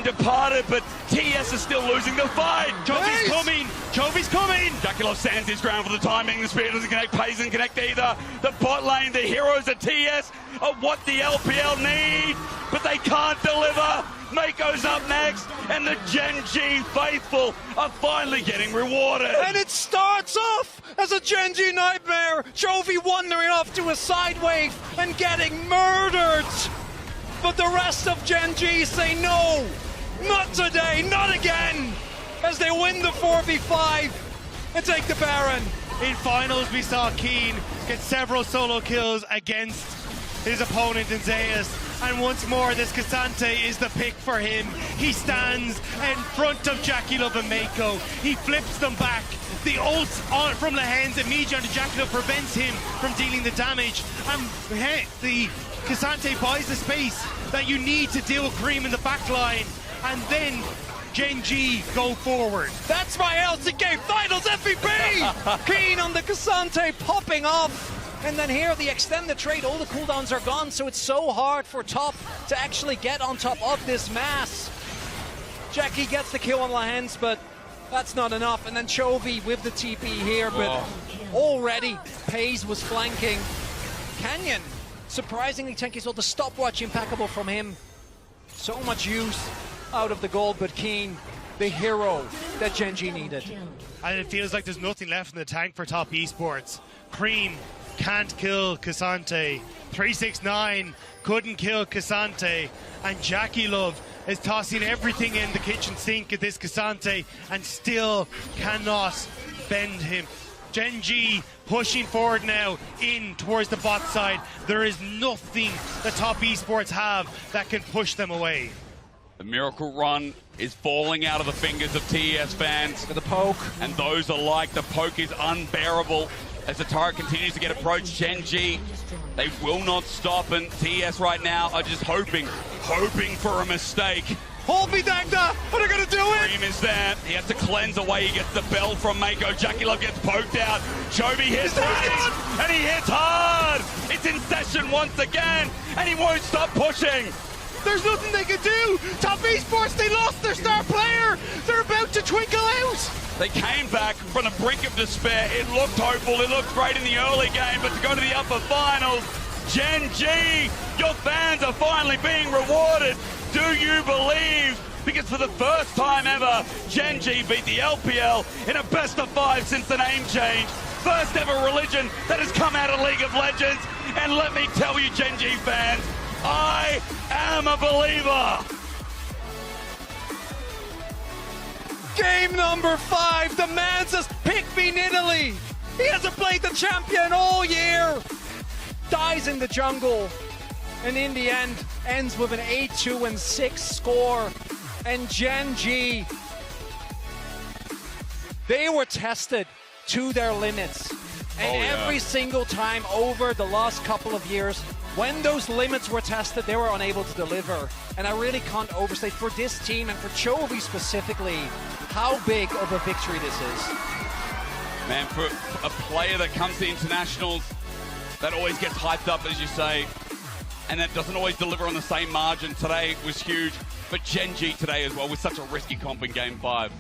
been departed, but TS is still losing the fight. Jovi's coming! Jovi's coming! Jakilov stands his ground for the timing. The speed doesn't connect. Pays doesn't connect either. The bot lane, the heroes of TS are what the LPL need, but they can't deliver. Mako's up next, and the Gen G faithful are finally getting rewarded. And it starts off as a Gen G nightmare. Jovi wandering off to a side wave and getting murdered. But the rest of Gen G say no, not today, not again, as they win the 4v5 and take the Baron. In finals, we saw Keen get several solo kills against his opponent in Zeus. And once more, this Cassante is the pick for him. He stands in front of Jakilov and Mako. He flips them back. The ult from Lehen's immediately onto Jakilov prevents him from dealing the damage. And the Cassante buys the space that you need to deal with Cream in the back line. And then Gen G go forward. That's my LCK Finals MVP! Keen on the Cassante popping off. And then here, the extended trade, all the cooldowns are gone, so it's so hard for top to actually get on top of this mass. Jackie gets the kill on Lahens, but that's not enough. And then Chovy with the TP here, but already Pays was flanking. Canyon, surprisingly tanky, so the stopwatch impeccable from him. So much use out of the gold, but Keen, the hero that Gen G needed. And it feels like there's nothing left in the tank for top esports. Cream can't kill Cassante. 369 couldn't kill Cassante. And Jakilov is tossing everything in the kitchen sink at this Cassante and still cannot bend him. Gen G pushing forward now in towards the bot side. There is nothing the top esports have that can push them away. The miracle run is falling out of the fingers of TES fans. For the poke. And those alike, the poke is unbearable. As the turret continues to get approached, Gen G, they will not stop, and TS right now are just hoping for a mistake. Hold me, Dagda! Are they gonna do it? Cream is there. He has to cleanse away. He gets the bell from Mako. Jakilov gets poked out. Chovy hits hard, and he hits hard. It's in session once again, and he won't stop pushing. There's nothing they can do. Top esports, they lost their star player. They're about to twinkle out. They came back from the brink of despair. It looked hopeful. It looked great in the early game, but to go to the upper finals, Gen G, your fans are finally being rewarded. Do you believe? Because for the first time ever, Gen G beat the LPL in a best of 5 since the name change. First ever religion that has come out of League of Legends. And let me tell you, Gen G fans, I am a believer. Game number 5, the man says, pick me in Italy. He hasn't played the champion all year. Dies in the jungle. And in the end, ends with an 8-2-6 score. And Gen G, they were tested to their limits. And every single time over the last couple of years, when those limits were tested, they were unable to deliver. And I really can't overstate for this team and for Chovy specifically, how big of a victory this is. Man, for a player that comes to internationals, that always gets hyped up, as you say, and that doesn't always deliver on the same margin. Today was huge, but Gen G today as well, with such a risky comp in Game 5.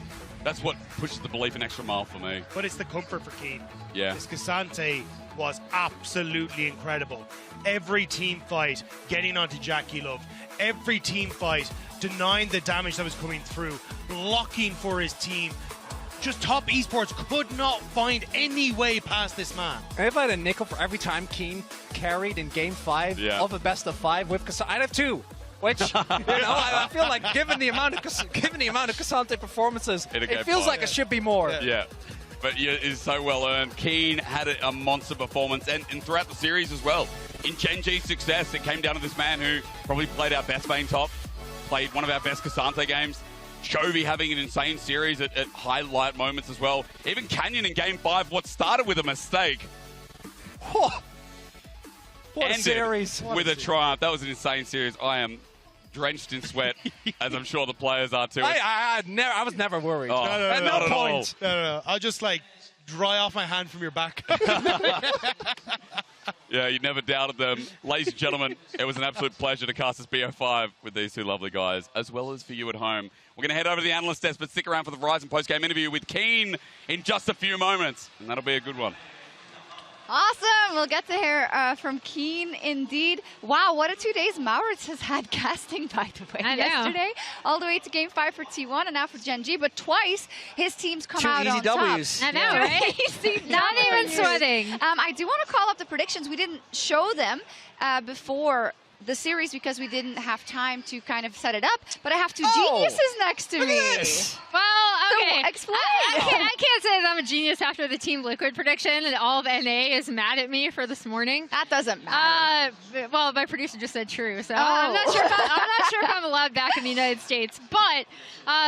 That's what pushes the belief an extra mile for me. But it's the comfort for Keen. Yeah. This Cassante was absolutely incredible. Every team fight getting onto Jakilov, every team fight denying the damage that was coming through, blocking for his team. Just top esports could not find any way past this man. If I had a nickel for every time Keen carried in Game 5 of a best of 5 with Cassante, I'd have 2. Which, you know, I feel like given the amount of Cassante performances, it feels like it should be more. Yeah. But it is so well earned. Keen had a monster performance, and throughout the series as well. In Gen G's success, it came down to this man who probably played our best main top, played one of our best Cassante games. Chovy having an insane series at highlight moments as well. Even Canyon in Game 5, what started with a mistake, what a series. With a triumph. That was an insane series. I am drenched in sweat, as I'm sure the players are too. I was never worried. Oh, at no point. No. I was just like dry off my hand from your back. Yeah, you never doubted them. Ladies and gentlemen, it was an absolute pleasure to cast this BO5 with these two lovely guys, as well as for you at home. We're going to head over to the analyst desk, but stick around for the Verizon post-game interview with Keen in just a few moments, and that'll be a good one. Awesome. We'll get to hear from Keen indeed. Wow, what a 2 days Maurits has had casting, by the way. I know. Yesterday, all the way to Game 5 for T1 and now for Gen G, but twice his teams come out on top. I know, right? Not even sweating. I do want to call up the predictions. We didn't show them before the series because we didn't have time to kind of set it up, but I have two geniuses next to me. Well, okay. So, explain. I can't say that I'm a genius after the Team Liquid prediction and all of NA is mad at me for this morning. That doesn't matter. Well, my producer just said true, so I'm not sure if I'm allowed back in the United States. But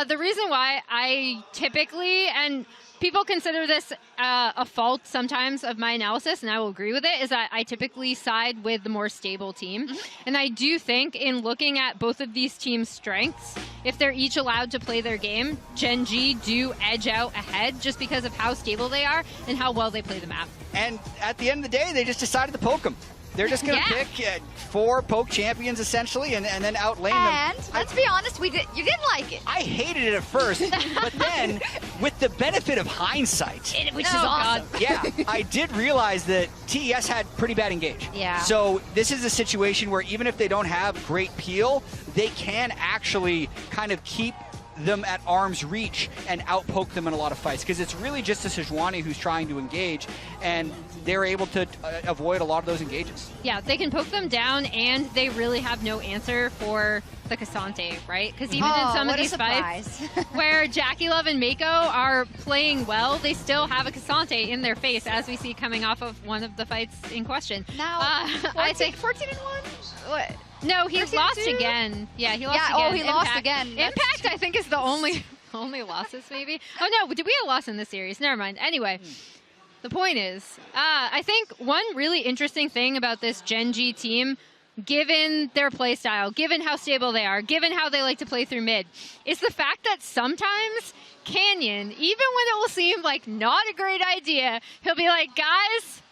the reason why I typically, and people consider this a fault sometimes of my analysis, and I will agree with it, is that I typically side with the more stable team. And I do think in looking at both of these teams' strengths, if they're each allowed to play their game, Gen G do edge out ahead just because of how stable they are and how well they play the map. And at the end of the day, they just decided to poke them. They're just going to pick 4 poke champions, essentially, and then outlane them. And let's be honest, you didn't like it. I hated it at first, but then, with the benefit of hindsight, Which is awesome. yeah, I did realize that TES had pretty bad engage. Yeah. So this is a situation where even if they don't have great peel, they can actually kind of keep them at arm's reach and outpoke them in a lot of fights, because it's really just a Sejuani who's trying to engage, and they're able to avoid a lot of those engages. Yeah, they can poke them down, and they really have no answer for the Cassante, right? Because even in some of these fights where Jackie Love and Mako are playing well, they still have a Cassante in their face, as we see coming off of one of the fights in question. Now, I think 14-1? What? No, he lost again. Yeah, he lost again. Oh, he lost again. Impact, I think, is the only losses, maybe. Oh, no, did we have a loss in this series? Never mind. Anyway, the point is, I think one really interesting thing about this Gen G team, given their play style, given how stable they are, given how they like to play through mid, is the fact that sometimes Canyon, even when it will seem like not a great idea, he'll be like, guys,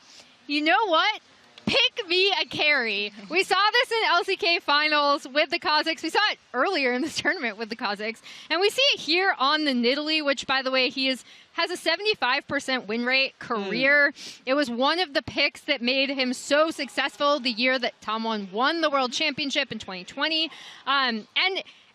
you know what? Pick me a carry. We saw this in LCK finals with the Kazakhs. We saw it earlier in this tournament with the Kazakhs. And we see it here on the Nidalee, which, by the way, has a 75% win rate career. It was one of the picks that made him so successful the year that Tomwon won the World Championship in 2020. And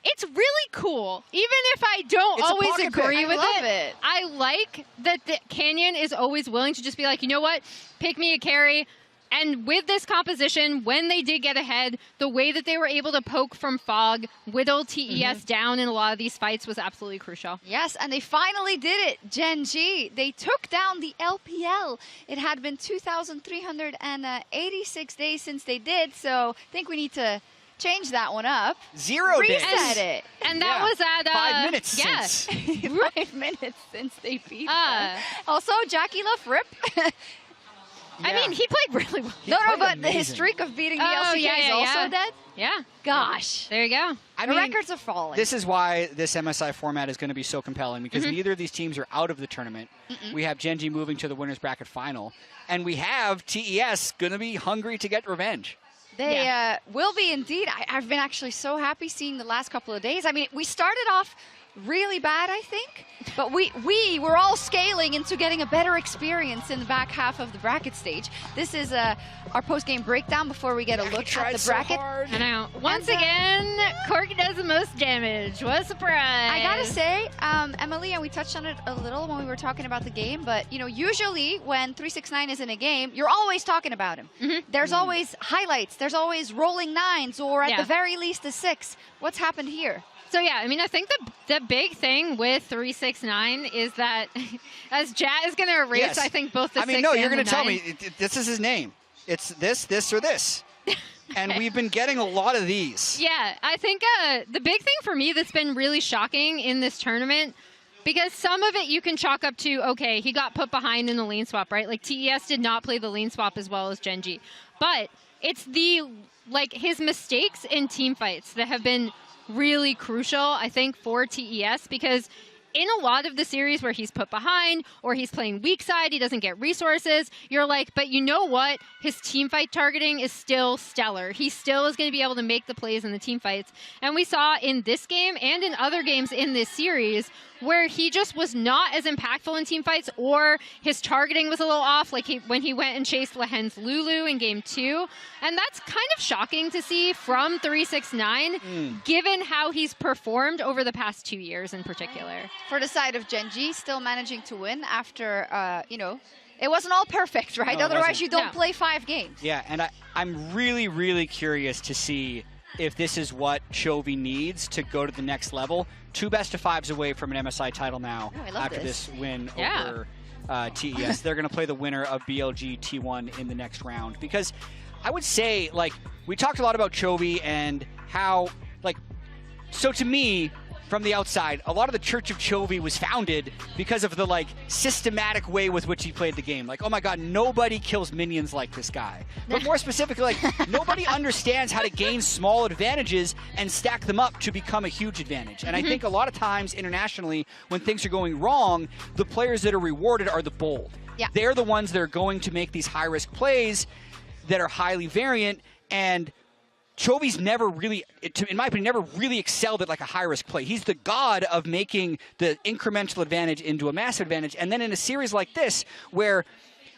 it's really cool. Even if I don't always agree with it, I like that the Canyon is always willing to just be like, you know what? Pick me a carry. And with this composition, when they did get ahead, the way that they were able to poke from Fog, whittle TES down in a lot of these fights was absolutely crucial. Yes, and they finally did it, Gen G. They took down the LPL. It had been 2,386 days since they did, so I think we need to change that one up. 0 days. Reset it. And that was at 5 minutes since. 5 minutes since they beat them. Also, Jackie Love Rip. I mean, he played really well. No, but his streak of beating the LCK is also dead? Yeah. Gosh. There you go. I The mean, records are falling. this is why this MSI format is going to be so compelling, because neither of these teams are out of the tournament. We have Gen G moving to the winners bracket final, and we have TES going to be hungry to get revenge. They will be indeed. I've been actually so happy seeing the last couple of days. I mean, we started off really bad, I think, but we were all scaling into getting a better experience in the back half of the bracket stage. This is our post-game breakdown before we get a look at the bracket. I know. Once again, Cork does the most damage. What a surprise. I gotta say, Emily, and we touched on it a little when we were talking about the game, but you know, usually when 369 is in a game, you're always talking about him. There's always highlights, there's always rolling nines, or at the very least a 6. What's happened here? So yeah, I mean, I think the big thing with 369 is that, as Jat is going to erase, I think both the 6 and the 9. No, you're going to tell me this is his name. It's this, or this. And we've been getting a lot of these. Yeah, I think the big thing for me that's been really shocking in this tournament, because some of it you can chalk up to, okay, he got put behind in the lane swap, right? Like, TES did not play the lane swap as well as Gen G. But it's his mistakes in team fights that have been really crucial, I think, for TES, because in a lot of the series where he's put behind or he's playing weak side, he doesn't get resources, you're like, but you know what? His team fight targeting is still stellar. He still is going to be able to make the plays in the team fights. And we saw in this game and in other games in this series where he just was not as impactful in team fights, or his targeting was a little off, like when he went and chased Lehen's Lulu in game 2. And that's kind of shocking to see from 369, given how he's performed over the past 2 years in particular. For the side of Gen.G, still managing to win after, you know, it wasn't all perfect, right? No, Otherwise, you don't play 5 games. Yeah, and I'm really, really curious to see if this is what Chovy needs to go to the next level. 2 best-of-5s away from an MSI title now after this win over TES. They're going to play the winner of BLG T1 in the next round. Because I would say, like, we talked a lot about Chovy and how, like, so to me, from the outside, a lot of the Church of Chovy was founded because of the, like, systematic way with which he played the game. Like, oh my god, nobody kills minions like this guy. But more specifically, like, nobody understands how to gain small advantages and stack them up to become a huge advantage. And I think a lot of times internationally, when things are going wrong, the players that are rewarded are the bold. Yeah. They're the ones that are going to make these high-risk plays that are highly variant, and Chovy's never really, in my opinion, never really excelled at like a high-risk play. He's the god of making the incremental advantage into a massive advantage. And then in a series like this, where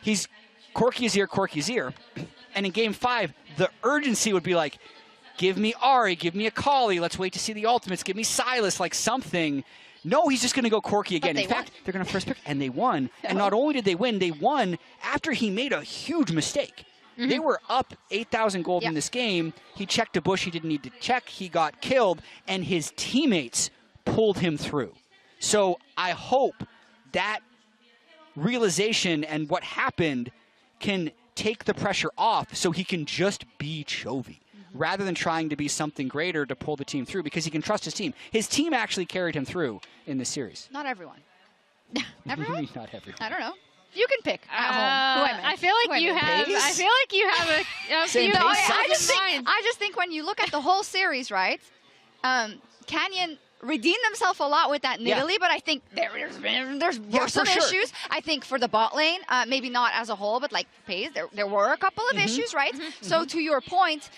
he's Corky Azir, and in Game 5, the urgency would be like, give me Ari, give me Akali, let's wait to see the ultimates, give me Sylas, like something. No, he's just going to go Corky again. In fact, they're going to first pick, and they won. And not only did they win after he made a huge mistake. They were up 8,000 gold in this game. He checked a bush he didn't need to check. He got killed, and his teammates pulled him through. So I hope that realization and what happened can take the pressure off so he can just be Chovy rather than trying to be something greater to pull the team through, because he can trust his team. His team actually carried him through in this series. Not everyone. Everyone? Not everyone. I don't know. You can pick at home. Who I meant. I feel like you have. Pace? I feel like you have a Same few. pace? I just think when you look at the whole series, right? Canyon redeemed himself a lot with that Nidalee, but I think there's some issues. I think for the bot lane, maybe not as a whole, but like Pace, there were a couple of issues, right? So to your point,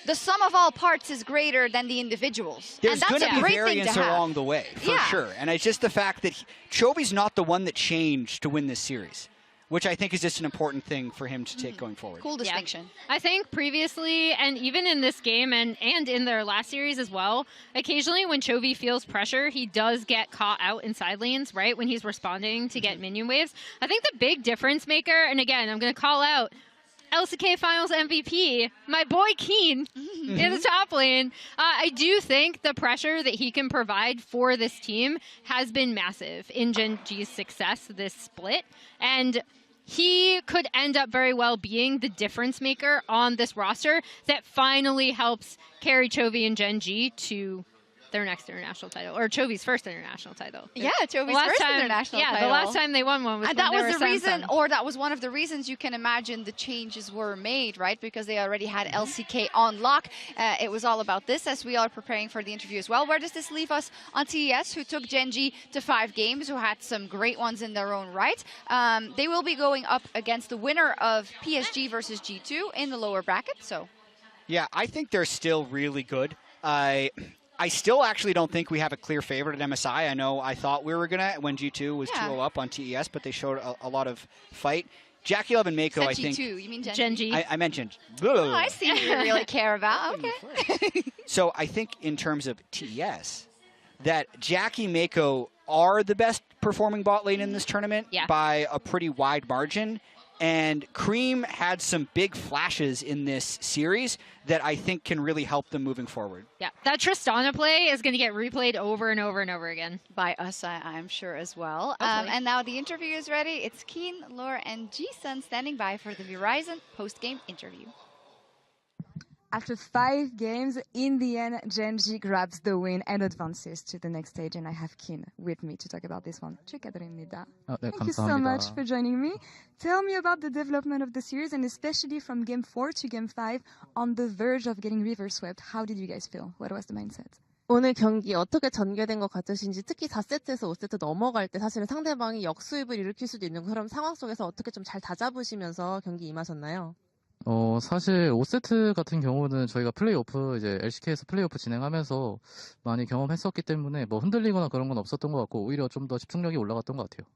the sum of all parts is greater than the individuals. There's and that's going to a be great variance thing to have. along the way, for sure. And it's just the fact that Chovy's not the one that changed to win this series, which I think is just an important thing for him to take going forward. Cool distinction. I think previously, and even in this game and in their last series as well, occasionally when Chovy feels pressure, he does get caught out in side lanes, right, when he's responding to get minion waves. I think the big difference maker, and again, I'm going to call out LCK Finals MVP, my boy Keen in the top lane. I do think the pressure that he can provide for this team has been massive in Gen.G's success this split. And he could end up very well being the difference maker on this roster that finally helps carry Chovy and Gen.G to their next international title, or Chovy's first international title. Yeah, Chovy's first international title. Yeah, the last time they won one was when that they was were the reason, Samsung. or that was one of the reasons you can imagine the changes were made, right? Because they already had LCK on lock. It was all about this as we are preparing for the interview as well. Where does this leave us on TES, who took Gen.G to 5 games, who had some great ones in their own right? They will be going up against the winner of PSG versus G2 in the lower bracket. So, yeah, I think they're still really good. I still actually don't think we have a clear favorite at MSI. I know I thought we were going to when G2 was 2-0 up on TES, but they showed a lot of fight. Jackie Love and Mako, I think. G2, you mean Gen.G? I mentioned. Oh, I see what you really care about. Okay. So I think in terms of TES, that Jackie Mako are the best performing bot lane in this tournament by a pretty wide margin. And Cream had some big flashes in this series that I think can really help them moving forward. Yeah, that Tristana play is going to get replayed over and over and over again. By us, I'm sure as well. And now the interview is ready. It's Keen, Laura, and G-Sun standing by for the Verizon post-game interview. After 5 games, in the end, Gen.G grabs the win and advances to the next stage. And I have Keen with me to talk about this one. 축하드립니다. Thank you so much for joining me. Tell me about the development of the series, and especially from Game 4 to Game 5, on the verge of getting reverse swept. How did you guys feel? What was the mindset? 오늘 경기 어떻게 전개된 것 같으신지 특히 4세트에서 5세트 넘어갈 때 사실은 상대방이 역수입을 일으킬 수도 있는 그런 상황 속에서 어떻게 좀 잘 다잡으시면서 경기 임하셨나요? 사실 5세트 같은 경우는 저희가 플레이오프 이제 LCK에서 플레이오프 진행하면서 많이 경험했었기 때문에 뭐 흔들리거나 그런 건 없었던 것 같고 오히려 좀 더 집중력이 올라갔던 것 같아요.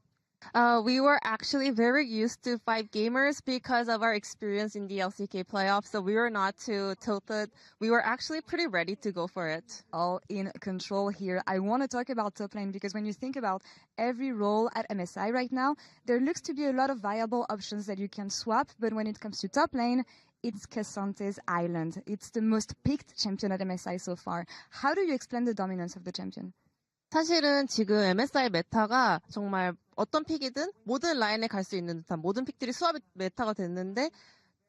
We were actually very used to 5 gamers because of our experience in the LCK playoffs, so we were not too tilted. We were actually pretty ready to go for it. All in control here. I want to talk about top lane because when you think about every role at MSI right now, there looks to be a lot of viable options that you can swap, but when it comes to top lane, it's Cassante's island. It's the most picked champion at MSI so far. How do you explain the dominance of the champion? 사실은 지금 MSI 메타가 정말 어떤 픽이든 모든 라인에 갈 수 있는 듯한 모든 픽들이 수합이 메타가 됐는데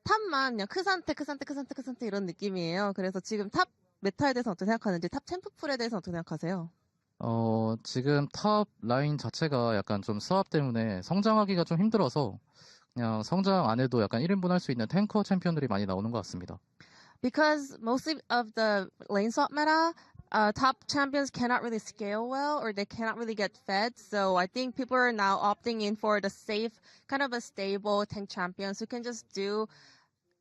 탑만 그냥 크산테 이런 느낌이에요. 그래서 지금 탑 메타에 대해서 어떻게 생각하는지 탑 챔프풀에 대해서 어떻게 생각하세요? 지금 탑 라인 자체가 약간 좀 수합 때문에 성장하기가 좀 힘들어서 그냥 성장 안 해도 약간 1인분 할 수 있는 탱커 챔피언들이 많이 나오는 것 같습니다. Because mostly of the lane swap meta, top champions cannot really scale well or they cannot really get fed. So I think people are now opting in for the safe, kind of a stable tank champions who can just do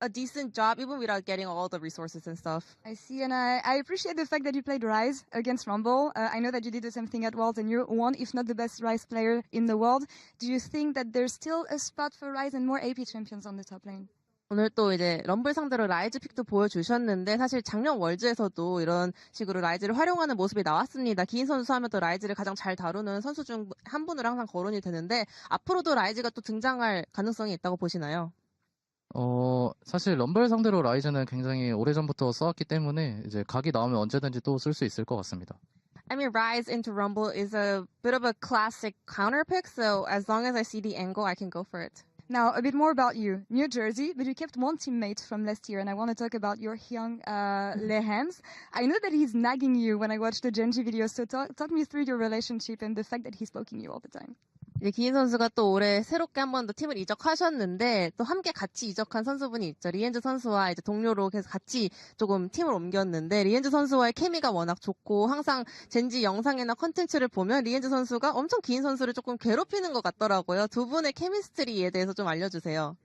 a decent job even without getting all the resources and stuff. I see, and I appreciate the fact that you played Ryze against Rumble. I know that you did the same thing at Worlds, and you're one, if not the best Ryze player in the world. Do you think that there's still a spot for Ryze and more AP champions on the top lane? 오늘 또 이제 럼블 상대로 라이즈 픽도 보여주셨는데 사실 작년 월즈에서도 이런 식으로 라이즈를 활용하는 모습이 나왔습니다. 기인 선수 하면 또 라이즈를 가장 잘 다루는 선수 중 한 분으로 항상 거론이 되는데 앞으로도 라이즈가 또 등장할 가능성이 있다고 보시나요? 사실 럼블 상대로 라이즈는 굉장히 오래전부터 써왔기 때문에 이제 각이 나오면 언제든지 또 쓸 수 있을 것 같습니다. I mean, Ryze into Rumble is a bit of a classic counter pick, so as long as I see the angle, I can go for it. Now, a bit more about you. New Jersey, but you kept one teammate from last year, and I want to talk about your Hyung Lehans. I know that he's nagging you when I watched the Genji video, so talk me through your relationship and the fact that he's poking you all the time. 이제 기인 선수가 또 올해 새롭게 한 번 더 팀을 이적하셨는데 또 함께 같이 이적한 선수분이 있죠. 리엔즈 선수와 이제 동료로 계속 같이 조금 팀을 옮겼는데 리엔즈 선수와의 케미가 워낙 좋고 항상 젠지 영상이나 컨텐츠를 보면 리엔즈 선수가 엄청 기인 선수를 조금 괴롭히는 것 같더라고요. 두 분의 케미스트리에 대해서 좀 알려주세요.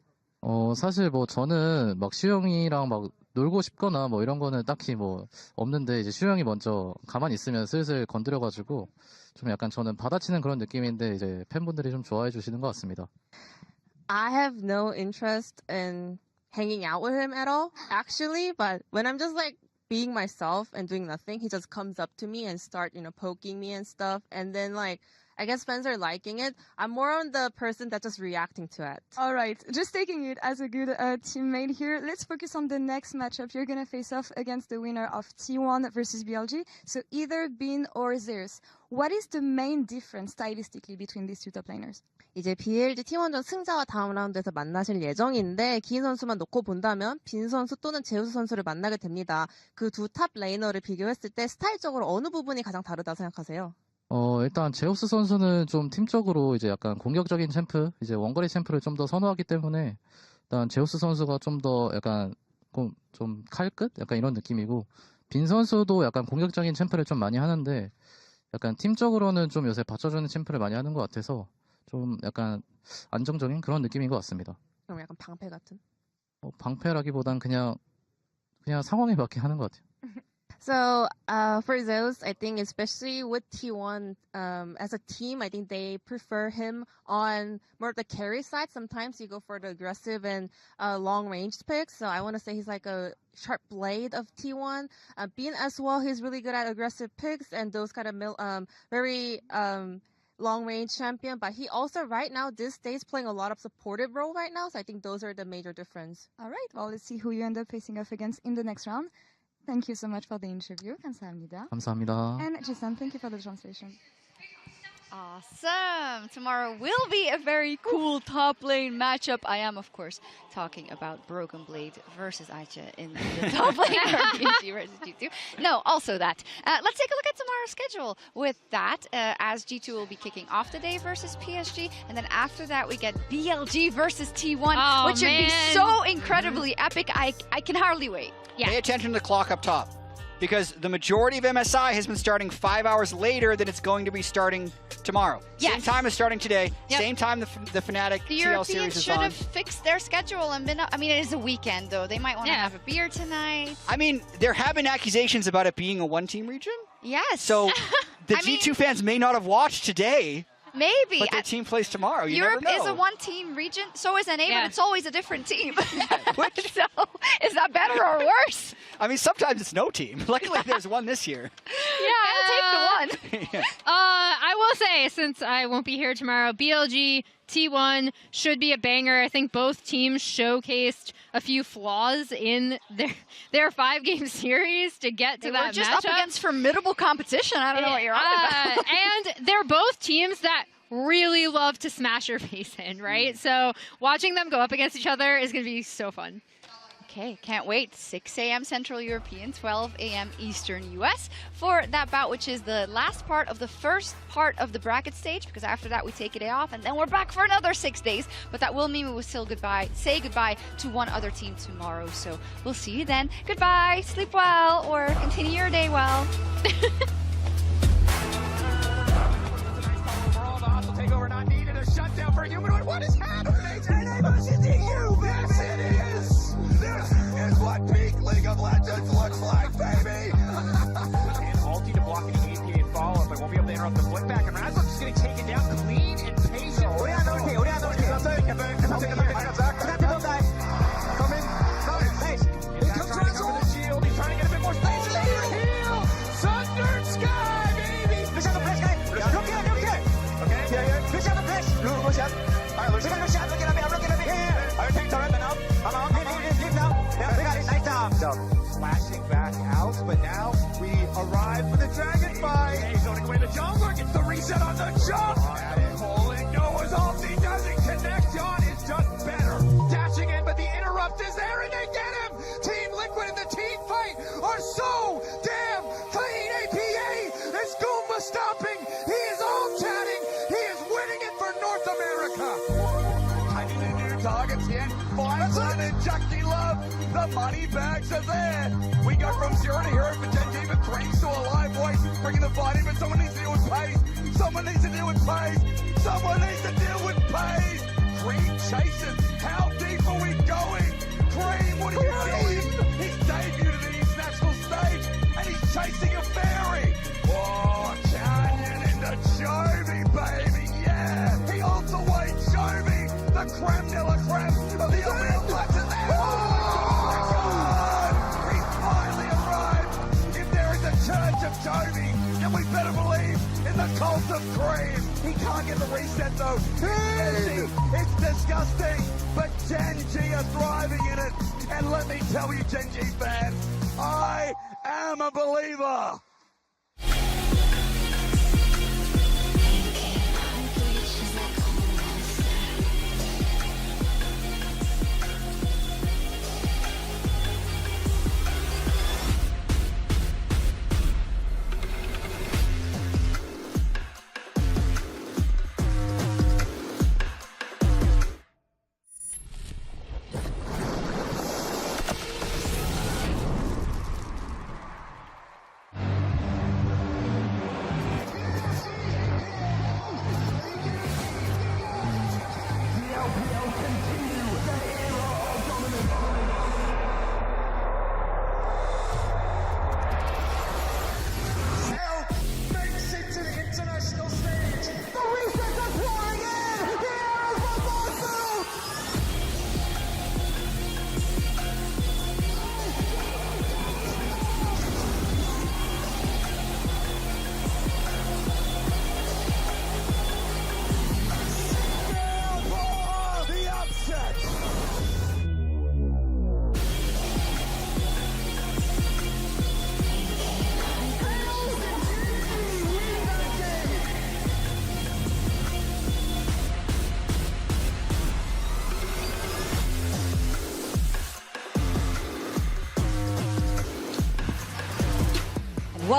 사실 뭐 저는 막 시영이랑 막 놀고 싶거나 뭐 이런 거는 딱히 뭐 없는데 이제 시영이 먼저 가만히 있으면 슬슬 건드려가지고 좀 약간 저는 받아치는 그런 느낌인데 이제 팬분들이 좀 좋아해 주시는 것 같습니다. I have no interest in hanging out with him at all, actually, but when I'm just like being myself and doing nothing, he just comes up to me and start, poking me and stuff, and then like I guess fans are liking it. I'm more on the person that's just reacting to it. All right, just taking it as a good teammate here. Let's focus on the next matchup. You're going to face off against the winner of T1 versus BLG. So either Bin or Zeus. What is the main difference stylistically between these two top laners? 이제 BLG T1전 승자와 다음 라운드에서 만나실 예정인데 기인 선수만 놓고 본다면 빈 선수 또는 제우스 선수를 만나게 됩니다. 그 두 탑 레이너를 비교했을 때 스타일적으로 어느 부분이 가장 다르다 생각하세요? 일단 제우스 선수는 좀 팀적으로 이제 약간 공격적인 챔프, 이제 원거리 챔프를 좀 더 선호하기 때문에 일단 제우스 선수가 좀 더 약간 좀 칼끝? 약간 이런 느낌이고 빈 선수도 약간 공격적인 챔프를 좀 많이 하는데 약간 팀적으로는 좀 요새 받쳐주는 챔프를 많이 하는 것 같아서 좀 약간 안정적인 그런 느낌인 것 같습니다. 그럼 약간 방패 같은? 방패라기보단 그냥 상황에 맞게 하는 것 같아요. So for Zeus, I think especially with T1 as a team, I think they prefer him on more of the carry side. Sometimes you go for the aggressive and long range picks. So I want to say he's like a sharp blade of T1. Bean as well, he's really good at aggressive picks and those kind of very long range champion. But he also right now this day is playing a lot of supportive role right now. So I think those are the major difference. All right, well, let's see who you end up facing off against in the next round. Thank you so much for the interview. 감사합니다. 감사합니다. And Jason, thank you for the translation. Awesome. Tomorrow will be a very cool top lane matchup. I am, of course, talking about Broken Blade versus Aicha in the top lane for PSG versus G2. No, also that. Let's take a look at tomorrow's schedule with that, as G2 will be kicking off the day versus PSG. And then after that, we get BLG versus T1, which should be so incredibly epic. I can hardly wait. Pay attention to the clock up top. because the majority of MSI has been starting 5 hours later than it's going to be starting tomorrow. Yes. Same time as starting today. Yep. Same time the Fnatic The TL Europeans series is should on. have fixed their schedule and been. I mean, it is a weekend though. They might want to have a beer tonight. I mean, there have been accusations about it being a one-team region. Yes. So the I G2 fans may not have watched today. Maybe. But their team plays tomorrow. You Europe never know. is a one-team region. So is NA, but it's always a different team. So is that better or worse? I mean, sometimes it's no team. Luckily, there's one this year. I'll take the one. I will say, since I won't be here tomorrow, BLG T1 should be a banger. I think both teams showcased a few flaws in their 5-game series to get to that We're just matchup. up against formidable competition. I don't know what you're on about. And they're both teams that really love to smash your face in, right? So watching them go up against each other is going to be so fun. Okay, can't wait. 6 a.m. Central European, 12 a.m. Eastern US for that bout, which is the last part of the first part of the bracket stage, because after that we take a day off and then we're back for another 6 days. But that will mean we will still say goodbye to one other team tomorrow. So we'll see you then. Goodbye, sleep well, or continue your day well. Takeover not needed. A shutdown for Humanoid. What is happening? NA versus EU. This it is. This is what peak League of Legends looks like, baby. And ulti to block an APA follow-up. I won't be able to interrupt the flip back. And Razlov just getting taken down clean and patient. Come in. Nice. Here comes Razlov. The shield. He's trying to get a bit more space. And here, heal. Sundered Sky, baby. Look at the flash, guy. Look here. Okay. Yeah. Look at the flash. Look at the shot. Look at the shot. Look at me. Here. I take turret now. I'm on. Leave now. Yeah, we got it. Nice job. So, flashing back out, but now we arrive for the dragon fight. Yeah, he's zoning away the jungler. Gets the reset on the jump. Pulling Noah's ulti doesn't connect. John is just better. Dashing in, but the interrupt is there, and they get him. Team Liquid and the team fight are so damn clean. APA is Goomba stopping. He is all chatting. He is winning it for North America. Finding the new targets here. Violent and Jackie Love. The money bags are there. We go from 0 to hero for Genji, but Cream's still a live voice. Bringing the fight in, but someone needs to deal with pace. Someone needs to deal with pace. Someone needs to deal with pace. Cream chases. How deep are we going? Cream, what are you doing? He's debuted at the international stage, and he's chasing a fairy. Oh, Canyon into Jovi, baby, yeah. He holds away Jovi, the creme de la creme of the Unreal Legends. Oh, God! He's finally arrived. If there is a church of Jovi, then we better believe in the cult of Cream. He can't get the reset, though. It's disgusting, but Genji are thriving in it. And let me tell you, Genji fans, I am a believer.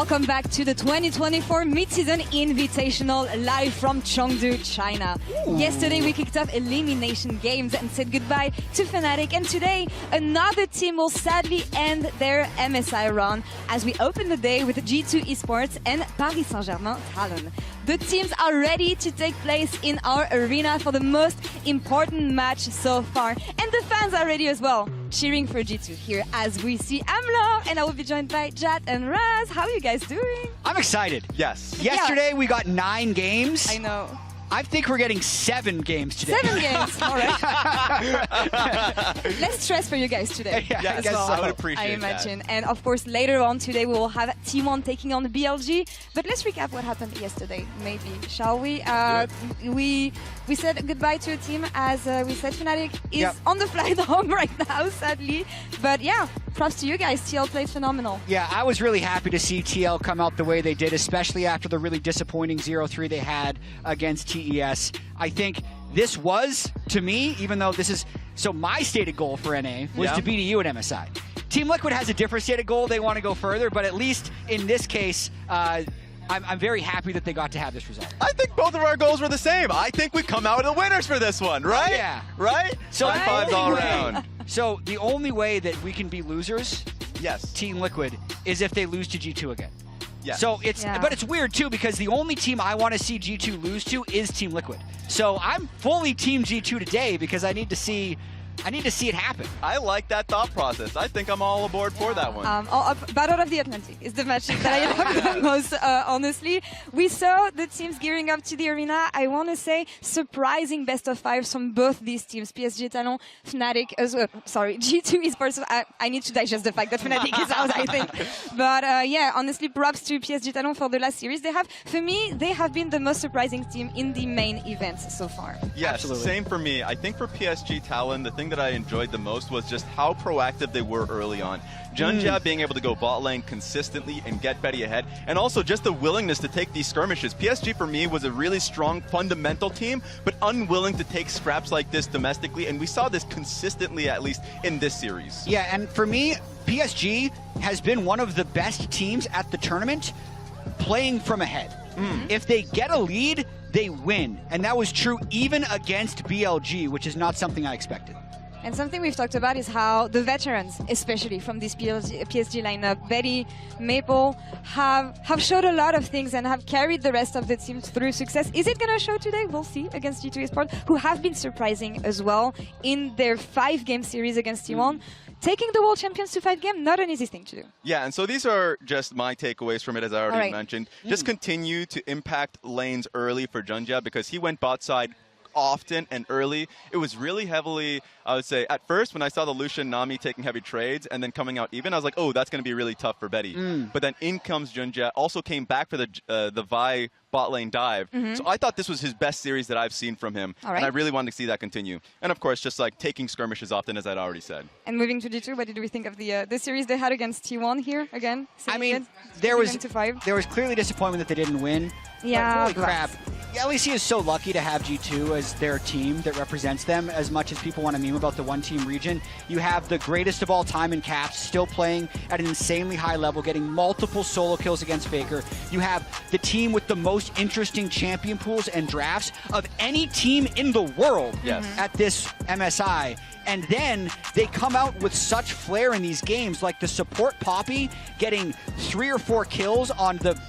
welcome back to the 2024 Mid-Season Invitational live from Chengdu, China. Yesterday we kicked off elimination games and said goodbye to Fnatic, and today another team will sadly end their MSI run as we open the day with G2 Esports and Paris Saint-Germain Talon. The teams are ready to take place in our arena for the most important match so far, and the fans are ready as well, cheering for G2 here as we see Amla, and I will be joined by Jat and Raz. How are you guys doing? I'm excited. Yes. Yesterday we got 9 games. I know. I think we're getting 7 games today. 7 games, all right. Less stress for you guys today. Yeah, Yes, I guess I would so. appreciate I imagine. And of course, later on today, we will have T1 taking on the BLG. But let's recap what happened yesterday, maybe. Shall we? We said goodbye to a team, as we said Fnatic is on the flight home right now, sadly. But yeah, props to you guys. TL played phenomenal. Yeah, I was really happy to see TL come out the way they did, especially after the really disappointing 0-3 they had against TES. I think this was, to me, even though this is... So my stated goal for NA was to beat EU at MSI. Team Liquid has a different stated goal. They want to go further, but at least in this case, I'm very happy that they got to have this result. I think both of our goals were the same. I think we come out the winners for this one, right? Yeah. Right? So High fives all around. So the only way that we can be losers, Yes. Team Liquid, is if they lose to G2 again. Yes. So it's, Yeah. but it's weird too, because the only team I want to see G2 lose to is Team Liquid. So I'm fully Team G2 today because I need to see it happen. I like that thought process. I think I'm all aboard for that one. Battle of the Atlantic is the match that I love the most, honestly. We saw the teams gearing up to the arena. I want to say surprising best of 5s from both these teams. PSG Talon, Fnatic, G2 Esports. I need to digest the fact that Fnatic is out, I think. But yeah, honestly, props to PSG Talon for the last series they have. For me, they have been the most surprising team in the main events so far. Yes, Absolutely. same for me. I think for PSG Talon, the thing that I enjoyed the most was just how proactive they were early on. Junja being able to go bot lane consistently and get Betty ahead, and also just the willingness to take these skirmishes. PSG for me was a really strong fundamental team, but unwilling to take scraps like this domestically, and we saw this consistently, at least in this series. Yeah, and for me, PSG has been one of the best teams at the tournament playing from ahead. If they get a lead, they win. And that was true even against BLG, which is not something I expected. And something we've talked about is how the veterans, especially from this PSG lineup, Betty, Maple, have showed a lot of things and have carried the rest of the team through success. Is it going to show today? We'll see against G2 Esports, who have been surprising as well in their 5-game series against T1. Taking the world champions to 5-game, not an easy thing to do. Yeah, and so these are just my takeaways from it, as I already All right. mentioned. Just continue to impact lanes early for Junja, because he went bot side often and early. It was really heavily, I would say, at first when I saw the Lucian Nami taking heavy trades and then coming out even, I was like, oh, that's going to be really tough for Betty. But then in comes Junja, also came back for the Vi bot lane dive. So I thought this was his best series that I've seen from him. All right. And I really wanted to see that continue. And of course, just like taking skirmishes often, as I'd already said. And moving to G2, what did we think of the series they had against T1 here again? I mean, Again, there was 9-5. there was clearly disappointment that they didn't win. Yeah, But holy but- crap. LEC is so lucky to have G2 as their team that represents them. As much as people want to meme about the one-team region, you have the greatest of all time in Caps, still playing at an insanely high level, getting multiple solo kills against Faker. You have the team with the most interesting champion pools and drafts of any team in the world at this MSI. And then they come out with such flair in these games, like the support Poppy getting 3 or 4 kills on the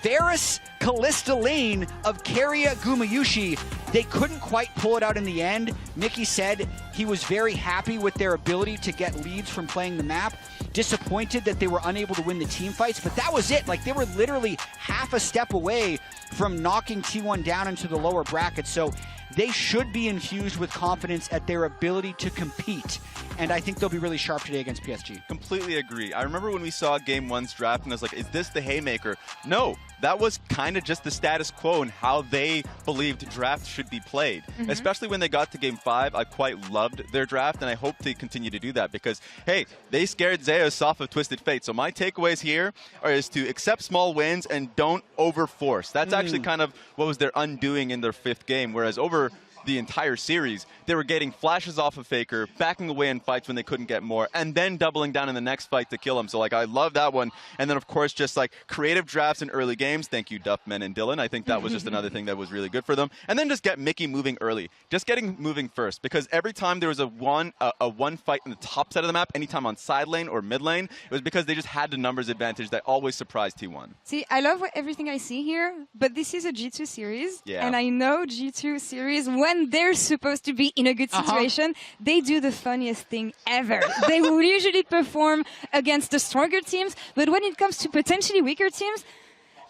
Varus Callista lane of Keria Gumayushi. They couldn't quite pull it out in the end. Mickey said he was very happy with their ability to get leads from playing the map. Disappointed that they were unable to win the team fights, but that was it. Like, they were literally half a step away from knocking T1 down into the lower bracket. So they should be infused with confidence at their ability to compete. And I think they'll be really sharp today against PSG. Completely agree. I remember when we saw Game 1's draft and I was like, is this the haymaker? No, that was kind of just the status quo and how they believed drafts should be played. Especially when they got to Game 5, I quite loved their draft, and I hope they continue to do that because, hey, they scared Zeus off of Twisted Fate. So my takeaways here is to accept small wins and don't overforce. That's actually kind of what was their undoing in their 5th game, whereas over the entire series, they were getting flashes off of Faker, backing away in fights when they couldn't get more, and then doubling down in the next fight to kill him. So, like, I love that one. And then, of course, just, like, creative drafts in early games. Thank you, Duffman and Dylan. I think that was just another thing that was really good for them. And then just get Mickey moving early. Just getting moving first. Because every time there was a one fight in the top side of the map, anytime on side lane or mid lane, it was because they just had the numbers advantage that always surprised T1. See, I love everything I see here, but this is a G2 series. Yeah. And I know G2 series, when they're supposed to be in a good situation, they do the funniest thing ever. They will usually perform against the stronger teams, but when it comes to potentially weaker teams,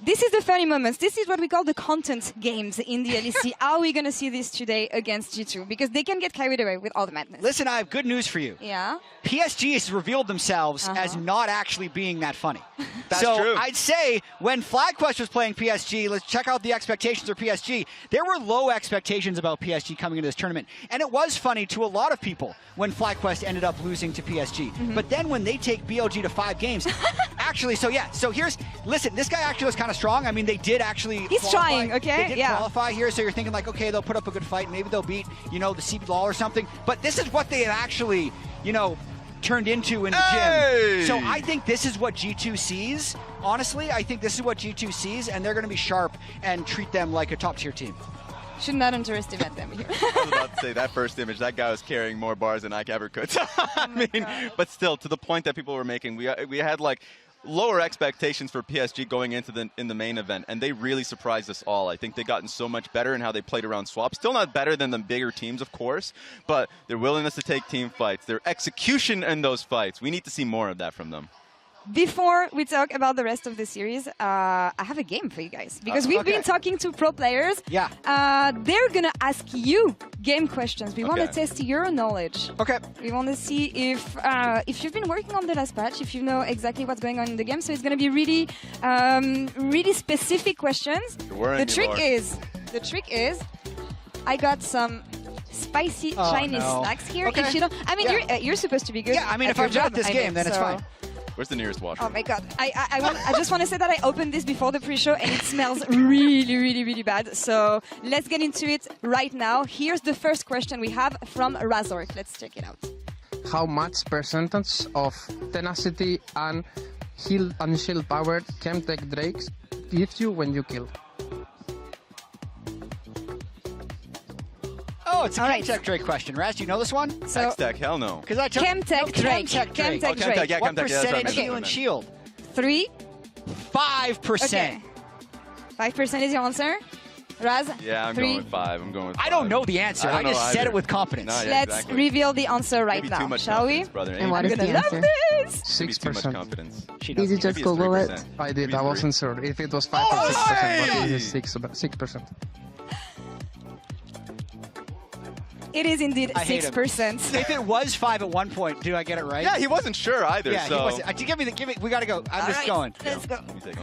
this is the funny moments. This is what we call the content games in the LEC. Are we going to see this today against G2? Because they can get carried away with all the madness. Listen, I have good news for you. Yeah? PSG has revealed themselves as not actually being that funny. That's so true. I'd say when FlagQuest was playing PSG, let's check out the expectations for PSG. There were low expectations about PSG coming into this tournament. And it was funny to a lot of people when FlagQuest ended up losing to PSG. But then when they take BLG to 5 games, actually, so here's, listen, this guy actually was kind of strong. I mean, they did actually He's qualify. trying, okay? They did qualify here, so you're thinking like, okay, they'll put up a good fight, maybe they'll beat, the CB Law or something. But this is what they have actually, turned into in the gym. So I think this is what G2 sees. Honestly, I think this is what G2 sees, and they're going to be sharp and treat them like a top-tier team. Should not underestimate them here. I was about to say, that first image, that guy was carrying more bars than I ever could. But still, to the point that people were making, we had like lower expectations for PSG going into the main event, and they really surprised us all. I think they've gotten so much better in how they played around swaps. Still not better than the bigger teams, of course, but their willingness to take team fights, their execution in those fights, we need to see more of that from them. Before we talk about the rest of the series, I have a game for you guys. Because we've been talking to pro players. Yeah. They're going to ask you game questions. We want to test your knowledge. Okay. We want to see if you've been working on the last patch, if you know exactly what's going on in the game. So it's going to be really, really specific questions. The trick is, I got some spicy Chinese snacks here. Okay. If you don't, I mean, you're supposed to be good. Yeah, I mean, at if your I'm good at job, this game, then it's fine. Where's the nearest washroom? Oh my god. I just want to say that I opened this before the pre-show and it smells really, really, really bad. So let's get into it right now. Here's the first question we have from Razork. Let's check it out. How much percentage of tenacity and heal and shield power Chemtech Drakes gives you when you kill? Oh, it's a Chemtech Drake question. Raz, do you know this one? So, X-Tech, hell no. Because I took Chemtech Drake. Chemtech Drake. Yeah, What Chemtech, percentage that's heal right. and shield? 3. 5%. Okay. 5% is your answer? Raz? Yeah, I'm 3. going with 5. I'm going with 5. I don't know the answer. I just said it with confidence. No, yeah, Let's exactly. reveal the answer right Maybe too now, much shall we? confidence, brother. And what is the Love answer? this! Maybe too much 6%. confidence. Did you just Maybe it's Google it? 3%. I did. Maybe I 3. wasn't sure if it was 5 or 6%, but it is 6%. It is indeed I hate him. 6%. If it was 5 at one point, do I get it right? Yeah, he wasn't sure either. Yeah, so. he wasn't. Give me. We gotta go. I'm just going. Let's go. Let me take.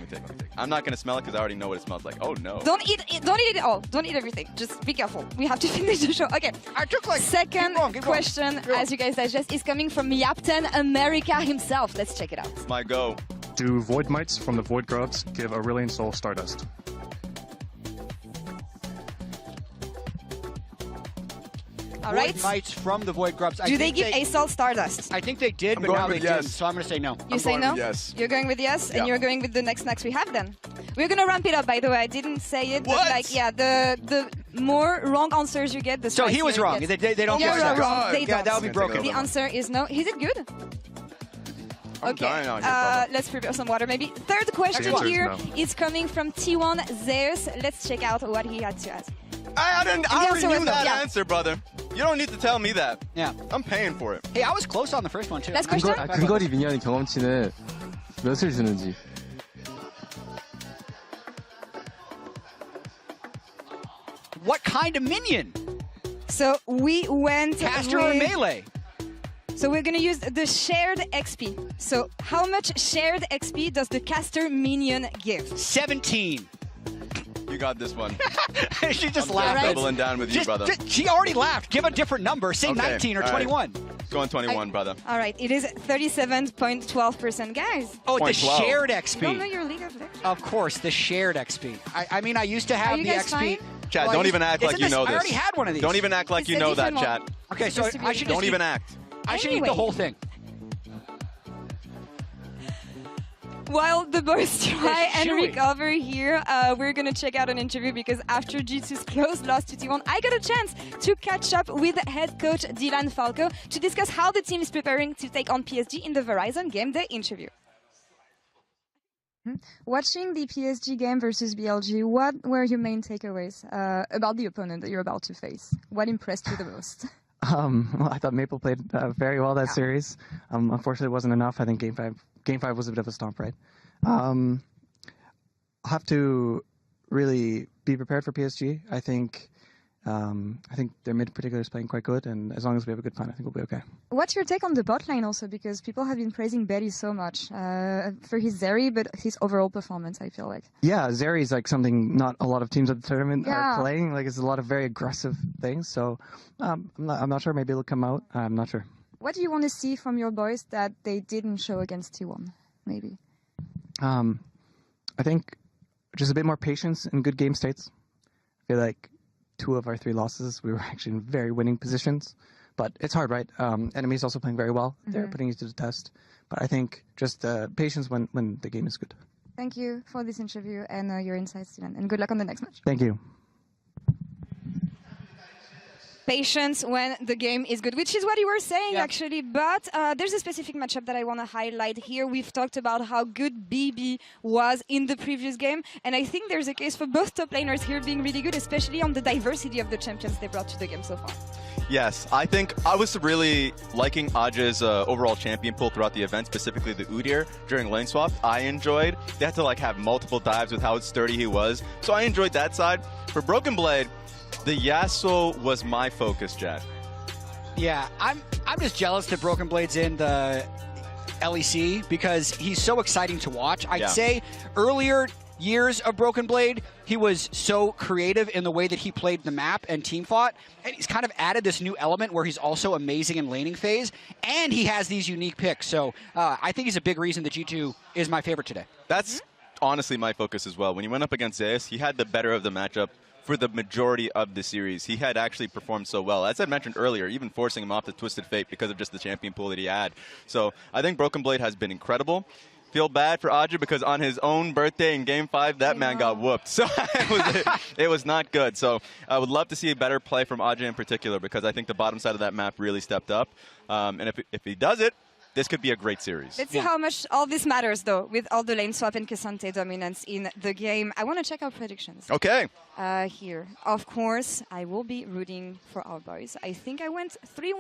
I'm not gonna smell it because I already know what it smells like. Oh no. Don't eat it all. Don't eat everything. Just be careful. We have to finish the show. Okay. I took like Second keep going. question, as you guys digest, is coming from Yapton America himself. Let's check it out. My go. Do Void Mites from the Void Grubs give Aurelion Soul Stardust? All right. Void Mites from the Void Grubs. Do they give Assault Stardust? I think they did, but going now they with yes. didn't. So I'm gonna say no. You say going no? with yes. You're going with yes, Yeah. and you're going with the next snacks we have then. We're gonna ramp it up, by the way. I didn't say it, but What? like, yeah, the more wrong answers you get, the So he was spicier it wrong. gets. They don't You're get stars. wrong. They Yeah, don't. that would be broken. The answer is no. Is it good? I'm dying out here, brother. Let's prepare some water, maybe. Third question The answer is here no. is coming from T1 Zeus. Let's check out what he had to ask. I the already answer was knew no, that yeah. answer, brother. You don't need to tell me that. Yeah. I'm paying for it. Hey, I was close on the first one too. Last question. 근거리 미니언 경험치는 몇을 주는지. What kind of minion? So we went Caster or with, melee? So we're gonna use the shared XP. So how much shared XP does the caster minion give? 17. You got this one. She just I'm laughed. doubling down with you, brother. She already laughed. Give a different number. Say Okay, 19 or all right. 21. Going 21, brother. All right, it is 37.12%, guys. Oh, the 0.12. shared You don't know XP. your League of Legends? Of course, the shared XP. I mean, I used to Are have you the guys XP. fine? Chad, don't even act like you know this. I already had one of these. Don't even act like you know that, Chad. Okay, so I should don't even act. I should eat the whole thing. While the boys try and recover here, we're going to check out an interview because after G2's close loss to T1, I got a chance to catch up with head coach Dylan Falco to discuss how the team is preparing to take on PSG in the Verizon Game Day interview. Watching the PSG game versus BLG, what were your main takeaways about the opponent that you're about to face? What impressed you the most? Well, I thought Maple played very well that series. Unfortunately, it wasn't enough. I think Game 5 was a bit of a stomp, right? I'll have to really be prepared for PSG. I think their mid particular is playing quite good, and as long as we have a good plan, I think we'll be okay. What's your take on the bot lane also? Because people have been praising Betty so much for his Zeri, but his overall performance, I feel like. Yeah, Zeri is like something not a lot of teams at the tournament are playing. Like, it's a lot of very aggressive things. So I'm not sure. Maybe it'll come out. I'm not sure. What do you want to see from your boys that they didn't show against T1, maybe? I think just a bit more patience in good game states. I feel like 2 of our 3 losses, we were actually in very winning positions. But it's hard, right? Enemy's also playing very well. Mm-hmm. They're putting you to the test. But I think just patience when the game is good. Thank you for this interview and your insights, Dylan. And good luck on the next match. Thank you. Patience when the game is good, which is what you were saying actually, but there's a specific matchup that I want to highlight here. We've talked about how good BB was in the previous game, and I think there's a case for both top laners here being really good, especially on the diversity of the champions they brought to the game so far. Yes, I think I was really liking Aj's overall champion pool throughout the event, specifically the Udyr during lane swap. I enjoyed. They had to like have multiple dives with how sturdy he was, so I enjoyed that side. For Broken Blade, the Yasuo was my focus, Chad. Yeah, I'm just jealous that Broken Blade's in the LEC because he's so exciting to watch. I'd say earlier years of Broken Blade, he was so creative in the way that he played the map and team fought, and he's kind of added this new element where he's also amazing in laning phase, and he has these unique picks. So I think he's a big reason that G2 is my favorite today. That's honestly my focus as well. When he went up against Zeus, he had the better of the matchup for the majority of the series. He had actually performed so well. As I mentioned earlier, even forcing him off the Twisted Fate because of just the champion pool that he had. So I think Broken Blade has been incredible. Feel bad for Aja because on his own birthday in Game 5, that man got whooped. So it was not good. So I would love to see a better play from Aja in particular because I think the bottom side of that map really stepped up. And if he does it, this could be a great series. Let's see how much all this matters, though, with all the lane swap and Cassante dominance in the game. I want to check our predictions. Okay. Here. Of course, I will be rooting for our boys. I think I went 3-1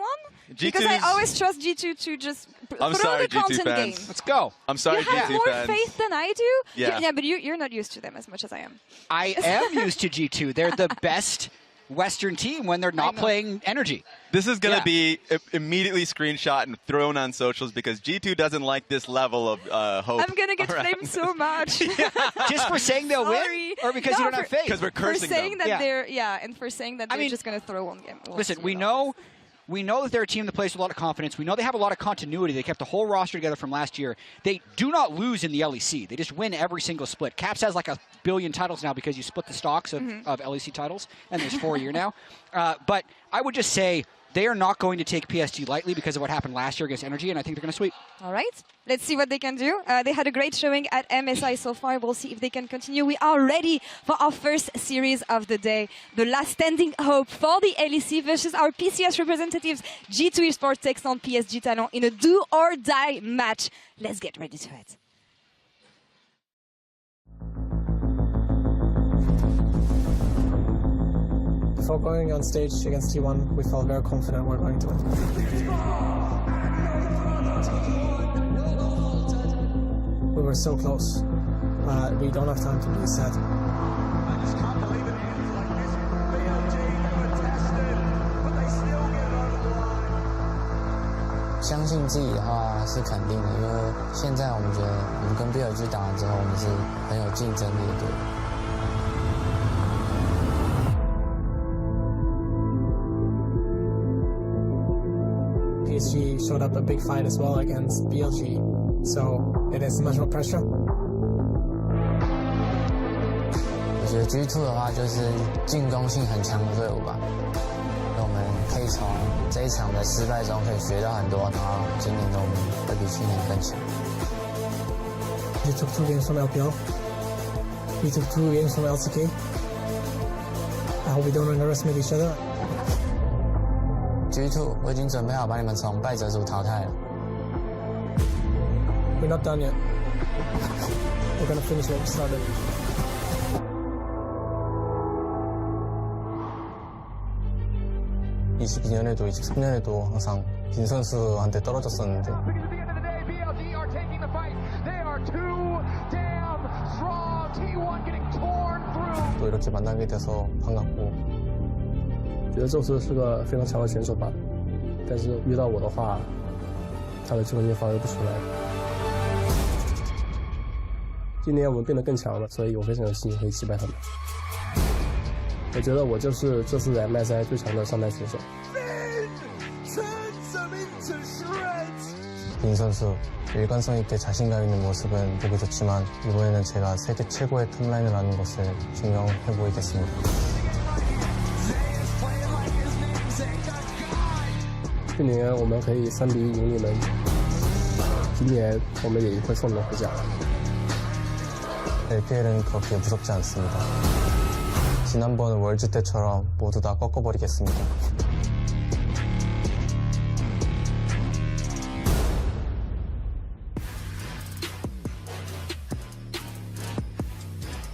because I always trust G2 to just throw the content game. Let's go. I'm sorry, G2 fans. You have more faith than I do? Yeah, but you're not used to them as much as I am. I am used to G2. They're the best Western team when they're not playing energy. This is going to be immediately screenshot and thrown on socials because G2 doesn't like this level of hope. I'm going to get blamed so much. Just for saying they'll win? Or because you don't have faith? Because we're cursing them. For saying that they're, and for saying that they're just going to throw one game. Listen, we know that they're a team that plays with a lot of confidence. We know they have a lot of continuity. They kept the whole roster together from last year. They do not lose in the LEC. They just win every single split. Caps has like 1 billion titles now because you split the stocks of LEC titles, and there's 4 a year now. But I would just say they are not going to take PSG lightly because of what happened last year against Energy, and I think they're going to sweep. All right. Let's see what they can do. They had a great showing at MSI so far. We'll see if they can continue. We are ready for our first series of the day. The last standing hope for the LEC versus our PCS representatives. G2 Esports takes on PSG Talent in a do-or-die match. Let's get ready to it. Before going on stage against T1, we felt very confident we're going to win. We were so close, but we don't have time to be sad. I just can't believe it ends like this. BLG, they were tested, but they still get it over the line. 相信自己的话是肯定的，因为现在我们觉得我们跟 BLG 打完之后，我们是很有竞争力的队。PSG showed up a big fight as well against BLG, so it is much more pressure. 我觉得 G2 的话就是进攻性很强的队伍吧，我们可以从这一场的失败中可以学到很多，然后今年的我们会比去年更强。You took 2 games from LPL. We took 2 games from LCK. I hope we don't underestimate each other. G2 我已经准备好把你们从败者组淘汰了。We're not done yet. We're gonna finish what we started. (22년에도 23년에도) 항상 빈 선수한테 떨어졌었는데 또 이렇게 만나게 돼서 반갑고 觉得宙斯是个非常强的选手吧，但是遇到我的话，他的这个地方发挥不出来。今年我们变得更强了，所以我非常有信心可以击败他们。我觉得我就是这次在MSI最强的上单选手。 빈 선수 일관성 있게 자신감 있는 모습은 보기 좋지만 이번에는 제가 세계 최고의 탑라인을 하는 것을 증명해 보이겠습니다. 去年我们可以3比1赢你们，今年我们也会送你们回家。 LPL은 그렇게 무섭지 않습니다. 지난번 월즈 때처럼 모두 다 꺾어버리겠습니다.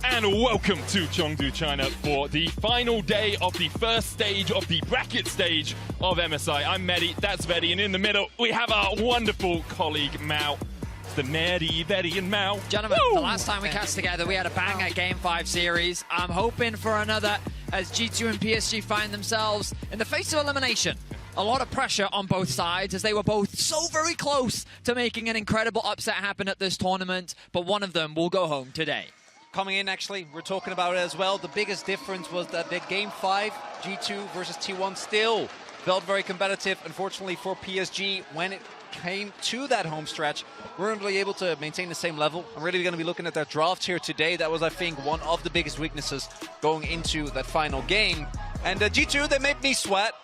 And welcome to Chengdu, China for the final day of the first stage of the bracket stage of MSI. I'm Mehdi, that's Vedi, and in the middle we have our wonderful colleague Mao. It's the Mehdi, Vedi and Mao. Gentlemen, Woo! the last time we cast together we had a banger Game 5 series. I'm hoping for another as G2 and PSG find themselves in the face of elimination. A lot of pressure on both sides as they were both so very close to making an incredible upset happen at this tournament, but one of them will go home today. Coming in, actually, we're talking about it as well. The biggest difference was that the Game 5, G2 versus T1 still felt very competitive. Unfortunately for PSG, when it came to that home stretch, weren't really able to maintain the same level. I'm really going to be looking at their draft here today. That was, I think, one of the biggest weaknesses going into that final game. And G2, they made me sweat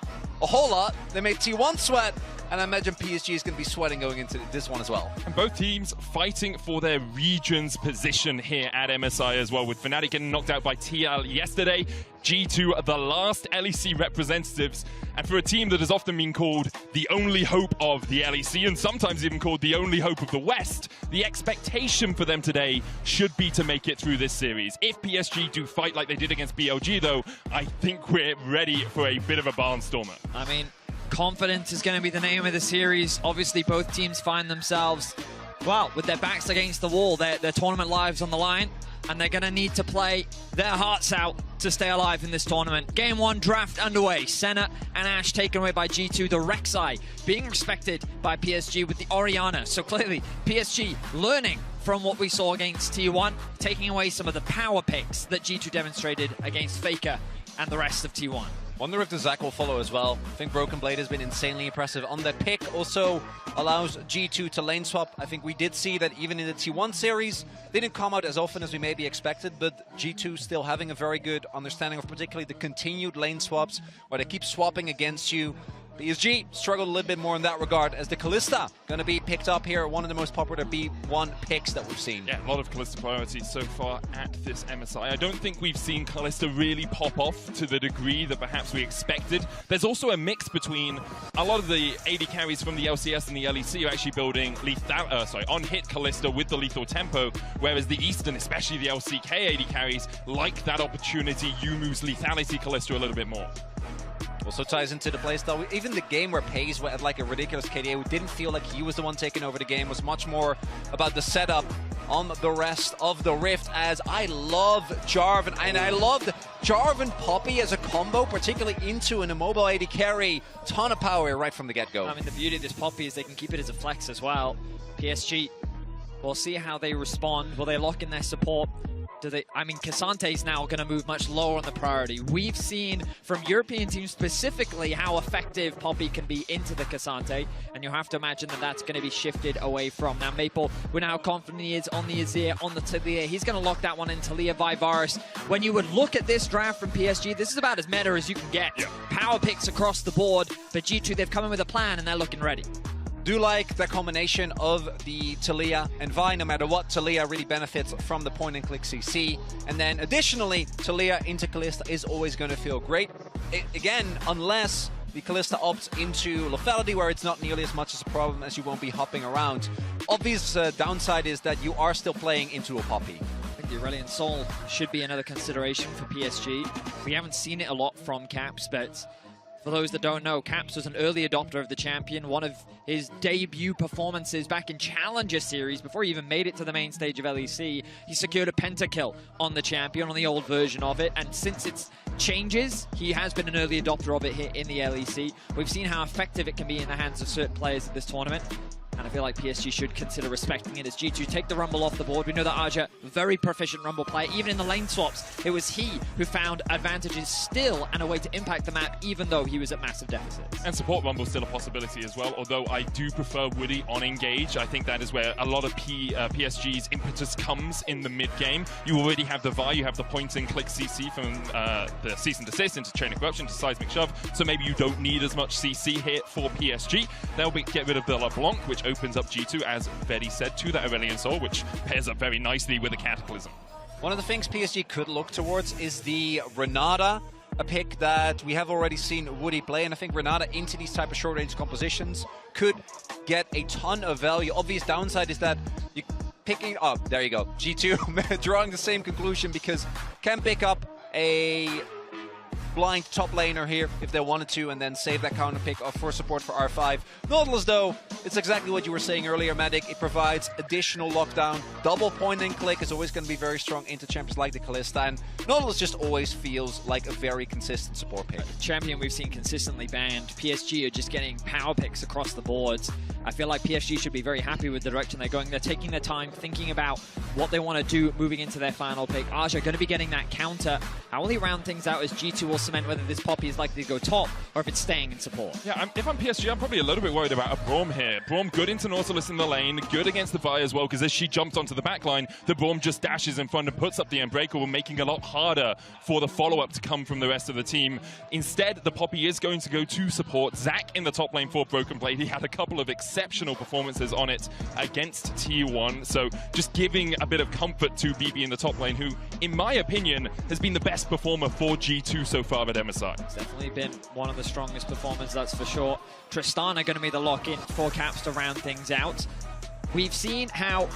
a whole lot. They made T1 sweat. And I imagine PSG is going to be sweating going into this one as well. And both teams fighting for their region's position here at MSI as well, with Fnatic getting knocked out by TL yesterday. G2 the last LEC representatives, and for a team that has often been called the only hope of the LEC and sometimes even called the only hope of the West, the expectation for them today should be to make it through this series. If PSG do fight like they did against BLG though, I think we're ready for a bit of a barnstormer. I mean, confidence is going to be the name of the series. Obviously, both teams find themselves, well, with their backs against the wall, their tournament lives on the line, and they're going to need to play their hearts out to stay alive in this tournament. Game 1 draft underway. Senna and Ashe taken away by G2. The Rek'Sai being respected by PSG with the Orianna. So clearly, PSG learning from what we saw against T1, taking away some of the power picks that G2 demonstrated against Faker and the rest of T1. Wonder if the Zac will follow as well. I think Broken Blade has been insanely impressive on the pick. Also allows G2 to lane swap. I think we did see that even in the T1 series, they didn't come out as often as we maybe expected, but G2 still having a very good understanding of particularly the continued lane swaps, where they keep swapping against you. PSG struggled a little bit more in that regard as the Kalista going to be picked up here, one of the most popular B1 picks that we've seen. Yeah, a lot of Kalista priority so far at this MSI. I don't think we've seen Kalista really pop off to the degree that perhaps we expected. There's also a mix between a lot of the AD carries from the LCS and the LEC are actually building on-hit Kalista with the lethal tempo, whereas the Eastern, especially the LCK AD carries, like that opportunity, Yumu's lethality Kalista a little bit more. Also ties into the playstyle. Even the game where Paze had like a ridiculous KDA, who didn't feel like he was the one taking over the game, was much more about the setup on the rest of the Rift, as I love Jarvan, and I loved Jarvan Poppy as a combo, particularly into an immobile AD carry. Ton of power right from the get-go. I mean, the beauty of this Poppy is they can keep it as a flex as well. PSG, we'll see how they respond. Will they lock in their support? I mean, Casante's now going to move much lower on the priority. We've seen from European teams specifically how effective Poppy can be into the Casante, and you have to imagine that that's going to be shifted away from. Now, Maple, we're now confident he is on the Azir, on the Talia. He's going to lock that one in. Talia Vivaris. When you would look at this draft from PSG, this is about as meta as you can get. Yeah. Power picks across the board, but G2, they've come in with a plan, and they're looking ready. Do like the combination of the Talia and Vi. No matter what, Talia really benefits from the point-and-click CC. And then additionally, Talia into Kalista is always going to feel great. Again, unless the Kalista opts into lethality, where it's not nearly as much as a problem as you won't be hopping around. Obvious downside is that you are still playing into a Poppy. I think the Aurelion Sol should be another consideration for PSG. We haven't seen it a lot from Caps, but for those that don't know, Caps was an early adopter of the champion, one of his debut performances back in Challenger Series before he even made it to the main stage of LEC. He secured a pentakill on the champion, on the old version of it, and since its changes, he has been an early adopter of it here in the LEC. We've seen how effective it can be in the hands of certain players at this tournament, and I feel like PSG should consider respecting it as G2 take the Rumble off the board. We know that Aja, very proficient Rumble player. Even in the lane swaps, it was he who found advantages still and a way to impact the map, even though he was at massive deficits. And support Rumble is still a possibility as well, although I do prefer Woody on Engage. I think that is where a lot of PSG's impetus comes in the mid-game. You already have the Vi, you have the point-and-click CC from the Cease and Desist into Chain of Corruption to Seismic Shove, so maybe you don't need as much CC here for PSG. They'll get rid of the LeBlanc, which opens up G2, as Betty said, to that Aurelion Sol, which pairs up very nicely with the Cataclysm. One of the things PSG could look towards is the Renata, a pick that we have already seen Woody play, and I think Renata into these type of short-range compositions could get a ton of value. Obvious downside is that you picking up, there you go, G2 drawing the same conclusion, because can pick up a blind top laner here if they wanted to, and then save that counter pick for support for R5. Nautilus, though, it's exactly what you were saying earlier, Medic. It provides additional lockdown. Double point and click is always going to be very strong into champions like the Kalista, and Nautilus just always feels like a very consistent support pick. Champion we've seen consistently banned. PSG are just getting power picks across the boards. I feel like PSG should be very happy with the direction they're going. They're taking their time, thinking about what they want to do moving into their final pick. Aja going to be getting that counter. How will he round things out as G2 will cement whether this Poppy is likely to go top or if it's staying in support? Yeah, if I'm PSG, I'm probably a little bit worried about a Braum here. Braum good into Nautilus in the lane, good against the Vi as well, because as she jumps onto the backline, the Braum just dashes in front and puts up the Unbreakable, making it a lot harder for the follow-up to come from the rest of the team. Instead, the Poppy is going to go to support. Zac in the top lane for Broken Blade. He had a couple of exceptional performances on it against T1, so just giving a bit of comfort to BB in the top lane, who, in my opinion, has been the best performer for G2 so far at MSI. It's definitely been one of the strongest performers, that's for sure. Tristana going to be the lock-in for Caps to round things out. We've seen how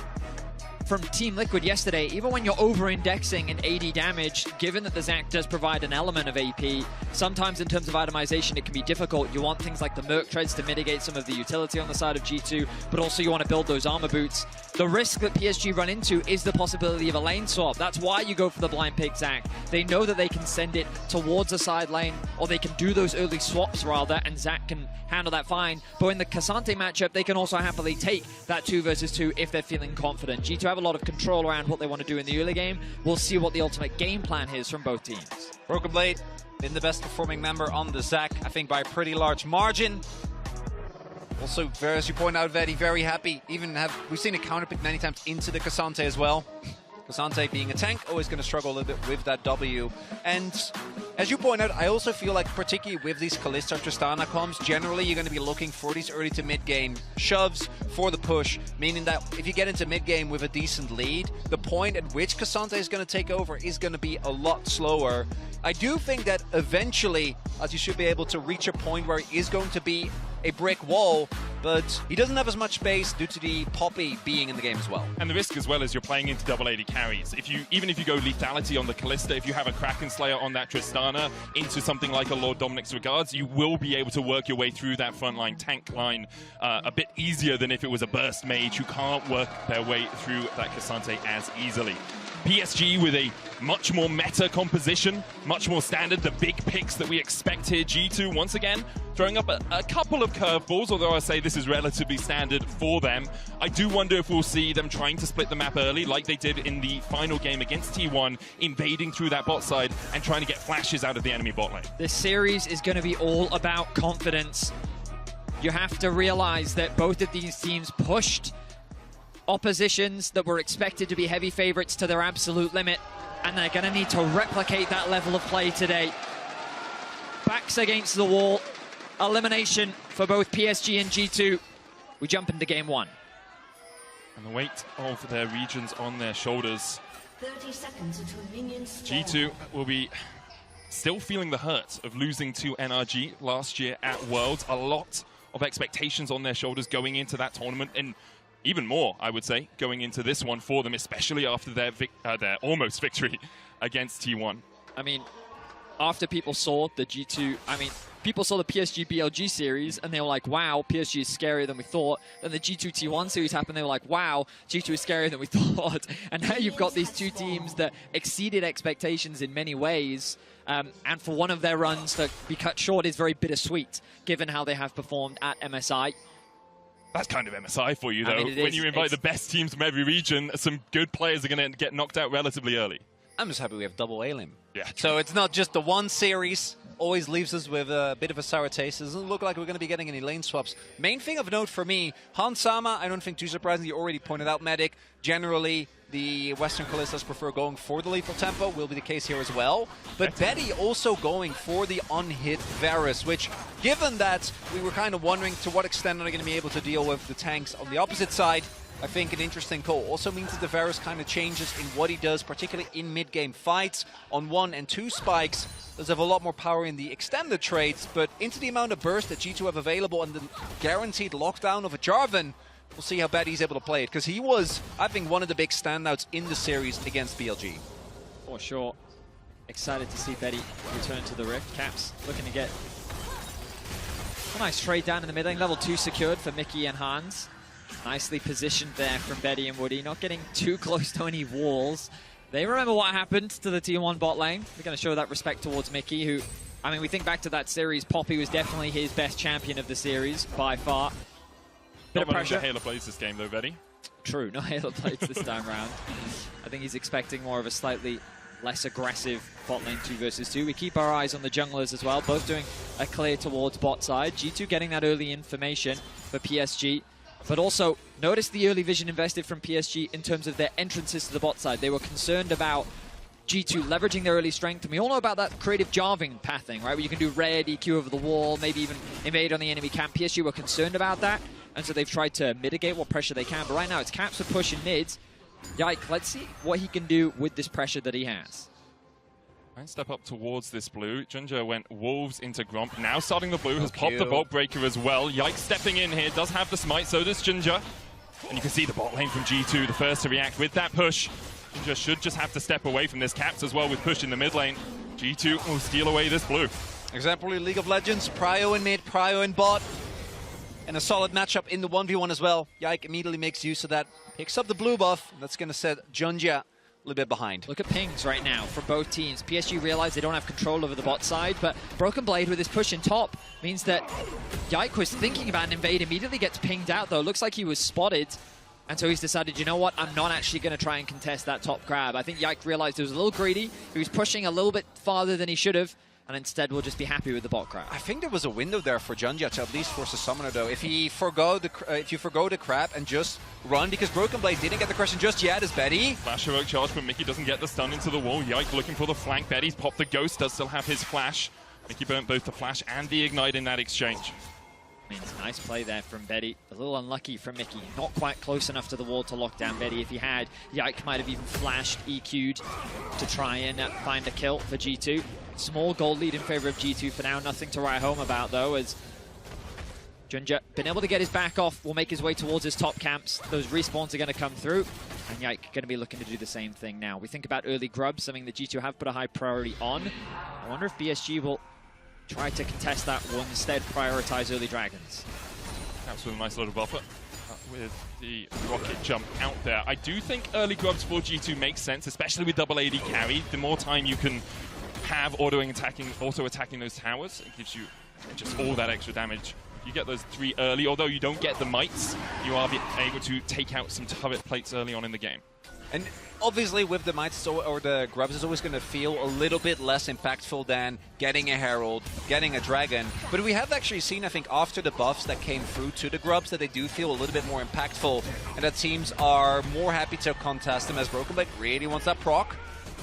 from Team Liquid yesterday, even when you're over-indexing in AD damage, given that the Zac does provide an element of AP, sometimes in terms of itemization it can be difficult. You want things like the Merc Treads to mitigate some of the utility on the side of G2, but also you want to build those armor boots. The risk that PSG run into is the possibility of a lane swap. That's why you go for the blind pick Zac. They know that they can send it towards a side lane, or they can do those early swaps rather, and Zac can handle that fine. But in the Casante matchup, they can also happily take that 2 versus 2 if they're feeling confident. G2 have a lot of control around what they want to do in the early game. We'll see what the ultimate game plan is from both teams. Broken Blade, been the best performing member on the Zac, I think by a pretty large margin. Also, as you point out, very happy. We've seen a counter pick many times into the Casante as well. Casante being a tank, always going to struggle a little bit with that W. And as you point out, I also feel like particularly with these Kalista Tristana comms, generally you're going to be looking for these early to mid-game shoves for the push, meaning that if you get into mid-game with a decent lead, the point at which Casante is going to take over is going to be a lot slower. I do think that eventually, as you should be able to reach a point where it is going to be a brick wall, but he doesn't have as much space due to the Poppy being in the game as well. And the risk as well is you're playing into double AD carries. Even if you go lethality on the Kalista, if you have a Kraken Slayer on that Tristana into something like a Lord Dominic's Regards, you will be able to work your way through that frontline tank line a bit easier than if it was a burst mage who can't work their way through that Casante as easily. PSG with a much more meta composition, much more standard, the big picks that we expect here. G2 once again throwing up a couple of curveballs, although I say this is relatively standard for them. I do wonder if we'll see them trying to split the map early like they did in the final game against T1, invading through that bot side and trying to get flashes out of the enemy bot lane. This series is going to be all about confidence. You have to realize that both of these teams pushed oppositions that were expected to be heavy favorites to their absolute limit, and they're going to need to replicate that level of play today. Backs against the wall. Elimination for both PSG and G2. We jump into game one. And the weight of their regions on their shoulders. 30 seconds until minions spawn. G2 will be still feeling the hurt of losing to NRG last year at Worlds. A lot of expectations on their shoulders going into that tournament, and even more, I would say, going into this one for them, especially after their almost victory against T1. I mean, after people saw the G2, people saw the PSG BLG series and they were like, wow, PSG is scarier than we thought. Then the G2 T1 series happened, they were like, wow, G2 is scarier than we thought. And now you've got these two teams that exceeded expectations in many ways. And for one of their runs to be cut short is very bittersweet, given how they have performed at MSI. That's kind of MSI for you, though. I mean, when you invite the best teams from every region, some good players are going to get knocked out relatively early. I'm just happy we have double A-Lim. Yeah. So it's not just the one series. Always leaves us with a bit of a sour taste. It doesn't look like we're going to be getting any lane swaps. Main thing of note for me, Han Sama, I don't think too surprising. You already pointed out Medic. Generally, the Western Kallistas prefer going for the lethal tempo. Will be the case here as well. But Betty also going for the unhit Varus, which, given that we were kind of wondering to what extent are they going to be able to deal with the tanks on the opposite side, I think an interesting call. Also means that the Varus kind of changes in what he does, particularly in mid-game fights. On 1 and 2 spikes, does have a lot more power in the extended trades, but into the amount of burst that G2 have available and the guaranteed lockdown of a Jarvan, we'll see how Betty's able to play it, because he was, I think, one of the big standouts in the series against BLG. For sure. Excited to see Betty return to the Rift. Caps looking to get a nice trade down in the mid lane. Level 2 secured for Mickey and Hans. Nicely positioned there from Betty and Woody, not getting too close to any walls. They remember what happened to the T1 bot lane. They're going to show that respect towards Mickey, who, I mean, we think back to that series, Poppy was definitely his best champion of the series, by far. Bit of pressure. Halo plays this game, though, Betty. True, no Halo plays this time round. I think he's expecting more of a slightly less aggressive bot lane 2 versus 2. We keep our eyes on the junglers as well, both doing a clear towards bot side. G2 getting that early information for PSG. But also, notice the early vision invested from PSG in terms of their entrances to the bot side. They were concerned about G2 leveraging their early strength. And we all know about that creative Jarving pathing, right? Where you can do red, EQ over the wall, maybe even invade on the enemy camp. PSG were concerned about that, and so they've tried to mitigate what pressure they can. But right now, it's Caps for pushing mids. Yike, let's see what he can do with this pressure that he has. And step up towards this blue. Junja went Wolves into Gromp. Now starting the blue, has popped the Bolt Breaker as well. Yike stepping in here, does have the smite, so does Junja. And you can see the bot lane from G2, the first to react with that push. Junja should just have to step away from this. Caps as well with push in the mid lane. G2 will steal away this blue. Exemplary League of Legends, Prio in mid, Prio in bot. And a solid matchup in the 1v1 as well. Yike immediately makes use of that, picks up the blue buff, and that's going to set Junja a little bit behind. Look at pings right now from both teams. PSG realize they don't have control over the bot side, but Broken Blade with his push in top means that Yike was thinking about an invade, immediately gets pinged out though. Looks like he was spotted, and so he's decided, you know what, I'm not actually going to try and contest that top grab. I think Yike realized he was a little greedy, he was pushing a little bit farther than he should have, and instead we'll just be happy with the bot grab. I think there was a window there for Junja to at least force a summoner though. If you forgo the crab and just run, because Broken Blade didn't get the question just yet as Betty. Flash heroic charge, but Mickey doesn't get the stun into the wall. Yike looking for the flank. Betty's popped the ghost, does still have his flash. Mickey burnt both the flash and the ignite in that exchange. I mean, it's a nice play there from Betty. A little unlucky from Mickey. Not quite close enough to the wall to lock down Betty. If he had, Yike might have even flashed, EQ'd to try and find a kill for G2. Small gold lead in favor of G2 for now. Nothing to write home about, though, as Junja been able to get his back off, will make his way towards his top camps. Those respawns are going to come through, and Yike going to be looking to do the same thing now. We think about early grubs, something that G2 have put a high priority on. I wonder if PSG will try to contest that one, instead prioritize early dragons. Caps with a nice little buffer. With the rocket jump out there. I do think early grubs for G2 makes sense, especially with double AD carry. The more time you can have auto-attacking those towers, it gives you just all that extra damage. You get those 3 early, although you don't get the mites, you are able to take out some turret plates early on in the game. And obviously with the mites or the grubs, it's always going to feel a little bit less impactful than getting a herald, getting a dragon. But we have actually seen, I think, after the buffs that came through to the grubs, that they do feel a little bit more impactful, and that teams are more happy to contest them, as Broken Blade really wants that proc.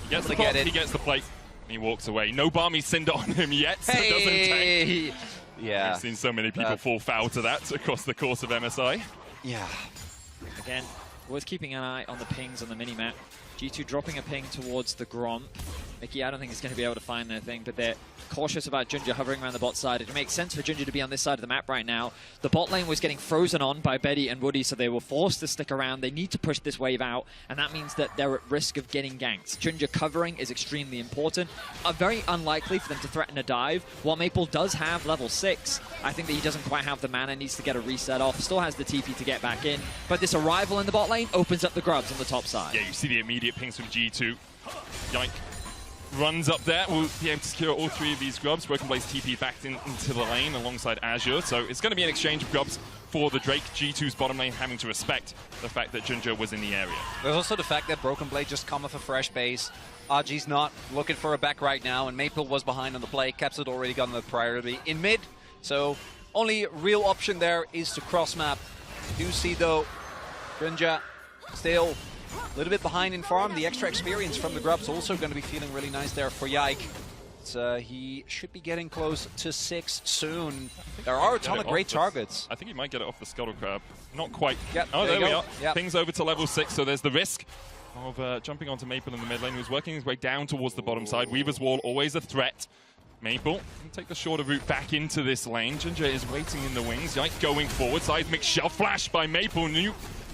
He gets the proc, he gets the plate, and he walks away. No Barmy Cinder on him yet, so it doesn't tank. Yeah. We've seen so many people fall foul to that across the course of MSI. Yeah. Again, worth keeping an eye on the pings on the minimap. G2 dropping a ping towards the Gromp. Mickey, I don't think he's going to be able to find anything, but they're cautious about Ginger hovering around the bot side. It makes sense for Ginger to be on this side of the map right now. The bot lane was getting frozen on by Betty and Woody, so they were forced to stick around. They need to push this wave out, and that means that they're at risk of getting ganked. Ginger covering is extremely important. Very unlikely for them to threaten a dive. While Maple does have level 6, I think that he doesn't quite have the mana, needs to get a reset off. Still has the TP to get back in, but this arrival in the bot lane opens up the grubs on the top side. Yeah, you see the immediate pings from G2. Yike. Runs up there, will be able to secure all 3 of these grubs. Broken Blade's TP back into the lane alongside Azure, so it's going to be an exchange of grubs for the Drake. G2's bottom lane having to respect the fact that Ginger was in the area. There's also the fact that Broken Blade just come off a fresh base. RG's not looking for a back right now, and Maple was behind on the play. Caps had already gotten the priority in mid, so only real option there is to cross map. You do see though, Ginger still a little bit behind in farm. The extra experience from the grubs also going to be feeling really nice there for Yike. He should be getting close to 6 soon. There are a ton of great targets. I think he might get it off the Scuttle Crab. Not quite. Yep, oh, there we are. Yep. Pings over to level 6, so there's the risk of jumping onto Maple in the mid lane, who's working his way down towards the bottom side. Weaver's Wall, always a threat. Maple can take the shorter route back into this lane. Ginger is waiting in the wings. Yike going forward. Seismic shell flash by Maple. Knew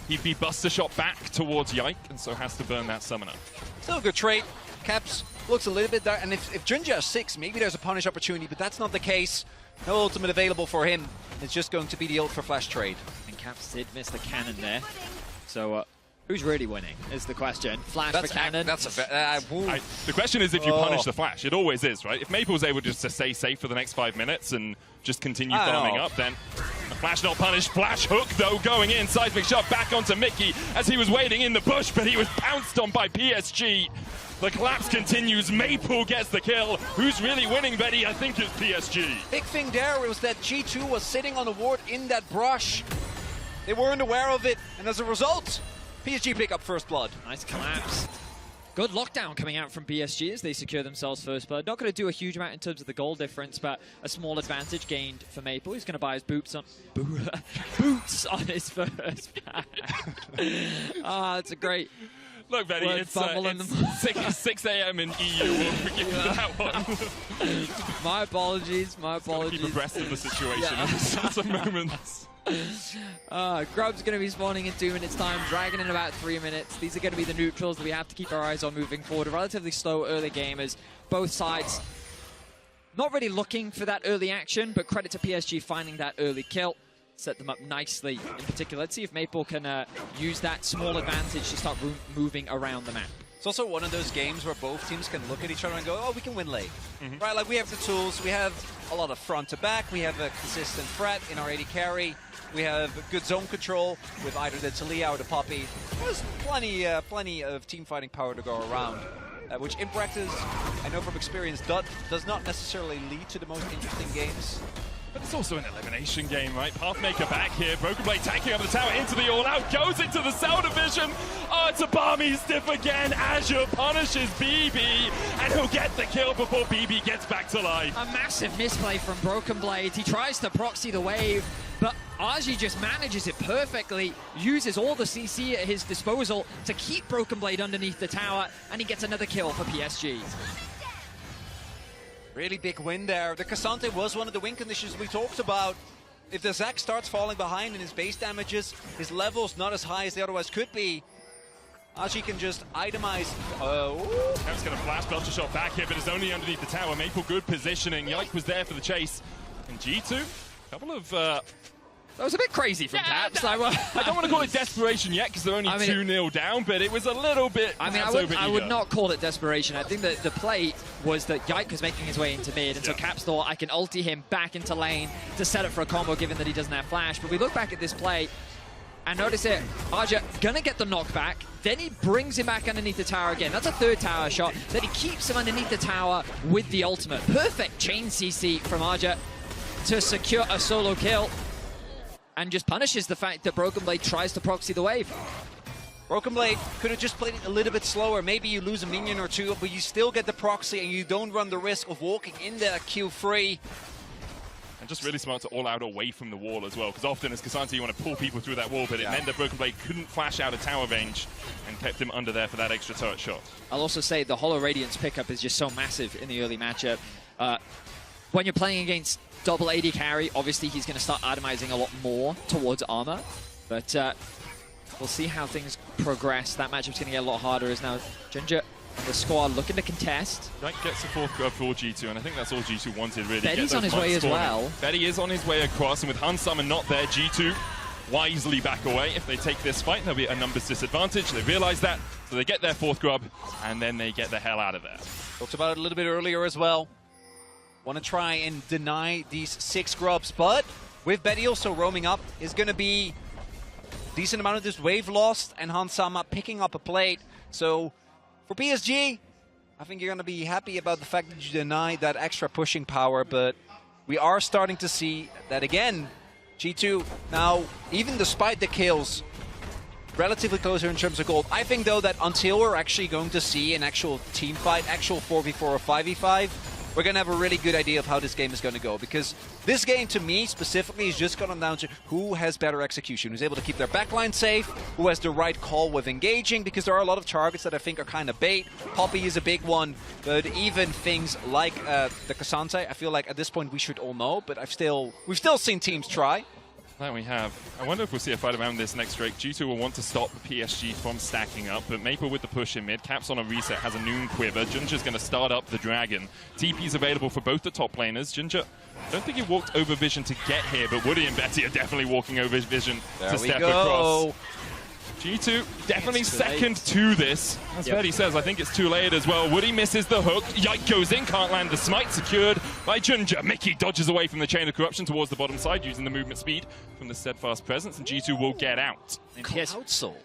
he'd be buster shot back towards Yike, and so has to burn that summoner. Still a good trade. Caps looks a little bit there, and if Ginger has 6, maybe there's a punish opportunity, but that's not the case. No ultimate available for him. It's just going to be the ult for flash trade. And Caps did miss the cannon there. So who's really winning is the question. Flash for cannon. The question is if you punish the flash. It always is, right? If Maple's able just to stay safe for the next 5 minutes and just continue farming up, then the flash not punished. Flash hook, though, going in. Seismic shot back onto Mickey as he was waiting in the bush, but he was pounced on by PSG. The collapse continues. Maple gets the kill. Who's really winning, Betty? I think it's PSG. Big thing there was that G2 was sitting on the ward in that brush. They weren't aware of it, and as a result, PSG pick up first blood. Nice collapse. Good lockdown coming out from PSG as they secure themselves first blood. Not going to do a huge amount in terms of the goal difference, but a small advantage gained for Maple. He's going to buy his boots on his first pack. It's a great. Look, Betty, it's 6 a.m. in EU. We'll forgive you that one. My apologies. Keep abreast of the situation in some moments. Grub's going to be spawning in 2 minutes time, Dragon in about 3 minutes. These are going to be the neutrals that we have to keep our eyes on moving forward. A relatively slow early game as both sides not really looking for that early action, but credit to PSG finding that early kill. Set them up nicely in particular. Let's see if Maple can use that small advantage to start moving around the map. It's also one of those games where both teams can look at each other and go, oh, we can win late. Right, like we have the tools, we have a lot of front to back, we have a consistent threat in our AD carry, we have good zone control with either the Talia or the Poppy. There's plenty of team fighting power to go around, which in practice, I know from experience, does not necessarily lead to the most interesting games. But it's also an elimination game, right? Pathmaker back here. Broken Blade tanking up the tower into the all-out. Goes into the cell division. Oh, it's a Barmy stiff again. Azure punishes BB. And he'll get the kill before BB gets back to life. A massive misplay from Broken Blade. He tries to proxy the wave, but Aji just manages it perfectly. Uses all the CC at his disposal to keep Broken Blade underneath the tower. And he gets another kill for PSG. Really big win there. The Cassante was one of the win conditions we talked about. If the Zac starts falling behind in his base damages, his level's not as high as they otherwise could be. Aji can just itemize. Cap's going to flash Belcher shot back here, but it's only underneath the tower. Maple good positioning. Yike was there for the chase. And G2, a couple of That was a bit crazy from Caps. I don't want to call it desperation yet because they're only 2-0 down, but it was a little bit. I would not call it desperation. I think that the play was that Yike was making his way into mid, and so Caps thought I can ulti him back into lane to set up for a combo given that he doesn't have flash. But we look back at this play and notice it. Aja gonna get the knockback, then he brings him back underneath the tower again. That's a third tower shot. Then he keeps him underneath the tower with the ultimate. Perfect chain CC from Aja to secure a solo kill. And just punishes the fact that Broken Blade tries to proxy the wave. Broken Blade could have just played it a little bit slower. Maybe you lose a minion or two, but you still get the proxy and you don't run the risk of walking in there Q3. And just really smart to all out away from the wall as well, because often as Cassante you want to pull people through that wall, but it meant that Broken Blade couldn't flash out of tower range and kept him under there for that extra turret shot. I'll also say the Hollow Radiance pickup is just so massive in the early matchup. When you're playing against double AD carry, obviously he's going to start itemizing a lot more towards armor, but we'll see how things progress. That matchup's going to get a lot harder as now Ginger and the squad looking to contest. That gets the fourth grub for G2, and I think that's all G2 wanted, really. Betty's on his way as well. Betty is on his way across, and with Hans Summer not there, G2 wisely back away. If they take this fight, there'll be a numbers disadvantage. They realize that, so they get their fourth grub, and then they get the hell out of there. Talked about it a little bit earlier as well. Want to try and deny these 6 grubs, but with Betty also roaming up, is going to be a decent amount of this wave lost, and Hansama picking up a plate. So for PSG, I think you're going to be happy about the fact that you denied that extra pushing power, but we are starting to see that again. G2 now, even despite the kills, relatively closer in terms of gold. I think though that until we're actually going to see an actual team fight, actual 4v4 or 5v5, we're going to have a really good idea of how this game is going to go. Because this game, to me, specifically, is just going down to who has better execution, who's able to keep their backline safe, who has the right call with engaging, because there are a lot of targets that I think are kind of bait. Poppy is a big one, but even things like the Cassante, I feel like at this point we should all know, but we've still seen teams try. That we have. I wonder if we'll see a fight around this next Drake. G2 will want to stop PSG from stacking up, but Maple with the push in mid. Caps on a reset, has a Noon Quiver. Ginger's going to start up the Dragon. TP's available for both the top laners. Ginger, I don't think he walked over Vision to get here, but Woody and Betty are definitely walking over Vision to step across. G2 definitely second to this. As Betty says, I think it's too late as well. Woody misses the hook. Yike goes in, can't land the smite, secured by Ginger. Mickey dodges away from the chain of corruption towards the bottom side, using the movement speed from the steadfast presence, and G2 will get out. Cloud Soul.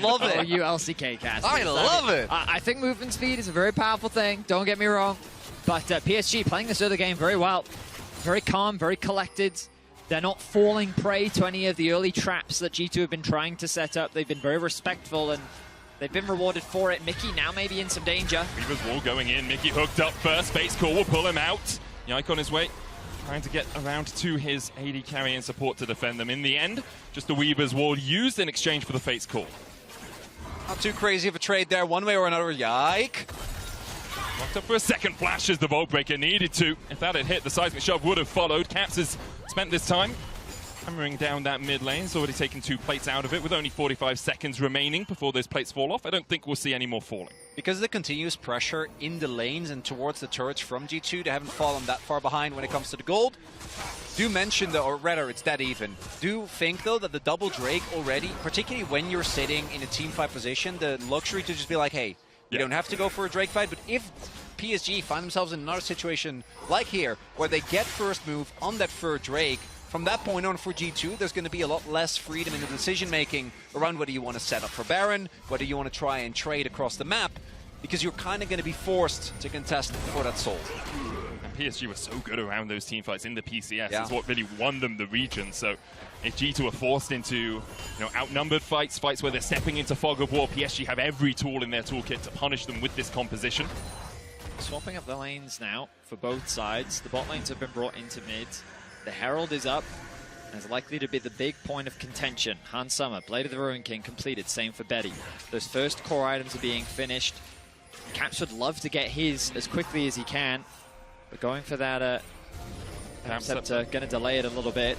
Love it. Oh, you LCK cast. I love it. I think movement speed is a very powerful thing, don't get me wrong. But PSG playing this other game very well. Very calm, very collected. They're not falling prey to any of the early traps that G2 have been trying to set up. They've been very respectful, and they've been rewarded for it. Mickey now maybe in some danger. Weaver's wall going in. Mickey hooked up first. Fate's Call will pull him out. Yike on his way, trying to get around to his AD carry and support to defend them. In the end, just the Weaver's wall used in exchange for the Fate's Call. Not too crazy of a trade there, one way or another. Yike. Locked up for a second flash as the Vault Breaker needed to. If that had hit, the seismic shove would have followed. Caps has spent this time hammering down that mid lane. He's already taken 2 plates out of it with only 45 seconds remaining before those plates fall off. I don't think we'll see any more falling. Because of the continuous pressure in the lanes and towards the turrets from G2, they haven't fallen that far behind when it comes to the gold. Do mention, though, or rather, it's that even. Do think, though, that the double Drake already, particularly when you're sitting in a team fight position, the luxury to just be like, hey, you don't have to go for a Drake fight, but if PSG find themselves in another situation like here, where they get first move on that third Drake, from that point on for G2, there's going to be a lot less freedom in the decision-making around whether you want to set up for Baron, whether you want to try and trade across the map, because you're kind of going to be forced to contest for that soul. And PSG was so good around those team fights in the PCS. It's what really won them the region. So if G2 are forced into outnumbered fights where they're stepping into fog of war, PSG have every tool in their toolkit to punish them with this composition. Swapping up the lanes now for both sides. The bot lanes have been brought into mid. The Herald is up and is likely to be the big point of contention. Hans Summer, Blade of the Ruin King completed. Same for Betty. Those first core items are being finished. Caps would love to get his as quickly as he can, but going for that Scepter, going to delay it a little bit.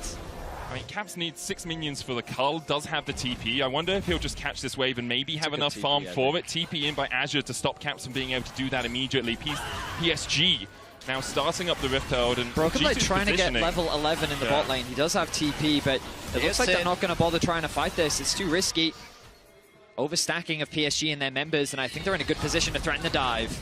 I mean, Caps needs 6 minions for the Cull, does have the TP. I wonder if he'll just catch this wave and maybe have enough farm for it. TP in by Azure to stop Caps from being able to do that immediately. PSG now starting up the Rift Herald, and Broken Blade G2's trying to get positioning. level 11 in the bot lane. He does have TP, but it looks like they're not going to bother trying to fight this. It's too risky. Overstacking of PSG and their members, and I think they're in a good position to threaten the dive.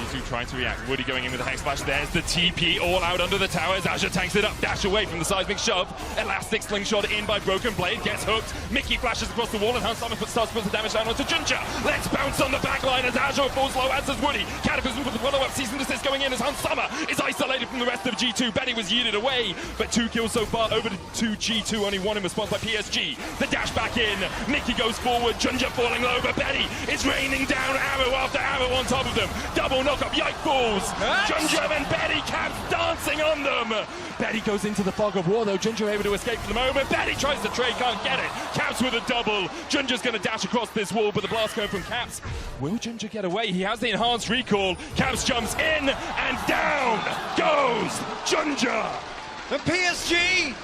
G2 trying to react. Woody going in with a Hex Splash. There's the TP all out under the towers. Azure tanks it up. Dash away from the seismic shove. Elastic slingshot in by Broken Blade. Gets hooked. Mickey flashes across the wall, and Hans Simon starts to put the damage down onto Junja. Let's bounce on the back line as Azure falls low, as does Woody. Cataclysm with the follow-up. Season Desist going in as Hans Summer is isolated from the rest of G2. Betty was yeeted away, but 2 kills so far over to G2. Only 1 in response by PSG. The dash back in. Mickey goes forward. Junja falling low, but Betty is raining down arrow after arrow on top of them. Double knock-up. Yike falls. Junja and Betty, Caps dancing on them. Betty goes into the fog of war, though. Junja able to escape for the moment. Betty tries to trade, can't get it. Caps with a double. Junja's going to dash across this wall, but the blast coming from Caps. Will Junja get away? He has the enhanced recall. Caps jumps in, and down goes Junja. And PSG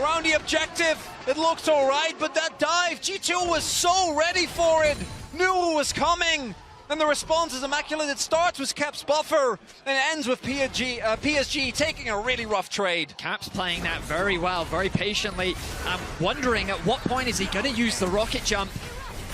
around the objective. It looked all right, but that dive, G2 was so ready for it. Knew it was coming. And the response is immaculate. It starts with Caps buffer and ends with PSG taking a really rough trade. Caps playing that very well, very patiently. I'm wondering at what point is he going to use the rocket jump.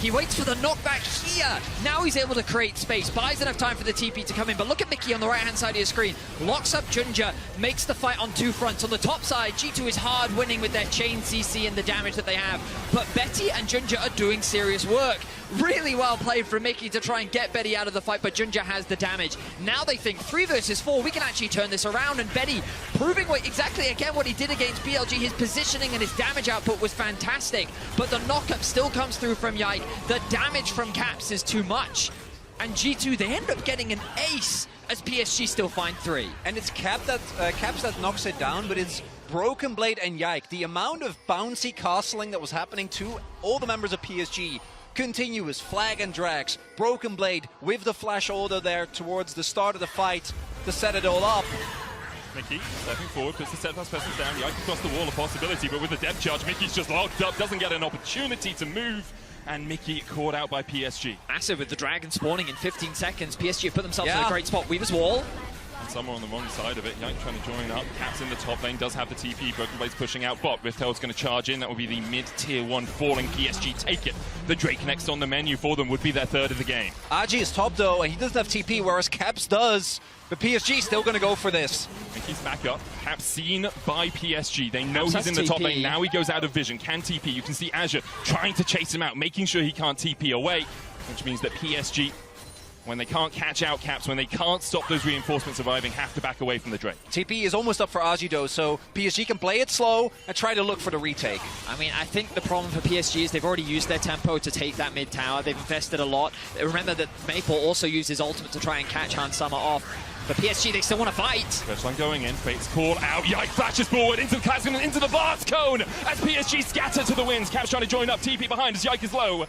He waits for the knockback here. Now he's able to create space, buys enough time for the TP to come in. But look at Mickey on the right-hand side of your screen. Locks up Junja, makes the fight on 2 fronts. On the top side, G2 is hard winning with their chain CC and the damage that they have. But Betty and Junja are doing serious work. Really well played from Mickey to try and get Betty out of the fight, but Junja has the damage. Now they think 3 versus 4, we can actually turn this around, and Betty proving exactly again what he did against BLG. His positioning and his damage output was fantastic, but the knock-up still comes through from Yike. The damage from Caps is too much, and G2, they end up getting an ace as PSG still find 3. And it's Caps that knocks it down, but it's Broken Blade and Yike. The amount of bouncy castling that was happening to all the members of PSG. Continuous flag and drags. Broken Blade with the flash order there towards the start of the fight to set it all up. Mickey stepping forward, puts the set plus person down. Yike across the wall, a possibility, but with the depth charge, Mickey's just locked up, doesn't get an opportunity to move. And Mickey caught out by PSG. Massive with the dragon spawning in 15 seconds. PSG have put themselves in a great spot. Weaver's wall. And somewhere on the wrong side of it. Yike trying to join up. Caps in the top lane, does have the TP. Broken Blade's pushing out bot. Rift Herald's going to charge in. That will be the mid-tier 1 falling. PSG take it. The Drake next on the menu for them would be their 3rd of the game. Agi is top though, and he doesn't have TP, whereas Caps does. But PSG still going to go for this. Mickey's back up. Caps seen by PSG. They know Caps he's in the top TP. lane. Now he goes out of vision. Can TP. You can see Azure trying to chase him out, making sure he can't TP away, which means that PSG, when they can't catch out Caps, when they can't stop those reinforcements surviving, have to back away from the Drake. TP is almost up for Agi though, so PSG can play it slow and try to look for the retake. I mean, I think the problem for PSG is they've already used their tempo to take that mid tower. They've invested a lot. Remember that Maple also used his ultimate to try and catch Hans Summer off. But PSG, they still want to fight. First one going in, Fate's call out, Yike flashes forward into the Classic and into the blast cone as PSG scatter to the winds. Caps trying to join up, TP behind as Yike is low.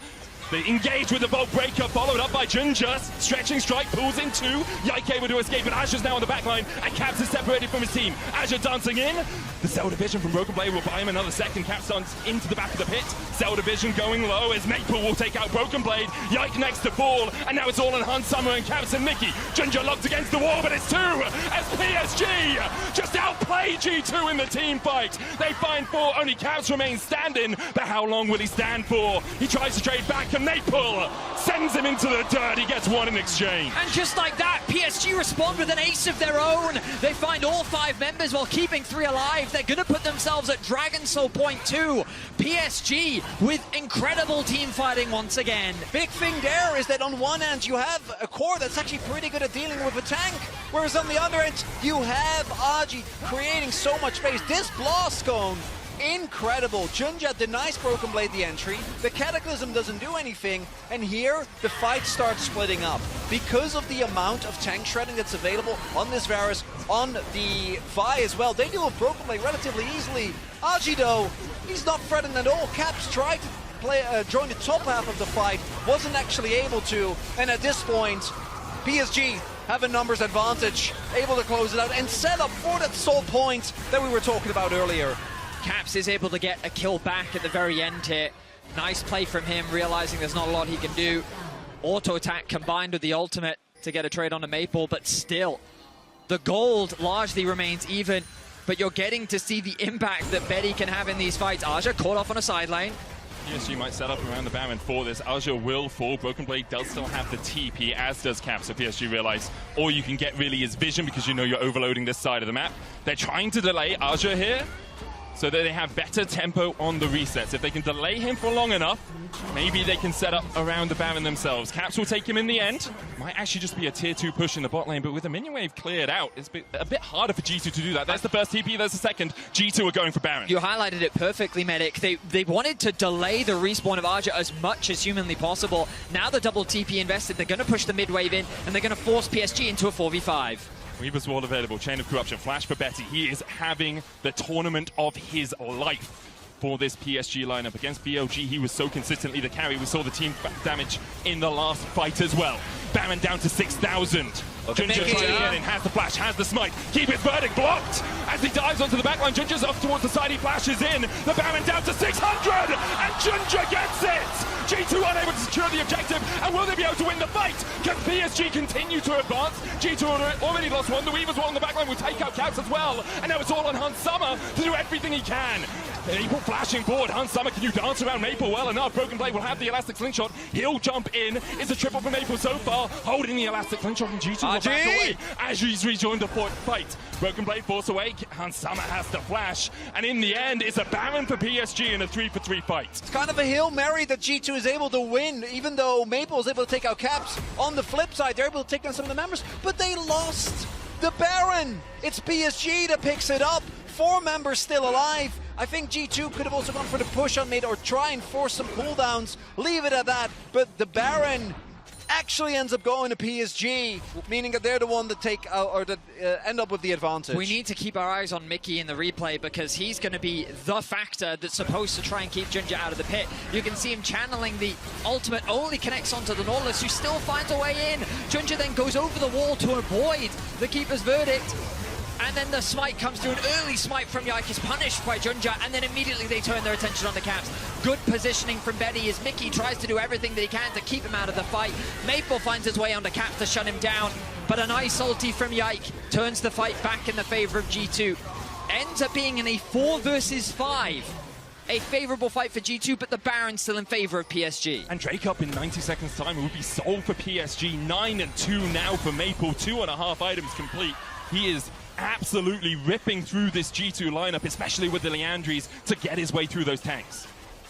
They engage with the Bolt Breaker, followed up by Junja. Stretching strike, pulls in 2. Yike able to escape, but Azure's now on the back line, and Caps is separated from his team. Azure dancing in. The Cell Division from Broken Blade will buy him another second. Caps dance into the back of the pit. Cell Division going low as Maple will take out Broken Blade. Yike next to fall, and now it's all on Hans Summer and Caps and Mickey. Junja locked against the wall, but it's 2 as PSG just outplay G2 in the team fight. They find 4, only Caps remains standing, but how long will he stand for? He tries to trade back, and Maple sends him into the dirt. He gets 1 in exchange. And just like that, PSG respond with an ace of their own. They find all 5 members while keeping 3 alive. They're going to put themselves at Dragon Soul Point 2. PSG with incredible team fighting once again. Big thing there is that on one end you have a core that's actually pretty good at dealing with a tank, whereas on the other end you have Agi creating so much space. This blast cone, incredible. Junja denies Broken Blade the entry. The Cataclysm doesn't do anything. And here, the fight starts splitting up. Because of the amount of tank shredding that's available on this Varus, on the Vi as well, they deal with Broken Blade relatively easily. Agi, though, he's not threatened at all. Caps tried to join the top half of the fight, wasn't actually able to. And at this point, PSG have a numbers advantage, able to close it out and set up for that soul point that we were talking about earlier. Caps is able to get a kill back at the very end here. Nice play from him, realizing there's not a lot he can do. Auto attack combined with the ultimate to get a trade on a Maple, but still, The gold largely remains even, but you're getting to see the impact that Betty can have in these fights. Aja caught off on a sideline. PSG might set up around the Baron for this. Aja will fall. Broken Blade does still have the TP, as does Cap, so PSG realize all you can get really is vision because you know you're overloading this side of the map. They're trying to delay Aja here so that they have better tempo on the resets. If they can delay him for long enough, maybe they can set up around the Baron themselves. Caps will take him in the end. Might actually just be a tier 2 push in the bot lane, but with the minion wave cleared out, it's a bit harder for G2 to do that. There's the first TP, there's the second. G2 are going for Baron. You highlighted it perfectly, Medic. They wanted to delay the respawn of Aja as much as humanly possible. Now the double TP invested, they're going to push the mid wave in, and they're going to force PSG into a 4v5. Weaver's Wall available, Chain of Corruption, Flash for Betty. He is having the tournament of his life for this PSG lineup. Against BLG, he was so consistently the carry. We saw the team damage in the last fight as well. Baron down to 6,000. Ginger trying to get in, has the flash, has the smite. Keep his verdict blocked as he dives onto the backline. Ginger's off towards the side, he flashes in. The Baron down to 600, and Ginger gets it! G2 unable to secure the objective, and will they be able to win the fight? Can PSG continue to advance? G2 already lost one. The Weaver's Wall on the backline will take out Caps as well, and now it's all on Hans Summer to do everything he can. Maple flashing forward. Hans Summer, can you dance around Maple well enough? Broken Blade will have the elastic slingshot. He'll jump in. It's a triple for Maple so far, holding the elastic slingshot from G2 will back away as he's rejoined the fight. Broken Blade force away. Hans Summer has to flash, and in the end, it's a Baron for PSG in a 3-for-3 fight. It's kind of a Hail Mary that G2 is able to win, even though Maple is able to take out Caps. On the flip side, they're able to take down some of the members, but they lost the Baron. It's PSG that picks it up. 4 members still alive. I think G2 could have also gone for the push on mid or try and force some cooldowns. Leave it at that. But the Baron actually ends up going to PSG, meaning that they're the one that take or that end up with the advantage. We need to keep our eyes on Mickey in the replay because he's going to be the factor that's supposed to try and keep Ginger out of the pit. You can see him channeling the ultimate, only connects onto the Nautilus, who still finds a way in. Ginger then goes over the wall to avoid the Keeper's Verdict. And then the smite comes through. An early smite from Yike is punished by Junja, and then immediately they turn their attention on the Caps. Good positioning from Betty as Mickey tries to do everything that he can to keep him out of the fight. Maple finds his way onto Caps to shut him down, but a nice ulti from Yike turns the fight back in the favor of G2. Ends up being in a 4 versus 5. A favourable fight for G2, but the Baron's still in favour of PSG. And Drake up in 90 seconds time. It would be sold for PSG. 9-2 now for Maple. 2.5 items complete. He is absolutely ripping through this G2 lineup, especially with the Leandries, to get his way through those tanks.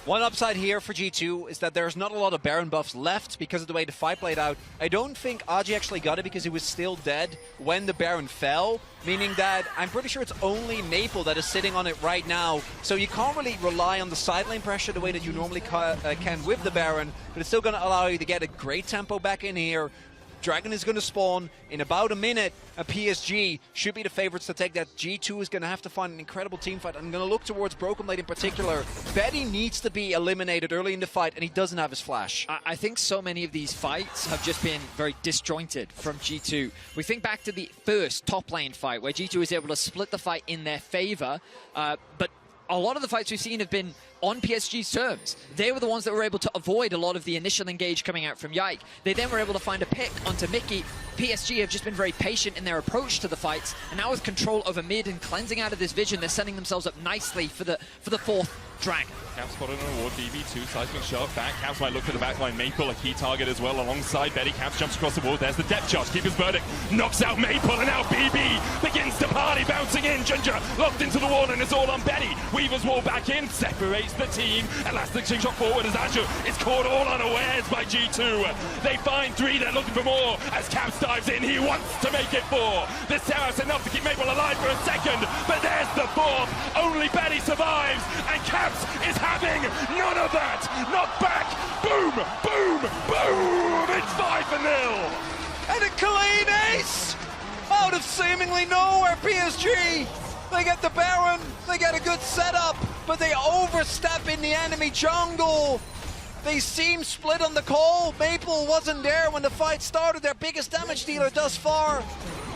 One upside here for G2 is that there's not a lot of Baron buffs left because of the way the fight played out. I don't think Aji actually got it because he was still dead when the Baron fell, meaning that I'm pretty sure it's only Maple that is sitting on it right now. So you can't really rely on the side lane pressure the way that you normally can with the Baron, but it's still going to allow you to get a great tempo back in here. Dragon is going to spawn in about a minute. PSG should be the favorites to take that. G2 is going to have to find an incredible team fight. I'm going to look towards Broken Blade in particular. Betty needs to be eliminated early in the fight, and he doesn't have his flash. I think so many of these fights have just been very disjointed from G2. We think back to the first top lane fight, where G2 was able to split the fight in their favor, but a lot of the fights we've seen have been on PSG's terms. They were the ones that were able to avoid a lot of the initial engage coming out from Yike. They then were able to find a pick onto Mickey. PSG have just been very patient in their approach to the fights, and now with control over mid and cleansing out of this vision, they're setting themselves up nicely for the 4th Dragon. Caps spotted an award, BB2, seismic shove back. Caps might look to the backline. Maple, a key target as well, alongside Betty. Caps jumps across the wall. There's the depth charge. Keeper's Verdict knocks out Maple, and now BB begins to party, bouncing in. Ginger locked into the wall, and it's all on Betty. Weaver's Wall back in, separates the team. Elastic shot forward as Azure is caught all unawares by G2. They find 3, they're looking for more. As Caps dives in, he wants to make it 4. This Terrace enough to keep Maple alive for a second, but there's the 4th. Only Betty survives, and Caps is having none of that. Knock back, boom, boom, boom. It's 5-0. And a clean ace out of seemingly nowhere. PSG, they get the Baron, they get a good setup, but they overstep in the enemy jungle. They seem split on the call. Maple wasn't there when the fight started, their biggest damage dealer thus far.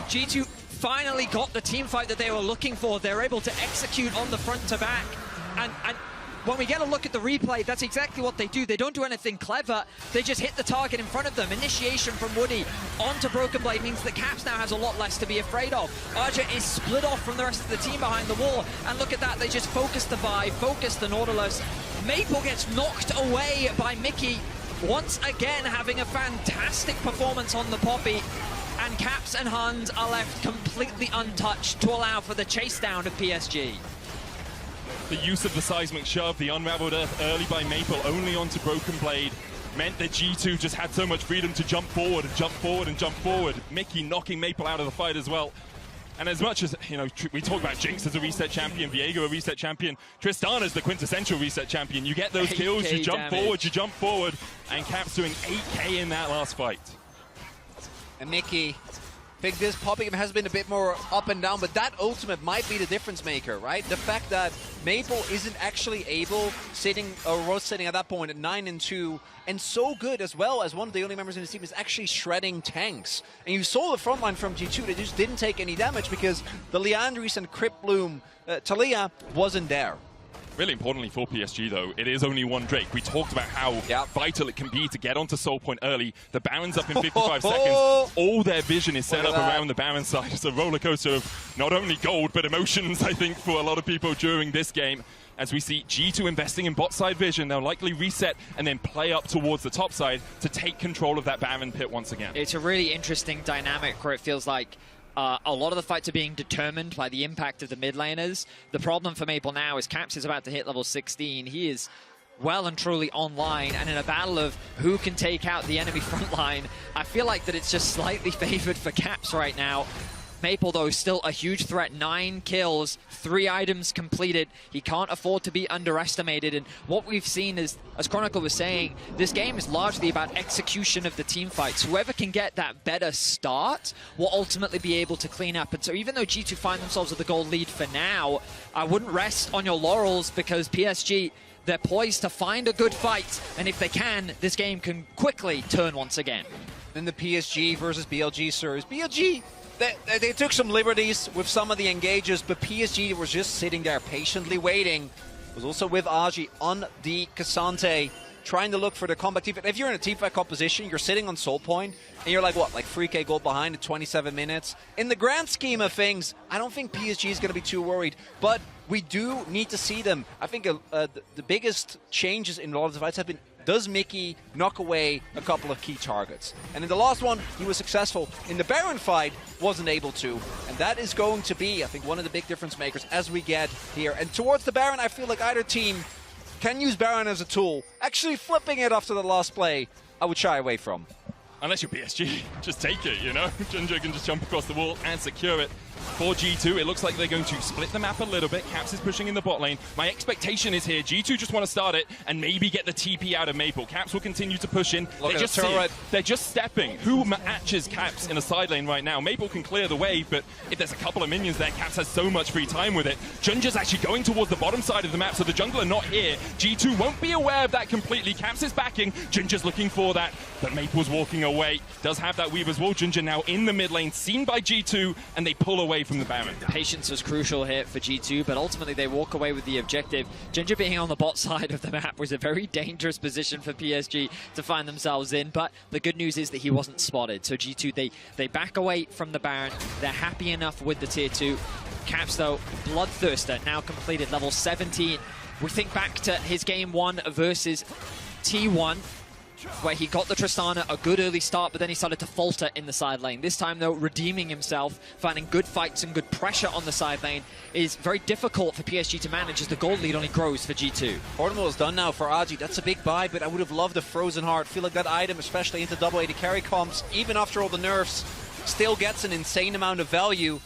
G2 finally got the team fight that they were looking for. They're able to execute on the front to back. And when we get a look at the replay, that's exactly what they do. They don't do anything clever. They just hit the target in front of them. Initiation from Woody onto Broken Blade means that Caps now has a lot less to be afraid of. Arja is split off from the rest of the team behind the wall. And look at that, they just focus the Vi, focus the Nautilus. Maple gets knocked away by Mickey. Once again, having a fantastic performance on the Poppy. And Caps and Hans are left completely untouched to allow for the chase down of PSG. The use of the seismic shove, the unraveled earth early by Maple, only onto Broken Blade, meant that G2 just had so much freedom to jump forward and jump forward and jump forward. Mickey knocking Maple out of the fight as well. And as much as, you know, we talk about Jinx as a reset champion, Viego a reset champion, Tristana's the quintessential reset champion. You get those kills, you jump forward, and Caps doing 8k in that last fight. And Mickey, I think this Poppy game has been a bit more up and down, but that ultimate might be the difference maker, right? The fact that Maple isn't actually able, was sitting at that point at 9-2, and so good as well as one of the only members in his team is actually shredding tanks. And you saw the front line from G2, they just didn't take any damage because the Leandris and Crypt Bloom, Talia wasn't there. Really importantly for PSG, though, it is only one Drake. We talked about how vital it can be to get onto Soul Point early. The Baron's up in 55 seconds. All their vision is set up around the Baron side. It's a roller coaster of not only gold, but emotions, I think, for a lot of people during this game. As we see G2 investing in bot side vision, they'll likely reset and then play up towards the top side to take control of that Baron pit once again. It's a really interesting dynamic where it feels like a lot of the fights are being determined by the impact of the mid laners. The problem for Maple now is Caps is about to hit level 16. He is well and truly online, and in a battle of who can take out the enemy front line, I feel like that it's just slightly favored for Caps right now. Maple, though, still a huge threat. 9 kills, 3 items completed. He can't afford to be underestimated. And what we've seen is, as Chronicle was saying, this game is largely about execution of the team fights. Whoever can get that better start will ultimately be able to clean up. And so even though G2 find themselves with the gold lead for now, I wouldn't rest on your laurels because PSG, they're poised to find a good fight. And if they can, this game can quickly turn once again. In the PSG versus BLG series, BLG, they took some liberties with some of the engages, but PSG was just sitting there patiently waiting. It was also with Aji on the Cassante, trying to look for the comeback team. If you're in a teamfight composition, you're sitting on Soul Point, and you're like, what, like 3k gold behind at 27 minutes? In the grand scheme of things, I don't think PSG is going to be too worried, but we do need to see them. I think the biggest changes in a lot of the fights have been, does Mickey knock away a couple of key targets? And in the last one, he was successful. In the Baron fight, wasn't able to. And that is going to be, I think, one of the big difference makers as we get here. And towards the Baron, I feel like either team can use Baron as a tool. Actually flipping it after the last play, I would shy away from. Unless you're PSG, just take it, you know? Junjo can just jump across the wall and secure it. For G2, it looks like they're going to split the map a little bit. Caps is pushing in the bot lane. My expectation is here, G2 just want to start it and maybe get the TP out of Maple. Caps will continue to push in. They're just stepping. Who matches Caps in a side lane right now? Maple can clear the wave, but if there's a couple of minions there, Caps has so much free time with it. Junja's actually going towards the bottom side of the map, so the jungler not here. G2 won't be aware of that completely. Caps is backing. Junja's looking for that, but Maple's walking away. Does have that Weaver's Wall. Junja now in the mid lane, seen by G2, and they pull away from the Baron. Patience was crucial here for G2, but ultimately they walk away with the objective. Ginger being on the bot side of the map was a very dangerous position for PSG to find themselves in, but the good news is that he wasn't spotted. So G2, they back away from the Baron. They're happy enough with the tier 2. Caps, though, Bloodthirster, now completed, level 17. We think back to his game 1 versus T1, where he got the Tristana, a good early start, but then he started to falter in the side lane. This time, though, redeeming himself, finding good fights and good pressure on the side lane is very difficult for PSG to manage as the gold lead only grows for G2. Ornament is done now for Aji. That's a big buy, but I would have loved a Frozen Heart. Feel like that item, especially into double AD carry comps, even after all the nerfs, still gets an insane amount of value.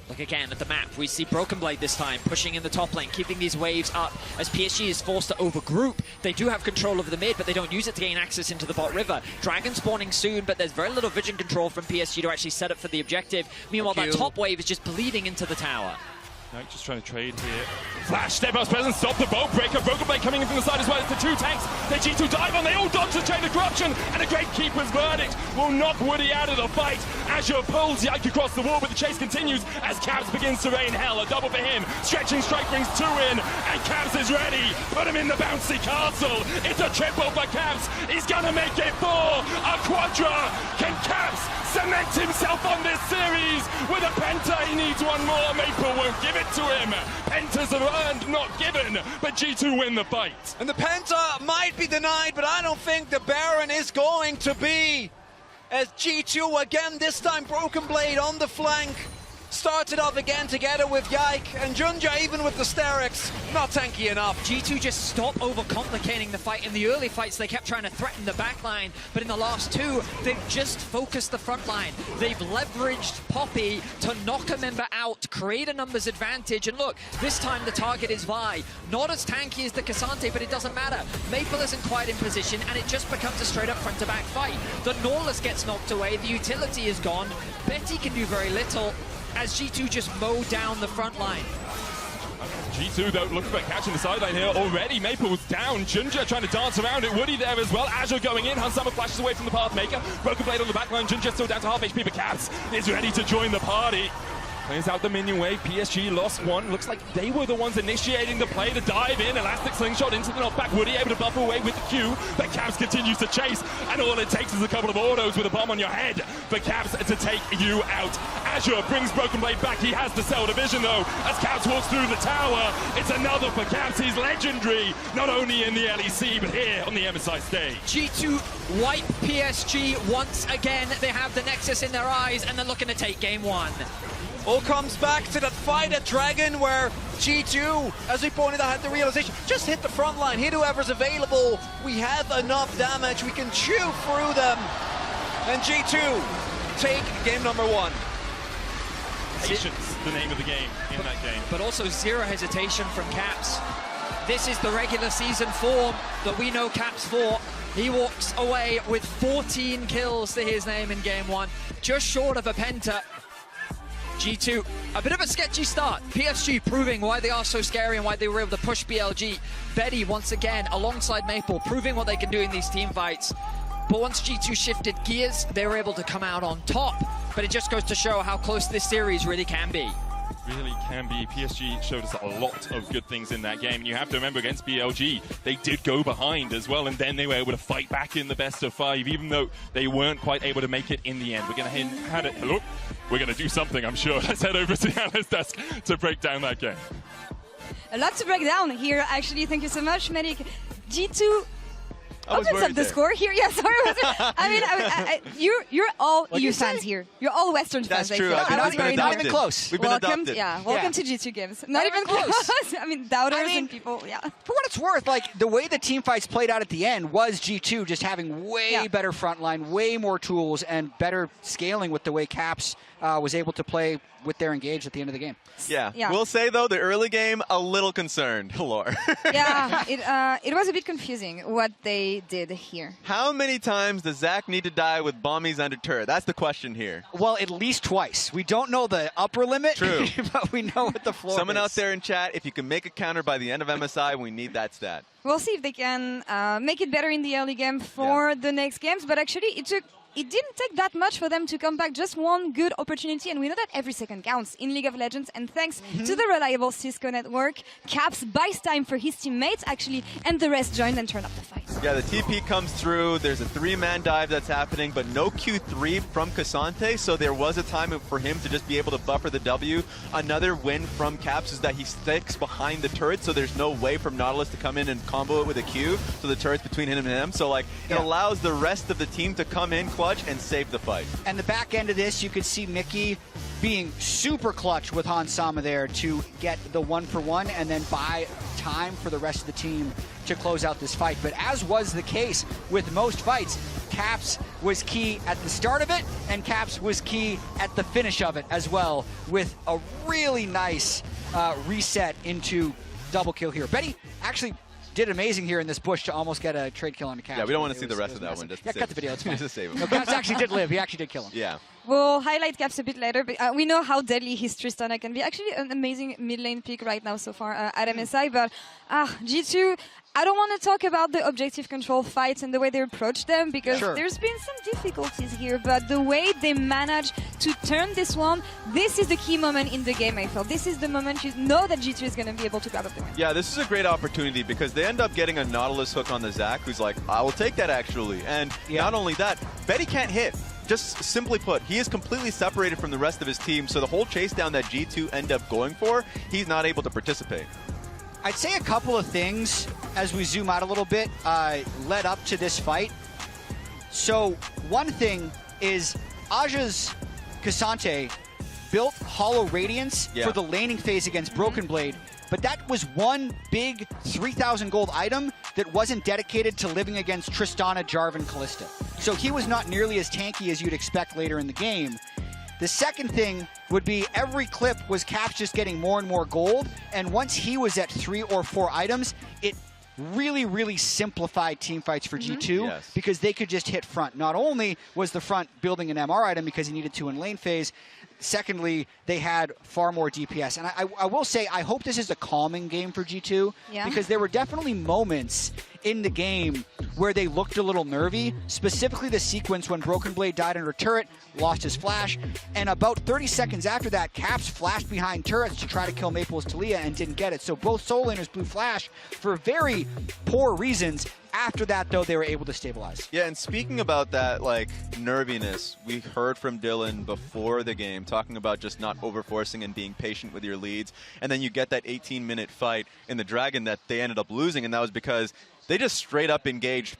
Look again at the map. We see Broken Blade this time, pushing in the top lane, keeping these waves up as PSG is forced to overgroup. They do have control of the mid, but they don't use it to gain access into the bot river. Dragon spawning soon, but there's very little vision control from PSG to actually set up for the objective. Meanwhile, that top wave is just bleeding into the tower. Knight just trying to trade here. Flash, step up, presence, stop the boat breaker. Broken Blade coming in from the side as well. It's the two tanks. The G2 dive on. They all dodge the chain of corruption. And a great keeper's verdict will knock Woody out of the fight. Azure pulls Yike across the wall, but the chase continues as Caps begins to rain hell. A double for him. Stretching strike brings 2 in. And Caps is ready. Put him in the bouncy castle. It's a triple for Caps. He's going to make it 4. A quadra. Can Caps cement himself on this series with a penta? He needs one more. Maple won't give it to him. Pentas are earned, not given, but G2 win the fight. And the penta might be denied, but I don't think the Baron is going to be. As G2 again, this time Broken Blade on the flank. Started off again together with Yike and Junja, even with the Sterix, not tanky enough. G2 just stopped overcomplicating the fight. In the early fights, they kept trying to threaten the back line, but in the last 2, they've just focused the front line. They've leveraged Poppy to knock a member out, create a numbers advantage, and look, this time the target is Vi. Not as tanky as the Cassante, but it doesn't matter. Maple isn't quite in position, and it just becomes a straight-up front-to-back fight. The Norless gets knocked away, the utility is gone, Betty can do very little, as G2 just mow down the front line. G2 though looking for catching the sideline here already. Maple's down. Junja trying to dance around it. Woody there as well. Azure going in. Hansama flashes away from the Pathmaker. Broken Blade on the backline. Junja still down to half HP, but Caps is ready to join the party. Plays out the minion wave. PSG lost 1. Looks like they were the ones initiating the play to dive in. Elastic slingshot into the knockback. Woody able to buffer away with the Q. But Caps continues to chase. And all it takes is a couple of autos with a bomb on your head for Caps to take you out. Azure brings Broken Blade back. He has the cell division though. As Caps walks through the tower. It's another for Caps. He's legendary. Not only in the LEC, but here on the MSI stage. G2 wipe PSG once again. They have the Nexus in their eyes and they're looking to take game 1. All comes back to that fight at Dragon where G2, as we pointed out, had the realization, just hit the front line, hit whoever's available. We have enough damage, we can chew through them. And G2 take game number 1. Patience, the name of the game in that game. But also zero hesitation from Caps. This is the regular season form that we know Caps for. He walks away with 14 kills to his name in game 1, just short of a penta. G2, a bit of a sketchy start. PSG proving why they are so scary and why they were able to push BLG. Betty, once again, alongside Maple, proving what they can do in these team fights. But once G2 shifted gears, they were able to come out on top. But it just goes to show how close this series really can be. Really can be. PSG showed us a lot of good things in that game. And you have to remember against BLG, they did go behind as well. And then they were able to fight back in the best of 5, even though they weren't quite able to make it in the end. We're going to head it. Look, we're going to do something, I'm sure. Let's head over to the analyst desk to break down that game. A lot to break down here, actually. Thank you so much, Medic. G2 opens up the score here. Yeah, sorry. I mean, you're all EU fans here. You're all Western fans. That's true. Not even close. We've been adopted. Welcome to G2 Games. Not even close. I mean, doubters and people, For what it's worth, like, the way the team fights played out at the end was G2 just having way better front line, way more tools, and better scaling with the way Caps was able to play with their engage at the end of the game. Yeah. We'll say, though, the early game, a little concerned, Lore. It was a bit confusing what they did here. How many times does Zach need to die with bombies under turret? That's the question here. Well, at least twice. We don't know the upper limit, True. but we know what the floor Someone is. out there in chat, if you can make a counter by the end of MSI, we need that stat. We'll see if they can make it better in the early game for the next games, but actually it didn't take that much for them to come back. Just one good opportunity, and we know that every second counts in League of Legends. And thanks to the reliable Cisco network, Caps buys time for his teammates, actually, and the rest join and turn up the fight. Yeah, the TP comes through. There's a 3-man dive that's happening, but no Q3 from Cassante, so there was a time for him to just be able to buffer the W. Another win from Caps is that he sticks behind the turret, so there's no way from Nautilus to come in and combo it with a Q, so the turret's between him and him. So, like, it allows the rest of the team to come in clutch and save the fight. And the back end of this, you could see Mickey being super clutch with Hansama there to get the 1-for-1 and then buy time for the rest of the team to close out this fight. But as was the case with most fights, Caps was key at the start of it, and Caps was key at the finish of it as well, with a really nice reset into double kill here. Betty actually did amazing here in this bush to almost get a trade kill on the Caps. Yeah, we don't want to see the rest of that one. Cut the video. It's fine. Just save him. No, Caps actually did live. He actually did kill him. Yeah. We'll highlight Caps a bit later, but we know how deadly his Tristana can be. Actually, an amazing mid lane pick right now so far at MSI, but G2, I don't want to talk about the objective control fights and the way they approach them, because there's been some difficulties here, but the way they manage to turn this one, this is the key moment in the game, I feel. This is the moment you know that G2 is going to be able to grab up the win. Yeah, this is a great opportunity because they end up getting a Nautilus hook on the Zac, who's like, I will take that actually. And not only that, Betty can't hit. Just simply put, he is completely separated from the rest of his team, so the whole chase down that G2 end up going for, he's not able to participate. I'd say a couple of things as we zoom out a little bit led up to this fight. So one thing is Aja's Cassante built Hollow Radiance for the laning phase against Broken Blade, but that was one big 3,000 gold item that wasn't dedicated to living against Tristana, Jarvan, Callista. So he was not nearly as tanky as you'd expect later in the game. The second thing would be every clip was Caps just getting more and more gold, and once he was at 3 or 4 items, it really, really simplified teamfights for G2 because they could just hit front. Not only was the front building an MR item because he needed to in lane phase, secondly, they had far more DPS. And I will say, I hope this is a calming game for G2 because there were definitely moments in the game where they looked a little nervy, specifically the sequence when Broken Blade died under a turret, lost his flash, and about 30 seconds after that, Caps flashed behind turrets to try to kill Maple's Talia and didn't get it. So both solo laners blew flash for very poor reasons. After that, though, they were able to stabilize. Yeah, and speaking about that, like, nerviness, we heard from Dylan before the game talking about just not overforcing and being patient with your leads, and then you get that 18-minute fight in the Dragon that they ended up losing, and that was because they just straight up engaged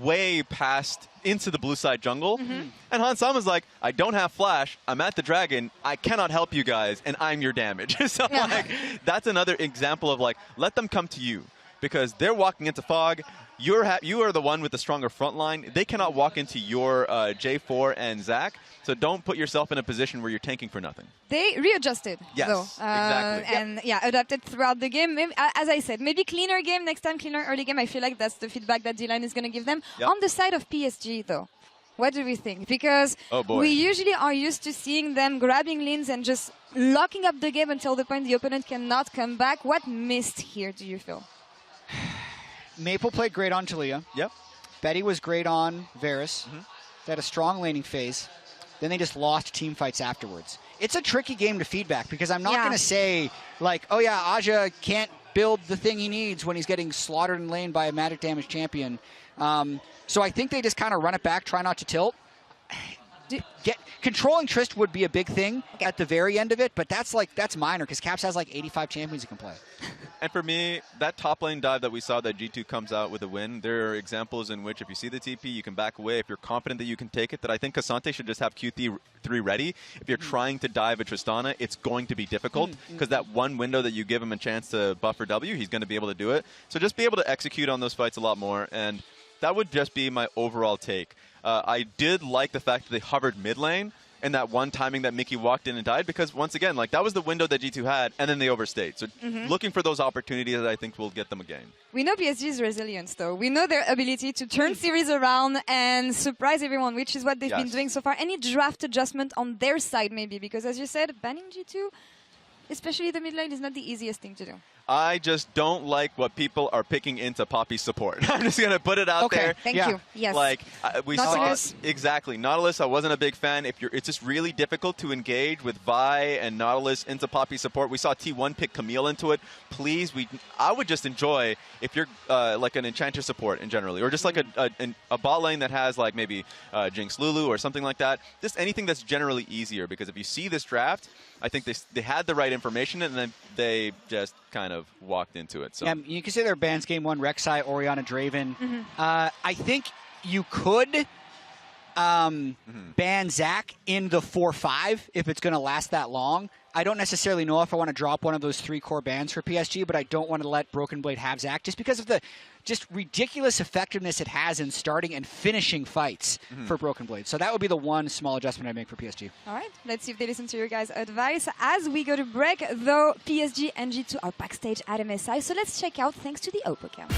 way past into the blue side jungle. And Hansam was like, I don't have flash, I'm at the Dragon, I cannot help you guys, and I'm your damage. So like, that's another example of like, let them come to you. Because they're walking into Fog, you are the one with the stronger front line. They cannot walk into your J4 and Zac, so don't put yourself in a position where you're tanking for nothing. They readjusted, though. Exactly. And adapted throughout the game. Maybe, as I said, maybe cleaner game next time, cleaner early game. I feel like that's the feedback that D-Line is going to give them. On the side of PSG, though, what do we think? Because we usually are used to seeing them grabbing lanes and just locking up the game until the point the opponent cannot come back. What missed here, do you feel? Maple played great on Talia. Betty was great on Varus. They had a strong laning phase. Then they just lost team fights afterwards. It's a tricky game to feedback because I'm not going to say, like, oh yeah, Aja can't build the thing he needs when he's getting slaughtered in lane by a magic damage champion. So I think they just kind of run it back, try not to tilt. Controlling Trist would be a big thing at the very end of it, but that's minor because Caps has like 85 champions he can play. And for me, that top lane dive that we saw that G2 comes out with a win, there are examples in which if you see the TP, you can back away. If you're confident that you can take it, that I think Cassante should just have Q3 ready. If you're trying to dive a Tristana, it's going to be difficult because that one window that you give him a chance to buffer W, he's going to be able to do it. So just be able to execute on those fights a lot more, and that would just be my overall take. I did like the fact that they hovered mid lane and that one timing that Mickey walked in and died because, once again, like that was the window that G2 had, and then they overstayed. So looking for those opportunities that I think will get them a game. We know PSG's resilience, though. We know their ability to turn series around and surprise everyone, which is what they've been doing so far. Any draft adjustment on their side, maybe? Because, as you said, banning G2, especially the mid lane, is not the easiest thing to do. I just don't like what people are picking into Poppy's support. I'm just going to put it out there. Thank you. Yes. Like we Nautilus. saw exactly Nautilus. I wasn't a big fan. It's just really difficult to engage with Vi and Nautilus into Poppy support. We saw T1 pick Camille into it. Please, I would just enjoy if you're like an Enchanter support in generally, or just like a bot lane that has like maybe Jinx Lulu or something like that. Just anything that's generally easier, because if you see this draft, I think they had the right information and then they just kind of walked into it. So yeah, you can say their bans game one, Rek'Sai, Orianna, Draven. I think you could ban Zac in the 4-5 if it's going to last that long. I don't necessarily know if I want to drop one of those 3 core bans for PSG, but I don't want to let Broken Blade have Zac just because of the just ridiculous effectiveness it has in starting and finishing fights for Broken Blade. So that would be the one small adjustment I make for PSG. All right, let's see if they listen to your guys' advice. As we go to break, though, PSG and G2 are backstage at MSI, so let's check out thanks to the Oppo cam.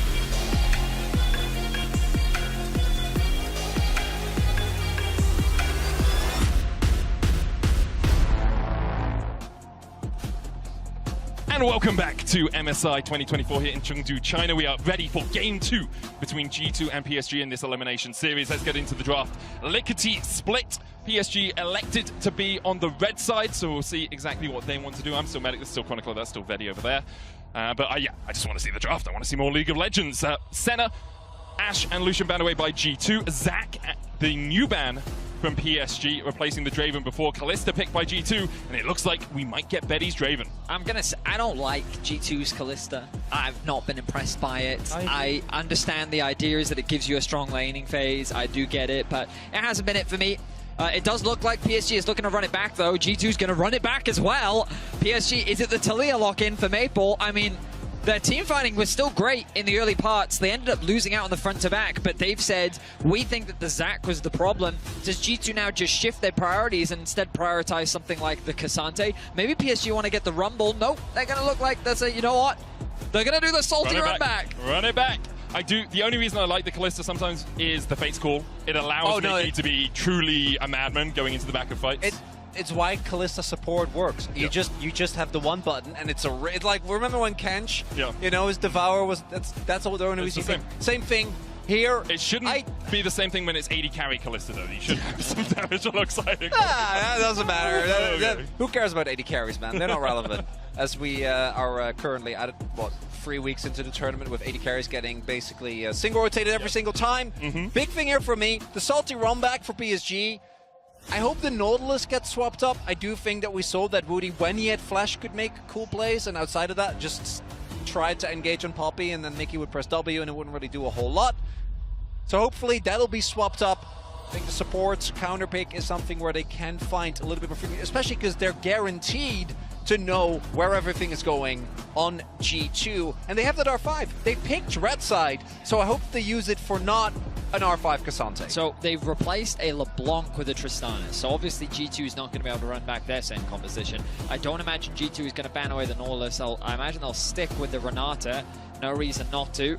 And welcome back to MSI 2024 here in Chengdu, China. We are ready for Game 2 between G2 and PSG in this elimination series. Let's get into the draft. Lickety split. PSG elected to be on the red side, so we'll see exactly what they want to do. I'm still Medic, there's still Chronicler, that's still Vedi over there. Yeah, I just want to see the draft. I want to see more League of Legends. Senna, Ashe, and Lucian banned away by G2. Zac, the new ban from PSG, replacing the Draven before. Kalista picked by G2, and it looks like we might get Betty's Draven. I'm gonna say, I don't like G2's Kalista. I've not been impressed by it. I understand the idea is that it gives you a strong laning phase. I do get it, but it hasn't been it for me. It does look like PSG is looking to run it back, though. G2's going to run it back as well. PSG, is it the Taliyah lock-in for Maple? I mean, their team fighting was still great in the early parts. They ended up losing out on the front to back, but they've said, we think that the Zac was the problem. Does G2 now just shift their priorities and instead prioritize something like the Cassante? Maybe PSG want to get the Rumble. Nope, they're going to look like they say, you know what? They're going to do the salty run back. Run it back. The only reason I like the Kalista sometimes is the Fate's Call. It allows Mickey to be truly a madman going into the back of fights. It's why Kalista support works. You just have the one button, and it's like, remember when Kench, you know, his Devour was, that's all the only reason. Same thing here. It shouldn't be the same thing when it's 80 carry Kalista, though. You should have some damage alongside it. That doesn't matter. Who cares about 80 carries, man? They're not relevant. As we are currently at, 3 weeks into the tournament with 80 carries getting basically single rotated every single time. Big thing here for me, the salty run back for PSG. I hope the Nautilus gets swapped up. I do think that we saw that Woody, when he had Flash, could make cool plays, and outside of that, just tried to engage on Poppy, and then Mickey would press W, and it wouldn't really do a whole lot. So hopefully that'll be swapped up. I think the supports counter pick is something where they can find a little bit more freedom, especially because they're guaranteed to know where everything is going on G2. And they have that R5. They picked red side, so I hope they use it for not an R5 Cassante. So they've replaced a LeBlanc with a Tristana. So obviously G2 is not going to be able to run back their same composition. I don't imagine G2 is going to ban away the Nautilus. I imagine they'll stick with the Renata. No reason not to.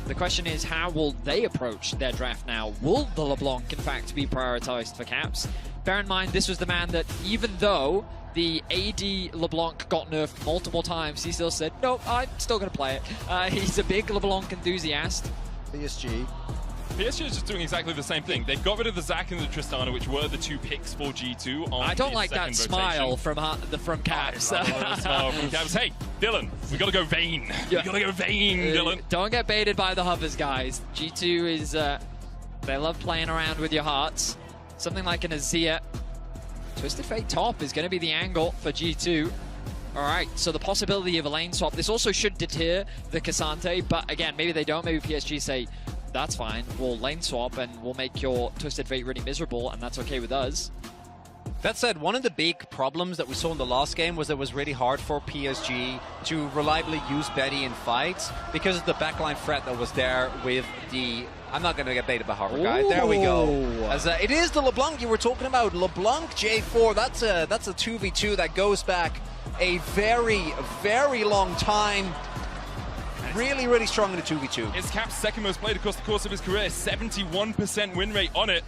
The question is, how will they approach their draft now? Will the LeBlanc, in fact, be prioritized for caps? Bear in mind, this was the man that, even though the AD LeBlanc got nerfed multiple times, he still said, nope, I'm still going to play it. He's a big LeBlanc enthusiast. PSG is just doing exactly the same thing. They've got rid of the Zac and the Tristana, which were the two picks for G2. I don't like that smile from Caps. Hey, Dylan, we got to go Vayne. We got to go Vayne, Dylan. Don't get baited by the hovers, guys. G2 is, they love playing around with your hearts. Something like an Azir. Twisted Fate top is going to be the angle for G2. All right, so the possibility of a lane swap. This also should deter the Cassante, but again, maybe they don't. Maybe PSG say, that's fine, we'll lane swap and we'll make your Twisted Fate really miserable, and that's okay with us. That said, one of the big problems that we saw in the last game was that it was really hard for PSG to reliably use Betty in fights because of the backline threat that was there with the... I'm not going to get baited by Harvard guy. There we go. As it is the LeBlanc you were talking about. LeBlanc J4, that's a 2v2 that goes back a very, very long time. Really, really strong in the 2v2. It's Cap's second most played across the course of his career. 71% win rate on it.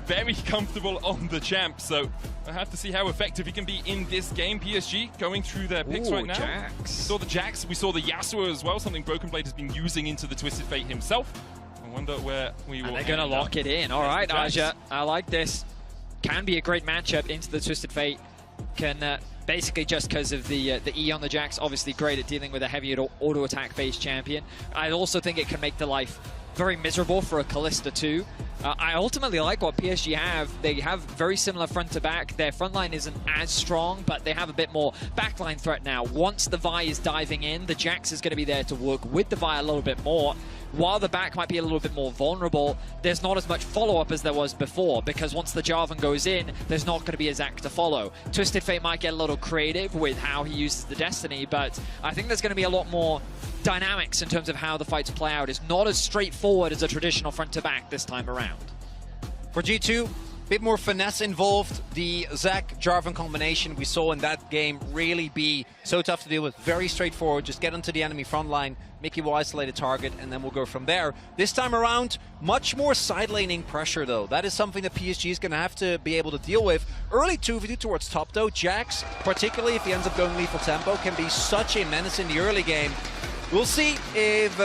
Very comfortable on the champ. So I have to see how effective he can be in this game. PSG going through their picks right now. Jax. We saw the Jax. We saw the Yasuo as well. Something Broken Blade has been using into the Twisted Fate himself. I wonder where we will. And they're going to lock it in. All right, Aja. I like this. Can be a great matchup into the Twisted Fate. Can basically just because of the E on the Jax, obviously great at dealing with a heavy auto attack based champion. I also think it can make the life very miserable for a Kalista too. I ultimately like what PSG have. They have very similar front to back. Their front line isn't as strong, but they have a bit more backline threat now. Once the Vi is diving in, the Jax is going to be there to work with the Vi a little bit more. While the back might be a little bit more vulnerable, there's not as much follow-up as there was before, because once the Jarvan goes in, there's not going to be a Zac to follow. Twisted Fate might get a little creative with how he uses the Destiny, but I think there's going to be a lot more dynamics in terms of how the fights play out. It's not as straightforward as a traditional front-to-back this time around. For G2, bit more finesse involved. The Zach-Jarvan combination we saw in that game really be so tough to deal with. Very straightforward. Just get onto the enemy front line. Mickey will isolate a target, and then we'll go from there. This time around, much more side laning pressure, though. That is something that PSG is going to have to be able to deal with. Early 2v2 towards top, though. Jax, particularly if he ends up going lethal tempo, can be such a menace in the early game. We'll see if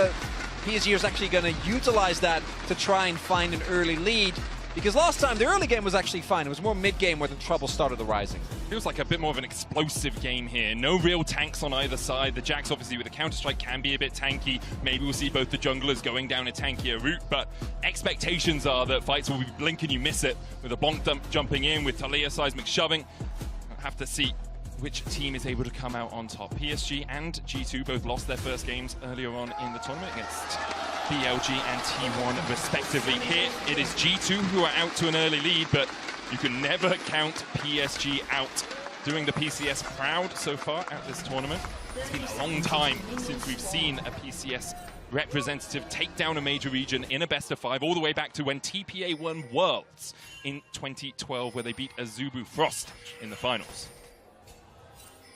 PSG is actually going to utilize that to try and find an early lead. Because last time, the early game was actually fine. It was more mid-game where the trouble started arising. Feels like a bit more of an explosive game here. No real tanks on either side. The Jax, obviously, with the Counter-Strike can be a bit tanky. Maybe we'll see both the junglers going down a tankier route, but expectations are that fights will be blink and you miss it, with a bonk dump jumping in, with Talia seismic shoving. We'll have to see which team is able to come out on top. PSG and G2 both lost their first games earlier on in the tournament against BLG and T1 respectively. Here it is G2 who are out to an early lead, but you can never count PSG out. Doing the PCS proud so far at this tournament. It's been a long time since we've seen a PCS representative take down a major region in a best-of-5, all the way back to when TPA won Worlds in 2012, where they beat Azubu Frost in the finals.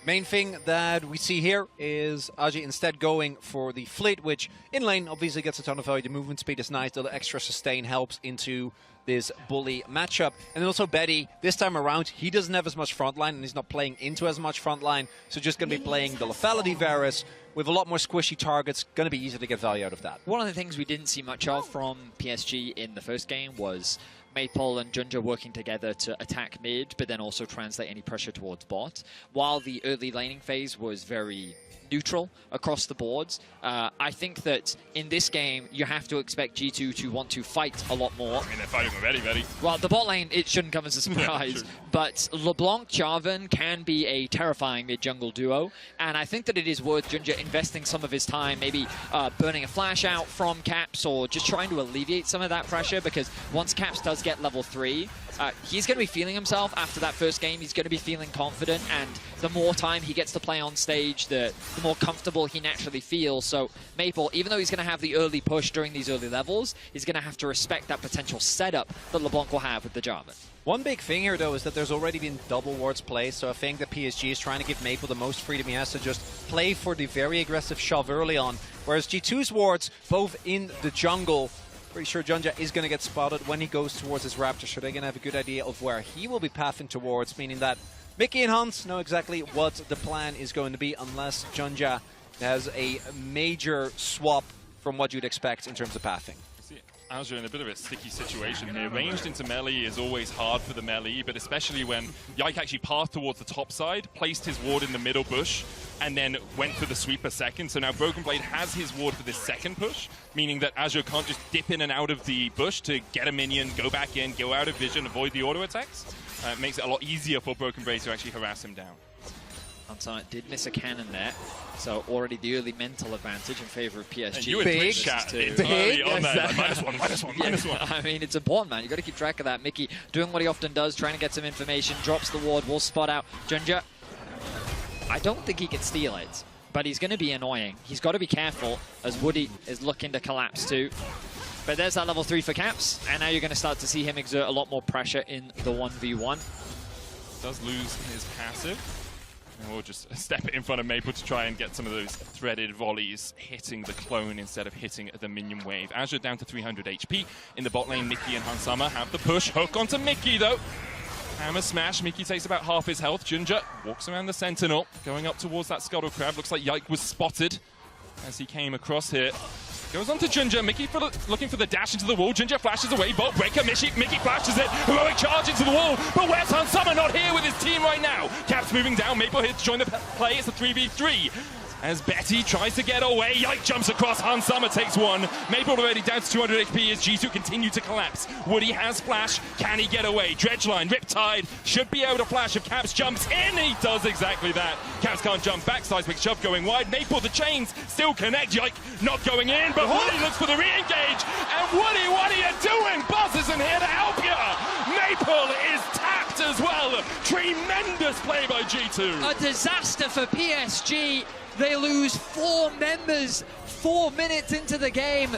Main thing that we see here is Aji instead going for the Fleet, which in lane obviously gets a ton of value. The movement speed is nice, the extra sustain helps into this bully matchup. And then also Betty, this time around, he doesn't have as much frontline and he's not playing into as much frontline, so just going to be playing the lethality Varus with a lot more squishy targets. Going to be easy to get value out of that. One of the things we didn't see much of from PSG in the first game was Maple and Junja working together to attack mid, but then also translate any pressure towards bot. While the early laning phase was very neutral across the boards, I think that in this game, you have to expect G2 to want to fight a lot more. I mean, they're fighting already, Betty. Well, the bot lane, it shouldn't come as a surprise, but LeBlanc Jarvan can be a terrifying mid-jungle duo, and I think that it is worth Junja investing some of his time, maybe burning a flash out from Caps, or just trying to alleviate some of that pressure, because once Caps does get level 3, he's going to be feeling himself after that first game. He's going to be feeling confident, and the more time he gets to play on stage, the more comfortable he naturally feels. So Maple, even though he's going to have the early push during these early levels, he's going to have to respect that potential setup that LeBlanc will have with the Jarvan. One big thing here, though, is that there's already been double wards play, so I think that PSG is trying to give Maple the most freedom he has to just play for the very aggressive shove early on, whereas G2's wards, both in the jungle, pretty sure Junja is going to get spotted when he goes towards his Raptor, so they're going to have a good idea of where he will be pathing towards, meaning that Mickey and Hans know exactly what the plan is going to be, unless Junja has a major swap from what you'd expect in terms of pathing. Azure in a bit of a sticky situation here. Ranged into melee is always hard for the melee, but especially when Yike actually passed towards the top side, placed his ward in the middle bush, and then went for the sweeper second. So now Broken Blade has his ward for this second push, meaning that Azure can't just dip in and out of the bush to get a minion, go back in, go out of vision, avoid the auto attacks. It makes it a lot easier for Broken Blade to actually harass him down. Hansan did miss a cannon there, so already the early mental advantage in favor of PSG. And you and Twitch chat entirely on there, like, -1. I mean, it's important, man. You've got to keep track of that. Mickey doing what he often does, trying to get some information, drops the ward, will spot out Junja. I don't think he can steal it, but he's going to be annoying. He's got to be careful, as Woody is looking to collapse too. But there's that level 3 for Caps, and now you're going to start to see him exert a lot more pressure in the 1v1. Does lose his passive. And we'll just step it in front of Maple to try and get some of those threaded volleys hitting the clone instead of hitting the minion wave. Azure down to 300 HP. In the bot lane, Mickey and Hansama have the push. Hook onto Mickey, though. Hammer smash. Mickey takes about half his health. Junja walks around the Sentinel, going up towards that Scuttle Crab. Looks like Yike was spotted as he came across here. Goes on to Junja. Mickey looking for the dash into the wall. Junja flashes away. Bolt breaker. Mickey flashes it. Heroic charge into the wall. But where's Hansama? Not here with his team right now. Caps moving down. Maple here to join the play. It's a 3v3. As Betty tries to get away. Yike jumps across. Hansama takes one. Maple already down to 200 HP as G2 continue to collapse. Woody has flash. Can he get away? Dredgeline, Riptide should be able to flash if Caps jumps in. He does exactly that. Caps can't jump back. Seismic shove going wide. Maple, the chains still connect. Yike not going in, but Woody looks for the re-engage. And Woody, what are you doing? Buzz isn't here to help you. Maple is tapped as well. Tremendous play by G2. A disaster for PSG. They lose 4 members 4 minutes into the game.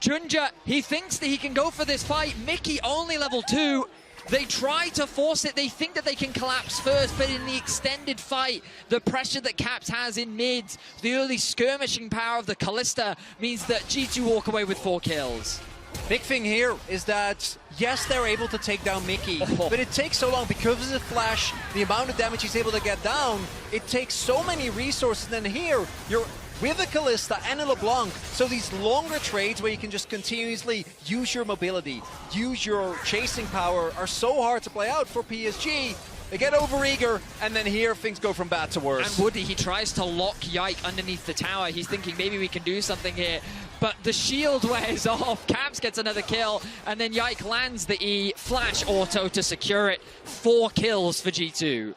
Junja, he thinks that he can go for this fight. Mickey only level 2. They try to force it. They think that they can collapse first, but in the extended fight, the pressure that Caps has in mid, the early skirmishing power of the Callista means that G2 walk away with 4 kills. Big thing here is that, yes, they're able to take down Mickey, but it takes so long because of the flash, the amount of damage he's able to get down, it takes so many resources. And then here, you're with a Callista and a LeBlanc, so these longer trades where you can just continuously use your mobility, use your chasing power, are so hard to play out for PSG. They get overeager, and then here things go from bad to worse. And Woody, he tries to lock Yike underneath the tower. He's thinking maybe we can do something here. But the shield wears off. Caps gets another kill, and then Yike lands the E. Flash auto to secure it. 4 kills for G2.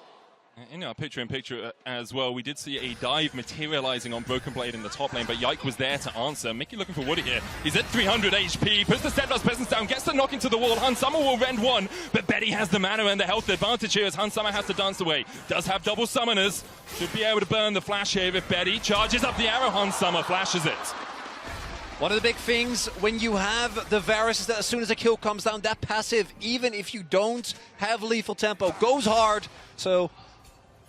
In our picture-in-picture as well, we did see a dive materializing on Broken Blade in the top lane, but Yike was there to answer. Mickey looking for Woody here. He's at 300 HP, puts the Steadfast Presence down, gets the knock into the wall. Hans Summer will rend one, but Betty has the mana and the health advantage here as Hans Summer has to dance away. Does have double summoners. Should be able to burn the flash here if Betty charges up the arrow. Hans Summer flashes it. One of the big things when you have the Varus is that as soon as a kill comes down, that passive, even if you don't have lethal tempo, goes hard. So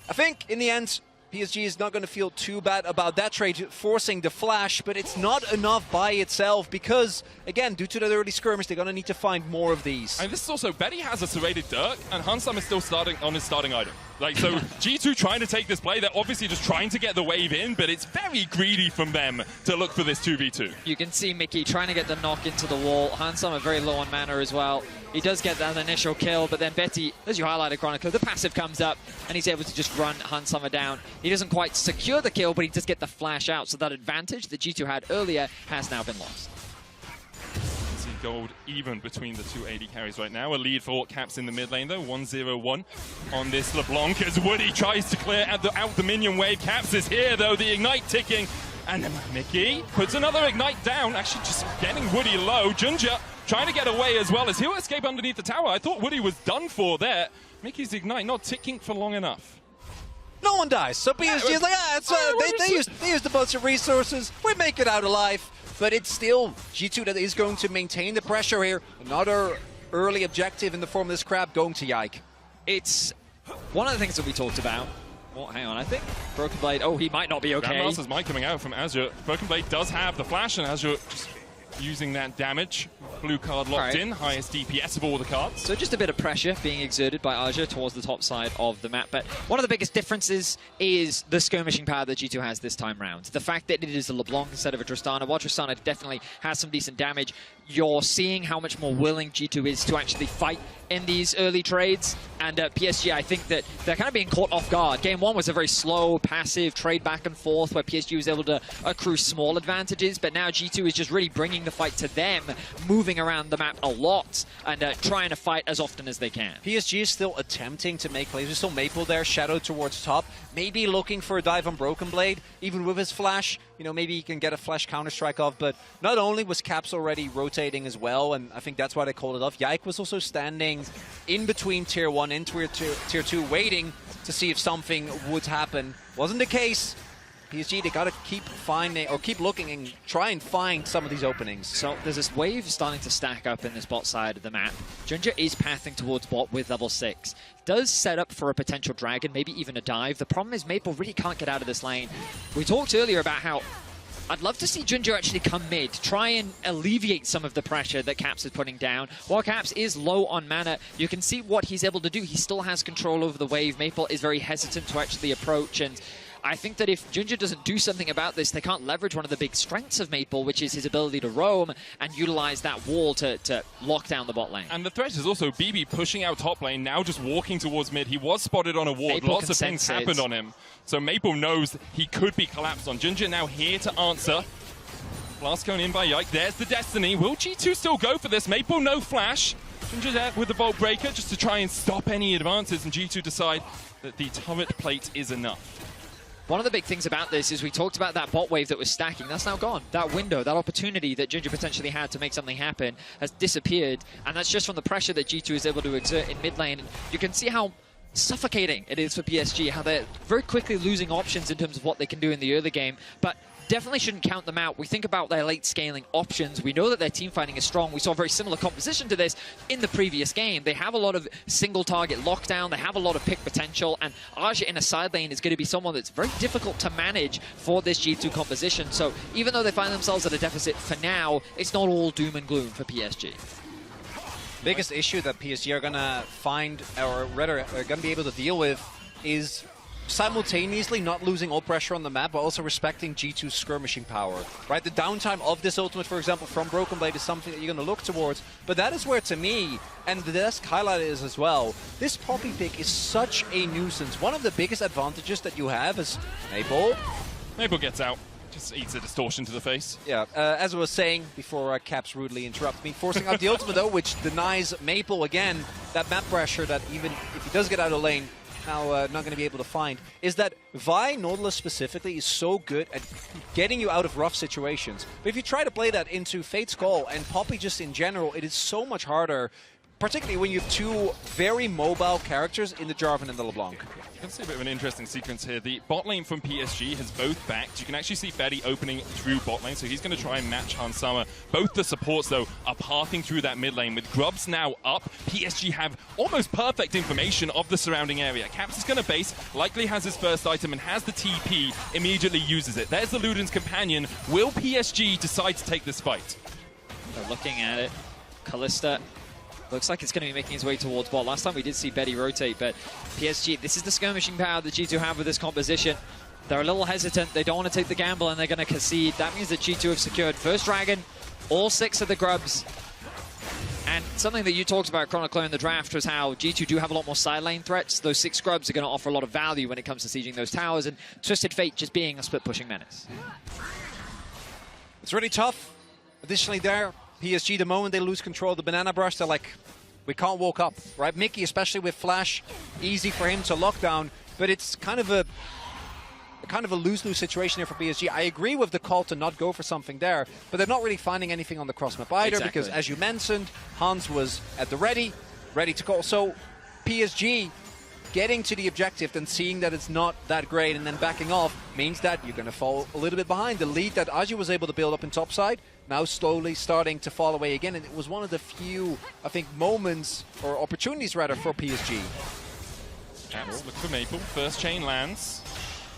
I think in the end, PSG is not going to feel too bad about that trade forcing the flash, but it's not enough by itself because, again, due to the early skirmish, they're going to need to find more of these. And this is also, Betty has a serrated Dirk, and Hansam is still starting on his starting item. Like, so G2 trying to take this play, they're obviously just trying to get the wave in, but it's very greedy from them to look for this 2v2. You can see Mickey trying to get the knock into the wall. Hansam very low on mana as well. He does get that initial kill, but then Betty, as you highlighted, Chronicle, the passive comes up, and he's able to just run Hansama down. He doesn't quite secure the kill, but he does get the flash out, so that advantage that G2 had earlier has now been lost. Gold even between the two AD carries right now. A lead for Caps in the mid lane though, 1-0-1 on this LeBlanc as Woody tries to clear out the minion wave. Caps is here though, the Ignite ticking, and then Mickey puts another Ignite down, actually just getting Woody low. Junja trying to get away as well as he'll escape underneath the tower. I thought Woody was done for there. Mickey's Ignite not ticking for long enough. No one dies, so PSG is like, they used a bunch of resources, we make it out alive. But it's still G2 that is going to maintain the pressure here. Another early objective in the form of this crab going to Yike. It's one of the things that we talked about. Well, hang on, I think Broken Blade, oh, he might not be okay. Grandmaster's might coming out from Azure. Broken Blade does have the flash, and Azure just using that damage. Blue card locked in, highest DPS of all the cards. So just a bit of pressure being exerted by Azure towards the top side of the map. But one of the biggest differences is the skirmishing power that G2 has this time round. The fact that it is a LeBlanc instead of a Tristana. While Tristana definitely has some decent damage, you're seeing how much more willing G2 is to actually fight in these early trades. And PSG, I think that they're kind of being caught off guard. Game 1 was a very slow, passive trade back and forth where PSG was able to accrue small advantages, but now G2 is just really bringing the fight to them, moving around the map a lot and trying to fight as often as they can. PSG is still attempting to make plays. There's still Maple there, Shadow towards top, maybe looking for a dive on Broken Blade, even with his flash. You know, maybe he can get a flash counter-strike off, but not only was Caps already rotating as well, and I think that's why they called it off, Yike was also standing in between Tier 1 and Tier 2, waiting to see if something would happen. Wasn't the case. PSG, they gotta keep finding, or keep looking and try and find some of these openings. So there's this wave starting to stack up in this bot side of the map. Junja is pathing towards bot with level 6. Does set up for a potential dragon, maybe even a dive. The problem is Maple really can't get out of this lane. We talked earlier about how I'd love to see Junja actually come mid, try and alleviate some of the pressure that Caps is putting down. While Caps is low on mana, you can see what he's able to do. He still has control over the wave. Maple is very hesitant to actually approach, and I think that if Junja doesn't do something about this, they can't leverage one of the big strengths of Maple, which is his ability to roam and utilize that wall to lock down the bot lane. And the threat is also BB pushing out top lane, now just walking towards mid. He was spotted on a ward. Lots of things happened on him. So Maple knows he could be collapsed on. Junja now here to answer. Blast going in by Yike. There's the Destiny. Will G2 still go for this? Maple no flash. Junja there with the Vault Breaker just to try and stop any advances, and G2 decide that the turret plate is enough. One of the big things about this is we talked about that bot wave that was stacking. That's now gone. That window, that opportunity that Junja potentially had to make something happen has disappeared. And that's just from the pressure that G2 is able to exert in mid lane. And you can see how suffocating it is for PSG, how they're very quickly losing options in terms of what they can do in the early game. But definitely shouldn't count them out. We think about their late scaling options. We know that their team fighting is strong. We saw a very similar composition to this in the previous game. They have a lot of single target lockdown. They have a lot of pick potential. And Aja in a side lane is going to be someone that's very difficult to manage for this G2 composition. So even though they find themselves at a deficit for now, it's not all doom and gloom for PSG. Biggest issue that PSG are going to find, or rather are going to be able to deal with, is simultaneously not losing all pressure on the map, but also respecting G2's skirmishing power. Right, the downtime of this ultimate, for example, from Broken Blade is something that you're going to look towards. But that is where, to me, and the desk highlight is as well, this Poppy pick is such a nuisance. One of the biggest advantages that you have is Maple gets out. Just eats a distortion to the face. Yeah, as I was saying before Caps rudely interrupted me, forcing out the ultimate though, which denies Maple again that map pressure that even if he does get out of lane, now not going to be able to find, is that Vi, Nautilus specifically, is so good at getting you out of rough situations. But if you try to play that into Fate's Call and Poppy just in general, it is so much harder, particularly when you have two very mobile characters in the Jarvan and the LeBlanc. You can see a bit of an interesting sequence here. The bot lane from PSG has both backed. You can actually see Betty opening through bot lane, so he's going to try and match Hansama. Both the supports, though, are pathing through that mid lane. With Grubs now up, PSG have almost perfect information of the surrounding area. Caps is going to base, likely has his first item and has the TP, immediately uses it. There's the Luden's companion. Will PSG decide to take this fight? They're looking at it. Kalista looks like it's going to be making his way towards bot. Last time we did see Betty rotate, but PSG, this is the skirmishing power that G2 have with this composition. They're a little hesitant. They don't want to take the gamble, and they're going to concede. That means that G2 have secured first dragon, all 6 of the grubs. And something that you talked about, Chronicler, in the draft was how G2 do have a lot more side lane threats. Those 6 grubs are going to offer a lot of value when it comes to sieging those towers, and Twisted Fate just being a split-pushing menace. It's really tough. Additionally there, PSG, the moment they lose control of the banana brush, they're like, we can't walk up, right? Mickey, especially with Flash, easy for him to lock down, but it's kind of a lose-lose situation here for PSG. I agree with the call to not go for something there, but they're not really finding anything on the cross map either, because as you mentioned, Hans was at the ready to call. So PSG getting to the objective, then seeing that it's not that great and then backing off means that you're going to fall a little bit behind. The lead that Aji was able to build up in topside, now slowly starting to fall away again, and it was one of the few, I think, moments, or opportunities rather, for PSG. Caps look for Maple. First chain lands.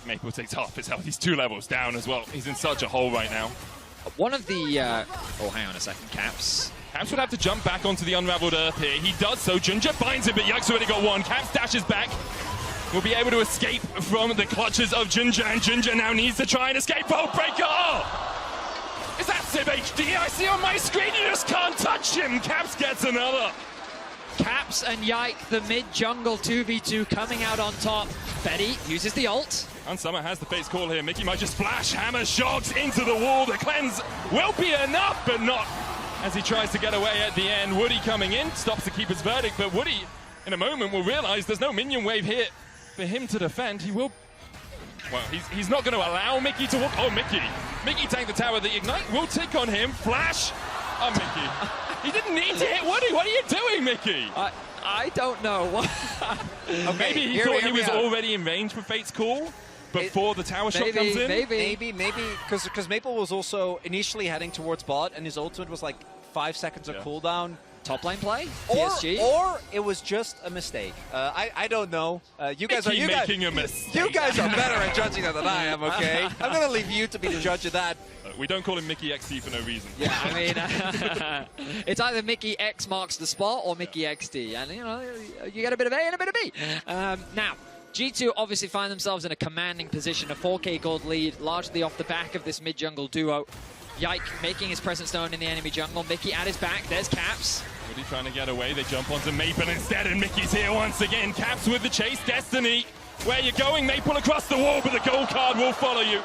Maple takes half his health. He's 2 levels down as well. He's in such a hole right now. One of the... oh, hang on a second. Caps would have to jump back onto the unraveled earth here. He does so. Ginger binds him, but Yikes already got one. Caps dashes back. Will be able to escape from the clutches of Ginger, and Ginger now needs to try and escape. Bolt breaker! Oh! Is that Civ HD? I see on my screen, you just can't touch him. Caps gets another. Caps and Yike, the mid-jungle 2v2 coming out on top. Betty uses the ult. And Summer has the face call here. Mickey might just flash, hammer shots into the wall. The cleanse will be enough, but not as he tries to get away at the end. Woody coming in, stops to keep his verdict, but Woody, in a moment, will realize there's no minion wave here for him to defend. He will... Well, he's not going to allow Mickey to walk. Oh, Mickey. Mickey tanked the tower. The Ignite will tick on him. Flash. Oh, Mickey. He didn't need to hit Woody. What are you doing, Mickey? I don't know. Okay, maybe he thought he was already in range for Fate's Call before the tower shot comes in? Maybe, because Maple was also initially heading towards bot, and his ultimate was like 5 seconds of cooldown. Top lane play? PSG? Or it was just a mistake. I don't know. You guys are making a mistake. You guys are better at judging that than I am, okay? I'm going to leave you to be the judge of that. We don't call him Mickey XD for no reason. Yeah, I mean, it's either Mickey X marks the spot or Mickey XD. And, you know, you get a bit of A and a bit of B. Now, G2 obviously find themselves in a commanding position, a 4k gold lead, largely off the back of this mid-jungle duo. Yike making his presence known in the enemy jungle. Mickey at his back. There's Caps. Woody trying to get away. They jump onto Maple instead, and Mickey's here once again. Caps with the chase. Destiny, where you going? Maple across the wall, but the gold card will follow you.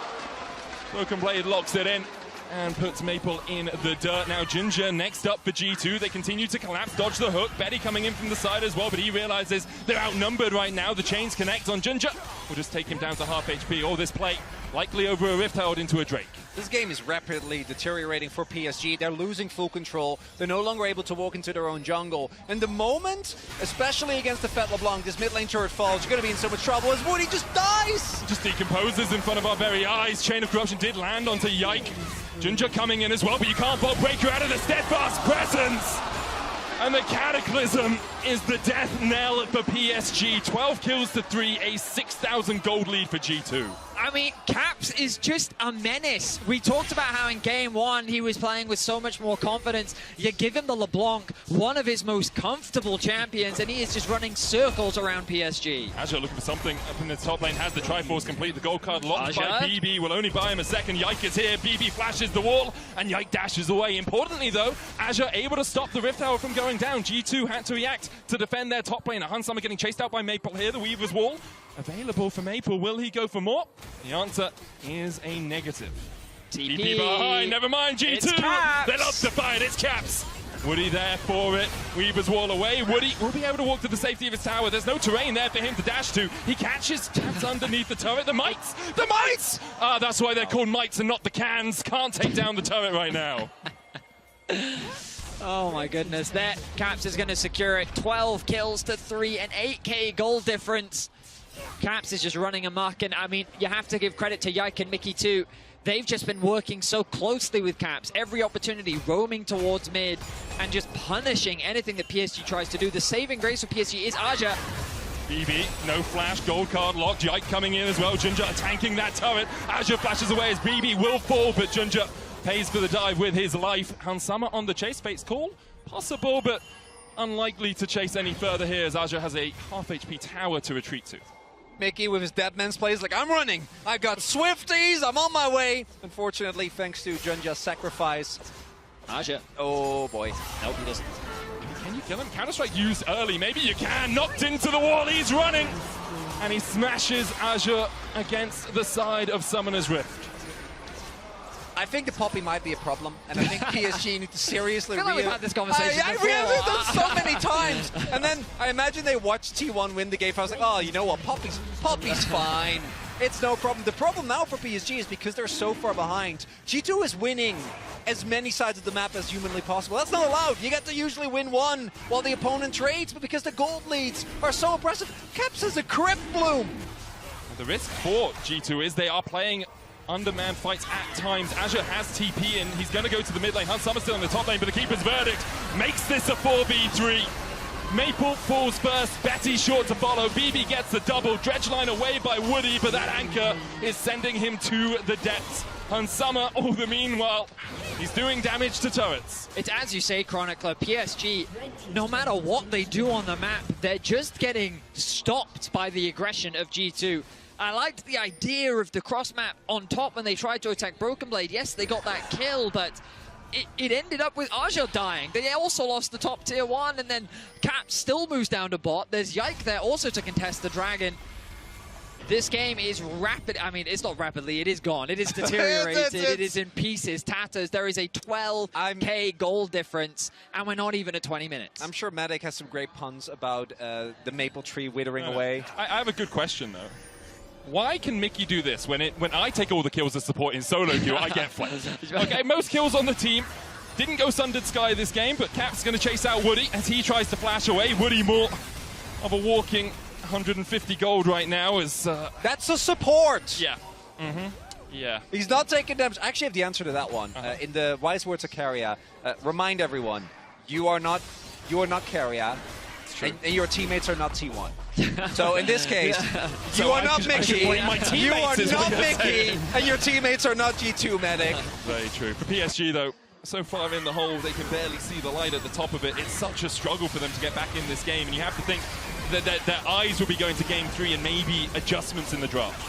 Broken Blade locks it in and puts Maple in the dirt. Now Ginger next up for G2. They continue to collapse, dodge the hook. Betty coming in from the side as well, but he realizes they're outnumbered right now. The chains connect on Ginger. We'll just take him down to half HP. All this play likely over a Rift Herald into a Drake. This game is rapidly deteriorating for PSG. They're losing full control. They're no longer able to walk into their own jungle. And the moment, especially against the Fet LeBlanc, this mid lane turret falls, you're going to be in so much trouble as Woody just dies! Just decomposes in front of our very eyes. Chain of Corruption did land onto Yike. Ginger coming in as well, but you can't bolt breaker out of the steadfast presence! And the Cataclysm is the death knell for PSG. 12 kills to 3, a 6,000 gold lead for G2. I mean, Caps is just a menace. We talked about how in game one he was playing with so much more confidence. You give him the LeBlanc, one of his most comfortable champions, and he is just running circles around PSG. Azure looking for something up in the top lane, has the Triforce complete. The gold card locked by BB, will only buy him a second. Yike is here, BB flashes the wall, and Yike dashes away. Importantly though, Azure able to stop the Rift Tower from going down. G2 had to react to defend their top lane. Hansama getting chased out by Maple here, the Weaver's Wall. Available for Maple, will he go for more? The answer is a negative. TP behind, never mind, G2! They're not defiant, it's Caps! Woody there for it, Weaver's Wall away. Woody will be able to walk to the safety of his tower. There's no terrain there for him to dash to. He catches, taps underneath the turret. The mites! The mites! Ah, that's why they're called mites and not the cans. Can't take down the turret right now. Oh my goodness, that Caps is going to secure it. 12 kills to 3, an 8k gold difference. Caps is just running amok, and I mean, you have to give credit to Yike and Mickey too. They've just been working so closely with Caps. Every opportunity, roaming towards mid, and just punishing anything that PSG tries to do. The saving grace for PSG is Aja. BB, no flash, gold card locked. Yike coming in as well. Ginger tanking that turret. Aja flashes away as BB will fall, but Ginger pays for the dive with his life. Hansama on the chase. Fate's call, possible, but unlikely to chase any further here as Aja has a half HP tower to retreat to. Mickey with his Deadman's plays like, I'm running, I've got Swifties, I'm on my way. Unfortunately, thanks to Junja's sacrifice. Aja. Oh boy. Nope, he doesn't. Can you kill him? Counter-Strike used early, maybe you can. Knocked into the wall, he's running. And he smashes Aja against the side of Summoner's Rift. I think the Poppy might be a problem, and I think PSG need to seriously... I feel like we've had this conversation before. We've done so many times. And then I imagine they watched T1 win the game. I was like, oh, you know what, Poppy's fine. It's no problem. The problem now for PSG is because they're so far behind. G2 is winning as many sides of the map as humanly possible. That's not allowed. You get to usually win one while the opponent trades, but because the gold leads are so impressive, Caps has a Crypt Bloom. The risk for G2 is they are playing undermanned fights at times. Azure has TP in. He's going to go to the mid lane. Hansama still in the top lane, but the keeper's verdict makes this a 4v3. Maple falls first. Betty short to follow. BB gets the double. Dredgeline away by Woody, but that anchor is sending him to the depths. Hansama, all the meanwhile, he's doing damage to turrets. It's as you say, Chronicler, PSG, no matter what they do on the map, they're just getting stopped by the aggression of G2. I liked the idea of the cross map on top when they tried to attack Broken Blade. Yes, they got that kill, but it ended up with Aja dying. They also lost the top tier 1, and then Cap still moves down to bot. There's Yike there also to contest the Dragon. This game is rapid. I mean, it's not rapidly. It is gone. It is deteriorated. It is in pieces, tatters. There is a 12k goal difference, and we're not even at 20 minutes. I'm sure Medic has some great puns about the maple tree withering away. I have a good question, though. Why can Mickey do this when I take all the kills as support in solo queue? I get flanked. Okay, most kills on the team. Didn't go Sundered Sky this game, but Cap's going to chase out Woody as he tries to flash away. Woody more of a walking 150 gold right now is... That's a support! Yeah. Yeah. He's not taking damage. I actually have the answer to that one. In the wise words of Carrier, remind everyone, you are not Carrier, and your teammates are not T1. So in this case, you are not Mickey, you are not Mickey, and your teammates are not G2 Medic. Very true. For PSG though, so far in the hole, they can barely see the light at the top of it. It's such a struggle for them to get back in this game, and you have to think that their eyes will be going to game 3 and maybe adjustments in the draft.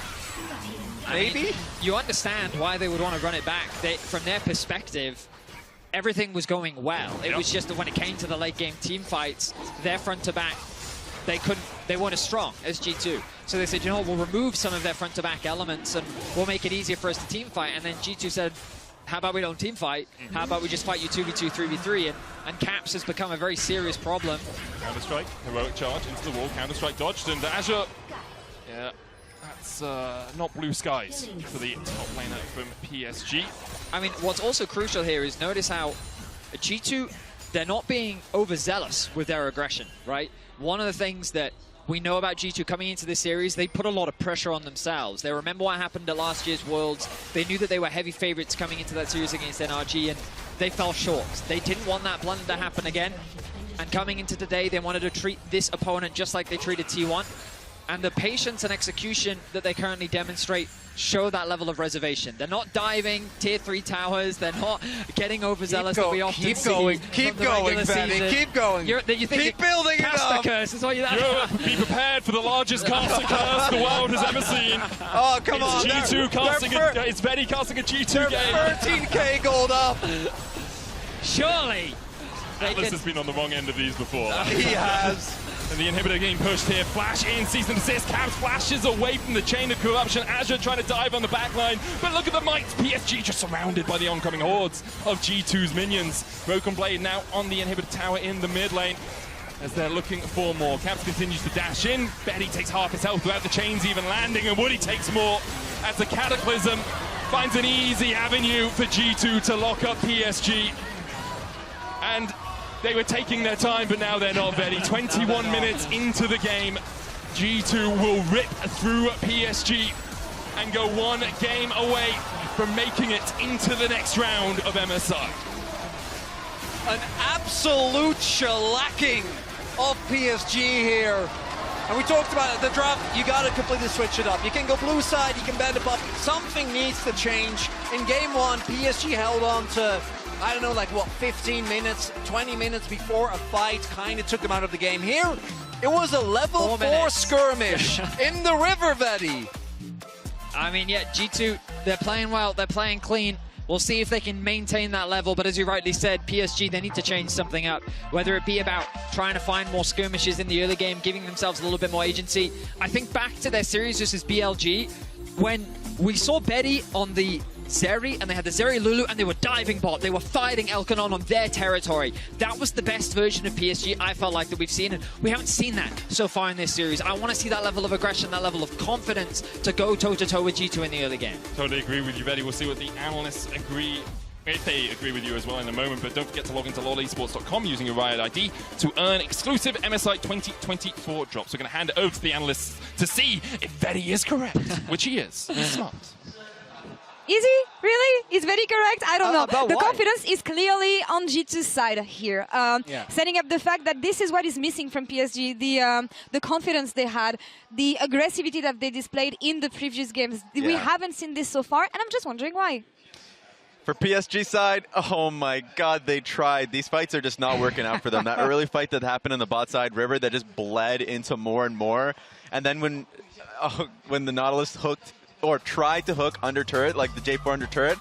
Maybe? I mean, you understand why they would want to run it back. From their perspective, everything was going well. It was just that when it came to the late game team fights, their front to back, they weren't as strong as G2. So they said, you know what, we'll remove some of their front to back elements and we'll make it easier for us to team fight. And then G2 said, how about we don't team fight? How about we just fight you 2v2, 3v3? And Caps has become a very serious problem. Counter-Strike, heroic charge into the wall, Counter-Strike dodged, and Azure, yeah, That's not blue skies for the top laner from PSG. I mean, what's also crucial here is notice how G2, they're not being overzealous with their aggression, right? One of the things that we know about G2 coming into this series, they put a lot of pressure on themselves. They remember what happened at last year's Worlds. They knew that they were heavy favorites coming into that series against NRG, and they fell short. They didn't want that blunder to happen again. And coming into today, they wanted to treat this opponent just like they treated T1. And the patience and execution that they currently demonstrate show that level of reservation. They're not diving tier 3 towers. They're not getting overzealous that we often see. Keep going, Vanny. Keep going. You think keep building it up. Curse is what you're Be prepared for the largest caster curse the world has ever seen. Oh, come on. It's G2 casting it's Betty casting a G2 game. 13k gold up. Surely. Atlas has been on the wrong end of these before. He has. And the inhibitor getting pushed here. Flash in, sees an assist. Caps flashes away from the chain of corruption. Azure trying to dive on the back line. But look at the might. PSG just surrounded by the oncoming hordes of G2's minions. Broken Blade now on the inhibitor tower in the mid lane as they're looking for more. Caps continues to dash in. Betty takes half his health without the chains even landing. And Woody takes more as the Cataclysm finds an easy avenue for G2 to lock up PSG. And they were taking their time, but now they're not ready. 21 minutes into the game, G2 will rip through PSG and go one game away from making it into the next round of MSI. An absolute shellacking of PSG here. And we talked about it, the draft, you got to completely switch it up. You can go blue side, you can bend it up. Something needs to change. In game one, PSG held on to, I don't know, like what, 15 minutes, 20 minutes before a fight, kind of took them out of the game. Here, it was a level 4 skirmish in the river, Vetty. I mean, yeah, G2, they're playing well, they're playing clean. We'll see if they can maintain that level, but as you rightly said, PSG, they need to change something up, whether it be about trying to find more skirmishes in the early game, giving themselves a little bit more agency. I think back to their series versus BLG, when we saw Betty on the Zeri, and they had the Zeri Lulu, and they were diving bot. They were fighting Elkanon on their territory. That was the best version of PSG I felt like that we've seen, and we haven't seen that so far in this series. I want to see that level of aggression, that level of confidence to go toe-to-toe with G2 in the early game. Totally agree with you, Betty. We'll see what the analysts agree, if they agree with you as well in a moment, but don't forget to log into lolesports.com using your Riot ID to earn exclusive MSI 2024 drops. We're going to hand it over to the analysts to see if Betty is correct, which he is. He's smart. Is he? Really? Is very correct? I don't know. The why? confidence is clearly on G2's side here. Setting up the fact that this is what is missing from PSG, the confidence they had, the aggressivity that they displayed in the previous games. We haven't seen this so far, and I'm just wondering why. For PSG side, oh my God, they tried. These fights are just not working out for them. That early fight that happened in the bot side river that just bled into more and more. And then when the Nautilus hooked or tried to hook under turret, like the J4 under turret,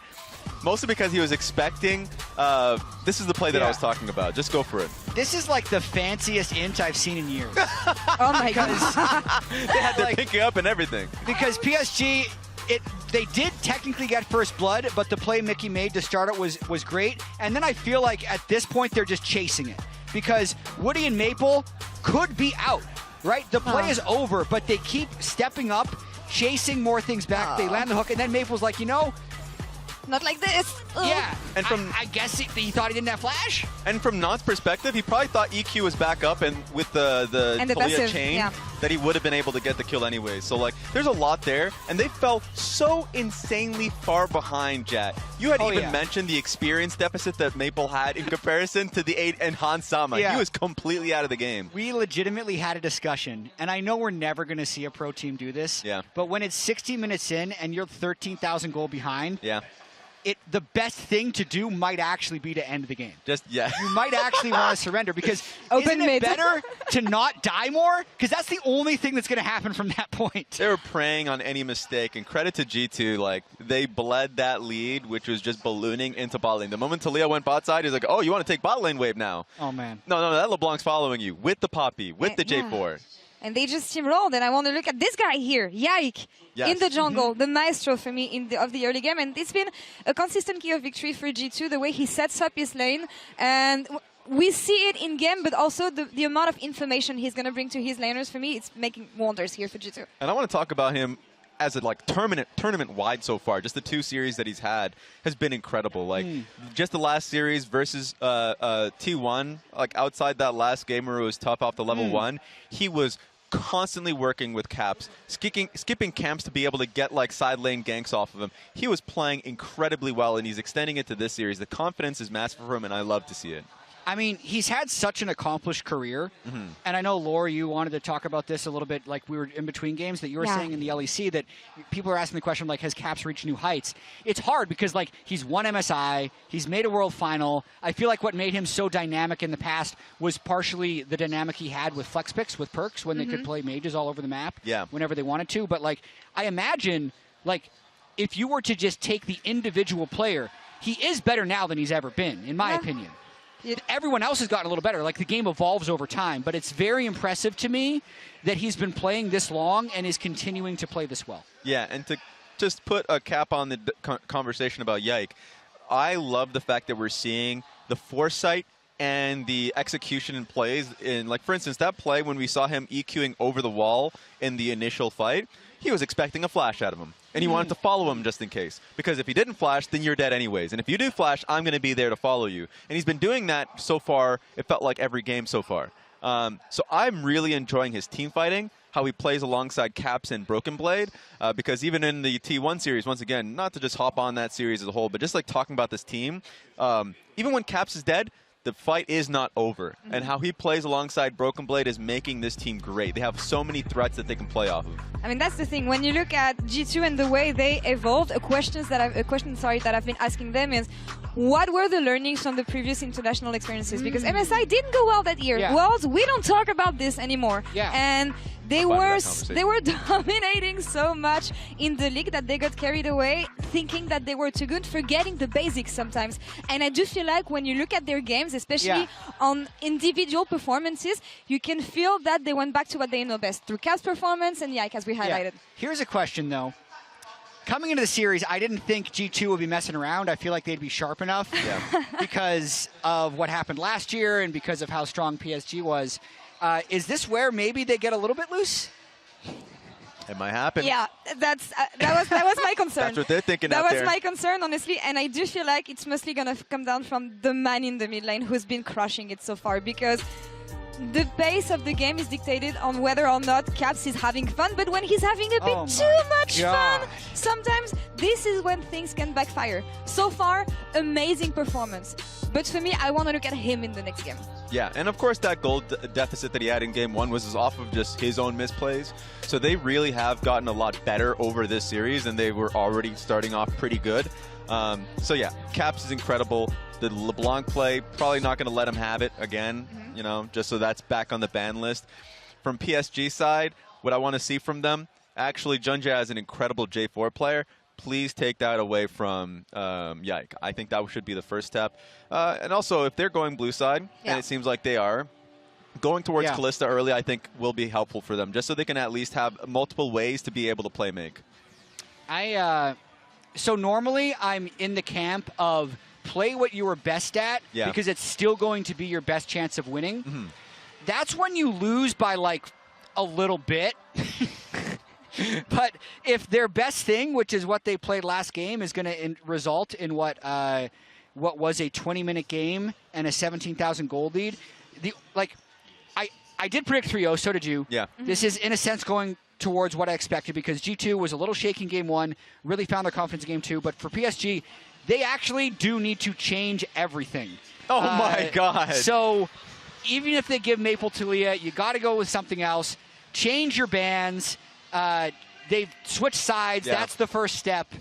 mostly because he was expecting, this is the play that I was talking about. Just go for it. This is like the fanciest int I've seen in years. Oh my God. They had their picking up and everything. Because PSG, they did technically get first blood, but the play Mickey made to start it was great. And then I feel like at this point they're just chasing it. Because Woody and Maple could be out, right? The play is over, but they keep stepping up, chasing more things back. They land the hook, and then Maple's like, you know, not like this. Ugh. Yeah, and from I guess he thought he didn't have flash. And from Not's perspective, he probably thought EQ was back up, and with the Talia chain, that he would have been able to get the kill anyway. So like, there's a lot there, and they fell so insanely far behind, Jat. You had even mentioned the experience deficit that Maple had in comparison to the 8 and Hans Sama. He was completely out of the game. We legitimately had a discussion, and I know we're never going to see a pro team do this. But when it's 60 minutes in and you're 13,000 goal behind. The best thing to do might actually be to end the game. You might actually want to surrender, because isn't it better to not die more? Because that's the only thing that's going to happen from that point. They were preying on any mistake, and credit to G2, like, they bled that lead, which was just ballooning into bot lane. The moment Talia went bot side, he's like, oh, you want to take bot lane wave now? Oh, man. No, that LeBlanc's following you with the Poppy, with the J4. And they just steamrolled, and I want to look at this guy here, Yike, in the jungle, the maestro for me of the early game. And it's been a consistent key of victory for G2, the way he sets up his lane. And we see it in game, but also the amount of information he's going to bring to his laners, for me, it's making wonders here for G2. And I want to talk about him as a like tournament wide so far, just the 2 series that he's had has been incredible. Like just the last series versus T1, like outside that last game where it was tough off the level 1, he was constantly working with Caps, skipping camps to be able to get like side lane ganks off of him. He was playing incredibly well, and he's extending it to this series. The confidence is massive for him, and I love to see it. I mean, he's had such an accomplished career, and I know, Laura, you wanted to talk about this a little bit, like we were in between games, that you were saying in the LEC that people are asking the question, like, has Caps reached new heights? It's hard because, like, he's won MSI, he's made a World Final. I feel like what made him so dynamic in the past was partially the dynamic he had with flex picks, with perks, when they could play mages all over the map whenever they wanted to. But, like, I imagine, like, if you were to just take the individual player, he is better now than he's ever been, in my opinion. Everyone else has gotten a little better. Like, the game evolves over time, but it's very impressive to me that he's been playing this long and is continuing to play this well. Yeah, and to just put a cap on the conversation about Yike, I love the fact that we're seeing the foresight and the execution in plays. In, like, for instance, that play when we saw him EQing over the wall in the initial fight, he was expecting a flash out of him. And he wanted to follow him just in case. Because if he didn't flash, then you're dead anyways. And if you do flash, I'm going to be there to follow you. And he's been doing that so far, it felt like every game so far. So I'm really enjoying his team fighting, how he plays alongside Caps and Broken Blade. Because even in the T1 series, once again, not to just hop on that series as a whole, but just like talking about this team, even when Caps is dead, the fight is not over. And how he plays alongside Broken Blade is making this team great. They have so many threats that they can play off of. I mean, that's the thing. When you look at G2 and the way they evolved, a question that I've been asking them is, what were the learnings from the previous international experiences? Because MSI didn't go well that year. Worlds, we don't talk about this anymore. And they were dominating so much in the league that they got carried away, thinking that they were too good, forgetting the basics sometimes. And I do feel like when you look at their games, especially on individual performances, you can feel that they went back to what they know best through Cap's performance and Yike, as we highlighted. Here's a question, though. Coming into the series, I didn't think G2 would be messing around. I feel like they'd be sharp enough because of what happened last year and because of how strong PSG was. Is this where maybe they get a little bit loose? It might happen. Yeah, that was my concern. That's what they're thinking That out was there. my concern, honestly, and I do feel like it's mostly going to come down from the man in the mid lane who's been crushing it so far, because the pace of the game is dictated on whether or not Caps is having fun, but when he's having a bit too much fun, sometimes this is when things can backfire. So far, amazing performance. But for me, I want to look at him in the next game. Yeah, and of course that goal deficit that he had in Game 1 was off of just his own misplays. So they really have gotten a lot better over this series, and they were already starting off pretty good. So yeah, Caps is incredible. The LeBlanc play, probably not going to let him have it again, you know, just so that's back on the ban list. From PSG side, what I want to see from them, actually, Junja is an incredible J4 player. Please take that away from Yike. I think that should be the first step. And also, if they're going blue side, and it seems like they are, going towards Kalista early, I think, will be helpful for them, just so they can at least have multiple ways to be able to play make. So normally, I'm in the camp of play what you were best at, because it's still going to be your best chance of winning. That's when you lose by, like, a little bit. But if their best thing, which is what they played last game, is going to result in what was a 20-minute game and a 17,000 gold lead, I did predict 3-0, so did you. Yeah. This is, in a sense, going towards what I expected, because G2 was a little shaky in Game 1, really found their confidence in Game 2, but for PSG, they actually do need to change everything. Oh, my God. So even if they give Maple to Leah, you got to go with something else. Change your bans. They've switched sides. That's the first step.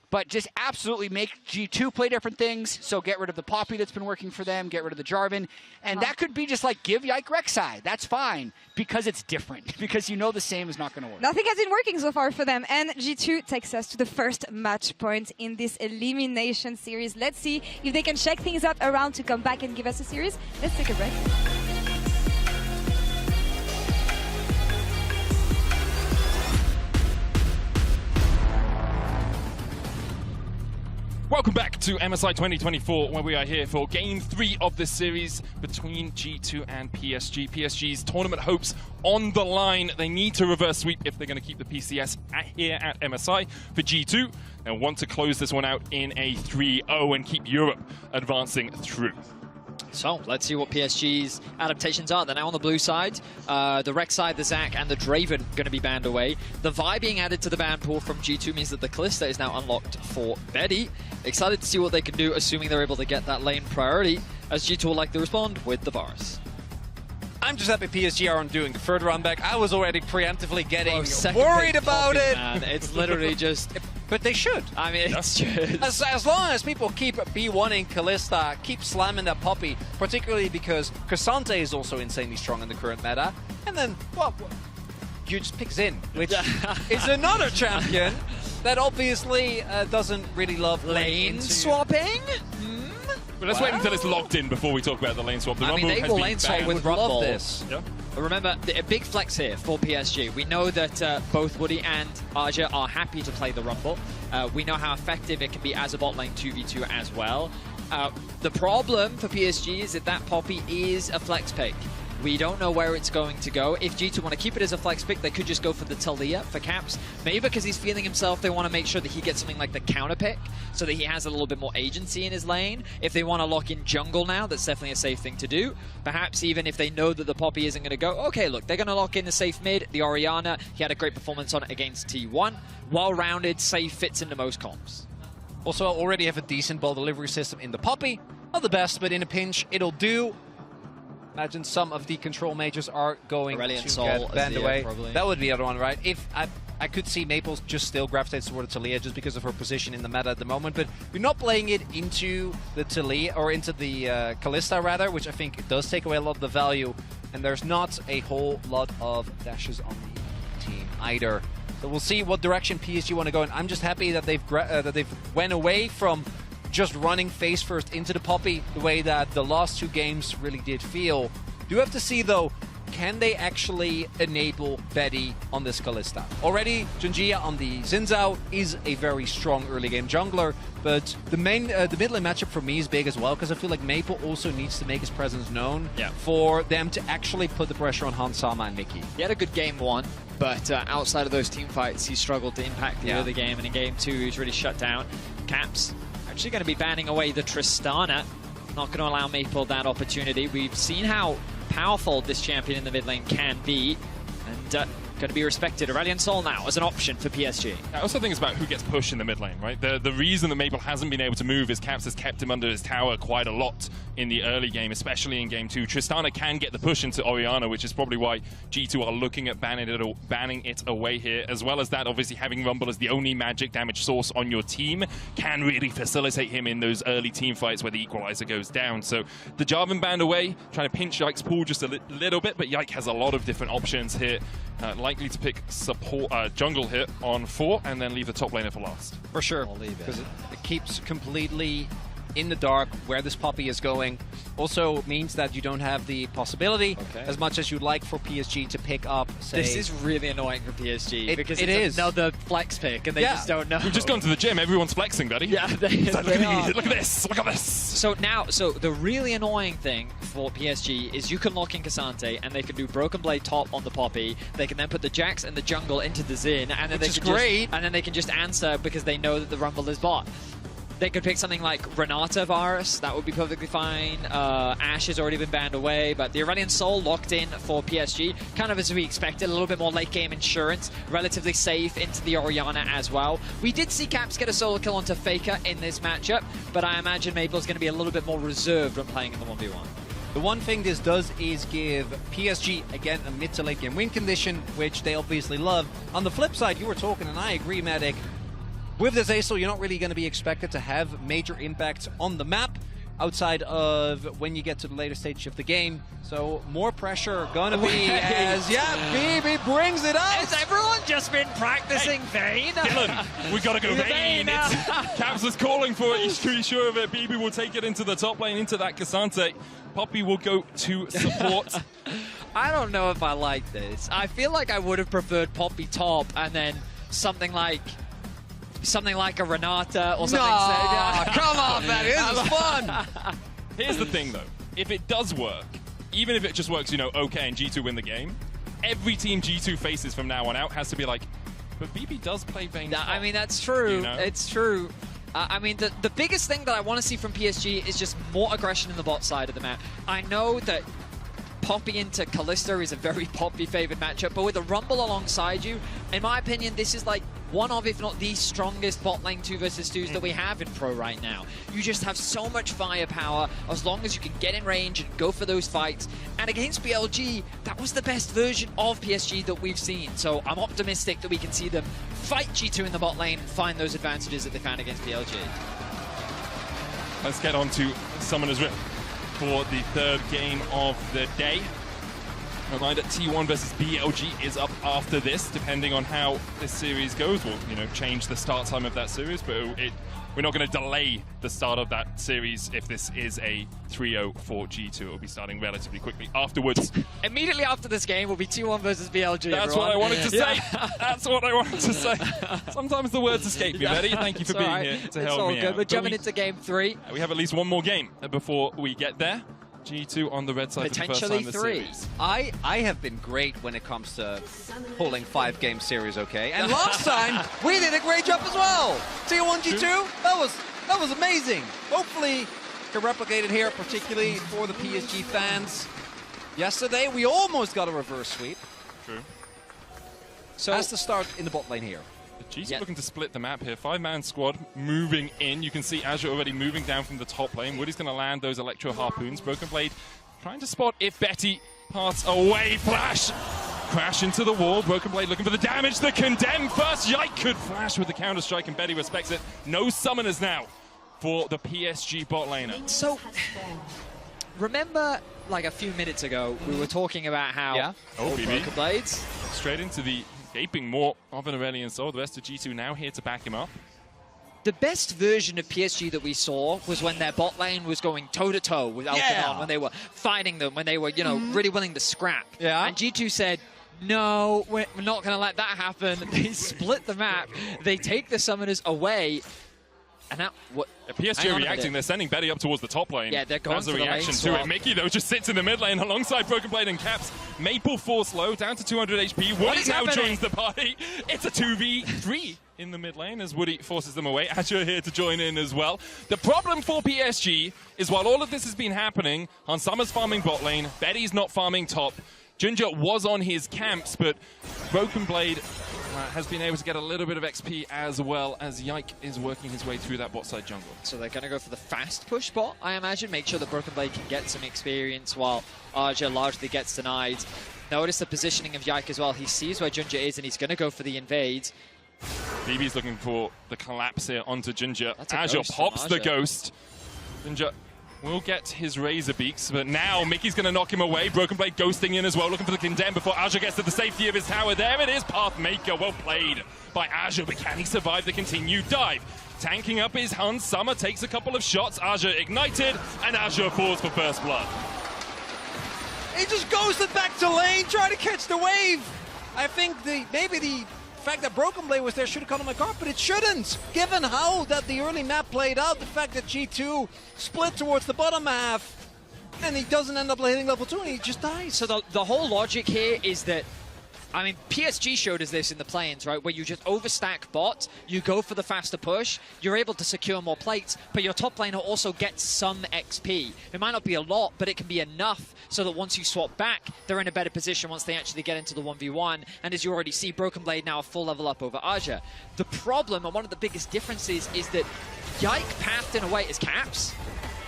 But just absolutely make G2 play different things. So get rid of the Poppy that's been working for them. Get rid of the Jarvan. And that could be just like give Yike Rek'Sai. That's fine, because it's different. Because you know the same is not going to work. Nothing has been working so far for them. And G2 takes us to the first match point in this elimination series. Let's see if they can check things out around to come back and give us a series. Let's take a break. Welcome back to MSI 2024, where we are here for Game 3 of this series between G2 and PSG. PSG's tournament hopes on the line. They need to reverse sweep if they're going to keep the PCS here at MSI. For G2, they want to close this one out in a 3-0 and keep Europe advancing through. So let's see what PSG's adaptations are. They're now on the blue side. The Rek'Sai, the Zac, and the Draven going to be banned away. The Vi being added to the ban pool from G2 means that the Kalista is now unlocked for Betty. Excited to see what they can do, assuming they're able to get that lane priority, as G2 will likely respond with the Varus. I'm just happy PSG aren't doing the third run back. I was already preemptively getting Second worried pick about Poppy, it. Man. It's literally just... But they should. I mean, it's just... As long as people keep B1ing Kalista, keep slamming that Poppy, particularly because Cassante is also insanely strong in the current meta. And then, well, you just pick Xin, which is another champion that obviously doesn't really love lane swapping. But let's wait until it's locked in before we talk about the lane swap. The Rumble they has will been lane swap banned. with Rumble. Love this. Yeah. Remember, a big flex here for PSG. We know that both Woody and Aja are happy to play the Rumble. We know how effective it can be as a bot lane 2v2 as well. The problem for PSG is that Poppy is a flex pick. We don't know where it's going to go. If G2 want to keep it as a flex pick, they could just go for the Talia for Caps. Maybe because he's feeling himself, they want to make sure that he gets something like the counter pick so that he has a little bit more agency in his lane. If they want to lock in jungle now, that's definitely a safe thing to do. Perhaps even if they know that the Poppy isn't going to go, okay, look, they're going to lock in the safe mid, the Orianna. He had a great performance on it against T1. Well-rounded, safe, fits into most comps. Also, already have a decent ball delivery system in the Poppy. Not the best, but in a pinch, it'll do. Imagine some of the control mages are going Aurelion to Sol get banned the, away. probably. That would be the other one, right? If I could see Maples just still gravitates toward Talia just because of her position in the meta at the moment, but we're not playing it into the Talia, or into the Kalista rather, which I think it does take away a lot of the value, and there's not a whole lot of dashes on the team either. So we'll see what direction PSG want to go in. I'm just happy that they've went away from just running face first into the Poppy the way that the last two games really did feel. Do have to see though, can they actually enable Betty on this Kalista? Already, Junjia on the Xin Zhao is a very strong early game jungler, but the mid lane matchup for me is big as well, because I feel like Maple also needs to make his presence known for them to actually put the pressure on Hans Sama and Mickey. He had a good game one, but outside of those team fights, he struggled to impact the other game, and in game two, he was really shut down. Caps actually going to be banning away the Tristana. Not going to allow Maple that opportunity. We've seen how powerful this champion in the mid lane can be, and going to be respected. Aurelion Sol now as an option for PSG. I also think it's about who gets pushed in the mid lane, right? The reason that Maple hasn't been able to move is Caps has kept him under his tower quite a lot in the early game, especially in game two. Tristana can get the push into Orianna, which is probably why G2 are looking at banning it away here. As well as that, obviously having Rumble as the only magic damage source on your team can really facilitate him in those early team fights where the equalizer goes down. So the Jarvan banned away, trying to pinch Yike's pool just a little bit, but Yike has a lot of different options here. Likely to pick support jungle here on 4 and then leave the top laner for last. For sure, because it keeps completely in the dark where this Poppy is going. Also means that you don't have the possibility as much as you'd like for PSG to pick up, say... This is really annoying for PSG because it it's is another flex pick and they just don't know. We've just gone to the gym, everyone's flexing, buddy. Yeah, look at this, look at this. So the really annoying thing for PSG is you can lock in Cassante and they can do Broken Blade top on the Poppy. They can then put the Jax and the jungle into the Xin, and then they can just answer because they know that the Rumble is bot. They could pick something like Renata Varus, that would be perfectly fine. Ashe has already been banned away, but the Aurelion Sol locked in for PSG, kind of as we expected, a little bit more late game insurance, relatively safe into the Orianna as well. We did see Caps get a solo kill onto Faker in this matchup, but I imagine Maple's going to be a little bit more reserved when playing in the 1v1. The one thing this does is give PSG, again, a mid to late game win condition, which they obviously love. On the flip side, you were talking, and I agree, Matic, with this Aesol, you're not really going to be expected to have major impacts on the map outside of when you get to the later stage of the game. So more pressure going to be as, BB brings it up. Has everyone just been practicing Vayne? Dylan, we got to go Vayne. Caps is calling for it. He's pretty sure of it. BB will take it into the top lane, into that Cassante. Poppy will go to support. I don't know if I like this. I feel like I would have preferred Poppy top and then something like something like a Renata or something. No, come on, man, this is fun. Here's the thing, though. If it does work, even if it just works, okay, and G2 win the game, every team G2 faces from now on out has to be like, but BB does play Vayne. I mean, that's true. It's true. I mean, the biggest thing that I want to see from PSG is just more aggression in the bot side of the map. I know that Poppy into Kalista is a very Poppy favored matchup, but with a Rumble alongside you, in my opinion, this is like one of, if not the strongest bot lane 2 versus 2s that we have in Pro right now. You just have so much firepower as long as you can get in range and go for those fights. And against BLG, that was the best version of PSG that we've seen. So I'm optimistic that we can see them fight G2 in the bot lane and find those advantages that they found against BLG. Let's get on to Summoner's Rift for the third game of the day. Reminder, T1 versus BLG is up after this. Depending on how this series goes, we'll change the start time of that series, but we're not going to delay the start of that series if this is a 3-0 for G2. It will be starting relatively quickly afterwards. Immediately after this game will be T1 versus BLG. That's everyone. what I wanted to say. That's what I wanted to say. Sometimes the words escape me, Betty. Thank you for being here to help me out. We're jumping into game 3. We have at least one more game before we get there. G2 on the red side for the first time this series. I have been great when it comes to pulling 5-game series, okay? And last time, we did a great job as well. T1 G2, that was amazing. Hopefully, can replicate it here, particularly for the PSG fans. Yesterday, we almost got a reverse sweep. True. So that's the start in the bot lane here. G2 looking to split the map here. 5-man squad moving in. You can see Azure already moving down from the top lane. Woody's going to land those Electro Harpoons. Broken Blade trying to spot if Betty parts away. Flash! Crash into the wall. Broken Blade looking for the damage. The Condemn first. Yike could flash with the Counter-Strike, and Betty respects it. No summoners now for the PSG bot laner. So, remember, like a few minutes ago, we were talking about how Broken Blades straight into the gaping more of an Aurelion Soul. The rest of G2 now here to back him up. The best version of PSG that we saw was when their bot lane was going toe-to-toe with Alkanon, when they were fighting them, when they were, really willing to scrap. And G2 said, no, we're not going to let that happen. They split the map. They take the summoners away. And now, what? PSG are reacting. They're sending Betty up towards the top lane. Yeah, they're going as a for the reaction lane to it. swap. Mickey, though, just sits in the mid lane alongside Broken Blade and Caps. Maple force low, down to 200 HP. Woody now joins the party. It's a 2v3 in the mid lane as Woody forces them away. Azure here to join in as well. The problem for PSG is while all of this has been happening, Hansama's farming bot lane, Betty's not farming top. Ginger was on his camps, but Broken Blade has been able to get a little bit of XP as well as Yike is working his way through that bot side jungle. So they're going to go for the fast push bot, I imagine. Make sure that Broken Blade can get some experience while Arja largely gets denied. Notice the positioning of Yike as well. He sees where Ginger is and he's going to go for the invade. BB's looking for the collapse here onto Ginger. Azure pops the ghost. Ginger will get his Razor Beaks, but now Mickey's going to knock him away. Broken Blade ghosting in as well, looking for the Condemn before Azure gets to the safety of his tower. There it is, Pathmaker. Well played by Azure, but can he survive the continued dive? Tanking up his Hun. Summer takes a couple of shots. Azure ignited, and Azure falls for first blood. He just goes back to lane, trying to catch the wave. I think maybe the fact that Broken Blade was there should have caught him off guard, but it shouldn't. Given how that the early map played out, the fact that G2 split towards the bottom half, and he doesn't end up hitting level 2, and he just dies. So the whole logic here is that, I mean, PSG showed us this in the play-ins, right? Where you just overstack bot, you go for the faster push, you're able to secure more plates, but your top laner also gets some XP. It might not be a lot, but it can be enough so that once you swap back, they're in a better position once they actually get into the 1v1. And as you already see, Broken Blade now a full level up over Arja. The problem, and one of the biggest differences, is that Yike pathed in a way as Caps.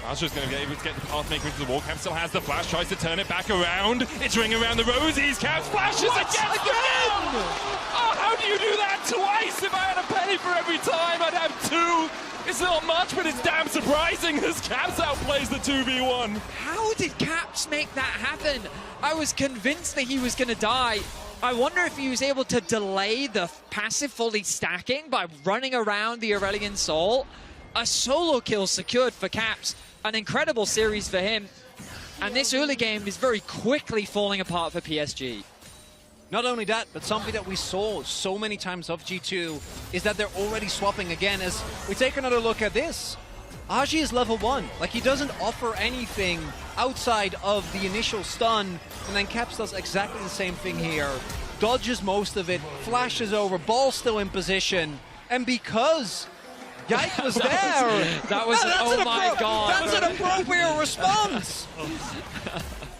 Azure's going to be able to get the Pathmaker into the wall. Caps still has the flash, tries to turn it back around. It's ringing around the rosies. Caps flashes again! Oh, how do you do that twice? If I had a penny for every time, I'd have 2. It's not much, but it's damn surprising as Caps outplays the 2v1. How did Caps make that happen? I was convinced that he was going to die. I wonder if he was able to delay the passive fully stacking by running around the Aurelion Soul. A solo kill secured for Caps. An incredible series for him. And this early game is very quickly falling apart for PSG. Not only that, but something that we saw so many times of G2 is that they're already swapping again. As we take another look at this, Aji is level 1. Like, he doesn't offer anything outside of the initial stun, and then Caps does exactly the same thing here. Dodges most of it, flashes over, ball still in position, and because Yike was there... Oh my god. That's an appropriate response!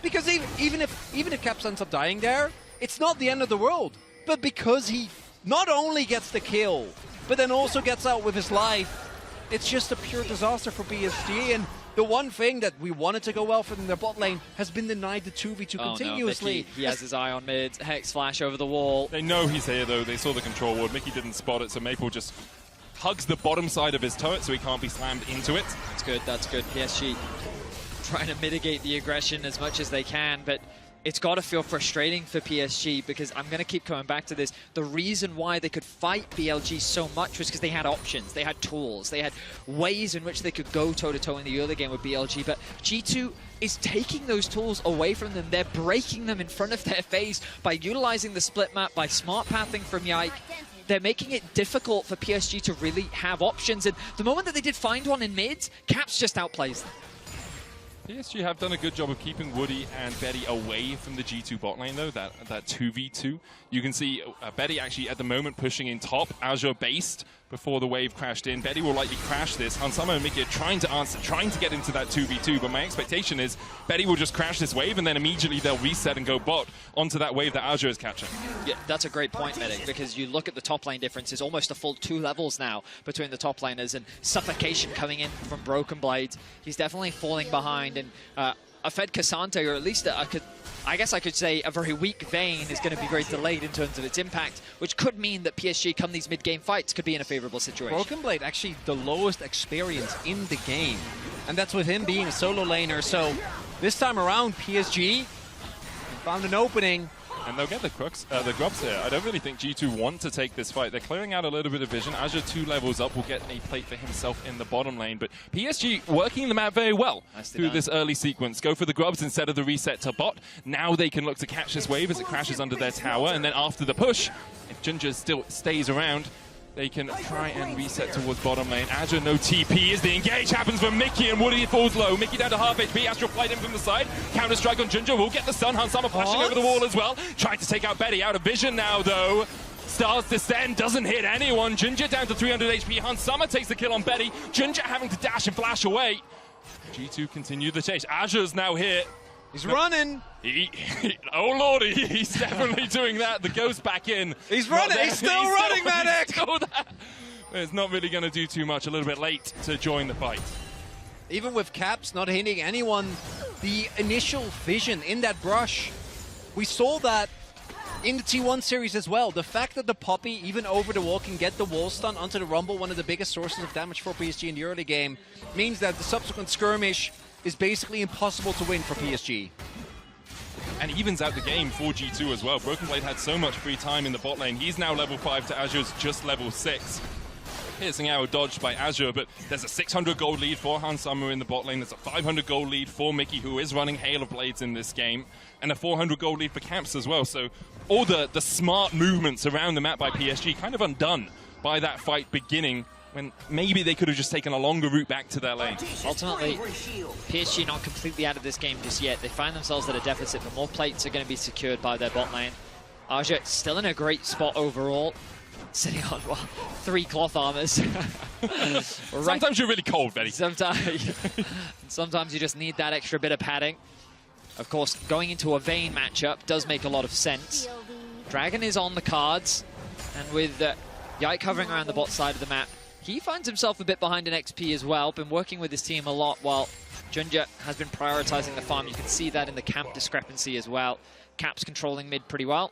Because even if Caps ends up dying there, it's not the end of the world. But because he not only gets the kill, but then also gets out with his life, it's just a pure disaster for PSG. And the one thing that we wanted to go well for in their bot lane has been denied the 2v2 continuously. No, Mickey, he has his eye on mid. Hex flash over the wall. They know he's here, though. They saw the control ward. Mickey didn't spot it, so Maple just hugs the bottom side of his turret so he can't be slammed into it. That's good, that's good. PSG trying to mitigate the aggression as much as they can, but it's got to feel frustrating for PSG because I'm going to keep coming back to this. The reason why they could fight BLG so much was because they had options, they had tools, they had ways in which they could go toe-to-toe in the early game with BLG, but G2 is taking those tools away from them. They're breaking them in front of their face by utilizing the split map, by smart pathing from Yike. They're making it difficult for PSG to really have options, and the moment that they did find one in mid, Caps just outplays them. PSG have done a good job of keeping Woody and Betty away from the G2 bot lane, though, that 2v2. You can see Betty actually at the moment pushing in top, Azure based before the wave crashed in. Betty will likely crash this. Hansama and Mickey are trying to answer, trying to get into that 2v2, but my expectation is Betty will just crash this wave and then immediately they'll reset and go bot onto that wave that Azure is catching. Yeah, that's a great point, Medic, because you look at the top lane differences, almost a full 2 levels now between the top laners, and suffocation coming in from Broken Blade. He's definitely falling behind, and a fed Cassante, or at least I guess I could say a very weak Vayne, is going to be very delayed in terms of its impact, which could mean that PSG, come these mid-game fights, could be in a favorable situation. Broken Blade actually the lowest experience in the game, and that's with him being a solo laner. So this time around, PSG found an opening. And they'll get the grubs here. I don't really think G2 want to take this fight. They're clearing out a little bit of vision. Azure 2 levels up will get a plate for himself in the bottom lane. But PSG working the map very well through this early sequence. Go for the grubs instead of the reset to bot. Now they can look to catch this wave as it crashes under their tower. And then after the push, if Ginger still stays around, they can try and reset towards bottom lane. Azure no TP as the engage happens for Mickey, and Woody falls low. Mickey down to half HP. Astral flight in from the side. Counter strike on Ginger will get the stun. Hansama flashing over the wall as well. Trying to take out Betty. Out of vision now though. Stars descend, doesn't hit anyone. Ginger down to 300 HP. Hansama takes the kill on Betty. Ginger having to dash and flash away. G2 continue the chase. Azure's now here. He's running. Oh lordy, he's definitely doing that. The ghost back in. He's running. He's still running, Medic. It's not really going to do too much. A little bit late to join the fight. Even with Caps not hitting anyone, the initial vision in that brush, we saw that in the T1 series as well. The fact that the Poppy, even over the wall, can get the wall stun onto the Rumble, one of the biggest sources of damage for PSG in the early game, means that the subsequent skirmish is basically impossible to win for PSG. And evens out the game for G2 as well. Broken Blade had so much free time in the bot lane. He's now level 5 to Azure's just level 6. Piercing arrow dodged by Azure, but there's a 600 gold lead for Hansama in the bot lane. There's a 500 gold lead for Mickey, who is running Hail of Blades in this game, and a 400 gold lead for Camps as well. So all the smart movements around the map by PSG kind of undone by that fight beginning, when maybe they could have just taken a longer route back to their lane. Ultimately, PSG not completely out of this game just yet. They find themselves at a deficit, but more plates are going to be secured by their bot lane. Azure still in a great spot overall, sitting on, well, 3 cloth armors. Sometimes you're really cold, Betty. Sometimes you just need that extra bit of padding. Of course, going into a Vayne matchup does make a lot of sense. Dragon is on the cards, and with Yike hovering around the bot side of the map, he finds himself a bit behind in XP as well. Been working with his team a lot while Junja has been prioritizing the farm. You can see that in the camp discrepancy as well. Caps controlling mid pretty well.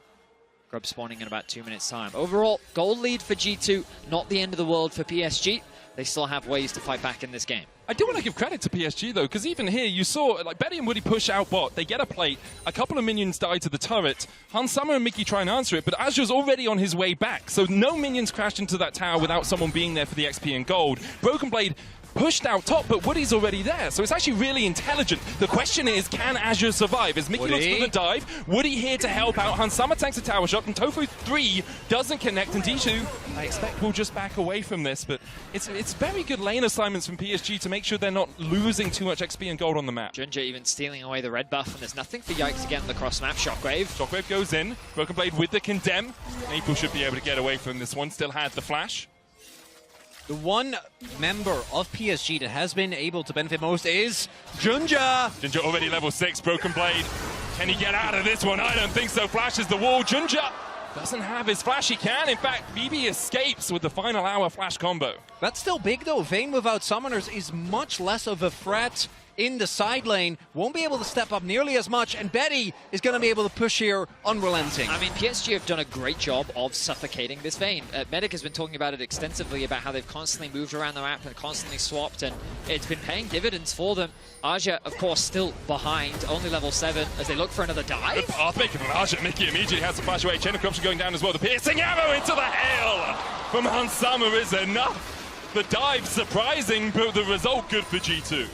Grub spawning in about 2 minutes time. Overall, gold lead for G2, not the end of the world for PSG. They still have ways to fight back in this game. I do want to give credit to PSG, though, because even here, you saw, like, Betty and Woody push out bot. They get a plate. A couple of minions die to the turret. Hansama and Mickey try and answer it, but Azure's already on his way back. So no minions crashed into that tower without someone being there for the XP and gold. Broken Blade pushed out top, but Woody's already there, so it's actually really intelligent. The question is, can Azure survive? As Mickey looks for the dive, Woody here to help out. Hansama tanks a tower shot, and Tofu 3 doesn't connect, and D2, I expect, will just back away from this, but it's very good lane assignments from PSG to make sure they're not losing too much XP and gold on the map. Junja even stealing away the red buff, and there's nothing for Yike to get on the cross map. Shockwave goes in, Broken Blade with the Condemn. Maple should be able to get away from this one, still had the flash. The one member of PSG that has been able to benefit most is Junja. Junja already level 6, Broken Blade. Can he get out of this one? I don't think so. Flashes the wall. Junja doesn't have his flash. He can. In fact, BB escapes with the final hour flash combo. That's still big though. Vayne without summoners is much less of a threat in the side lane. Won't be able to step up nearly as much, and Betty is going to be able to push here unrelenting. I mean, PSG have done a great job of suffocating this Vayne. Medic has been talking about it extensively, about how they've constantly moved around the map and constantly swapped, and it's been paying dividends for them. Aja, of course, still behind, only level 7, as they look for another dive. Good path making from Aja. Mickey immediately has to flash away. Chain of Corruption going down as well. The piercing arrow into the hail from Hansama is enough. The dive surprising, but the result good for G2.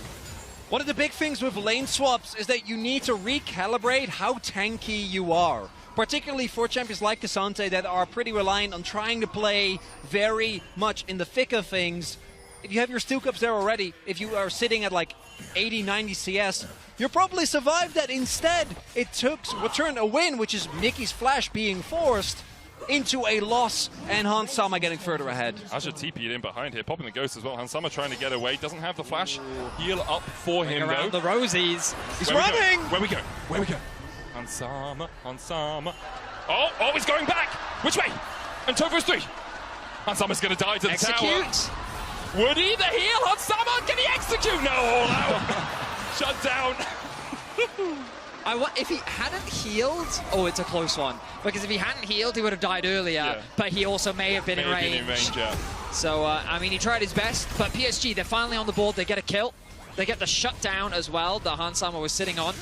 One of the big things with lane swaps is that you need to recalibrate how tanky you are. Particularly for champions like K'Sante that are pretty reliant on trying to play very much in the thick of things. If you have your Steel Cups there already, if you are sitting at like 80, 90 CS, you'll probably survive that. Instead, it took what turned a win, which is Mickey's flash being forced, into a loss, and Hansama getting further ahead. Aja TP'd in behind here, popping the ghost as well. Hansama trying to get away, doesn't have the flash. Heal up for him around though. the Rosies. He's running! Where we go? Where we go? Hansama. Oh, he's going back! Which way? And Tofu's 3. Hansama's gonna die to the tower. Woody, the heal! Hansama, can he execute? No, all out! Shut down. If he hadn't healed, oh, it's a close one. Because if he hadn't healed, he would have died earlier. But he also may have been in range. So, I mean, he tried his best. But PSG, they're finally on the board. They get a kill. They get the shutdown as well that Hansama was sitting on.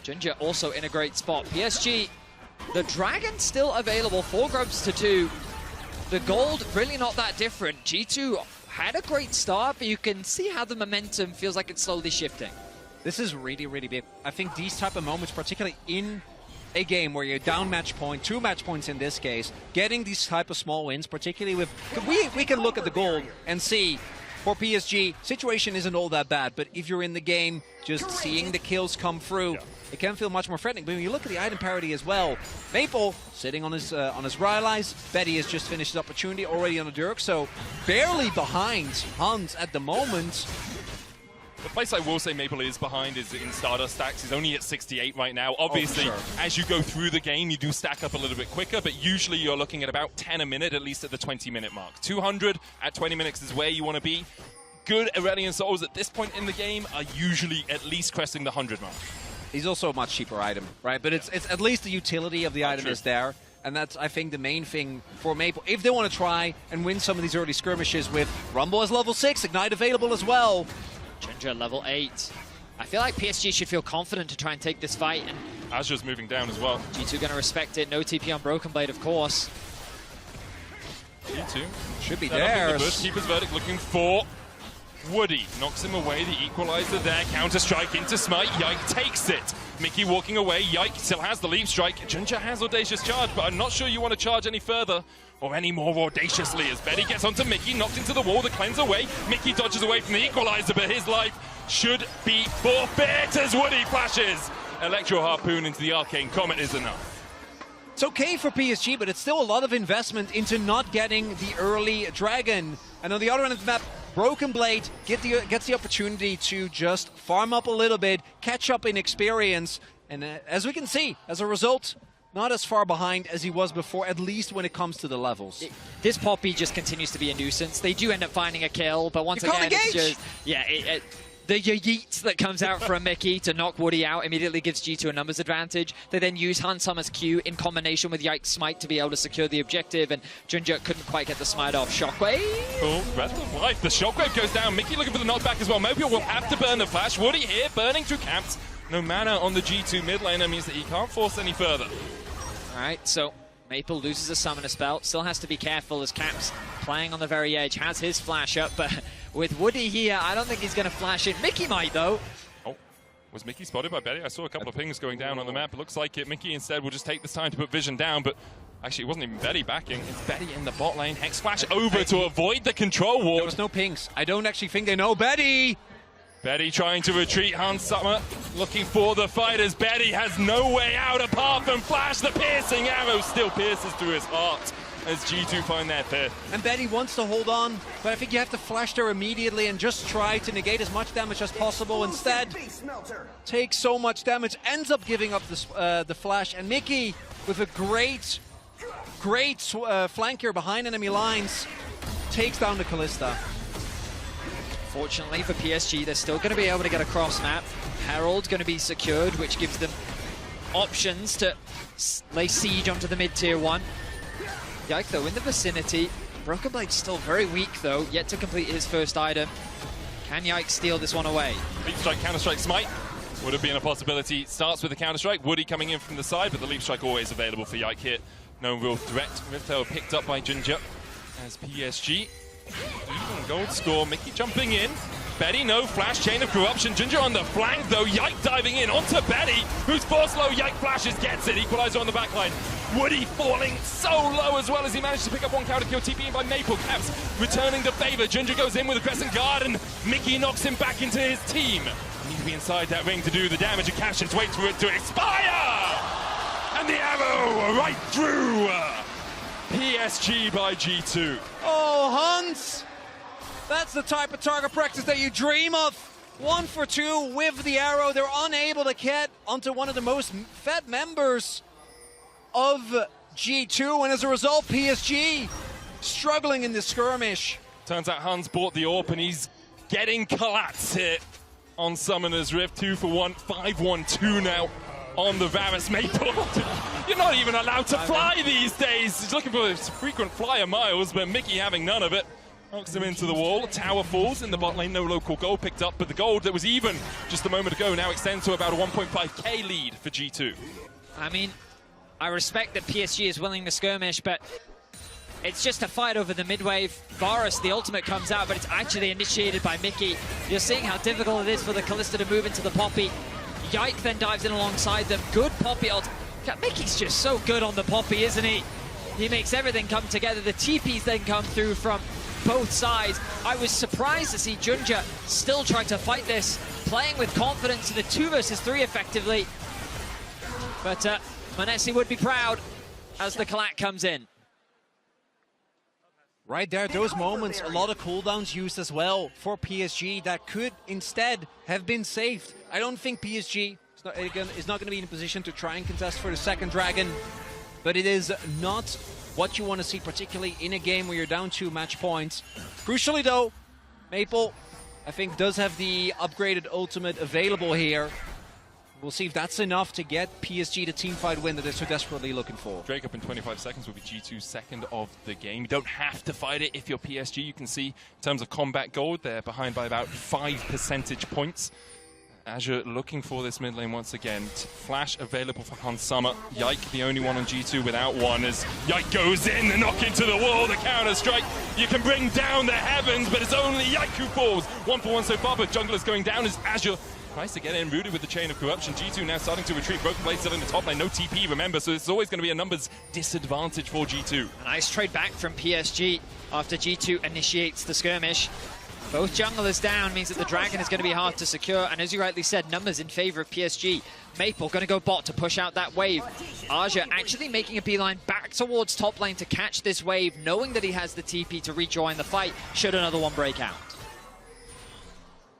Junja also in a great spot. PSG, the Dragon still available. 4 grubs to 2. The gold, really not that different. G2 had a great start, but you can see how the momentum feels like it's slowly shifting. This is really, really big. I think these type of moments, particularly in a game where you're down match point, 2 match points in this case, getting these type of small wins, particularly with... We can look at the gold and see, for PSG, situation isn't all that bad, but if you're in the game, just seeing the kills come through, it can feel much more threatening. But when you look at the item parity as well, Maple sitting on his Rylai's, Betty has just finished his opportunity already on a Dirk, so barely behind Hans at the moment. The place I will say Maple is behind is in Stardust stacks. He's only at 68 right now. Obviously, as you go through the game, you do stack up a little bit quicker, but usually you're looking at about 10 a minute, at least at the 20-minute mark. 200 at 20 minutes is where you want to be. Good Aurelian Souls at this point in the game are usually at least cresting the 100 mark. He's also a much cheaper item, right? But it's at least the utility of the item is there. And that's, I think, the main thing for Maple. If they want to try and win some of these early skirmishes with Rumble as level 6, Ignite available as well. Junja level 8. I feel like PSG should feel confident to try and take this fight. And Azure's moving down as well. G2 going to respect it. No TP on Broken Blade, of course. G2 should be there. Keeper's Verdict looking for Woody. Knocks him away. The equalizer there. Counter-strike into Smite. Yike takes it. Mickey walking away. Yike still has the leap strike. Junja has Audacious Charge, but I'm not sure you want to charge any further or any more audaciously as Betty gets onto Mickey, knocked into the wall, the cleanse away. Mickey dodges away from the equalizer, but his life should be forfeit as Woody flashes. Electro Harpoon into the Arcane Comet is enough. It's okay for PSG, but it's still a lot of investment into not getting the early Dragon. And on the other end of the map, Broken Blade gets the opportunity to just farm up a little bit, catch up in experience, and as we can see, as a result, not as far behind as he was before, at least when it comes to the levels. This Poppy just continues to be a nuisance. They do end up finding a kill, but once again, it's just... Yeah, the yeet that comes out from Mickey to knock Woody out immediately gives G2 a numbers advantage. They then use Hansama's Q in combination with Yike's Smite to be able to secure the objective, and Junja couldn't quite get the Smite off. Shockwave! Oh, Red Life. The Shockwave goes down. Mickey looking for the knockback as well. Mobile will have to burn the flash. Woody here, burning through camps. No mana on the G2 mid laner means that he can't force any further. All right, so Maple loses a summoner spell, still has to be careful as Caps playing on the very edge, has his flash up, but with Woody here, I don't think he's going to flash in. Mickey might, though. Oh, was Mickey spotted by Betty? I saw a couple of pings going down on the map. It looks like Mickey instead will just take this time to put vision down, but actually it wasn't even Betty backing. It's Betty in the bot lane. Hex flash over to avoid the control ward. There was no pings. I don't actually think they know Betty. Betty trying to retreat. Hans Summer looking for the fighters. Betty has no way out apart from flash. The piercing arrow still pierces through his heart as G2 find their fifth. And Betty wants to hold on, but I think you have to flash there immediately and just try to negate as much damage as possible. Instead, takes so much damage, ends up giving up the flash. And Mickey, with a great flanker behind enemy lines, takes down the Kalista. Fortunately for PSG, they're still going to be able to get across map. Herald's going to be secured, which gives them options to lay siege onto the mid-tier 1. Yike, though, in the vicinity. Broken Blade's still very weak, though, yet to complete his first item. Can Yike steal this one away? Leap Strike, Counter-Strike, Smite would have been a possibility. Starts with the Counter-Strike. Woody coming in from the side, but the Leap Strike always available for Yike here. No real threat. Riftail picked up by Ginger as PSG. Even gold score. Mickey jumping in. Betty, no flash, Chain of Corruption. Ginger on the flank, though. Yike diving in onto Betty, who's force low. Yike flashes, gets it. Equalizer on the backline. Woody falling so low as well as he managed to pick up one counter kill. TP by Maple. Caps returning the favor. Ginger goes in with a Crescent Guard, and Mickey knocks him back into his team. Need to be inside that ring to do the damage, and Cash just waits for it to expire! And the arrow right through! PSG by G2. Oh, Hans! That's the type of target practice that you dream of. 1 for 2 with the arrow. They're unable to get onto one of the most fed members of G2, and as a result, PSG struggling in the skirmish. Turns out Hans bought the AWP, and he's getting collapse hit on Summoner's Rift. 2 for 1, 5-1-2 now on the Varus Maple. You're not even allowed to fly these days. He's looking for frequent flyer miles, but Mickey having none of it. Knocks him into the wall. Tower falls in the bot lane. No local gold picked up, but the gold that was even just a moment ago now extends to about a 1.5k lead for G2. I mean, I respect that PSG is willing to skirmish, but it's just a fight over the mid-wave. Varus, the ultimate comes out, but it's actually initiated by Mickey. You're seeing how difficult it is for the Kalista to move into the Poppy. Yike then dives in alongside them. Good Poppy ult. Mickey's just so good on the Poppy, isn't he? He makes everything come together. The TPs then come through from both sides. I was surprised to see Junja still trying to fight this, playing with confidence in the 2 versus 3 effectively. But Manesi would be proud as the Kalak comes in. Right there, those moments, a lot of cooldowns used as well for PSG that could instead have been saved. I don't think PSG is not going to be in a position to try and contest for the second dragon, but it is not what you want to see, particularly in a game where you're down 2 match points. Crucially though, Maple, I think, does have the upgraded ultimate available here. We'll see if that's enough to get PSG the teamfight win that they're so desperately looking for. Drake up in 25 seconds will be G2's second of the game. You don't have to fight it if you're PSG. You can see in terms of combat gold, they're behind by about 5 percentage points. Azure looking for this mid lane once again. Flash available for Hans Summer. Yike the only one on G2 without one as Yike goes in, the knock into the wall, the counter strike. You can bring down the heavens, but it's only Yike who falls. 1 for 1 so far, but Jungler's going down as Azure tries to get in, rooted with the Chain of Corruption. G2 now starting to retreat. Broken Blade still in the top lane. No TP, remember, so it's always going to be a numbers disadvantage for G2. A nice trade back from PSG after G2 initiates the skirmish. Both junglers down means that the dragon is going to be hard to secure, and as you rightly said, numbers in favor of PSG. Maple going to go bot to push out that wave. Aja actually making a beeline back towards top lane to catch this wave, knowing that he has the TP to rejoin the fight should another one break out.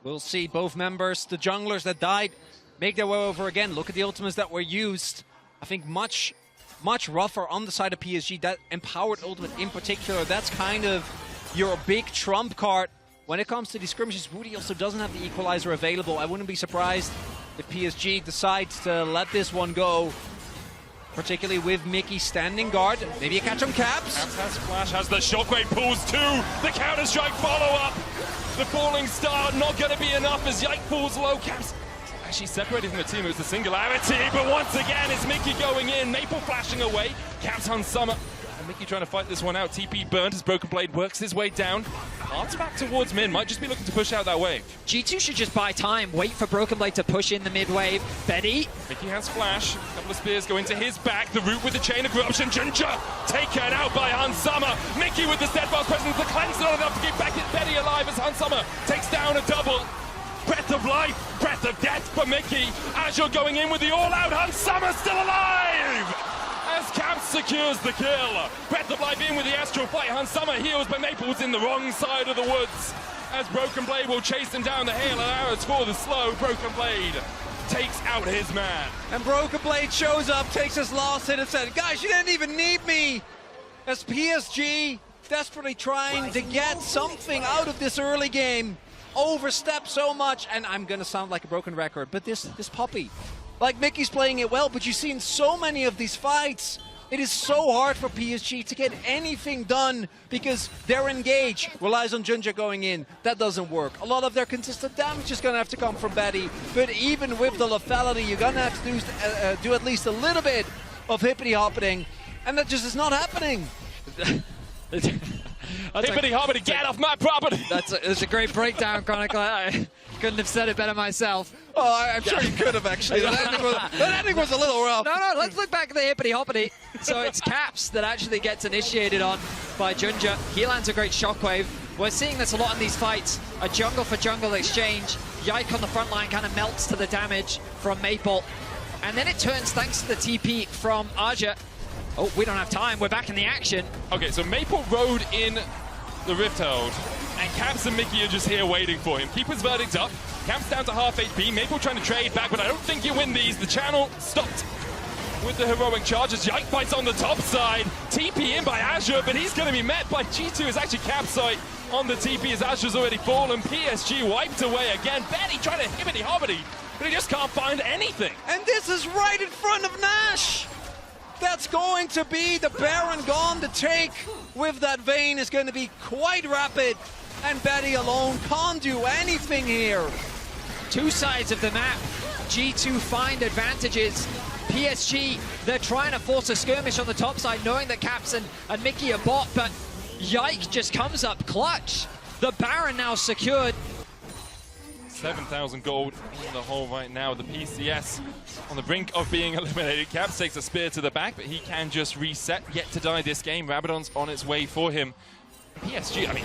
We'll see both members, the junglers that died, make their way over again. Look at the ultimates that were used. I think much rougher on the side of PSG. That empowered ultimate in particular, that's kind of your big trump card. When it comes to these skirmishes, Woody also doesn't have the equalizer available. I wouldn't be surprised if PSG decides to let this one go, particularly with Mickey standing guard. Maybe a catch on Caps. Caps has flash, has the shockwave, pulls 2. The Counter-Strike follow-up. The falling star not going to be enough as Yike falls low. Caps actually separated from the team. It was the Singularity, but once again, it's Mickey going in. Maple flashing away. Caps on Summer. And Mickey trying to fight this one out. TP burned as Broken Blade works his way down. Hearts back towards mid. Might just be looking to push out that wave. G2 should just buy time. Wait for Broken Blade to push in the mid wave. Betty. Mickey has flash. A couple of spears go into his back. The root with the chain of corruption. Ginger taken out by Hans Summer. Mickey with the steadfast presence. The cleanse not enough to keep back Betty alive as Hans Summer takes down a double. Breath of life, breath of death for Mickey. Azure going in with the all-out. Hans Summer still alive! As Caps secures the kill. Breath of life in with the astral fight. Hans Summer heals, but Maple's in the wrong side of the woods. As Broken Blade will chase him down the hill. And arrows for the slow. Broken Blade takes out his man. And Broken Blade shows up, takes his last hit and said, guys, you didn't even need me. As PSG desperately trying to get something out of this early game. Overstepped so much, and I'm gonna sound like a broken record, but this Poppy, like Mickey's playing it well, but you've seen so many of these fights. It is so hard for PSG to get anything done because their engage relies on Junja going in. That doesn't work. A lot of their consistent damage is gonna have to come from Betty, but even with the lethality, you're gonna have to do at least a little bit of hippity-hoppeting, and that just is not happening. Hippity-hoppity, get off my property! That's a great breakdown, Chronicle. I couldn't have said it better myself. Oh, I'm sure you could have, actually. That ending was a little rough. No, let's look back at the hippity-hoppity. So it's Caps that actually gets initiated on by Junja. He lands a great shockwave. We're seeing this a lot in these fights. A jungle for jungle exchange. Yike on the front line kind of melts to the damage from Maple. And then it turns thanks to the TP from Aja. Oh, we don't have time. We're back in the action. Okay, so Maple rode in the Rift Herald, and Caps and Mickey are just here waiting for him. Keep his verdict up. Caps down to half HP. Maple trying to trade back, but I don't think you win these. The channel stopped with the heroic charges. Yike fights on the top side. TP in by Azure, but he's going to be met by G2. It's actually Caps site on the TP as Azure's already fallen. PSG wiped away again. Betty trying to hippity-hoppity, but he just can't find anything. And this is right in front of Nash. That's going to be the Baron gone. The take with that Vayne is going to be quite rapid. And Betty alone can't do anything here. Two sides of the map. G2 find advantages. PSG, they're trying to force a skirmish on the top side, knowing that Caps and Mickey are bot, but Yike just comes up clutch. The Baron now secured. 7,000 gold in the hole right now. The PCS on the brink of being eliminated. Caps takes a spear to the back, but he can just reset. Yet to die this game. Rabadon's on its way for him. PSG, I mean,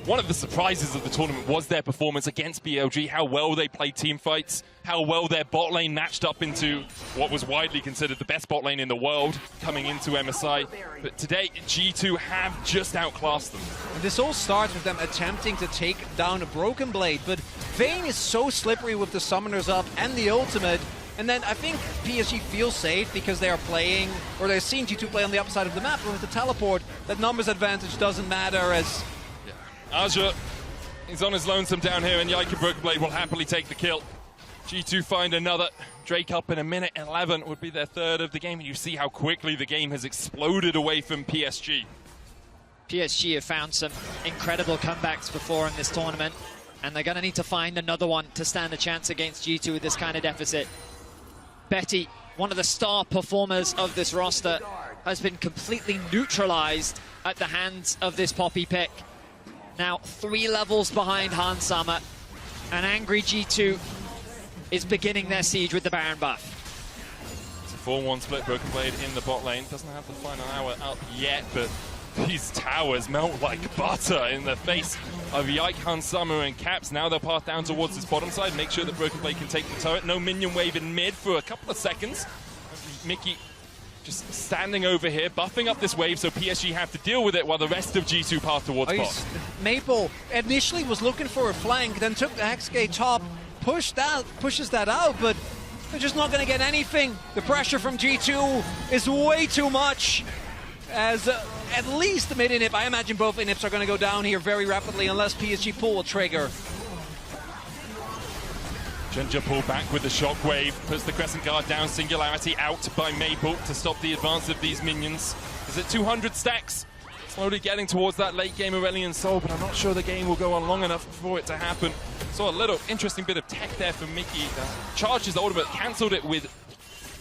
one of the surprises of the tournament was their performance against BLG, how well they played team fights, how well their bot lane matched up into what was widely considered the best bot lane in the world coming into MSI. But today, G2 have just outclassed them. This all starts with them attempting to take down a Broken Blade, but Vayne is so slippery with the summoners up and the ultimate. And then I think PSG feels safe because they are playing, or they're seeing G2 play on the upside of the map, but with the teleport, that numbers advantage doesn't matter as... Azure is on his lonesome down here, and Yike and Broken Blade will happily take the kill. G2 find another. Drake up in a minute 11 would be their third of the game, and you see how quickly the game has exploded away from PSG. PSG have found some incredible comebacks before in this tournament, and they're going to need to find another one to stand a chance against G2 with this kind of deficit. Betty, one of the star performers of this roster, has been completely neutralized at the hands of this Poppy pick. Now 3 levels behind Hans Summer, and angry G2 is beginning their siege with the Baron buff. It's a 4-1 split. Broken Blade in the bot lane. Doesn't have the final hour up yet, but these towers melt like butter in the face of Yike, Hans Summer, and Caps. Now they'll pass down towards this bottom side. Make sure that Broken Blade can take the turret. No minion wave in mid for a couple of seconds. Mickey just standing over here, buffing up this wave so PSG have to deal with it while the rest of G2 pass towards bot. Maple initially was looking for a flank, then took the Hexgate top, pushes that out, but they're just not going to get anything. The pressure from G2 is way too much. As at least the mid inhib, I imagine both inhibs are going to go down here very rapidly unless PSG pull a trigger. Ginger pulled back with the shockwave, puts the Crescent Guard down, Singularity out by Maple to stop the advance of these minions. Is it 200 stacks? slowly getting towards that late game Aurelion Sol, but I'm not sure the game will go on long enough for it to happen. Saw a little interesting bit of tech there for Mickey. Charges the ultimate, cancelled it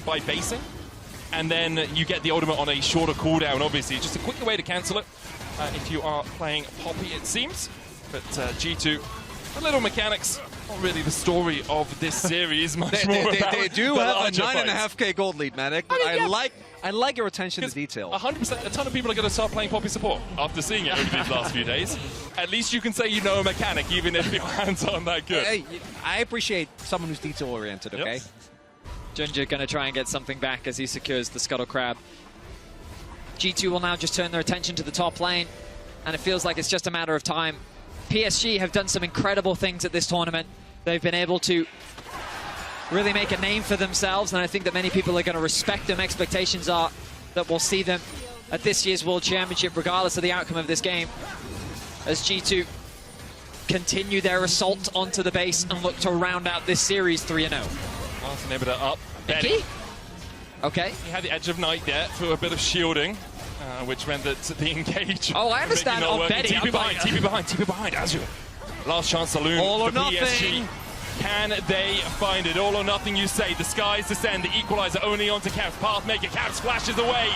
by basing, and then you get the ultimate on a shorter cooldown, obviously. Just a quicker way to cancel it if you are playing Poppy, it seems. But G2, a little mechanics, not really the story of this series, much more about they do the have a larger 9.5k gold lead, Manic, but I like your attention to detail. 100%, a ton of people are going to start playing Poppy support after seeing it over these last few days. At least you can say you know a mechanic, even if your hands aren't that good. Hey, I appreciate someone who's detail-oriented, okay? Yep. Junja going to try and get something back as he secures the Scuttle Crab. G2 will now just turn their attention to the top lane, and it feels like it's just a matter of time. PSG have done some incredible things at this tournament. They've been able to really make a name for themselves, and I think that many people are going to respect them. Expectations are that we'll see them at this year's World Championship, regardless of the outcome of this game, as G2 continue their assault onto the base and look to round out this series 3-0. Last inhibitor up. Mickey? Okay. He had the Edge of Night there for a bit of shielding, which meant that the engage... Oh, I understand. On Betty. TP behind, Azure. Last chance saloon All or for nothing. PSG. Can they find it? All or nothing, you say. The skies descend. The equalizer only onto Caps. Pathmaker. Caps flashes away.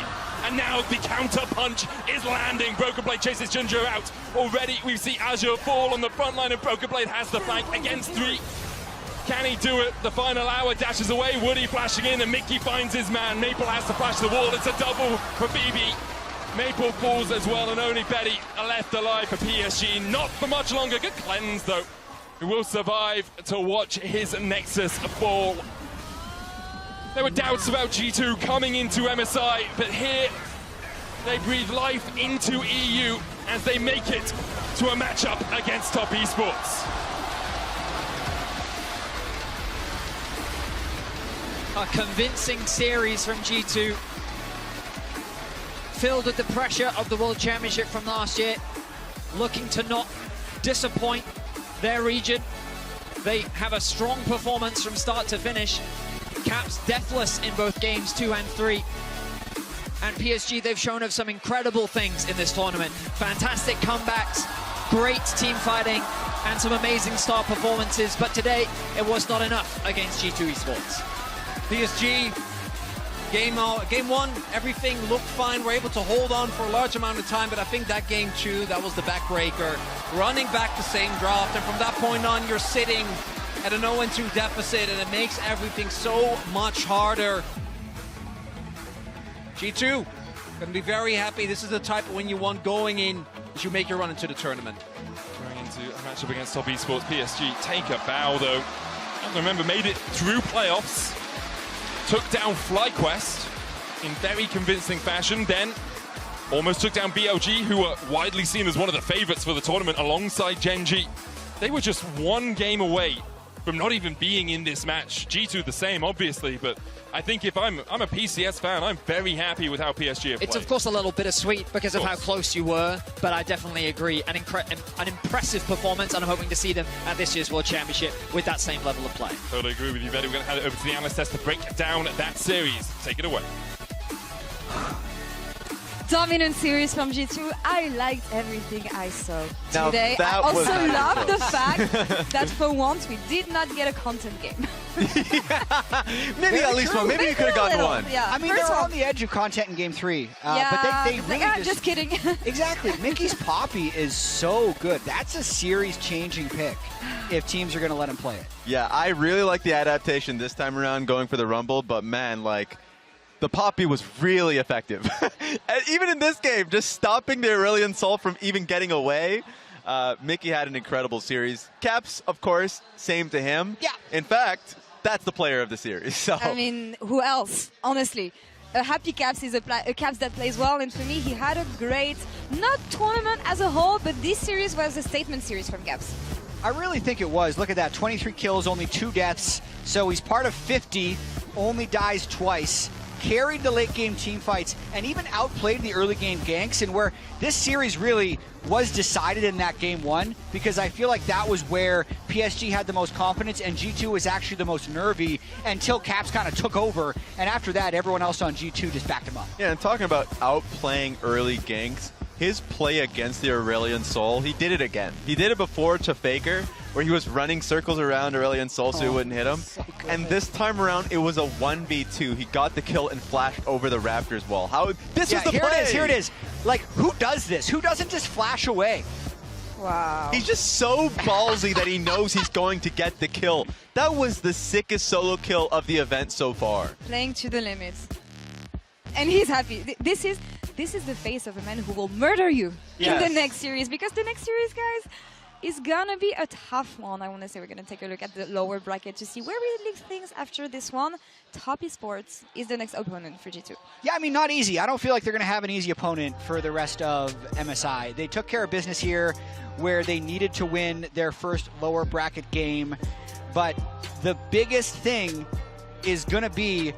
And now the counter punch is landing. Broken Blade chases Junja out. Already we see Azure fall on the front line, and Broken Blade has the flank against 3. Can he do it? The final hour dashes away. Woody flashing in, and Mickey finds his man. Maple has to flash the wall. It's a double for BB. Maple falls as well, and only Betty are left alive for PSG. Not for much longer. Good cleanse, though. Who will survive to watch his Nexus fall. There were doubts about G2 coming into MSI, but here they breathe life into EU as they make it to a matchup against Top Esports. A convincing series from G2, filled with the pressure of the World Championship from last year, looking to not disappoint their region. They have a strong performance from start to finish. Caps deathless in both games 2 and 3. And PSG, they've shown of some incredible things in this tournament. Fantastic comebacks, great team fighting, and some amazing star performances. But today, it was not enough against G2 Esports. PSG, game 1, everything looked fine. We're able to hold on for a large amount of time, but I think that game 2, that was the backbreaker. Running back the same draft, and from that point on, you're sitting at an 0-2 deficit, and it makes everything so much harder. G2, gonna be very happy. This is the type of win you want going in as you make your run into the tournament. Going into a matchup against Top Esports, PSG take a bow, though. Remember, made it through playoffs. Took down FlyQuest in very convincing fashion, then almost took down BLG, who were widely seen as one of the favorites for the tournament alongside Gen.G. They were just one game away from not even being in this match. G2 the same, obviously, but I think if I'm a PCS fan, I'm very happy with how PSG have played. It's of course a little bittersweet because of how close you were, but I definitely agree. An impressive performance, and I'm hoping to see them at this year's World Championship with that same level of play. Totally agree with you, Betty. We're going to hand it over to the analyst test to break down that series. Take it away. Dominant series from G2. I liked everything I saw Now, today. I that also was very love the close. fact that for once we did not get a content game. Maybe at least one. Maybe you could have gotten one. Yeah, I mean, first they're one. on the edge of content in Game 3. Yeah, but they really just kidding. Exactly. Mickey's Poppy is so good. That's a series-changing pick if teams are going to let him play it. Yeah, I really like the adaptation this time around going for the Rumble, but man, like, the Poppy was really effective. And even in this game, just stopping the Aurelion Sol from even getting away. Mickey had an incredible series. Caps, of course, same to him. Yeah. In fact, that's the player of the series. So. I mean, who else? Honestly. A happy Caps is a Caps that plays well, and for me, he had a great, not tournament as a whole, but this series was a statement series from Caps. I really think it was. Look at that, 23 kills, only 2 deaths. So he's part of 50, only dies twice. Carried the late game team fights and even outplayed the early game ganks, and where this series really was decided in that game 1, because I feel like that was where PSG had the most confidence and G2 was actually the most nervy until Caps kind of took over, and after that everyone else on G2 just backed him up. Yeah, and talking about outplaying early ganks, his play against the Aurelion Sol, he did it again. He did it before to Faker, where he was running circles around Aurelion Sol so he wouldn't hit him. So and this time around, it was a 1v2. He got the kill and flashed over the Raptors wall. This was the play! Here it is. Like, who does this? Who doesn't just flash away? Wow. He's just so ballsy that he knows he's going to get the kill. That was the sickest solo kill of the event so far. Playing to the limits. And he's happy. This is the face of a man who will murder you in the next series, because the next series, guys, is gonna be a tough one. I want to say we're gonna take a look at the lower bracket to see where we leave things after this one. Top Esports is the next opponent for G2. Yeah, I mean, not easy. I don't feel like they're going to have an easy opponent for the rest of MSI. They took care of business here where they needed to win their first lower bracket game. But the biggest thing is going to be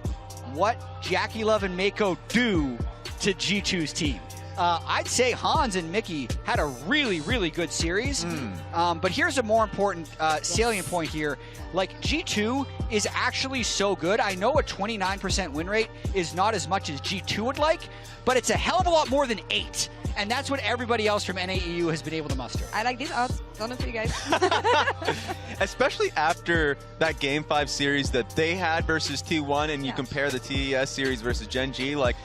what Jackie Love and Mako do to G2's team. I'd say Hans and Mickey had a really, really good series. But here's a more important salient point here. Like, G2 is actually so good. I know a 29% win rate is not as much as G2 would like, but it's a hell of a lot more than 8. And that's what everybody else from NAEU has been able to muster. I like these odds. Don't know for you guys. Especially after that Game 5 series that they had versus T1, and you compare the TES series versus Gen G, like,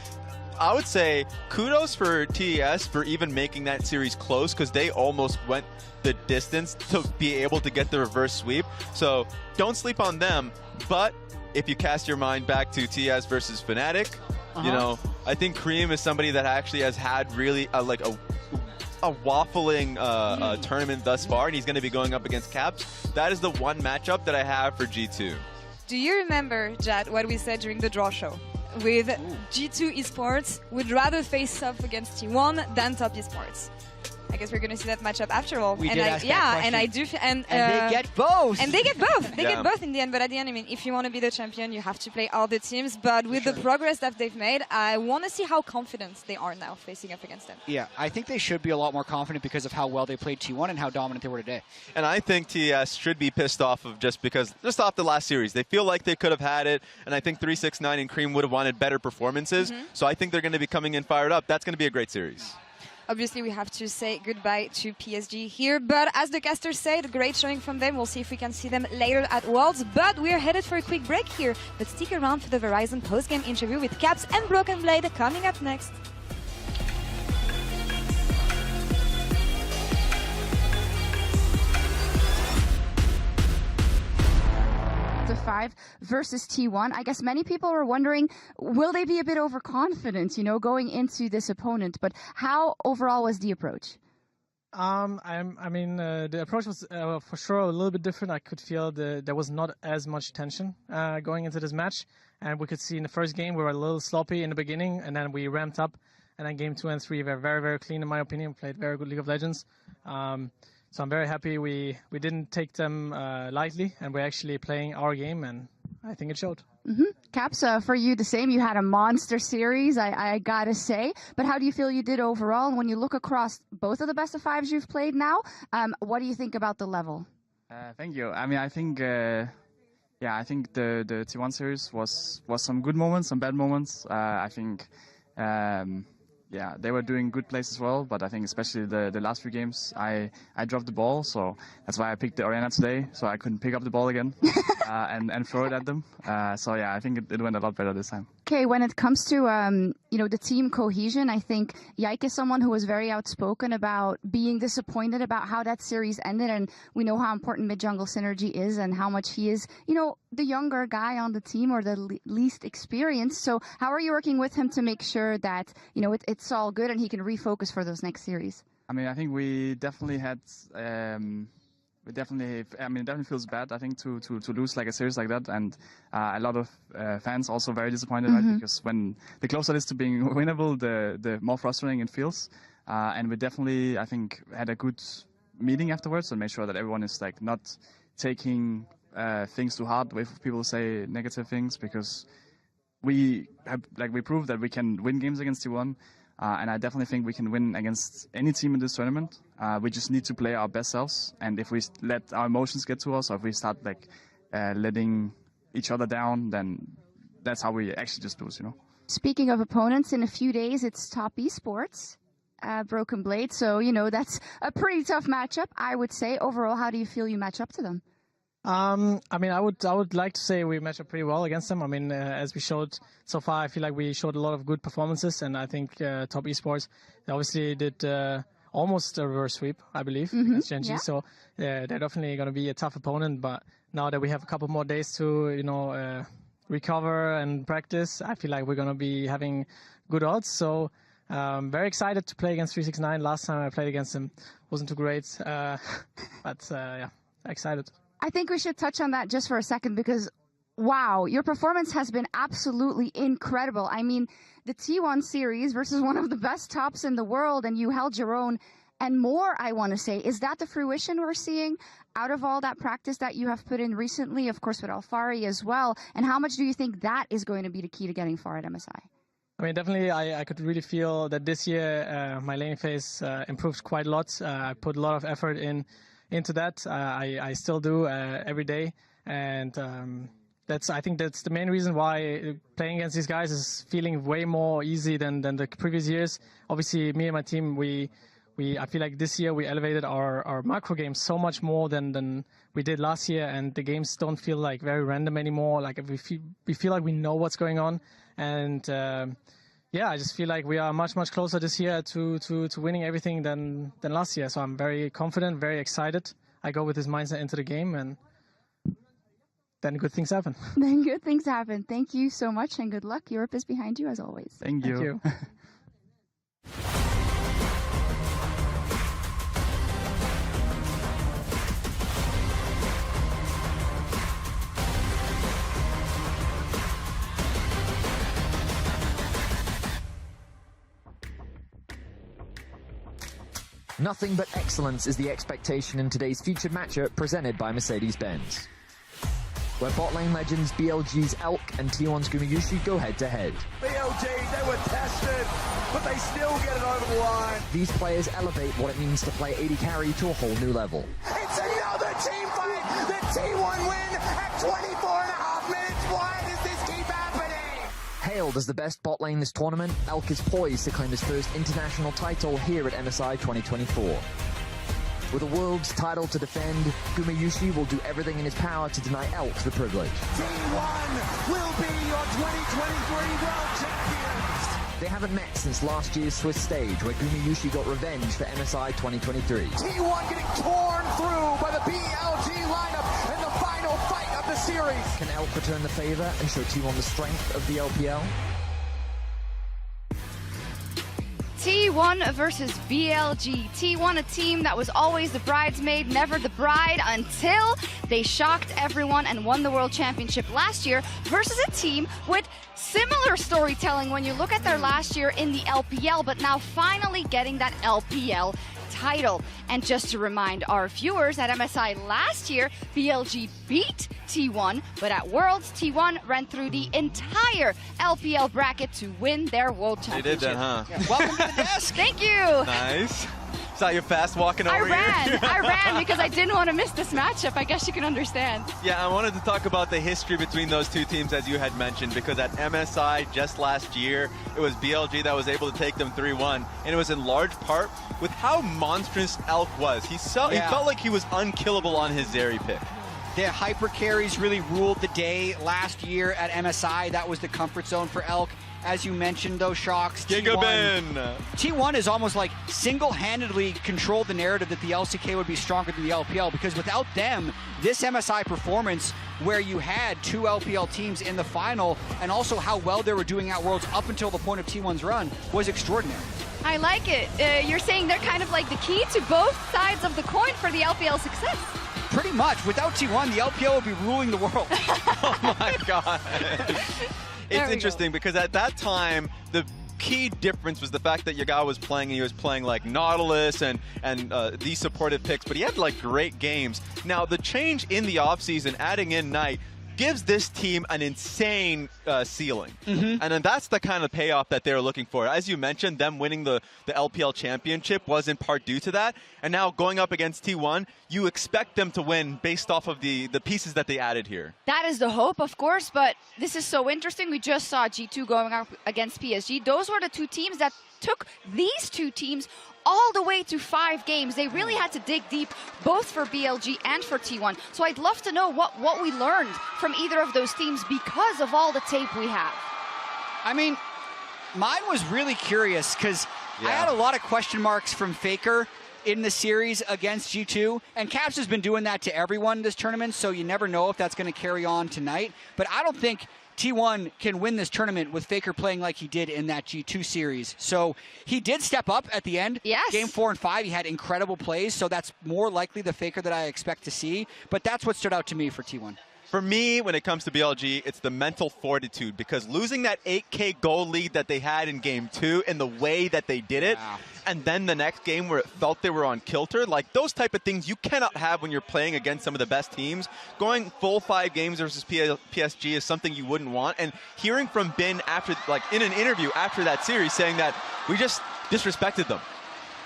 I would say kudos for TES for even making that series close, because they almost went the distance to be able to get the reverse sweep. So don't sleep on them. But if you cast your mind back to TES versus Fnatic, you know, I think Cream is somebody that actually has had really a waffling tournament thus far, and he's going to be going up against Caps. That is the one matchup that I have for G2. Do you remember, Jad, what we said during the draw show? With G2 Esports would rather face off against T1 than Top Esports. I guess we're going to see that matchup after all. We did ask that question. And I do, and they get both. And they get both. They get both in the end. But at the end, I mean, if you want to be the champion, you have to play all the teams. But with the progress that they've made, I want to see how confident they are now facing up against them. Yeah, I think they should be a lot more confident because of how well they played T1 and how dominant they were today. And I think TES should be pissed off of just off the last series. They feel like they could have had it, and I think 369 and Cream would have wanted better performances. So I think they're going to be coming in fired up. That's going to be a great series. Obviously, we have to say goodbye to PSG here, but as the casters said, great showing from them. We'll see if we can see them later at Worlds, but we're headed for a quick break here. But stick around for the Verizon post-game interview with Caps and Broken Blade coming up next. The 5 versus T1. I guess many people were wondering, will they be a bit overconfident, you know, going into this opponent? But how overall was the approach? The approach was for sure a little bit different. I could feel there was not as much tension going into this match. And we could see in the first game we were a little sloppy in the beginning, and then we ramped up. And then game 2 and 3 were very, very clean in my opinion. Played very good League of Legends. So I'm very happy we didn't take them lightly, and we're actually playing our game, and I think it showed. Caps, for you the same. You had a monster series, I gotta say. But how do you feel you did overall? And when you look across both of the best of 5s you've played now, what do you think about the level? Thank you. I mean, I think the T1 series was some good moments, some bad moments. I think. They were doing good plays as well, but I think especially the last few games, I dropped the ball, so that's why I picked the Arena today, so I couldn't pick up the ball again and throw it at them. I think it went a lot better this time. Okay, when it comes to the team cohesion, I think Yike is someone who was very outspoken about being disappointed about how that series ended, and we know how important mid-jungle synergy is and how much he is, the younger guy on the team or the least experienced. So how are you working with him to make sure that, it's all good and he can refocus for those next series? I mean, I think we definitely had... it definitely feels bad, I think, to lose like a series like that, and a lot of fans also very disappointed, right? Because when the closer it is to being winnable, the more frustrating it feels. And we definitely, I think, had a good meeting afterwards and made sure that everyone is like not taking things too hard if people say negative things, because we proved that we can win games against T1. And I definitely think we can win against any team in this tournament. We just need to play our best selves. And if we let our emotions get to us, or if we start letting each other down, then that's how we actually just lose, Speaking of opponents, in a few days it's Top Esports. Broken Blade. So, that's a pretty tough matchup, I would say. Overall, how do you feel you match up to them? I would like to say we match up pretty well against them. As we showed so far, I feel like we showed a lot of good performances, and I think Top Esports, they obviously did almost a reverse sweep, I believe, against Gen G. Yeah. So they're definitely going to be a tough opponent. But now that we have a couple more days to, recover and practice, I feel like we're going to be having good odds. So very excited to play against 369. Last time I played against him wasn't too great, but excited. I think we should touch on that just for a second because, wow, your performance has been absolutely incredible. I mean, the T1 series versus one of the best tops in the world, and you held your own and more, I want to say. Is that the fruition we're seeing out of all that practice that you have put in recently, of course, with Alfari as well? And how much do you think that is going to be the key to getting far at MSI? Definitely, I could really feel that this year my laning phase improved quite a lot. I put a lot of effort into that. I still do every day, and I think that's the main reason why playing against these guys is feeling way more easy than the previous years. Obviously, me and my team, I feel like this year we elevated our macro games so much more than we did last year, and the games don't feel like very random anymore. Like we feel like we know what's going on, and I just feel like we are much closer this year to winning everything than last year. So I'm very confident, very excited. I go with this mindset into the game, and then good things happen. Then good things happen. Thank you so much, and good luck. Europe is behind you as always. Thank you. Nothing but excellence is the expectation in today's featured matchup presented by Mercedes-Benz, where bot lane legends BLG's Elk and T1's Gumayushi go head-to-head. BLG, they were tested, but they still get it over the line. These players elevate what it means to play AD carry to a whole new level. It's another team fight. The T1 win at 24.5 minutes. Why does this keep happening? Hailed as the best bot lane this tournament, Elk is poised to claim his first international title here at MSI 2024. With a world's title to defend, Gumayushi will do everything in his power to deny Elk the privilege. T1 will be your 2023 world champions. They haven't met since last year's Swiss stage, where Gumayushi got revenge for MSI 2023. T1 getting torn through by the BLG lineup in the final fight of the series. Can Elk return the favor and show T1 the strength of the LPL? T1 versus BLG. T1, a team that was always the bridesmaid, never the bride, until they shocked everyone and won the World Championship last year, versus a team with similar storytelling when you look at their last year in the LPL, but now finally getting that LPL title. And just to remind our viewers, at MSI last year, BLG beat T1, but at Worlds, T1 ran through the entire LPL bracket to win their World Championship. They did that, huh? Yeah. Welcome to the desk. Thank you. Nice. Saw you fast walking over here. I ran because I didn't want to miss this matchup. I guess you can understand. Yeah, I wanted to talk about the history between those two teams, as you had mentioned, because at MSI just last year, it was BLG that was able to take them 3-1, and it was in large part with how monstrous Elk was. He felt like he was unkillable on his Zeri pick. The hyper carries really ruled the day last year at MSI. That was the comfort zone for Elk. As you mentioned, those shocks. T1 is almost like single-handedly controlled the narrative that the LCK would be stronger than the LPL, because without them, this MSI performance where you had two LPL teams in the final and also how well they were doing at Worlds up until the point of T1's run was extraordinary. I like it. You're saying they're kind of like the key to both sides of the coin for the LPL success. Pretty much. Without T1, the LPL would be ruling the world. Oh my God. It's interesting because at that time, the key difference was the fact that your guy was playing, and he was playing like Nautilus and these supportive picks, but he had like great games. Now, the change in the offseason, adding in Knight, gives this team an insane ceiling. And then that's the kind of payoff that they're looking for. As you mentioned, them winning the LPL championship was in part due to that. And now going up against T1, you expect them to win based off of the pieces that they added here. That is the hope, of course, but this is so interesting. We just saw G2 going up against PSG. Those were the two teams that took these two teams all the way to 5 games. They really had to dig deep, both for BLG and for T1. So I'd love to know what we learned from either of those teams because of all the tape we have. I mean, mine was really curious because I had a lot of question marks from Faker in the series against G2, and Caps has been doing that to everyone this tournament, so you never know if that's going to carry on tonight. But I don't think T1 can win this tournament with Faker playing like he did in that G2 series. So he did step up at the end. Yes. Game 4 and 5, he had incredible plays, so that's more likely the Faker that I expect to see. But that's what stood out to me for T1. For me, when it comes to BLG, it's the mental fortitude, because losing that 8K goal lead that they had in Game 2 and the way that they did it, and then the next game where it felt they were on kilter, like those type of things you cannot have when you're playing against some of the best teams. Going full 5 games versus PSG is something you wouldn't want. And hearing from Bin after, like in an interview after that series, saying that we just disrespected them.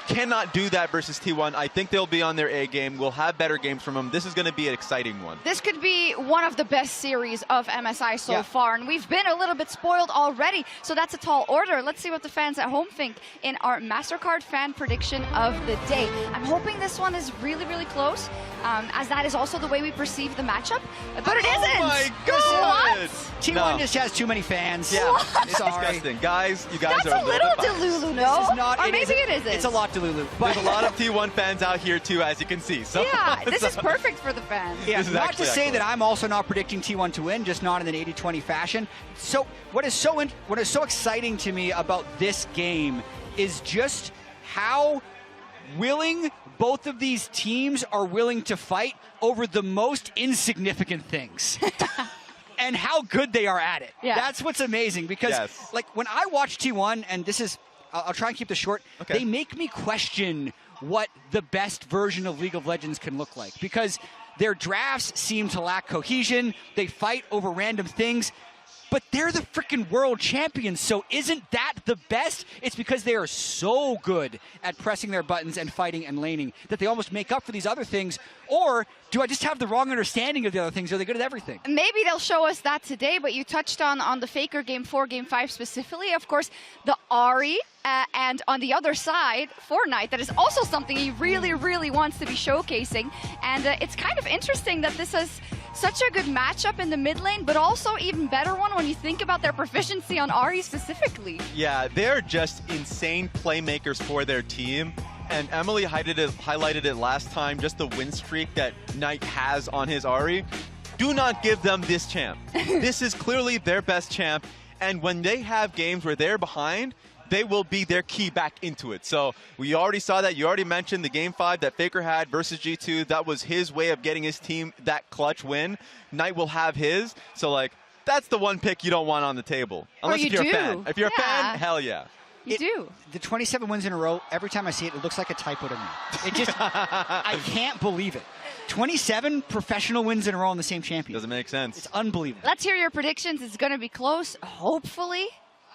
Cannot do that versus T1. I think they'll be on their A game. We'll have better games from them. This is going to be an exciting one. This could be one of the best series of MSI so far, and we've been a little bit spoiled already, so that's a tall order. Let's see what the fans at home think in our MasterCard fan prediction of the day. I'm hoping this one is really, really close, as that is also the way we perceive the matchup, but it isn't. Oh my God! What? T1 just has too many fans. Yeah, I'm it's sorry. disgusting. Guys, you guys That's are a little bit Delulu, no? This is not, or maybe it isn't. It's a lot Delulu. But there's a lot of T1 fans out here too, as you can see. So yeah, this is perfect for the fans. Yeah, this is not to say excellent. that I'm also not predicting T1 to win, just not in an 80-20 fashion. So what is so exciting to me about this game is just how willing both of these teams are willing to fight over the most insignificant things. And how good they are at it. Yeah. That's what's amazing, because like when I watch T1, and this is, I'll try and keep this short, they make me question what the best version of League of Legends can look like, because their drafts seem to lack cohesion, they fight over random things, but they're the freaking world champions, so isn't that the best? It's because they are so good at pressing their buttons and fighting and laning that they almost make up for these other things. Or do I just have the wrong understanding of the other things? Are they good at everything? Maybe they'll show us that today, but you touched on the Faker Game 4, Game 5 specifically. Of course, the Ahri, and on the other side, Fortnite. That is also something he really, really wants to be showcasing. And it's kind of interesting that this is such a good matchup in the mid lane, but also even better one when you think about their proficiency on Ahri specifically. Yeah, they're just insane playmakers for their team. And Emily highlighted it last time, just the win streak that Knight has on his Ahri. Do not give them this champ. This is clearly their best champ. And when they have games where they're behind, they will be their key back into it. So we already saw that. You already mentioned the Game 5 that Faker had versus G2. That was his way of getting his team that clutch win. Knight will have his. So, like, that's the one pick you don't want on the table. Unless if you're a fan. If you're a fan, hell yeah. You do. The 27 wins in a row, every time I see it, it looks like a typo to me. It just, I can't believe it. 27 professional wins in a row on the same champion. Doesn't make sense. It's unbelievable. Let's hear your predictions. It's going to be close, hopefully.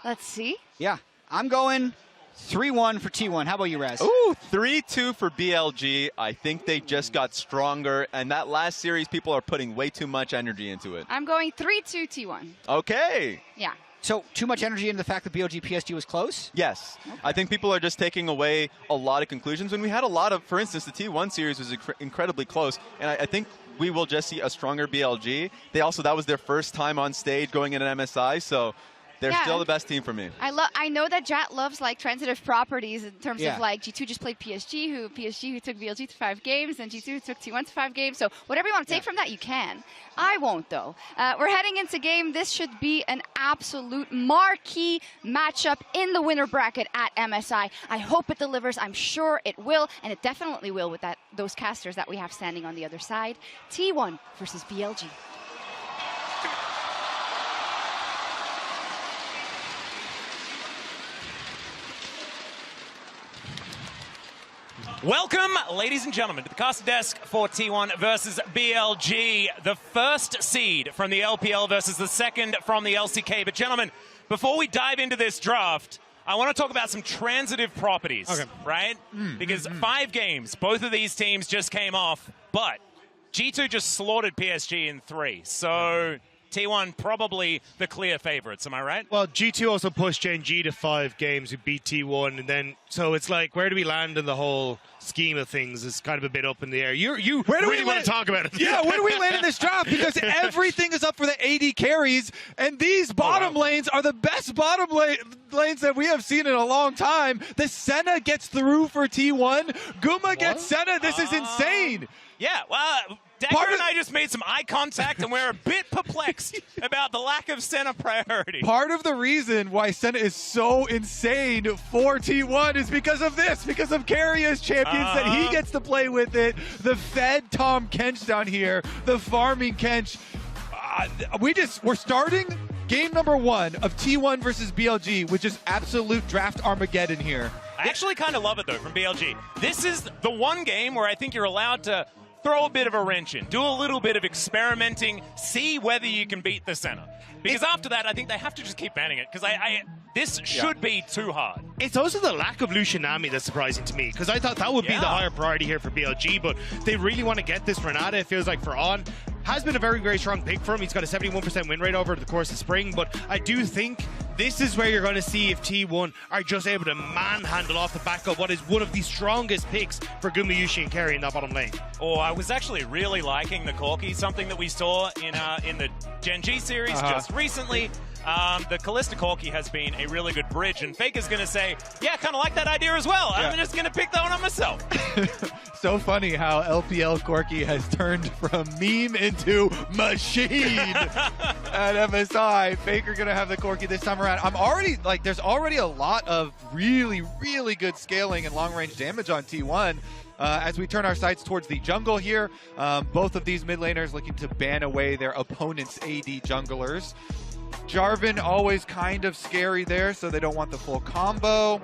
Let's see. Yeah, I'm going 3-1 for T1. How about you, Raz? Ooh, 3-2 for BLG. I think they just got stronger. And that last series, people are putting way too much energy into it. I'm going 3-2 T1. Okay. Yeah. So, too much energy into the fact that BLG PSG was close? Yes. Okay. I think people are just taking away a lot of conclusions. When we had a lot of, for instance, the T1 series was incredibly close. And I think we will just see a stronger BLG. That was their first time on stage going in an MSI. So they're still the best team for me. I know that Jat loves like transitive properties in terms of like G2 just played PSG who took BLG to 5 games, and G2 took T1 to 5 games. So whatever you want to take from that, you can. I won't though. We're heading into game. This should be an absolute marquee matchup in the winner bracket at MSI. I hope it delivers. I'm sure it will, and it definitely will with those casters that we have standing on the other side. T1 versus BLG. Welcome, ladies and gentlemen, to the caster desk for T1 versus BLG, the first seed from the LPL versus the second from the LCK. But gentlemen, before we dive into this draft, I want to talk about some transitive properties, right? Because 5 games, both of these teams just came off, but G2 just slaughtered PSG in 3. So T1 probably the clear favorites, am I right? Well, G2 also pushed Gen G to 5 games who beat T1, and then so it's like, where do we land in the whole scheme of things? It's kind of a bit up in the air. You really want to talk about it? Yeah, where do we land in this draft? Because everything is up for the AD carries, and these bottom lanes are the best bottom lanes that we have seen in a long time. The Senna gets through for T1. Guma gets Senna. This is insane. Yeah, well, Decker and I just made some eye contact, and we're a bit perplexed about the lack of Senna priority. Part of the reason why Senna is so insane for T1 is because of this, because of carry as champions, that he gets to play with it. The fed Tom Kench down here, the farming Kench. We're starting game number 1 of T1 versus BLG with just absolute draft Armageddon here. I actually kind of love it, though, from BLG. This is the one game where I think you're allowed to throw a bit of a wrench in, do a little bit of experimenting, see whether you can beat the Senna. Because after that, I think they have to just keep banning it, because this should be too hard. It's also the lack of Lucian Nami that's surprising to me, because I thought that would be the higher priority here for BLG, but they really want to get this for Nada. It feels like for On has been a very, very strong pick for him. He's got a 71% win rate over the course of spring, but I do think this is where you're going to see if T1 are just able to manhandle off the back of what is one of the strongest picks for Gumayushi and Kerry in that bottom lane. Oh, I was actually really liking the Corki, something that we saw in the Gen G series just recently. The Callista Corki has been a really good bridge, and Faker's going to say, yeah, kind of like that idea as well. I'm just going to pick that one on myself. So funny how LPL Corki has turned from meme into machine at MSI. Faker going to have the Corki this time around. I'm already, there's already a lot of really, really good scaling and long-range damage on T1. As we turn our sights towards the jungle here, both of these mid laners looking to ban away their opponent's AD junglers. Jarvan always kind of scary there, so they don't want the full combo.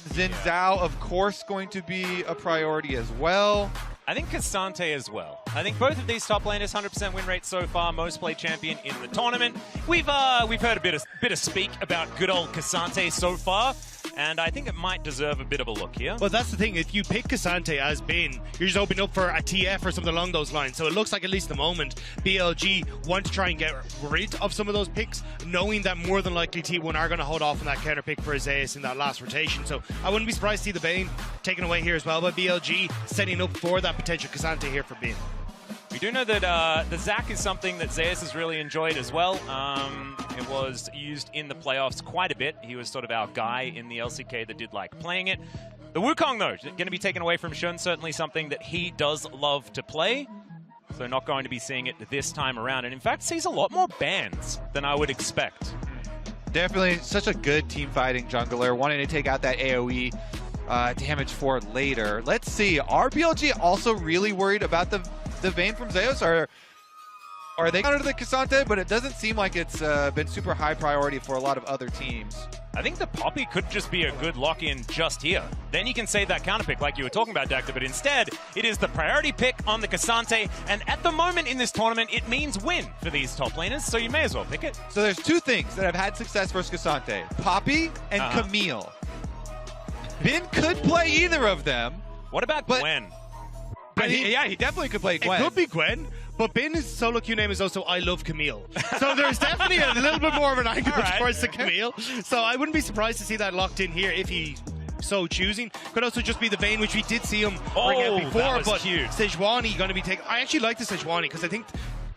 Xin Zhao, of course, going to be a priority as well. I think Cassante as well. I think both of these top laners, 100% win rate so far, most played champion in the tournament. We've heard a bit of speak about good old Cassante so far, and I think it might deserve a bit of a look here. Well, that's the thing. If you pick Cassante as Bin, you're just opening up for a TF or something along those lines. So it looks like, at least at the moment, BLG want to try and get rid of some of those picks, knowing that more than likely T1 are going to hold off on that counter pick for Zeus in that last rotation. So I wouldn't be surprised to see the Bane taken away here as well by BLG, setting up for that potential Cassante here for Bin. We do know that the Zac is something that Zeus has really enjoyed as well. It was used in the playoffs quite a bit. He was sort of our guy in the LCK that did like playing it. The Wukong, though, going to be taken away from Shun. Certainly something that he does love to play. So not going to be seeing it this time around. And in fact, sees a lot more bans than I would expect. Definitely such a good team fighting jungler, wanting to take out that AoE damage for later. Let's see, are BLG also really worried about the Vayne from Zeus? Are they counter to the Cassante? But it doesn't seem like it's been super high priority for a lot of other teams. I think the Poppy could just be a good lock-in just here. Then you can save that counter pick like you were talking about, Dacta, but instead, it is the priority pick on the Cassante, and at the moment in this tournament, it means win for these top laners, so you may as well pick it. So there's two things that have had success versus Cassante, Poppy and Camille. Bin could play either of them. What about Gwen? He definitely could play Gwen. It could be Gwen, but Bin's solo queue name is also I Love Camille. So there's definitely a little bit more of an angle towards the Camille. So I wouldn't be surprised to see that locked in here if he so choosing. Could also just be the Vayne, which we did see him bring out before, but cute. Sejuani going to be taking... I actually like the Sejuani because I think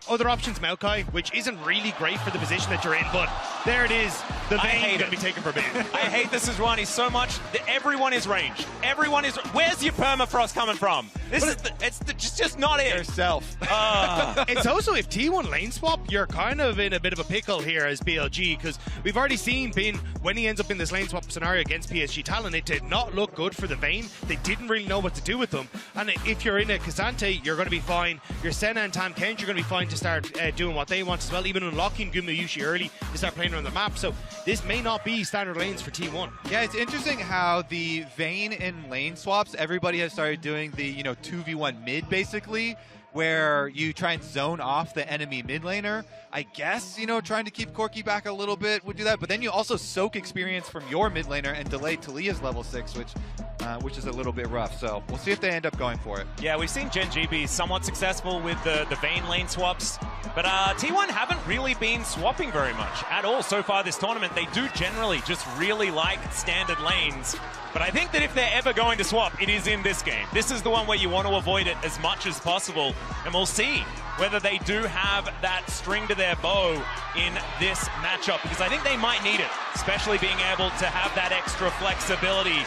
other options, Maokai, which isn't really great for the position that you're in, but there it is. The Vayne going to be taken for Bin. I hate the Sejuani so much that everyone is ranged. Everyone is... Where's your permafrost coming from? It's just not it. Yourself. It's also, if T1 lane swap, you're kind of in a bit of a pickle here as BLG, because we've already seen Bin, when he ends up in this lane swap scenario against PSG Talon, it did not look good for the Vayne. They didn't really know what to do with them. And if you're in a Cassante, you're going to be fine. Your Senna and Tam Kench, you're going to be fine to start doing what they want as well, even unlocking Gumayushi early to start playing around the map. So this may not be standard lanes for T1. Yeah, it's interesting how the Vayne in lane swaps, everybody has started doing the 2v1 mid basically, where you try and zone off the enemy mid laner. I guess, you know, trying to keep Corki back a little bit would do that, but then you also soak experience from your mid laner and delay Talia's level 6, which is a little bit rough. So we'll see if they end up going for it. Yeah, we've seen Gen G be somewhat successful with the Vayne lane swaps, but T1 haven't really been swapping very much at all so far this tournament. They do generally just really like standard lanes, but I think that if they're ever going to swap, it is in this game. This is the one where you want to avoid it as much as possible, and we'll see whether they do have that string to their bow in this matchup, because I think they might need it, especially being able to have that extra flexibility.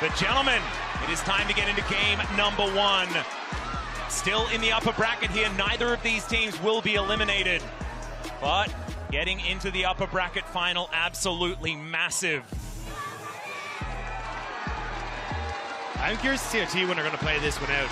But gentlemen, it is time to get into game number 1. Still in the upper bracket here, neither of these teams will be eliminated, but getting into the upper bracket final, absolutely massive. I'm curious to see how T1 are going to play this one out.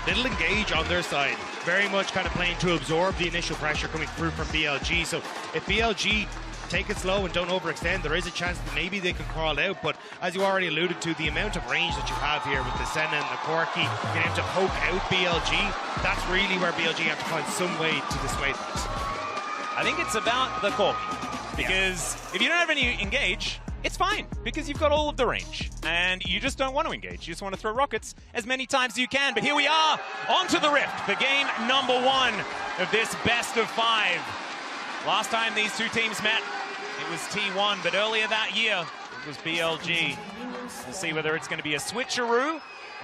Little engage on their side, very much kind of playing to absorb the initial pressure coming through from BLG. So if BLG take it slow and don't overextend, there is a chance that maybe they can crawl out. But as you already alluded to, the amount of range that you have here with the Senna and the Corki, being able to poke out BLG, that's really where BLG have to find some way to dissuade this. I think it's about the Corki, because if you don't have any engage, it's fine, because you've got all of the range, and you just don't want to engage. You just want to throw rockets as many times as you can. But here we are, onto the Rift for game number 1 of this best of 5. Last time these two teams met, it was T1, but earlier that year, it was BLG. We'll see whether it's going to be a switcheroo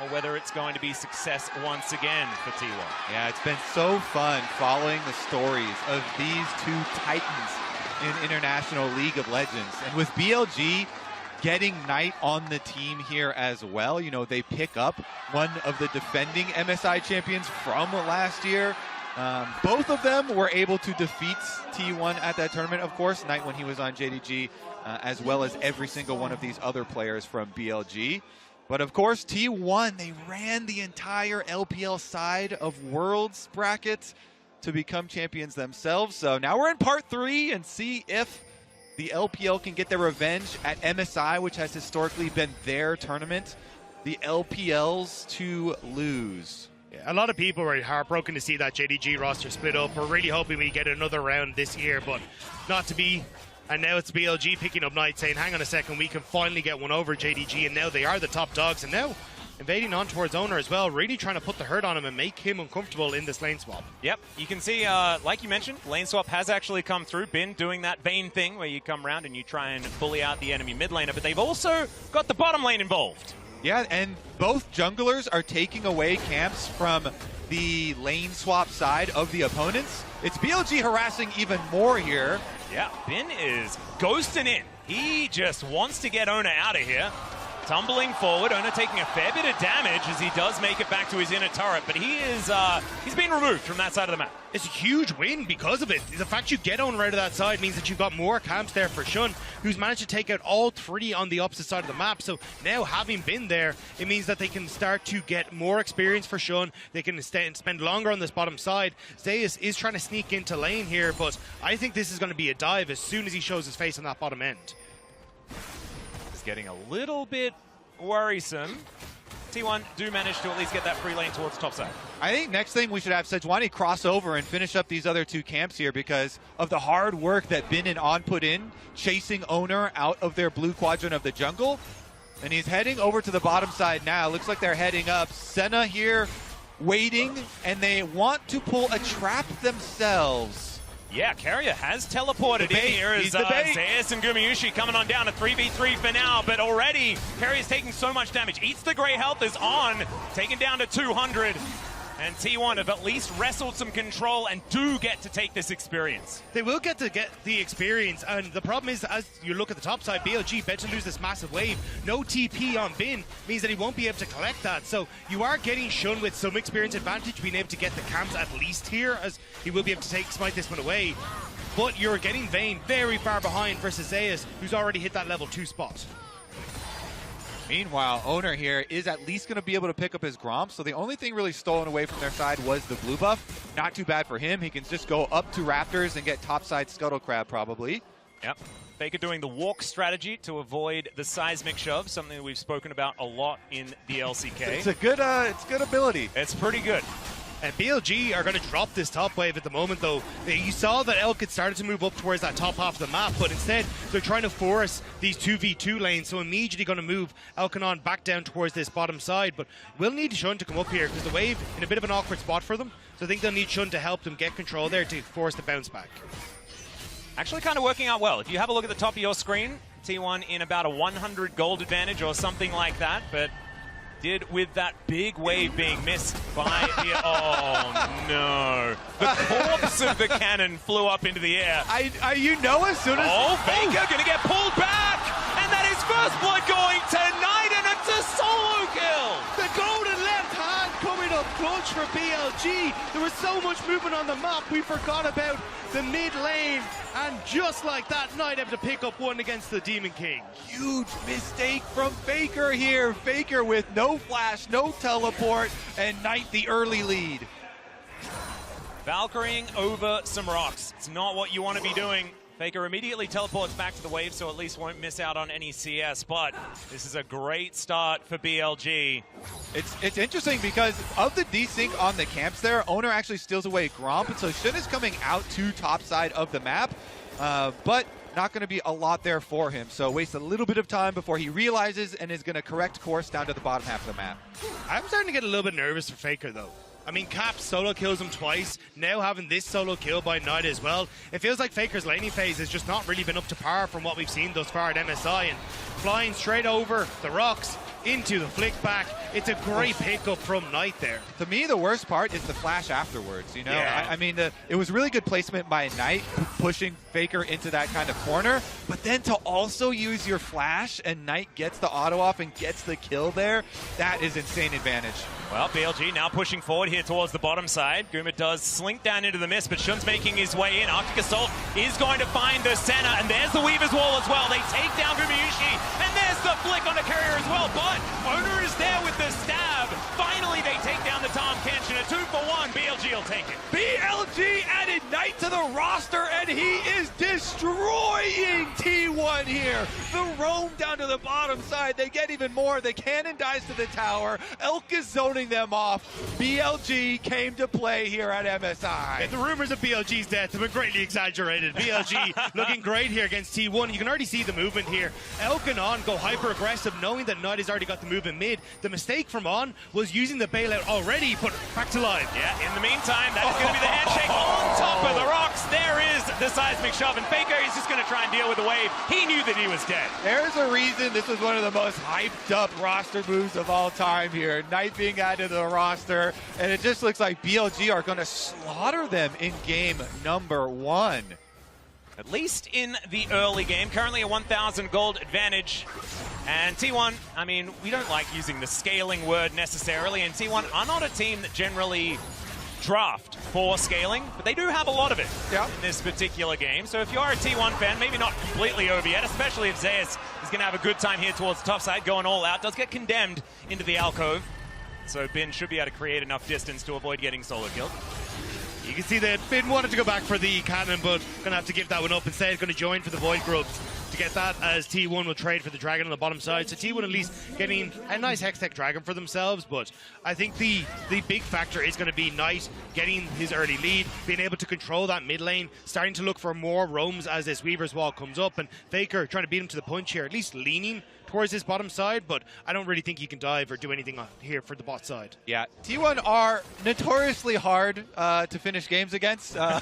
or whether it's going to be success once again for T1. Yeah, it's been so fun following the stories of these two titans in International League of Legends. And with BLG getting Knight on the team here as well, you know, they pick up one of the defending MSI champions from last year. Both of them were able to defeat T1 at that tournament, of course, Knight when he was on JDG, as well as every single one of these other players from BLG. But of course, T1, they ran the entire LPL side of Worlds brackets to become champions themselves. So now we're in part 3 and see if the LPL can get their revenge at MSI, which has historically been their tournament. The LPL's to lose. A lot of people were heartbroken to see that JDG roster split up. We're really hoping we get another round this year, but not to be. And now it's BLG picking up Knight, saying, hang on a second, we can finally get one over JDG, and now they are the top dogs. And now invading on towards Owner as well, really trying to put the hurt on him and make him uncomfortable in this lane swap. Yep, you can see, like you mentioned, lane swap has actually come through. Been doing that Vayne thing where you come around and you try and bully out the enemy mid laner, but they've also got the bottom lane involved. Yeah, and both junglers are taking away camps from the lane swap side of the opponents. It's BLG harassing even more here. Yeah, Bin is ghosting in. He just wants to get Ona out of here. Tumbling forward, Ona taking a fair bit of damage as he does make it back to his inner turret, but he is he's been removed from that side of the map. It's a huge win because of it. The fact you get Owner out of that side means that you've got more camps there for Shun, who's managed to take out all 3 on the opposite side of the map. So now, having been there, it means that they can start to get more experience for Shun. They can spend longer on this bottom side. Zeus is trying to sneak into lane here, but I think this is going to be a dive as soon as he shows his face on that bottom end. Getting a little bit worrisome. T1 do manage to at least get that free lane towards top side. I think next thing we should have Sejuani cross over and finish up these other 2 camps here because of the hard work that Bin and On put in, chasing Owner out of their blue quadrant of the jungle. And he's heading over to the bottom side now. Looks like they're heading up. Senna here waiting, and they want to pull a trap themselves. Yeah, Carrier has teleported in here as Zeus and Gumayushi coming on down to 3v3 for now, but already Carrier's taking so much damage. Eats the Grey Health is on, taken down to 200. And T1 have at least wrestled some control and do get to take this experience. They will get the experience, and the problem is, as you look at the top side, BLG bet to lose this massive wave. No TP on Bin means that he won't be able to collect that. So you are getting Shun with some experience advantage, being able to get the camps at least here, as he will be able to smite this one away. But you're getting Vayne very far behind versus Zeus, who's already hit that level 2 spot. Meanwhile, Owner here is at least going to be able to pick up his Gromp, so the only thing really stolen away from their side was the blue buff. Not too bad for him. He can just go up to Raptors and get topside Scuttle Crab, probably. Yep. Faker doing the walk strategy to avoid the seismic shove, something that we've spoken about a lot in the LCK. It's a good, it's good ability. It's pretty good. And BLG are going to drop this top wave at the moment, though. You saw that Elk had started to move up towards that top half of the map, but instead they're trying to force these 2v2 lanes, so immediately going to move Elkanon back down towards this bottom side. But we'll need Shun to come up here because the wave in a bit of an awkward spot for them. So I think they'll need Shun to help them get control there to force the bounce back. Actually kind of working out well. If you have a look at the top of your screen, T1 in about a 100 gold advantage or something like that, but did with that big wave being missed by the... Oh, no. The corpse of the cannon flew up into the air. You know as soon as... Oh, Faker going to get pulled back! And that is first blood going tonight, and it's a solo kill! The golden left hand coming up clutch for BLG. There was so much movement on the map, we forgot about the mid lane. And just like that, Knight able to pick up one against the Demon King. Huge mistake from Faker here. Faker with no flash, no teleport, and Knight the early lead. Valkyrying over some rocks. It's not what you want to be doing. Faker immediately teleports back to the wave, so at least won't miss out on any CS, but this is a great start for BLG. It's interesting because of the desync on the camps there, Owner actually steals away Gromp, and so Shun is coming out to top side of the map, but not going to be a lot there for him, so wastes a little bit of time before he realizes and is going to correct course down to the bottom half of the map. I'm starting to get a little bit nervous for Faker, though. I mean, Cap solo kills him twice, now having this solo kill by Knight as well. It feels like Faker's laning phase has just not really been up to par from what we've seen thus far at MSI, and flying straight over the rocks into the flick back. It's a great pickup from Knight there. To me, the worst part is the flash afterwards, you know? Yeah. I mean, it was really good placement by Knight, pushing Faker into that kind of corner, but then to also use your flash and Knight gets the auto off and gets the kill there, that is insane advantage. Well, BLG now pushing forward here towards the bottom side. Guma does slink down into the mist, but Shun's making his way in. Arctic Assault is going to find the center, and there's the Weaver's Wall as well. They take down Gumayushi, and there's the flick on the carrier as well, but Owner is there with the stab. Finally, they take down the Tom Kenshin. A 2-for-1. BLG will take it. BLG added Knight to the roster, and he is destroying T1 here. The roam down to the bottom side. They get even more. The cannon dies to the tower. Elk is zoning them off. BLG came to play here at MSI. Yeah, the rumors of BLG's death have been greatly exaggerated. BLG looking great here against T1. You can already see the movement here. Elk and On go hyper-aggressive, knowing that Knight has already got the move in mid. The mistake from On was using the bailout already, but back to live. Yeah, in the meantime, that is going to be the handshake on top of the rocks. There is the seismic shove, and Faker is just going to try and deal with the wave. He knew that he was dead. There's a reason this was one of the most hyped up roster moves of all time here. Knight being added to the roster, and it just looks like BLG are going to slaughter them in game number 1. At least in the early game. Currently a 1,000 gold advantage. And T1, I mean, we don't like using the scaling word necessarily, and T1 are not a team that generally draft for scaling, but they do have a lot of it in this particular game. So if you are a T1 fan, maybe not completely over yet, especially if Zeus is going to have a good time here towards the top side, going all out, does get condemned into the alcove. So Bin should be able to create enough distance to avoid getting solo killed. You can see that Finn wanted to go back for the cannon, but going to have to give that one up. Instead, going to join for the Void Grubs to get that, as T1 will trade for the Dragon on the bottom side. So T1 at least getting a nice Hextech Dragon for themselves, but I think the big factor is going to be Knight getting his early lead, being able to control that mid lane, starting to look for more roams as this Weaver's Wall comes up, and Faker trying to beat him to the punch here, at least leaning towards his bottom side, but I don't really think he can dive or do anything here for the bot side. Yeah, T1 are notoriously hard to finish games against, so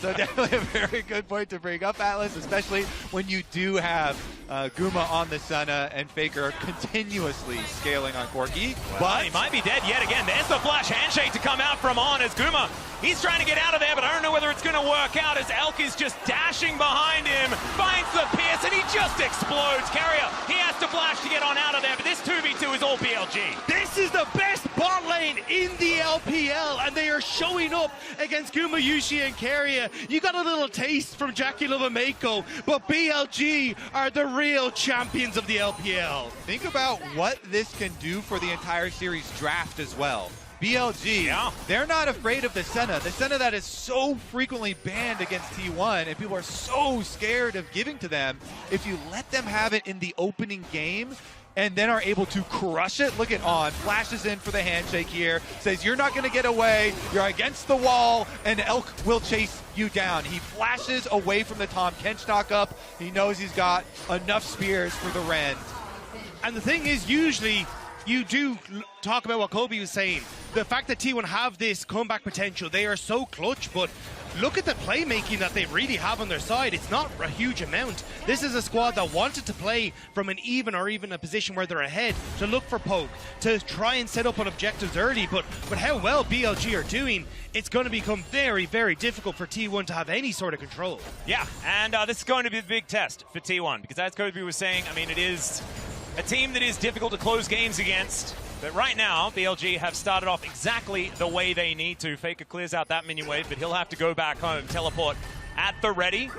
definitely a very good point to bring up, Atlas, especially when you do have Guma on the Senna and Faker continuously scaling on Corki. Well, but he might be dead yet again. There's the flash handshake to come out from On as Guma. He's trying to get out of there, but I don't know whether it's going to work out as Elk is just dashing behind him, finds the pierce, and he just explodes. Carrier, he has to flash to get on out of there, but this 2v2 is all BLG. This is the best bot lane in the LPL, and they are showing up against Gumayushi and Carrier. You got a little taste from Jackie Lovamako, but BLG are the real champions of the LPL. Think about what this can do for the entire series draft as well. BLG, they're not afraid of the Senna that is so frequently banned against T1, and people are so scared of giving to them. If you let them have it in the opening game, and then are able to crush it. Look at On, flashes in for the handshake here, says you're not going to get away, you're against the wall, and Elk will chase you down. He flashes away from the Tom Kench knock-up. He knows he's got enough spears for the Rend. And the thing is, usually you do talk about what Kobe was saying. The fact that T1 have this comeback potential, they are so clutch, but look at the playmaking that they really have on their side. It's not a huge amount. This is a squad that wanted to play from an even or even a position where they're ahead, to look for poke, to try and set up on objectives early. But how well BLG are doing, it's going to become very, very difficult for T1 to have any sort of control. Yeah, and this is going to be the big test for T1, because as Kobe was saying, I mean, it is a team that is difficult to close games against. But right now, BLG have started off exactly the way they need to. Faker clears out that minion wave, but he'll have to go back home. Teleport at the ready.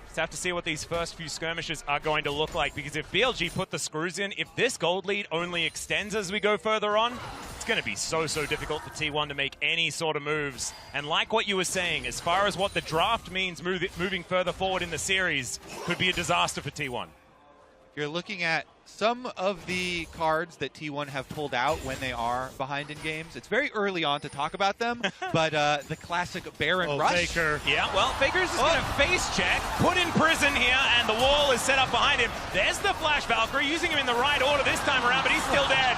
Just have to see what these first few skirmishes are going to look like, because if BLG put the screws in, if this gold lead only extends as we go further on, it's going to be so difficult for T1 to make any sort of moves. And like what you were saying, as far as what the draft means moving further forward in the series, could be a disaster for T1. You're looking at some of the cards that T1 have pulled out when they are behind in games. It's very early on to talk about them, but the classic Baron Rush. Faker. Yeah, well, Faker's just going to face check, put in prison here, and the wall is set up behind him. There's the Flash Valkyrie, using him in the right order this time around, but he's still dead.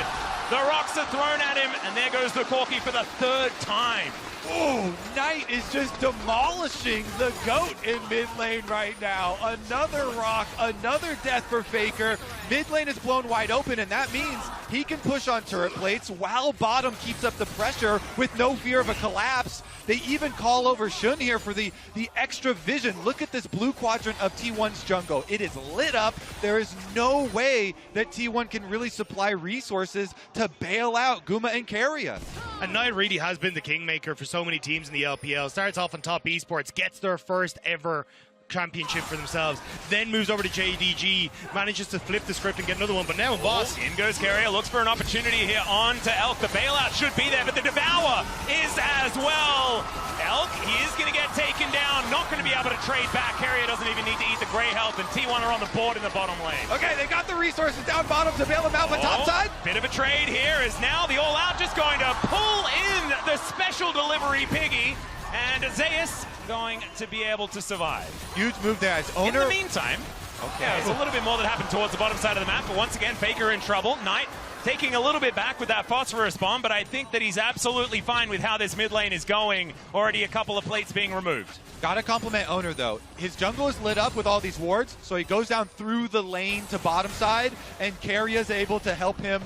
The rocks are thrown at him, and there goes the Corki for the third time. Oh, Knight is just demolishing the GOAT in mid lane right now. Another rock, another death for Faker. Mid lane is blown wide open, and that means he can push on turret plates while bottom keeps up the pressure with no fear of a collapse. They even call over Shun here for the extra vision. Look at this blue quadrant of T1's jungle. It is lit up. There is no way that T1 can really supply resources to bail out Guma and Keria. And Knight really has been the kingmaker for so many teams in the LPL. Starts off on top esports, gets their first ever championship for themselves, then moves over to JDG, manages to flip the script and get another one, but now in boss. In goes Keria, looks for an opportunity here on to Elk. The bailout should be there, but the Devour is as well. Elk, he is going to get taken down, not going to be able to trade back. Keria doesn't even need to eat the gray health, and T1 are on the board in the bottom lane. Okay, they got the resources down bottom to bail them out, but top side. Bit of a trade here is now the All Out just going to pull in the special delivery piggy, and Zeus going to be able to survive. Huge move there as owner. In the meantime, okay, it's a little bit more that happened towards the bottom side of the map, but once again, Faker in trouble. Knight taking a little bit back with that phosphorus bomb, but I think that he's absolutely fine with how this mid lane is going. Already a couple of plates being removed. Gotta compliment Owner though. His jungle is lit up with all these wards, so he goes down through the lane to bottom side, and Keria's able to help him,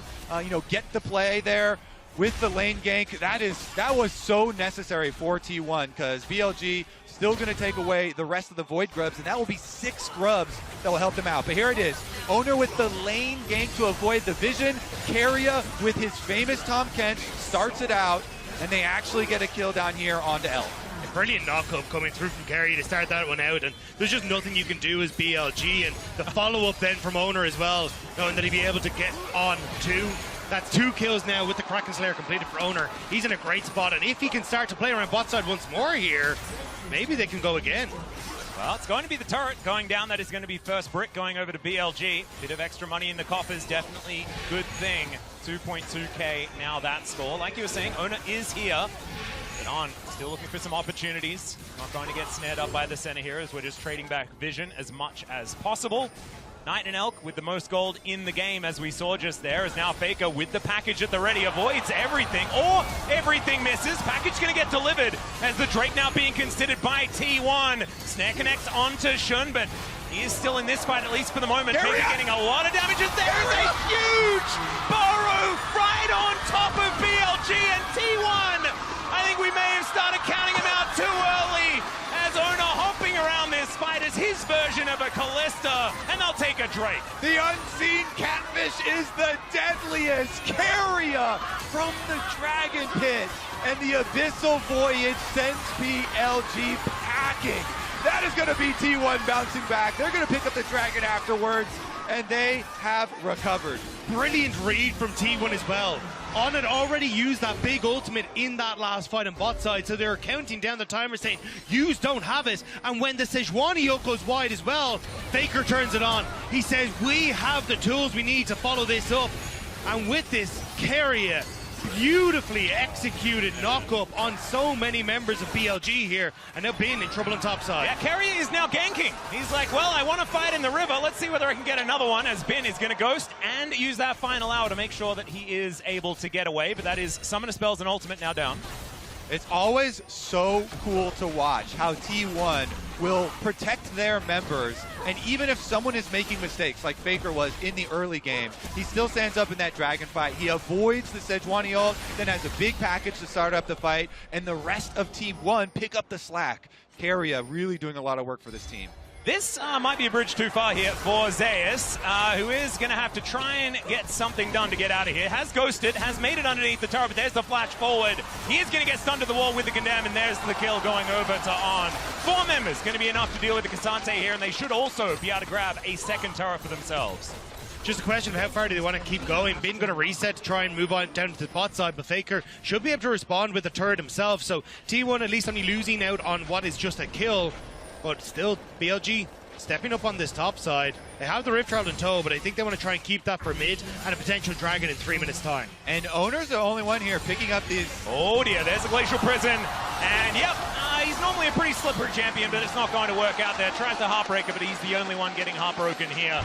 get the play there with the lane gank. That was so necessary for T1, because BLG still going to take away the rest of the Void Grubs, and that will be 6 Grubs that will help them out. But here it is. Owner with the lane gank to avoid the vision. Keria with his famous Tom Kench starts it out, and they actually get a kill down here onto Elk. A brilliant knock-up coming through from Keria to start that one out, and there's just nothing you can do as BLG, and the follow-up then from Owner as well, knowing that he'd be able to get on 2. That's 2 kills now with the Kraken Slayer completed for Owner. He's in a great spot, and if he can start to play around bot side once more here, maybe they can go again. Well, it's going to be the turret going down. That is going to be first brick going over to BLG. Bit of extra money in the coffers, definitely good thing. 2.2k now that score. Like you were saying, Owner is here. But On still looking for some opportunities. Not going to get snared up by the center here as we're just trading back vision as much as possible. Knight and Elk with the most gold in the game, as we saw just there, is now Faker with the package at the ready. Avoids everything, or everything misses. Package going to get delivered as the Drake now being considered by T1. Snare connects onto Shun, but he is still in this fight, at least for the moment. Faker getting a lot of damage, as there is a huge burrow right on top of BLG and T1. I think we may have started counting him out too early, as Owner hopping around this fight as his version of a Callista, and they'll take a Drake. The unseen catfish is the deadliest. Keria from the Dragon Pit, and the Abyssal Voyage sends BLG packing. That is going to be T1 bouncing back. They're going to pick up the Dragon afterwards, and they have recovered. Brilliant read from T1 as well. On had already used that big ultimate in that last fight on bot side, so they were counting down the timer saying, "Yous don't have it." And when the Sejuani ult goes wide as well, Faker turns it on. He says, "We have the tools we need to follow this up." And with this, Keria beautifully executed knock-up on so many members of BLG here, and now Bin in trouble on top side. Yeah, Keria is now ganking. He's like, well, I want to fight in the river. Let's see whether I can get another one, as Bin is going to ghost and use that final hour to make sure that he is able to get away. But that is Summoner Spells and Ultimate now down. It's always so cool to watch how T1 will protect their members, and even if someone is making mistakes, like Faker was in the early game, he still stands up in that dragon fight. He avoids the Sejuani ult, then has a big package to start up the fight, and the rest of Team 1 pick up the slack. Keria really doing a lot of work for this team. This might be a bridge too far here for Zeus, who is going to have to try and get something done to get out of here. Has ghosted, has made it underneath the tower, but there's the flash forward. He is going to get stunned to the wall with the condemn, and there's the kill going over to On. 4 members going to be enough to deal with the Cassante here, and they should also be able to grab a second tower for themselves. Just a question of how far do they want to keep going. Bin going to reset to try and move on down to the bot side, but Faker should be able to respond with the turret himself. So T1 at least only losing out on what is just a kill, but still BLG stepping up on this top side. They have the Rift Herald in tow, but I think they want to try and keep that for mid and a potential Dragon in 3 minutes time. And Owner's the only one here picking up these. Oh dear, there's a Glacial Prison. And yep, he's normally a pretty slippery champion, but it's not going to work out there. Tries the Heartbreaker, but he's the only one getting heartbroken here.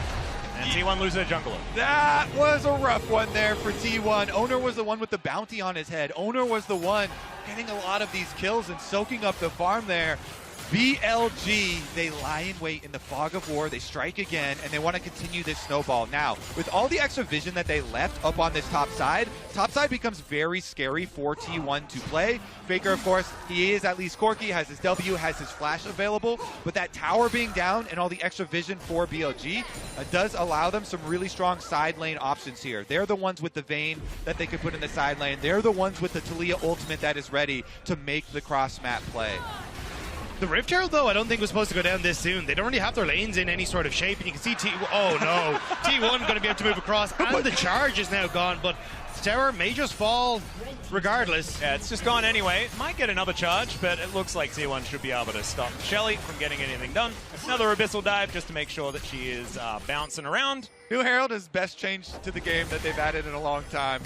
And T1 loses their jungler. That was a rough one there for T1. Owner was the one with the bounty on his head. Owner was the one getting a lot of these kills and soaking up the farm there. BLG, they lie in wait in the fog of war. They strike again, and they want to continue this snowball. Now, with all the extra vision that they left up on this top side becomes very scary for T1 to play. Faker, of course, he is at least Corki, has his W, has his flash available, but that tower being down and all the extra vision for BLG does allow them some really strong side lane options here. They're the ones with the Vayne that they could put in the side lane. They're the ones with the Talia ultimate that is ready to make the cross-map play. The Rift Herald, though, I don't think was supposed to go down this soon. They don't really have their lanes in any sort of shape, and you can see oh no, T1 going to be able to move across, and the charge is now gone, but the tower may just fall regardless. Yeah, it's just gone anyway. Might get another charge, but it looks like T1 should be able to stop Shelly from getting anything done. Another Abyssal Dive just to make sure that she is bouncing around. New Herald is best change to the game that they've added in a long time.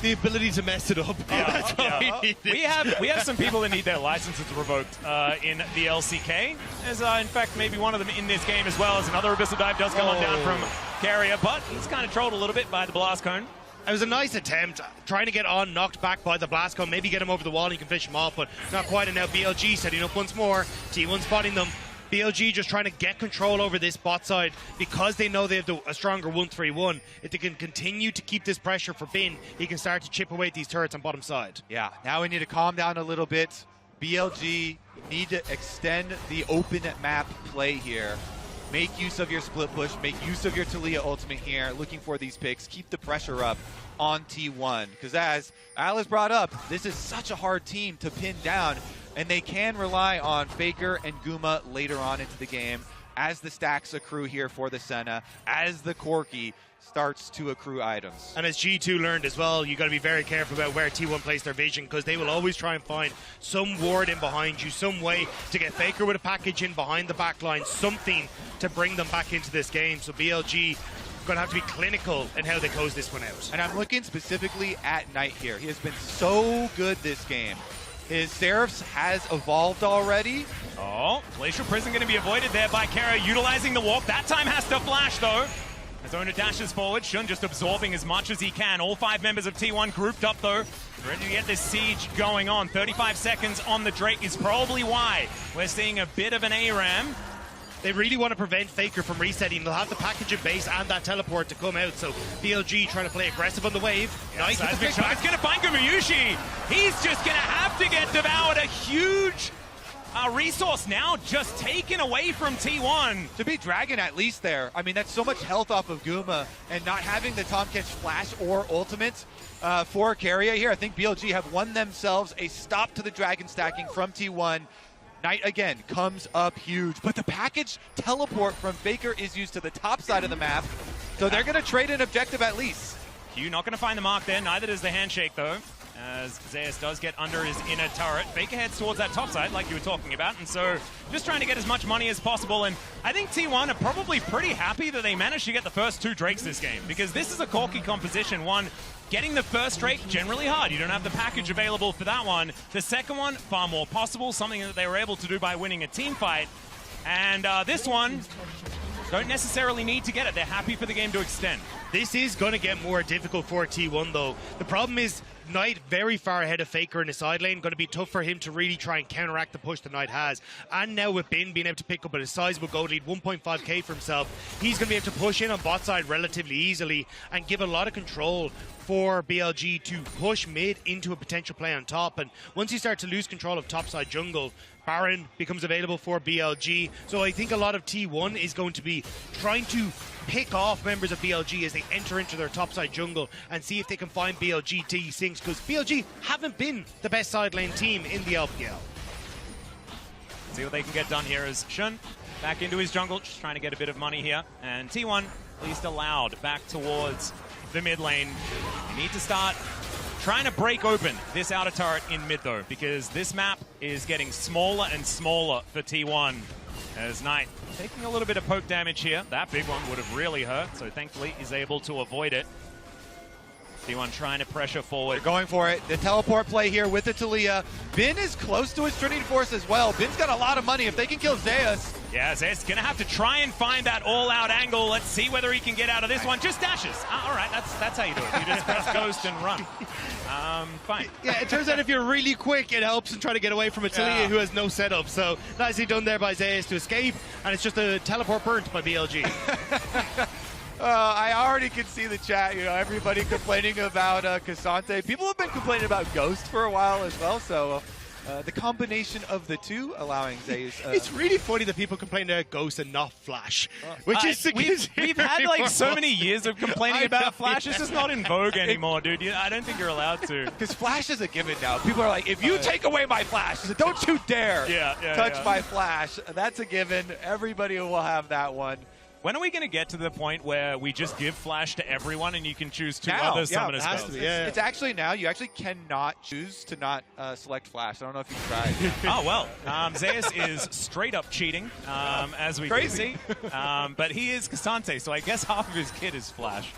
The ability to mess it up. That's what we have some people that need their licenses revoked in the LCK. As in fact, maybe one of them in this game as well, as another Abyssal Dive does come on down from Keria, but he's kind of trolled a little bit by the Blast Cone. It was a nice attempt, trying to get On knocked back by the Blast Cone, maybe get him over the wall and you can finish him off, but not quite. And now BLG setting up once more. T1 spotting them. BLG just trying to get control over this bot side because they know they have a stronger 1-3-1. If they can continue to keep this pressure for Bin, he can start to chip away at these turrets on bottom side. Yeah, now we need to calm down a little bit. BLG need to extend the open map play here. Make use of your split push, make use of your Talia ultimate here, looking for these picks, keep the pressure up on T1. Because as Alice brought up, this is such a hard team to pin down, and they can rely on Faker and Guma later on into the game as the stacks accrue here for the Senna, as the Corki starts to accrue items. And as G2 learned as well, you got to be very careful about where T1 plays their vision, because they will always try and find some ward in behind you, some way to get Faker with a package in behind the back line, something to bring them back into this game. So BLG going to have to be clinical in how they close this one out. And I'm looking specifically at Knight here. He has been so good this game. His Seraphs has evolved already. Oh, Glacial Prison going to be avoided there by Keria, utilizing the walk. That time has to flash, though. As Owner dashes forward, Shun just absorbing as much as he can. All 5 members of T1 grouped up, though, ready to get this siege going on. 35 seconds on the Drake is probably why we're seeing a bit of an ARAM. They really want to prevent Faker from resetting. They'll have the package in base and that teleport to come out. So BLG trying to play aggressive on the wave. Nice. It's going to find Gumayushi. He's just going to have to get devoured. A huge resource now just taken away from T1. To be Dragon at least there. I mean, that's so much health off of Guma, and not having the Tahm Kench flash or ultimate for Keria here. I think BLG have won themselves a stop to the Dragon stacking from T1. Knight again comes up huge, but the package teleport from Faker is used to the top side of the map, so they're going to trade an objective at least. Q not going to find the mark there. Neither does the handshake, though, as Zeus does get under his inner turret. Faker heads towards that top side, like you were talking about, and so just trying to get as much money as possible. And I think T1 are probably pretty happy that they managed to get the first 2 Drakes this game, because this is a Corki composition. One, getting the first Drake, generally hard. You don't have the package available for that one. The second one, far more possible, something that they were able to do by winning a team fight. And this one, don't necessarily need to get it. They're happy for the game to extend. This is going to get more difficult for T1, though. The problem is Knight very far ahead of Faker in the side lane. Going to be tough for him to really try and counteract the push that Knight has. And now with Bin being able to pick up a sizable gold lead, 1.5k for himself, he's going to be able to push in on bot side relatively easily and give a lot of control for BLG to push mid into a potential play on top. And once you start to lose control of topside jungle, Baron becomes available for BLG. So I think a lot of T1 is going to be trying to pick off members of BLG as they enter into their topside jungle and see if they can find BLG T-Sinks, because BLG haven't been the best side lane team in the LPL. See what they can get done here as Shun back into his jungle, just trying to get a bit of money here. And T1, at least allowed back towards the mid lane. They need to start trying to break open this outer turret in mid, though, because this map is getting smaller and smaller for T1. As Knight taking a little bit of poke damage here. That big one would have really hurt, so thankfully he's able to avoid it. T1 trying to pressure forward. They're going for it. The teleport play here with the Taliyah. Bin is close to his Trinity Force as well. Bin's got a lot of money. If they can kill Zeus. Yeah, Zeus going to have to try and find that all-out angle. Let's see whether he can get out of this one. Just dashes. All right, that's how you do it. You just press ghost and run. Fine. Yeah, it turns out if you're really quick, it helps in trying to get away from a Taliyah who has no setup. So nicely done there by Zeus to escape, and it's just a teleport burnt by BLG. I already can see the chat, everybody complaining about Cassante. People have been complaining about Ghost for a while as well, so the combination of the two allowing Zeus. It's really funny that people complain about Ghost and not Flash, which is we've had like so many years of complaining about Flash. It's just not in vogue anymore, dude. I don't think you're allowed to. Because Flash is a given now. People are like, if you take away my Flash, don't you dare touch my Flash. That's a given. Everybody will have that one. When are we going to get to the point where we just give Flash to everyone and you can choose 2 other summoner spells? It's actually now. You actually cannot choose to not select Flash. I don't know if you've tried. Oh, well. Zeus is straight up cheating, as we can see. But he is Cassante, so I guess half of his kit is Flash.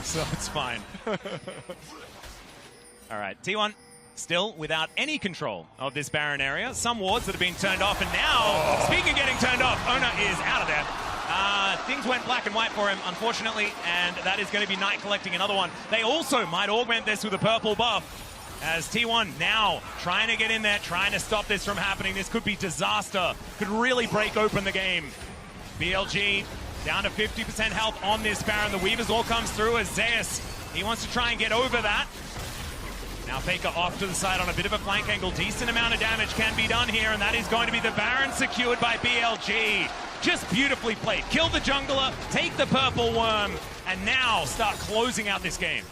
So it's fine. All right, T1 still without any control of this Baron area. Some wards that have been turned off, and now, speaking of getting turned off, Ona is out of there. Things went black and white for him, unfortunately, and that is going to be Knight collecting another one. They also might augment this with a purple buff, as T1 now trying to get in there, trying to stop this from happening. This could be disaster, could really break open the game. BLG down to 50% health on this Baron. The Weavers all comes through as Zeus, he wants to try and get over that. Now Faker off to the side on a bit of a flank angle. Decent amount of damage can be done here, and that is going to be the Baron secured by BLG. Just beautifully played. Kill the jungler, take the purple worm, and now start closing out this game.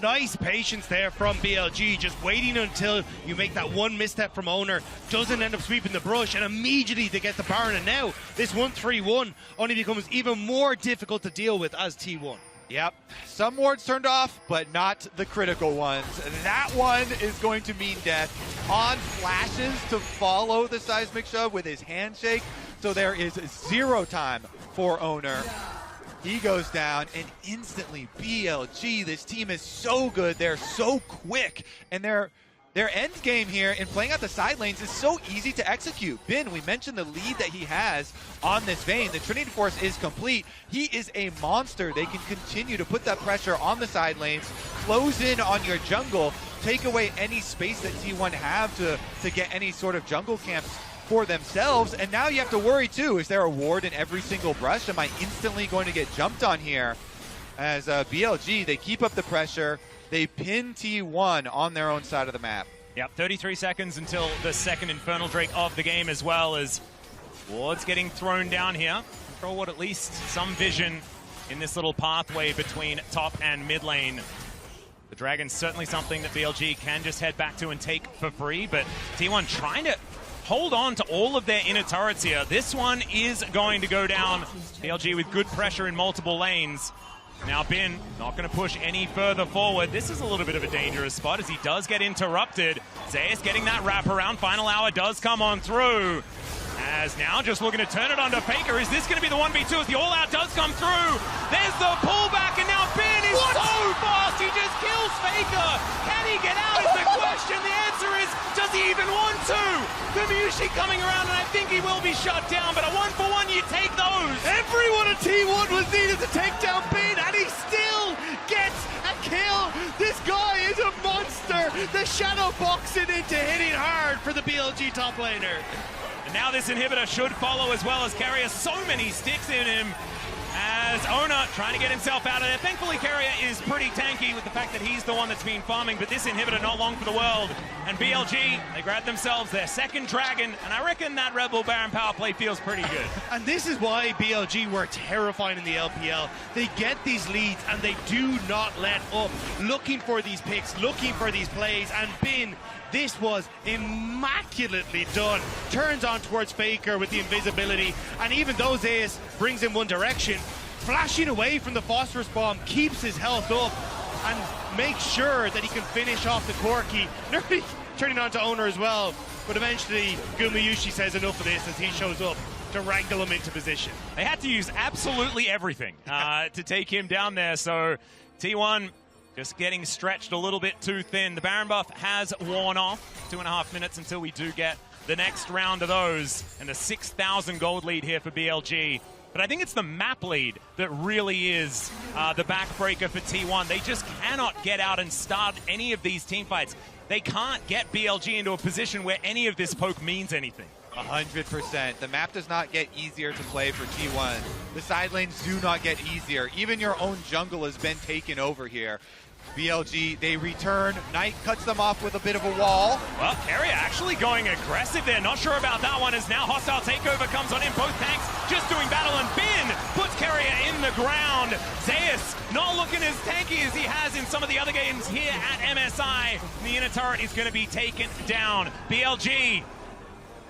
Nice patience there from BLG, just waiting until you make that one misstep from Owner, doesn't end up sweeping the brush, and immediately they get the Baron, and now this 1-3-1 only becomes even more difficult to deal with as T1. Yep, some wards turned off, but not the critical ones. That one is going to mean death. On flashes to follow the seismic shove with his handshake, so there is 0 time for Owner. He goes down, and instantly BLG, this team is so good, they're so quick, and their end game here in playing out the side lanes is so easy to execute. Bin, we mentioned the lead that he has on this Vayne. The Trinity Force is complete. He is a monster. They can continue to put that pressure on the side lanes, close in on your jungle, take away any space that T1 have to get any sort of jungle camps for themselves. And now you have to worry too, is there a ward in every single brush? Am I instantly going to get jumped on here? As BLG, they keep up the pressure. They pin T1 on their own side of the map. Yep, 33 seconds until the second Infernal Drake of the game, as well as wards getting thrown down here. Control Ward at least some vision in this little pathway between top and mid lane. The Dragon's certainly something that BLG can just head back to and take for free, but T1 trying to hold on to all of their inner turrets here. This one is going to go down. BLG with good pressure in multiple lanes. Now Bin not going to push any further forward. This is a little bit of a dangerous spot as he does get interrupted. Zeus getting that wraparound. Final hour does come on through. As now just looking to turn it onto Faker. Is this going to be the 1v2 as the all-out does come through? There's the pullback, and now Bin is so fast, he just kills Faker. Can he get out is the question. The answer is, does he even want to? Gumayusi coming around, and I think he will be shut down, but a 1-for-1, you take those. Everyone at T1 was needed to take down Bin, and he still gets a kill. This guy is a monster. The shadow boxing into hitting hard for the BLG top laner. And now this inhibitor should follow as well as Carrier. So many sticks in him as Ona trying to get himself out of there. Thankfully, Carrier is pretty tanky with the fact that he's the one that's been farming, but this inhibitor not long for the world. And BLG, they grab themselves their second dragon, and I reckon that Red Bull Baron power play feels pretty good. And this is why BLG were terrifying in the LPL. They get these leads and they do not let up, looking for these picks, looking for these plays, and Bin, this was immaculately done. Turns on towards Faker with the invisibility, and even though Zeus brings him one direction, flashing away from the phosphorus bomb keeps his health up and makes sure that he can finish off the Corki. Nearly turning on to Owner as well, but eventually Gumayusi says enough of this as he shows up to wrangle him into position. They had to use absolutely everything to take him down there, so T1 just getting stretched a little bit too thin. The Baron buff has worn off. 2.5 minutes until we do get the next round of those, and a 6,000 gold lead here for BLG. But I think it's the map lead that really is the backbreaker for T1. They just cannot get out and start any of these team fights. They can't get BLG into a position where any of this poke means anything. 100%. The map does not get easier to play for T1. The side lanes do not get easier. Even your own jungle has been taken over here. BLG, they return. Knight cuts them off with a bit of a wall. Well, Carrier actually going aggressive there. Not sure about that one as now hostile takeover comes on in. Both tanks just doing battle, and Bin puts Carrier in the ground. Zeus not looking as tanky as he has in some of the other games here at MSI. The inner turret is going to be taken down. BLG,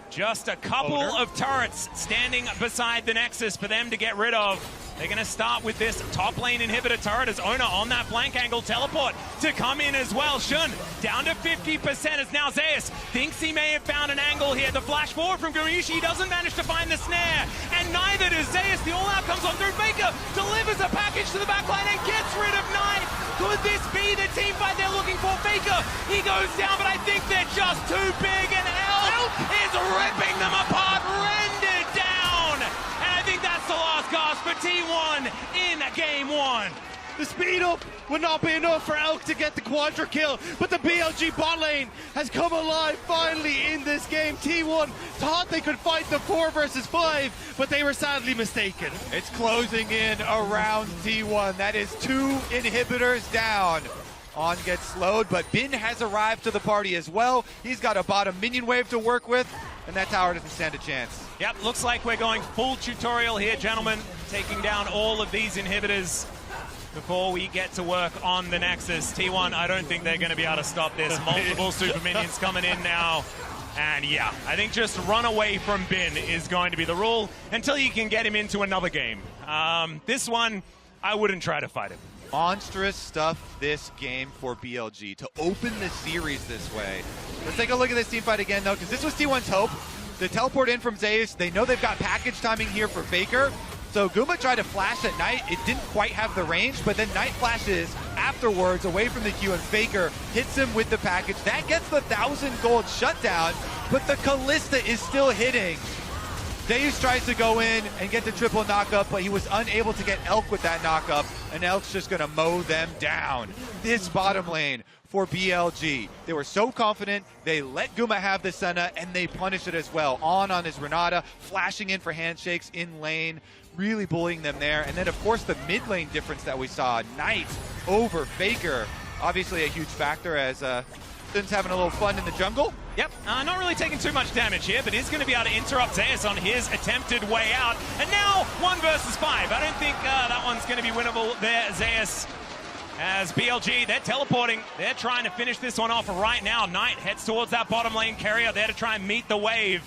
just a couple of turrets standing beside the Nexus for them to get rid of. They're going to start with this top lane inhibitor turret as Ona on that flank angle teleport to come in as well. Shun down to 50% as now Zeus thinks he may have found an angle here. The flash forward from Gumayusi, he doesn't manage to find the snare, and neither does Zeus. The all-out comes on through. Faker delivers a package to the backline and gets rid of Knight. Could this be the team fight they're looking for? Faker, he goes down, but I think they're just too big, and Elk is ripping them apart, rendered down. And I think that's the last gasp for T1 in game one. The speed up would not be enough for Elk to get the quadra kill, but the BLG bot lane has come alive finally in this game. T1 thought they could fight the 4 versus 5, but they were sadly mistaken. It's closing in around T1. That is 2 inhibitors down. On gets slowed, but Bin has arrived to the party as well. He's got a bottom minion wave to work with, and that tower doesn't stand a chance. Yep, looks like we're going full tutorial here, gentlemen, taking down all of these inhibitors before we get to work on the Nexus. T1, I don't think they're going to be able to stop this. Multiple super minions coming in now. And yeah, I think just run away from Bin is going to be the rule until you can get him into another game. This one, I wouldn't try to fight him. Monstrous stuff this game for BLG to open the series this way. Let's take a look at this team fight again, though, because this was T1's hope. The teleport in from Zeus. They know they've got package timing here for Faker. So Guma tried to flash at Knight. It didn't quite have the range, but then Knight flashes afterwards away from the Q, and Faker hits him with the package. That gets the 1,000 gold shutdown, but the Callista is still hitting. Zeus tries to go in and get the triple knockup, but he was unable to get Elk with that knockup, and Elk's just going to mow them down. This bottom lane for BLG. They were so confident, they let Guma have the Senna, and they punished it as well. On his Renata, flashing in for handshakes in lane, really bullying them there. And then, of course, the mid lane difference that we saw, Knight over Faker. Obviously a huge factor as Sin's having a little fun in the jungle. Yep, not really taking too much damage here, but is going to be able to interrupt Zeus on his attempted way out. And now 1 versus 5. I don't think that one's going to be winnable there, Zeus. As BLG, they're teleporting. They're trying to finish this one off right now. Knight heads towards that bottom lane carrier there to try and meet the wave.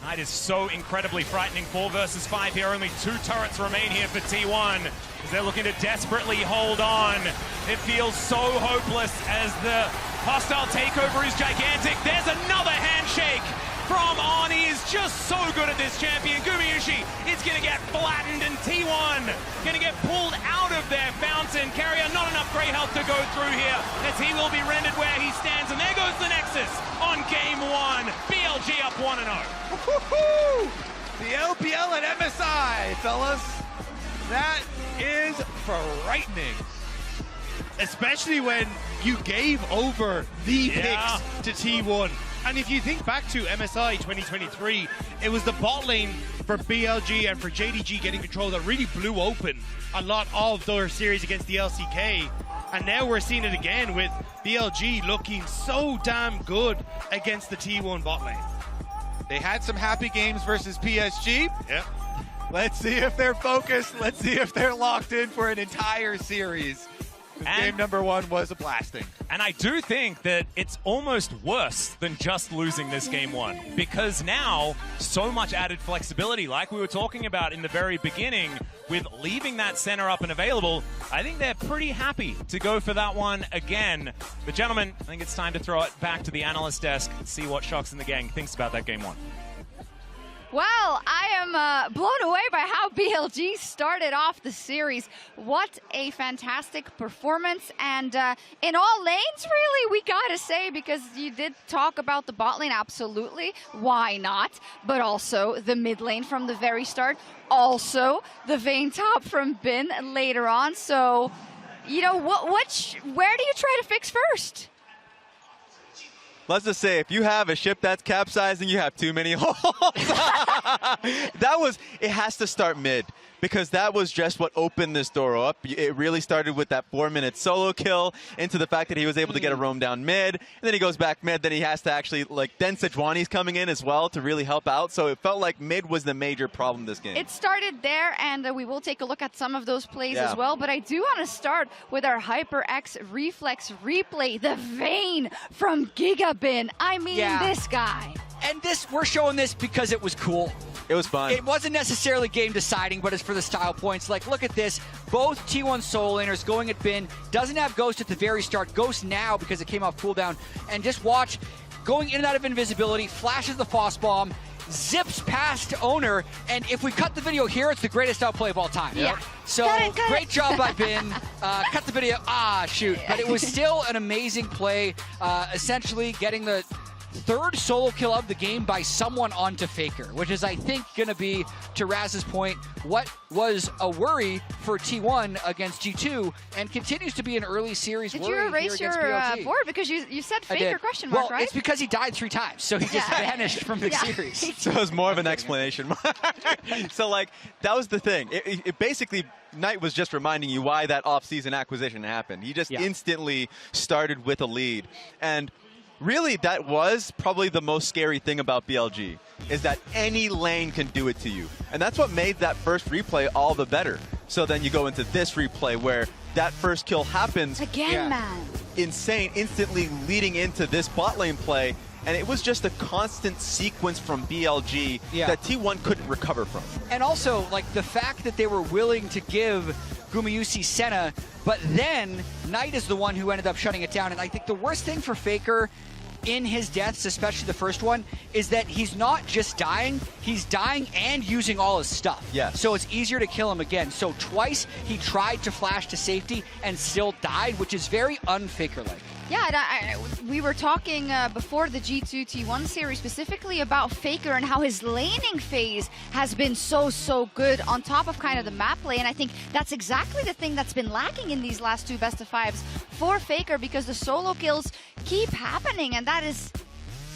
Knight is so incredibly frightening. 4 versus 5 here. Only 2 turrets remain here for T1 as they're looking to desperately hold on. It feels so hopeless as the hostile takeover is gigantic. There's another handshake from Arnie. Is just so good at this champion. Gumayusi is going to get flattened, and T1 going to get pulled out of their fountain. Carrier, not enough great health to go through here as he will be rendered where he stands. And there goes the Nexus on game 1. BLG up 1-0. The LPL and MSI, fellas. That is frightening. Especially when you gave over the picks to T1. And if you think back to MSI 2023, it was the bot lane for BLG and for JDG getting control that really blew open a lot of their series against the LCK. And now we're seeing it again with BLG looking so damn good against the T1 bot lane. They had some happy games versus PSG. Yeah. Let's see if they're focused. Let's see if they're locked in for an entire series. Game number 1 was a blasting. And I do think that it's almost worse than just losing this game 1, because now so much added flexibility, like we were talking about in the very beginning, with leaving that center up and available. I think they're pretty happy to go for that one again. But gentlemen, I think it's time to throw it back to the analyst desk and see what Shocks and the gang thinks about that game 1. Well, I am blown away by how BLG started off the series. What a fantastic performance. And in all lanes, really, we got to say, because you did talk about the bot lane, absolutely. Why not? But also the mid lane from the very start. Also the Vayne top from Bin later on. So, you know, where do you try to fix first? Let's just say, if you have a ship that's capsizing, you have too many holes. It has to start mid, because that was just what opened this door up. It really started with that 4-minute solo kill, into the fact that he was able to get a roam down mid, and then he goes back mid, then he has to actually, then Sejuani's coming in as well to really help out, so it felt like mid was the major problem this game. It started there, and we will take a look at some of those plays as well, but I do want to start with our HyperX Reflex replay, the Vayne from GigaBin. I mean, this guy. And we're showing this because it was cool. It was fun. It wasn't necessarily game deciding, but it's for the style points. Like, look at this. Both T1 solo laners going at Bin. Doesn't have Ghost at the very start. Ghost now because it came off cooldown. And just watch, going in and out of invisibility, flashes the Foss Bomb, zips past Owner, and if we cut the video here, it's the greatest outplay of all time. Yeah. So, great job by Bin. Cut the video. Shoot. But it was still an amazing play, essentially getting the 3rd solo kill of the game by someone onto Faker, which is, I think, going to be, to Raz's point, what was a worry for T1 against G2 and continues to be an early series Did worry you erase here your against BLG. board? Because you said Faker question mark, right? Well, it's because he died 3 times, so he just vanished from the series. So it was more of an explanation. So, that was the thing. It basically, Knight was just reminding you why that off-season acquisition happened. He just instantly started with a lead. And really, that was probably the most scary thing about BLG, is that any lane can do it to you. And that's what made that first replay all the better. So then you go into this replay where that first kill happens. Again, man. Insane, instantly leading into this bot lane play. And it was just a constant sequence from BLG that T1 couldn't recover from. And also, the fact that they were willing to give Gumayusi Senna, but then Knight is the one who ended up shutting it down. And I think the worst thing for Faker in his deaths, especially the first one, is that he's not just dying, he's dying and using all his stuff. So it's easier to kill him again. So twice he tried to flash to safety and still died, which is very un-Faker-like. Yeah, we were talking before the G2 T1 series specifically about Faker and how his laning phase has been so good on top of kind of the map play, and I think that's exactly the thing that's been lacking in these last 2 best-of-5s for Faker, because the solo kills keep happening, and that is,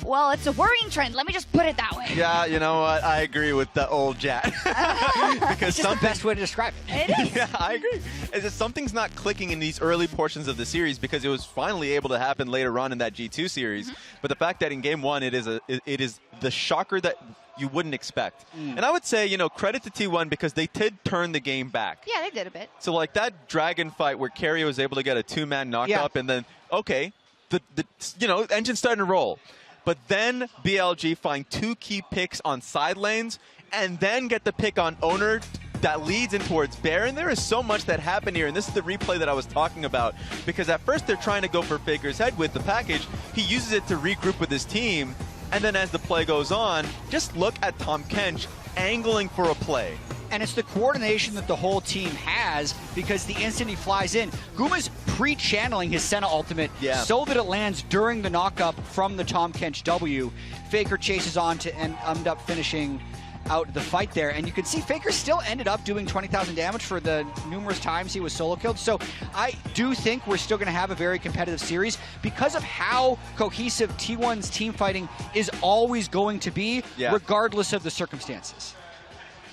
well, it's a worrying trend. Let me just put it that way. Yeah, you know what? I agree with the old Jat. Because it's the best way to describe it. It is. Yeah, I agree. It's just something's not clicking in these early portions of the series, because it was finally able to happen later on in that G2 series. But the fact that in game 1 it is the shocker that you wouldn't expect. And I would say, credit to T1, because they did turn the game back. Yeah, they did a bit. So that dragon fight where Carrier was able to get a 2-man knock up, and then, okay, the engine's starting to roll. but then BLG find 2 key picks on side lanes, and then get the pick on owner that leads in towards Baron. There is so much that happened here, and this is the replay that I was talking about, because at first they're trying to go for Faker's head with the package. He uses it to regroup with his team, and then as the play goes on, just look at Tahm Kench angling for a play. And it's the coordination that the whole team has, because the instant he flies in, Guma's pre-channeling his Senna ultimate so that it lands during the knockup from the Tahm Kench W. Faker chases on to end up finishing out the fight there, and you can see Faker still ended up doing 20,000 damage for the numerous times he was solo killed. So I do think we're still going to have a very competitive series because of how cohesive T1's team fighting is always going to be, regardless of the circumstances.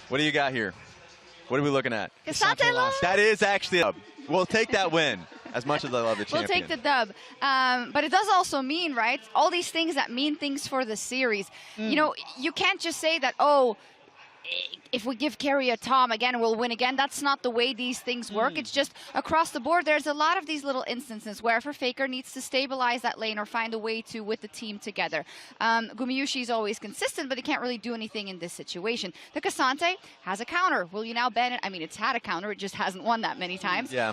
What do you got here? What are we looking at? Cassante lost. That is actually a... We'll take that win, as much as I love the champion. We'll take the dub. But it does also mean, right, all these things that mean things for the series. You know, you can't just say that, oh, if we give carry a Tahm again, we'll win again. That's not the way these things work. It's just across the board. There's a lot of these little instances where for Faker needs to stabilize that lane or find a way to with the team together. Gumayushi is always consistent, but he can't really do anything in this situation. The Cassante has a counter. Will you now ban it? I mean, it's had a counter. It just hasn't won that many times. Yeah.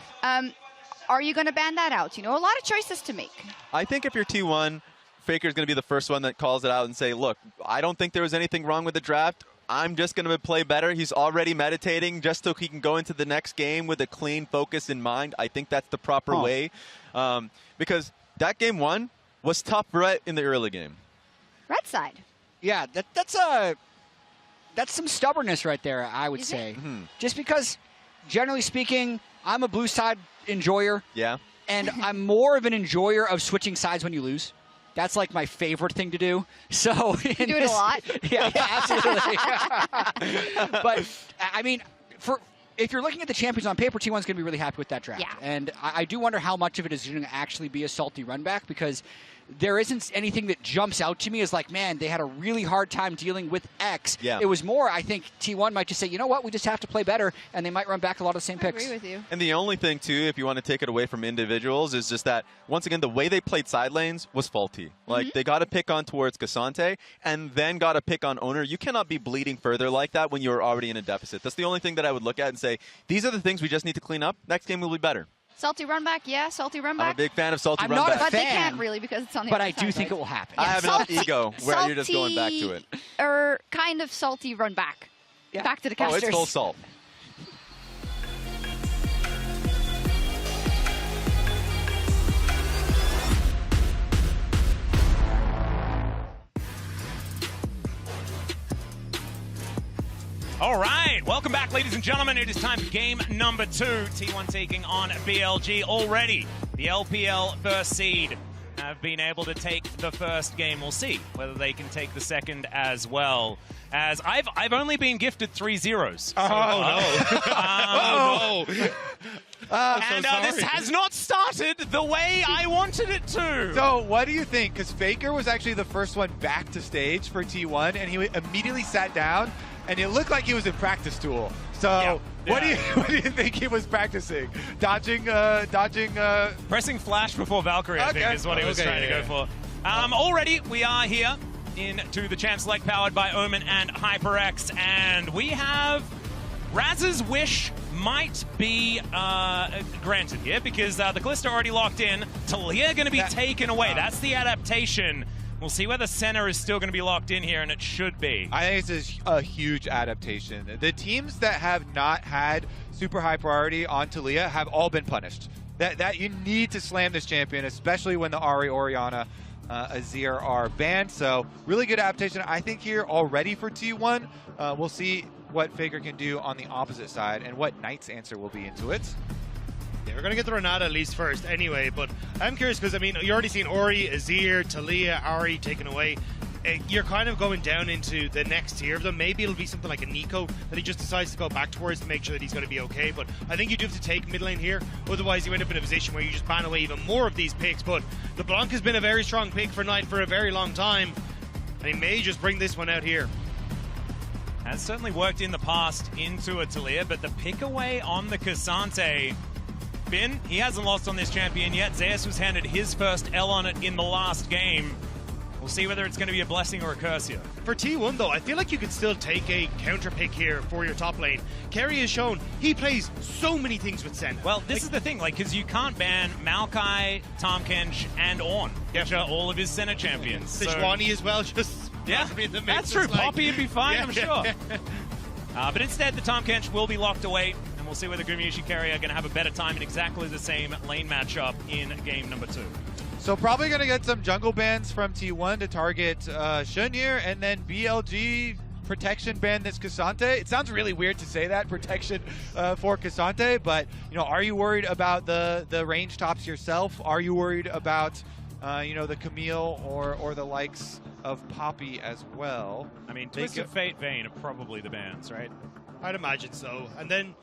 Are you going to ban that out? You know, a lot of choices to make. I think if you're T1, Faker's going to be the first one that calls it out and say, look, I don't think there was anything wrong with the draft. I'm just going to play better. He's already meditating just so he can go into the next game with a clean focus in mind. I think that's the proper way. Because that game 1 was tough right in the early game. Red side. Yeah, that's some stubbornness right there, I would say. Just because, generally speaking, I'm a blue side enjoyer. Yeah. And I'm more of an enjoyer of switching sides when you lose. That's like my favorite thing to do. So you do it a lot. Yeah, absolutely. But I mean, if you're looking at the champions on paper, T1's going to be really happy with that draft. Yeah. And I do wonder how much of it is going to actually be a salty run back, because there isn't anything that jumps out to me as like, man, they had a really hard time dealing with X. Yeah. It was more, I think, T1 might just say, you know what, we just have to play better, and they might run back a lot of the same picks. I agree with you. And the only thing, too, if you want to take it away from individuals, is just that, once again, the way they played side lanes was faulty. Like, they got to pick on towards Cassante, and then got to pick on owner. You cannot be bleeding further like that when you're already in a deficit. That's the only thing that I would look at and say, these are the things we just need to clean up. Next game will be better. Salty run back, yeah, salty run back. I'm a big fan of salty I'm run not back. a But they fan, can't really because it's on the but other I side, do think right? it will happen. I have enough ego where you're just going back to it. Or kind of salty run back. Back to the Oh, casters. it's full salt. All right, welcome back, ladies and gentlemen. It is time for game number 2. T1 taking on BLG. Already, the LPL first seed have been able to take the first game. We'll see whether they can take the second as well. As I've only been gifted 3 zeros. Oh, no. And this has not started the way I wanted it to. So what do you think? Because Faker was actually the first one back to stage for T1, and he immediately sat down, and it looked like he was in practice tool. So what do you think he was practicing? Dodging. Pressing flash before Valkyrie, I think, is what he was trying to go for. Already, we are here into the Champ Select powered by Omen and HyperX, and we have Raz's wish might be granted here because the Callisto already locked in. Talia going to be taken away. That's the adaptation. We'll see whether Senna is still going to be locked in here, and it should be. I think it's a huge adaptation. The teams that have not had super high priority on Talia have all been punished. That you need to slam this champion, especially when the Ahri, Orianna, Azir are banned. So really good adaptation, I think, here already for T1. We'll see what Faker can do on the opposite side and what Knight's answer will be into it. Yeah, we're going to get the Renata at least first anyway, but I'm curious because, I mean, you're already seeing Ori, Azir, Talia, Ahri taken away. You're kind of going down into the next tier of them. Maybe it'll be something like a Nico that he just decides to go back towards to make sure that he's going to be okay. But I think you do have to take mid lane here. Otherwise, you end up in a position where you just ban away even more of these picks. But LeBlanc has been a very strong pick for Knight for a very long time. And he may just bring this one out here. Has certainly worked in the past into a Talia, but the pick away on the Cassante. Finn, he hasn't lost on this champion yet. Zeus was handed his first L on it in the last game. We'll see whether it's going to be a blessing or a curse here. For T1, though, I feel like you could still take a counter pick here for your top lane. Kerry has shown he plays so many things with Senna. Well, this is the thing, because you can't ban Maokai, Tahm Kench, and Ornn, which are all of his Senna champions. Sejuani as well, just... Yeah, that's true. Poppy would be fine, I'm sure. But instead, the Tahm Kench will be locked away, and we'll see whether Gumayusi Kerry are going to have a better time in exactly the same lane matchup in game number 2. So probably going to get some jungle bans from T1 to target Shun here, and then BLG protection ban this Cassante. It sounds really weird to say that, protection for Cassante, but are you worried about the range tops yourself? Are you worried about the Camille or the likes of Poppy as well? I mean, Twisted Fate, Vayne are probably the bans, right? I'd imagine so. And then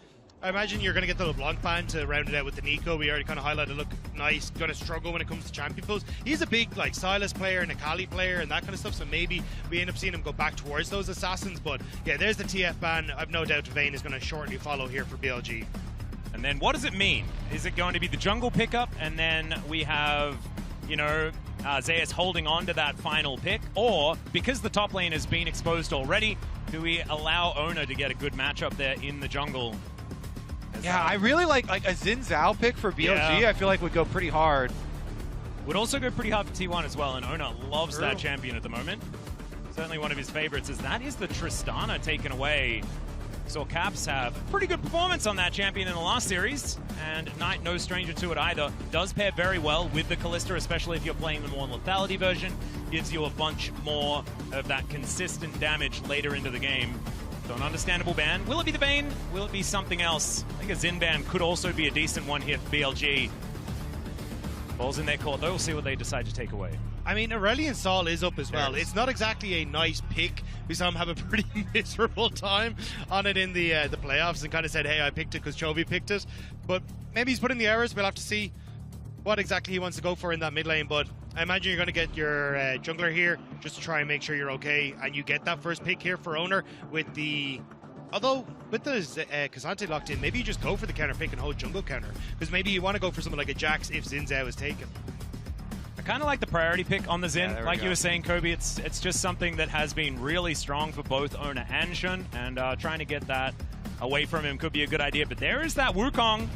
I imagine you're going to get the LeBlanc ban to round it out with the Nico. We already kind of highlighted, look nice, going to struggle when it comes to champion pulls. He's a big Silas player and a Kali player and that kind of stuff, so maybe we end up seeing him go back towards those assassins. But yeah, there's the TF ban. I've no doubt Vayne is going to shortly follow here for BLG. And then what does it mean? Is it going to be the jungle pickup and then we have, Zeus holding on to that final pick? Or, because the top lane has been exposed already, do we allow Ona to get a good matchup there in the jungle? Yeah, I really like a Xin Zhao pick for BLG. I feel like would go pretty hard. Would also go pretty hard for T1 as well, and Ona loves that champion at the moment. Certainly one of his favorites, as that is the Tristana taken away. Saw Caps have pretty good performance on that champion in the last series, and Knight no stranger to it either. Does pair very well with the Kalista, especially if you're playing the more lethality version. Gives you a bunch more of that consistent damage later into the game. So an understandable ban. Will it be the Vayne? Will it be something else? I think a Xin ban could also be a decent one here for BLG. Ball's in their court. They'll see what they decide to take away. I mean, Aurelion Sol is up as well. It's not exactly a nice pick. We saw him have a pretty miserable time on it in the playoffs and kind of said, hey, I picked it because Chovy picked it. But maybe he's put in the errors. We'll have to see what exactly he wants to go for in that mid lane. But I imagine you're going to get your jungler here just to try and make sure you're okay. And you get that first pick here for Owner with the... Although, with the Cassante locked in, maybe you just go for the counter pick and hold jungle counter. Because maybe you want to go for something like a Jax if Xin Zhao is taken. I kind of like the priority pick on the Xin. Like you were saying, Kobe, it's just something that has been really strong for both Ona and Shun, and trying to get that away from him could be a good idea. But there is that Wukong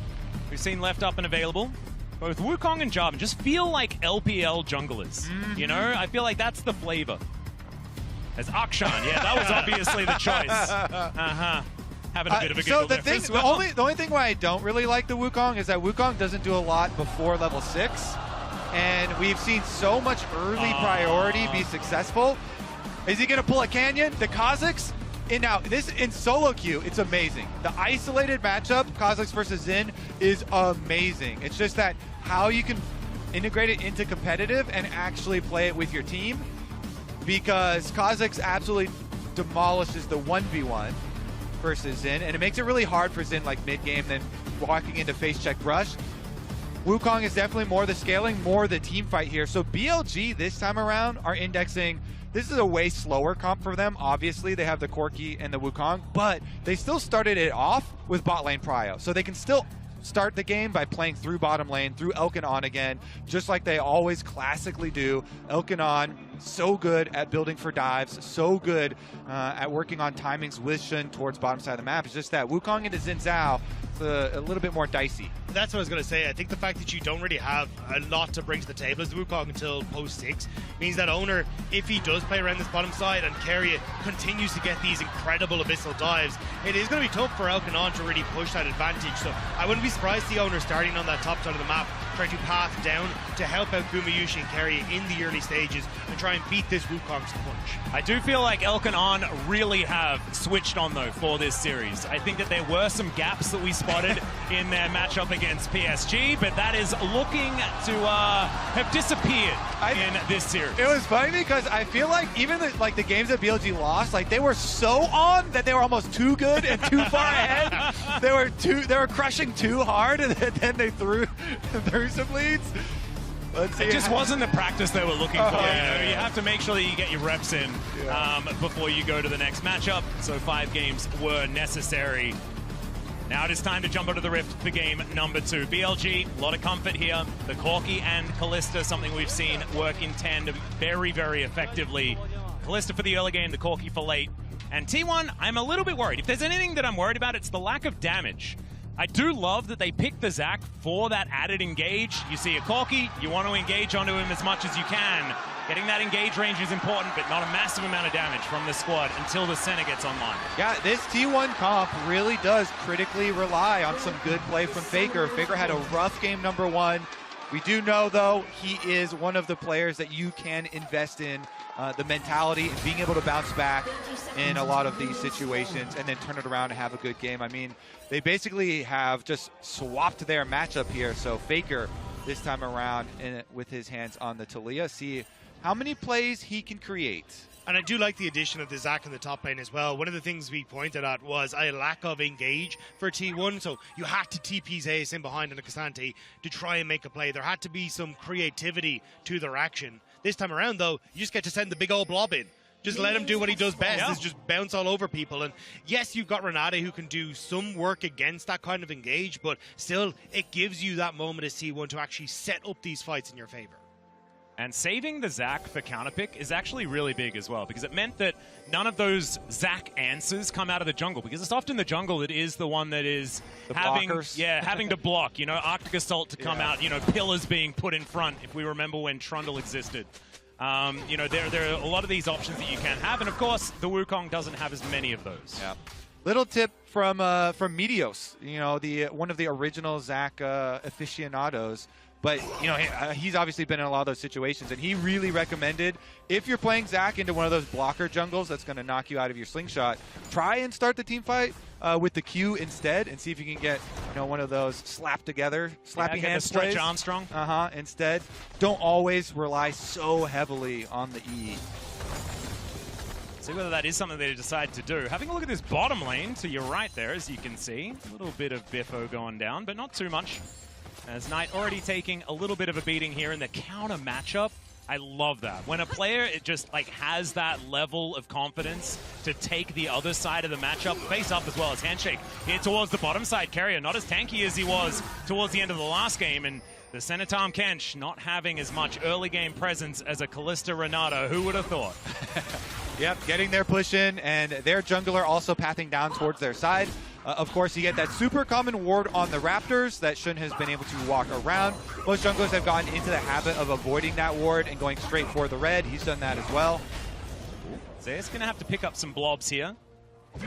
we've seen left up and available. Both Wukong and Jarvan just feel like LPL junglers. I feel like that's the flavor. As Akshan, that was obviously the choice. Having a bit of a giggle there as well. The only thing why I don't really like the Wukong is that Wukong doesn't do a lot before level 6. And we've seen so much early priority be successful. Is he going to pull a Canyon? The Kazakhs? Now, this in solo queue, it's amazing. The isolated matchup, Kazakhs versus Xin, is amazing. It's just that how you can integrate it into competitive and actually play it with your team, because Kazakhs absolutely demolishes the 1v1 versus Xin, and it makes it really hard for Xin like mid-game than walking into face check brush. Wukong is definitely more the scaling, more the team fight here. So BLG this time around are indexing. This is a way slower comp for them. Obviously, they have the Corki and the Wukong, but they still started it off with bot lane prio. So they can still start the game by playing through bottom lane, through Elkin on again, just like they always classically do. Elkin on, so good at building for dives, so good at working on timings with Shun towards bottom side of the map. It's just that Wukong into Xin Zhao, it's a little bit more dicey. That's what I was going to say. I think the fact that you don't really have a lot to bring to the table as the Wukong until post 6 means that Owner, if he does play around this bottom side and carry it, continues to get these incredible abyssal dives, it is going to be tough for Elkin on to really push that advantage. So I wouldn't be surprised the Owner starting on that top side of the map, trying to path down to help out Gumayusi and Kerry in the early stages and try and beat this Wukong's punch. I do feel like Elkin on really have switched on though for this series. I think that there were some gaps that we spotted in their matchup against PSG, but that is looking to have disappeared in this series. It was funny because I feel like even the games that BLG lost, like they were so on that they were almost too good and too far ahead. They were crushing too hard, and then they threw some leads. It just wasn't the practice they were looking for. You have to make sure that you get your reps in before you go to the next matchup. So 5 games were necessary. Now it is time to jump onto the Rift for game number 2. BLG, a lot of comfort here. The Corki and Kalista, something we've seen work in tandem very, very effectively. Kalista for the early game, the Corki for late. And T1, I'm a little bit worried. If there's anything that I'm worried about, it's the lack of damage. I do love that they picked the Zac for that added engage. You see a Corki, you want to engage onto him as much as you can. Getting that engage range is important, but not a massive amount of damage from the squad until the center gets online. Yeah, this T1 comp really does critically rely on some good play from Faker. Faker had a rough game number 1. We do know, though, he is one of the players that you can invest in the mentality and being able to bounce back in a lot of these situations and then turn it around and have a good game. I mean, they basically have just swapped their matchup here. So Faker, this time around, with his hands on the Taliyah, see how many plays he can create. And I do like the addition of the Zac in the top lane as well. One of the things we pointed at was a lack of engage for T1. So you had to TP Zeus in behind on a Cassante to try and make a play. There had to be some creativity to their action. This time around, though, you just get to send the big old blob in. Just let him do what he does best, is just bounce all over people. And yes, you've got Renate who can do some work against that kind of engage, but still, it gives you that moment as T1 to actually set up these fights in your favor. And saving the Zac for counterpick is actually really big as well, because it meant that none of those Zac answers come out of the jungle, because it's often the jungle that is the one that is having to block, you know, Arctic Assault to come out, you know, pillars being put in front, if we remember when Trundle existed. You know, there are a lot of these options that you can have, and of course, the Wukong doesn't have as many of those. Yeah. Little tip from Meteos, you know, one of the original Zac aficionados. But, you know, he's obviously been in a lot of those situations, and he really recommended, if you're playing Zac into one of those blocker jungles that's going to knock you out of your slingshot, try and start the team fight with the Q instead and see if you can get, you know, one of those slappy hands Stretch plays. Armstrong. Instead. Don't always rely so heavily on the E. See whether that is something they decide to do. Having a look at this bottom lane to your right there, as you can see. A little bit of Biffo going down, but not too much. As Knight already taking a little bit of a beating here in the counter matchup. I love that. When a player just has that level of confidence to take the other side of the matchup, face up as well as Handshake here towards the bottom side carrier. Not as tanky as he was towards the end of the last game. And the Senatom Kench not having as much early game presence as a Kalista Renato. Who would have thought? Yep, getting their push in, and their jungler also pathing down towards their side. Of course, you get that super common ward on the Raptors that Shun has been able to walk around. Most junglers have gotten into the habit of avoiding that ward and going straight for the red. He's done that as well. Zayas going to have to pick up some blobs here.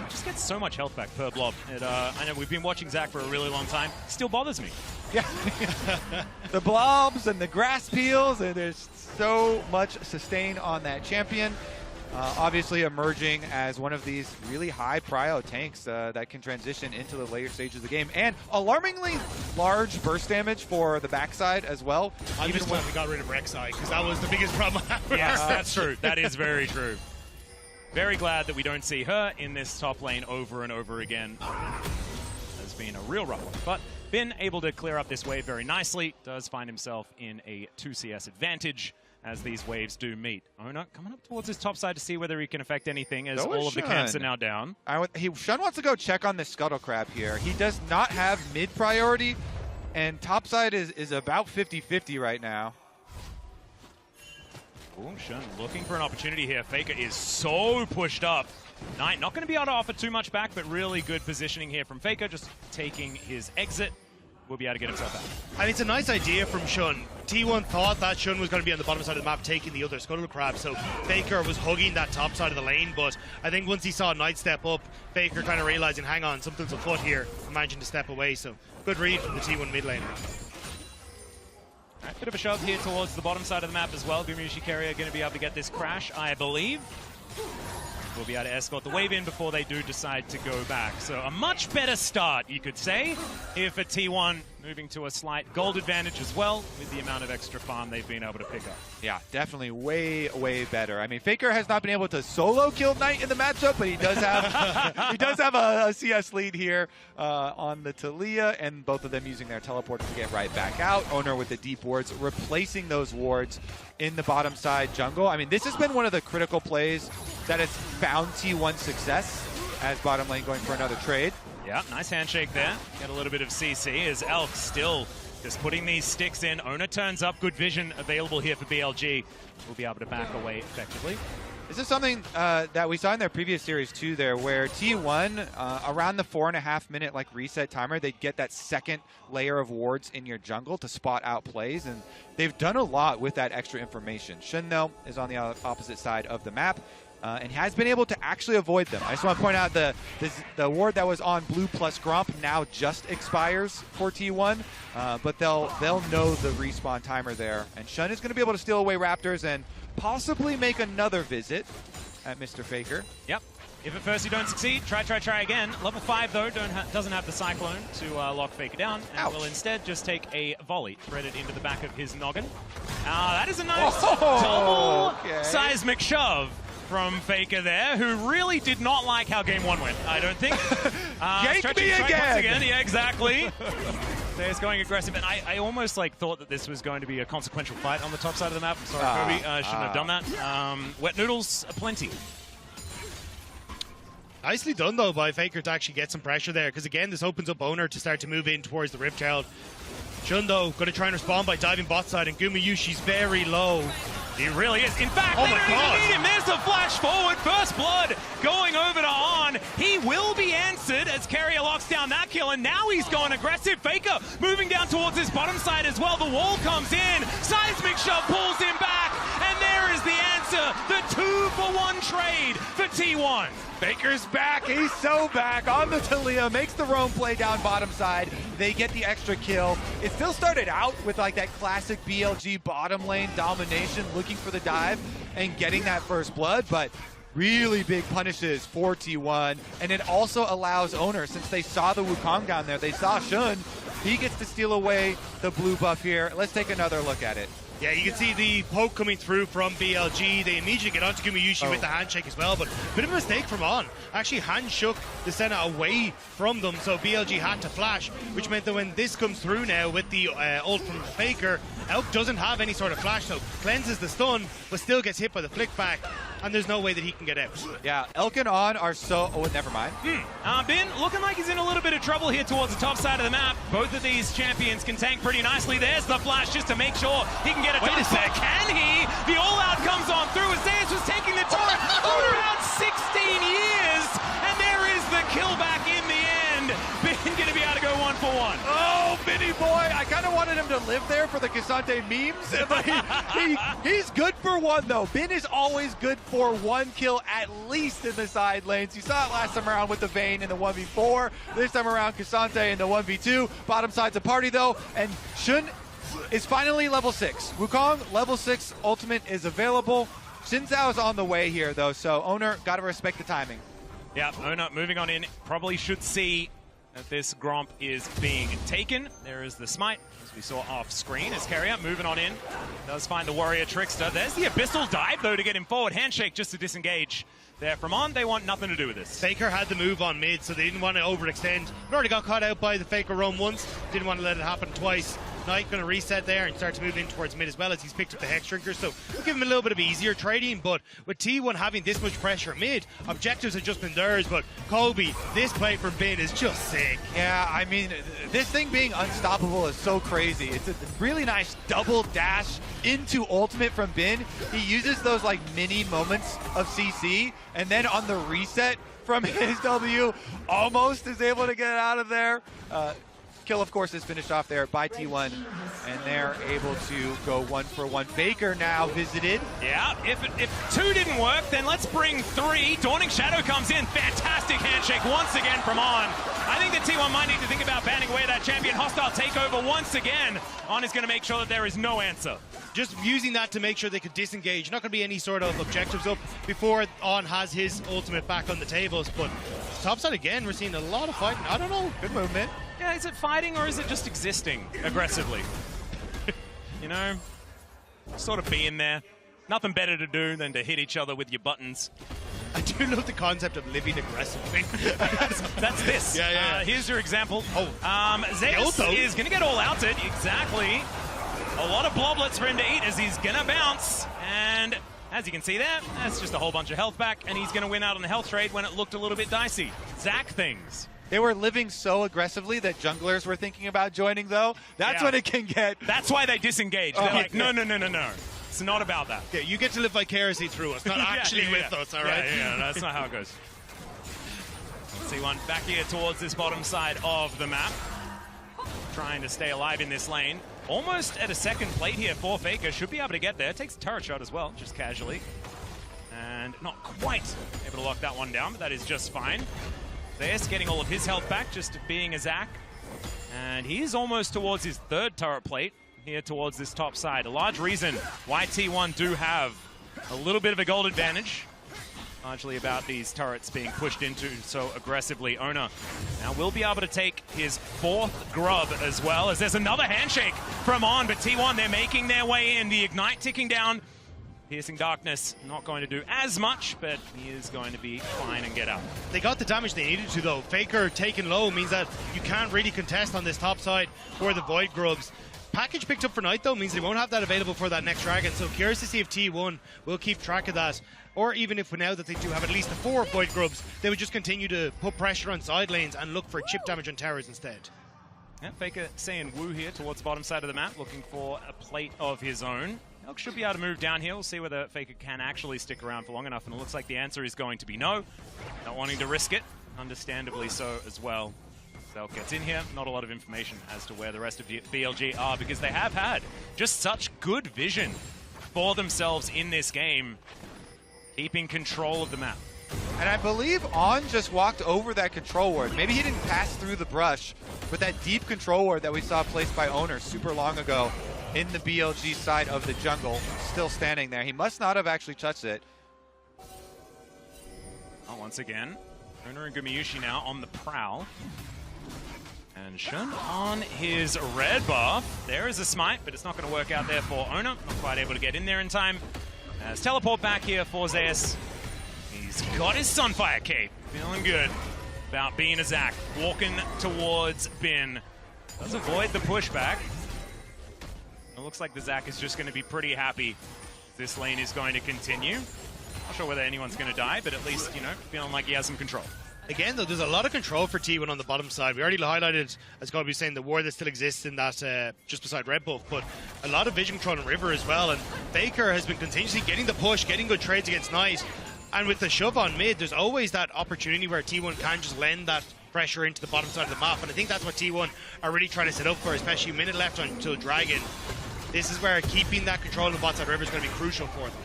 Just gets so much health back per blob. I know we've been watching Zac for a really long time. Still bothers me. Yeah. The blobs and the grass peels, and there's so much sustain on that champion. Obviously emerging as one of these really high prio tanks that can transition into the later stages of the game. And alarmingly large burst damage for the backside as well. I'm just glad we got rid of Rek'Sai, because that was the biggest problem I had. Yes, that's true. That is very true. Very glad that we don't see her in this top lane over and over again. Has been a real rough one. But been able to clear up this wave very nicely. Does find himself in a 2CS advantage as these waves do meet. Ona coming up towards his top side to see whether he can affect anything, as all of the camps are now down. Shun wants to go check on the Scuttle Crab here. He does not have mid priority, and top side is about 50-50 right now. Ooh, Shun looking for an opportunity here. Faker is so pushed up. Knight not going to be able to offer too much back, but really good positioning here from Faker, just taking his exit. Will be able to get himself out. And it's a nice idea from Shun. T1 thought that Shun was going to be on the bottom side of the map taking the other Scuttle Crab, so Faker was hugging that top side of the lane, but I think once he saw Knight step up, Faker kind of realizing, hang on, something's afoot here, and managing to step away, so good read from the T1 mid laner. Right, bit of a shove here towards the bottom side of the map as well. Gumushi Carrier going to be able to get this crash, I believe. We'll be able to escort the wave in before they do decide to go back. So a much better start, you could say, here for T1, moving to a slight gold advantage as well with the amount of extra farm they've been able to pick up. Yeah, definitely way, way better. I mean, Faker has not been able to solo kill Knight in the matchup, but he does have a CS lead here on the Taliyah, and both of them using their teleport to get right back out. Owner with the deep wards, replacing those wards in the bottom side jungle. I mean, this has been one of the critical plays that has found T1 success as bottom lane going for another trade. Yeah, nice handshake there. Get a little bit of CC as Elk still just putting these sticks in. Owner turns up. Good vision available here for BLG. We'll be able to back away effectively. This is something that we saw in their previous series too there, where T1, around the 4.5 minute like reset timer, they'd get that second layer of wards in your jungle to spot out plays, and they've done a lot with that extra information. Shun, though, is on the opposite side of the map, and has been able to actually avoid them. I just want to point out the ward that was on blue plus Gromp now just expires for T1, but they'll know the respawn timer there, and Shun is going to be able to steal away Raptors and possibly make another visit at Mr. Faker. Yep. If at first you don't succeed, try again. Level 5, though, doesn't have the Cyclone to lock Faker down, and will instead just take a volley threaded into the back of his noggin. That is a nice double seismic shove from Faker there, who really did not like how game 1 went, I don't think. Yank me again! Yeah, exactly. There's going aggressive, and I almost thought that this was going to be a consequential fight on the top side of the map. Sorry, Kobe, I shouldn't have done that. Wet noodles aplenty. Nicely done, though, by Faker to actually get some pressure there, because again, this opens up Owner to start to move in towards the Rift Child. Shundo going to try and respond by diving bot side, and Gumayushi's very low. He really is. In fact, they don't even need him. There's the flash forward. First blood going over to On. He will be answered as Carrier locks down that kill, and now he's going aggressive. Faker moving down towards his bottom side as well. The wall comes in. Seismic shove pulls him back, and there is the answer. The 2-for-1 trade for T1. Faker's back. He's so back on the Talia. Makes the roam play down bottom side. They get the extra kill. It still started out with like that classic BLG bottom lane domination, looking for the dive and getting that first blood, but really big punishes for T1. And it also allows Owner, since they saw the Wukong down there, they saw Shun, he gets to steal away the blue buff here. Let's take another look at it. Yeah, you can see the poke coming through from BLG. They immediately get onto Gumayushi with the handshake as well, but a bit of a mistake from On. Actually hand shook the Senna away from them, so BLG had to flash, which meant that when this comes through now with the ult from Faker, Elk doesn't have any sort of flash, so cleanses the stun, but still gets hit by the flick back, and there's no way that he can get out. Yeah, Elk and On are so... Oh, never mind. Bin looking like he's in a little bit of trouble here towards the top side of the map. Both of these champions can tank pretty nicely. There's the flash just to make sure he can get it. Wait a sec. Can he? The all-out comes on through as Zeus was taking the turret for around 16 years, and there is the kill back in the end. Bin going to be able to go 1-for-1. Oh, Binny boy. I kind of wanted him to live there for the Cassante memes, but he's good for one, though. Bin is always good for one kill, at least in the side lanes. You saw it last time around with the Vayne in the 1v4. This time around, Cassante in the 1v2. Bottom side's a party, though, and Shun is finally level 6. Wukong, level 6 ultimate is available. Xin Zhao's on the way here, though, so Owner, got to respect the timing. Yeah, Owner moving on in. Probably should see that this Gromp is being taken. There is the smite, as we saw off screen, as Carrier moving on in. Does find the Warrior Trickster. There's the Abyssal dive, though, to get him forward. Handshake just to disengage there from On. They want nothing to do with this. Faker had the move on mid, so they didn't want to overextend. Already got caught out by the Faker roam once. Didn't want to let it happen twice. Knight going to reset there and start to move in towards mid as well, as he's picked up the Hex Drinker, so we'll give him a little bit of easier trading. But with T1 having this much pressure mid, objectives have just been theirs. But Kobe, this play from Bin is just sick. Yeah, I mean, this thing being unstoppable is so crazy. It's a really nice double dash into ultimate from Bin. He uses those like mini moments of CC, and then on the reset from his W, almost is able to get out of there. Kill, of course, is finished off there by T1, and they're able to go 1-for-1. Faker now visited. Yeah, if 2 didn't work, then let's bring 3. Dawning Shadow comes in. Fantastic handshake once again from On. I think that T1 might need to think about banning away that champion. Hostile takeover once again. On is going to make sure that there is no answer. Just using that to make sure they could disengage. Not going to be any sort of objectives up before On has his ultimate back on the tables. But topside again, we're seeing a lot of fighting. I don't know. Good movement. Yeah, is it fighting or is it just existing aggressively? You know, sort of being there. Nothing better to do than to hit each other with your buttons. I do love the concept of living aggressively. That's this. Yeah. Here's your example. Zeus is going to get all outed. Exactly. A lot of bloblets for him to eat as he's going to bounce. And As you can see there, that's just a whole bunch of health back, and he's going to win out on the health trade when it looked a little bit dicey. Zac things. They were living so aggressively that junglers were thinking about joining, though. That's when it can get... That's why they disengaged. They're like, no. It's not about that. Yeah, you get to live vicariously through us, not actually with us, all right? Yeah, that's not how it goes. T1 back here towards this bottom side of the map. Trying to stay alive in this lane. Almost at a second plate here for Faker. Should be able to get there. Takes a turret shot as well, just casually. And not quite able to lock that one down, but that is just fine. There's getting all of his health back, just being a Zac. And he's almost towards his third turret plate here towards this top side. A large reason why T1 do have a little bit of a gold advantage. Largely about these turrets being pushed into so aggressively. Ona now will be able to take his fourth grub as well, as there's another handshake from On, but T1, they're making their way in. The Ignite ticking down. Piercing Darkness not going to do as much, but he is going to be fine and get out. They got the damage they needed to, though. Faker taken low means that you can't really contest on this top side for the Void Grubs. Package picked up for Knight, though, means they won't have that available for that next Dragon, so curious to see if T1 will keep track of that. Or even if now that they do have at least the 4 Void Grubs, they would just continue to put pressure on side lanes and look for chip damage on towers instead. Yeah, Faker saying woo here towards the bottom side of the map, looking for a plate of his own. Elk should be able to move down here. We'll see whether Faker can actually stick around for long enough, and it looks like the answer is going to be no. Not wanting to risk it, understandably so as well. Elk gets in here, not a lot of information as to where the rest of BLG are, because they have had just such good vision for themselves in this game, keeping control of the map. And I believe On just walked over that control ward. Maybe he didn't pass through the brush, but that deep control ward that we saw placed by Owner super long ago in the BLG side of the jungle, still standing there. He must not have actually touched it. Oh, once again, Owner and Gumayusi now on the prowl. And Shun on his red buff. There is a smite, but it's not going to work out there for Owner. Not quite able to get in there in time. As teleport back here for Zeus. He's got his Sunfire cape. Feeling good about being a Zac. Walking towards Bin. Does avoid the pushback. It looks like the Zac is just going to be pretty happy. This lane is going to continue. Not sure whether anyone's going to die, but at least, you know, feeling like he has some control. Again, though, there's a lot of control for T1 on the bottom side. We already highlighted, as Colby was saying, the ward that still exists in that just beside Red Buff, but a lot of vision control on River as well. And Faker has been continuously getting the push, getting good trades against Knight. And with the shove on mid, there's always that opportunity where T1 can just lend that pressure into the bottom side of the map. And I think that's what T1 are really trying to set up for, especially a minute left until Dragon. This is where keeping that control on the bot side River is going to be crucial for them.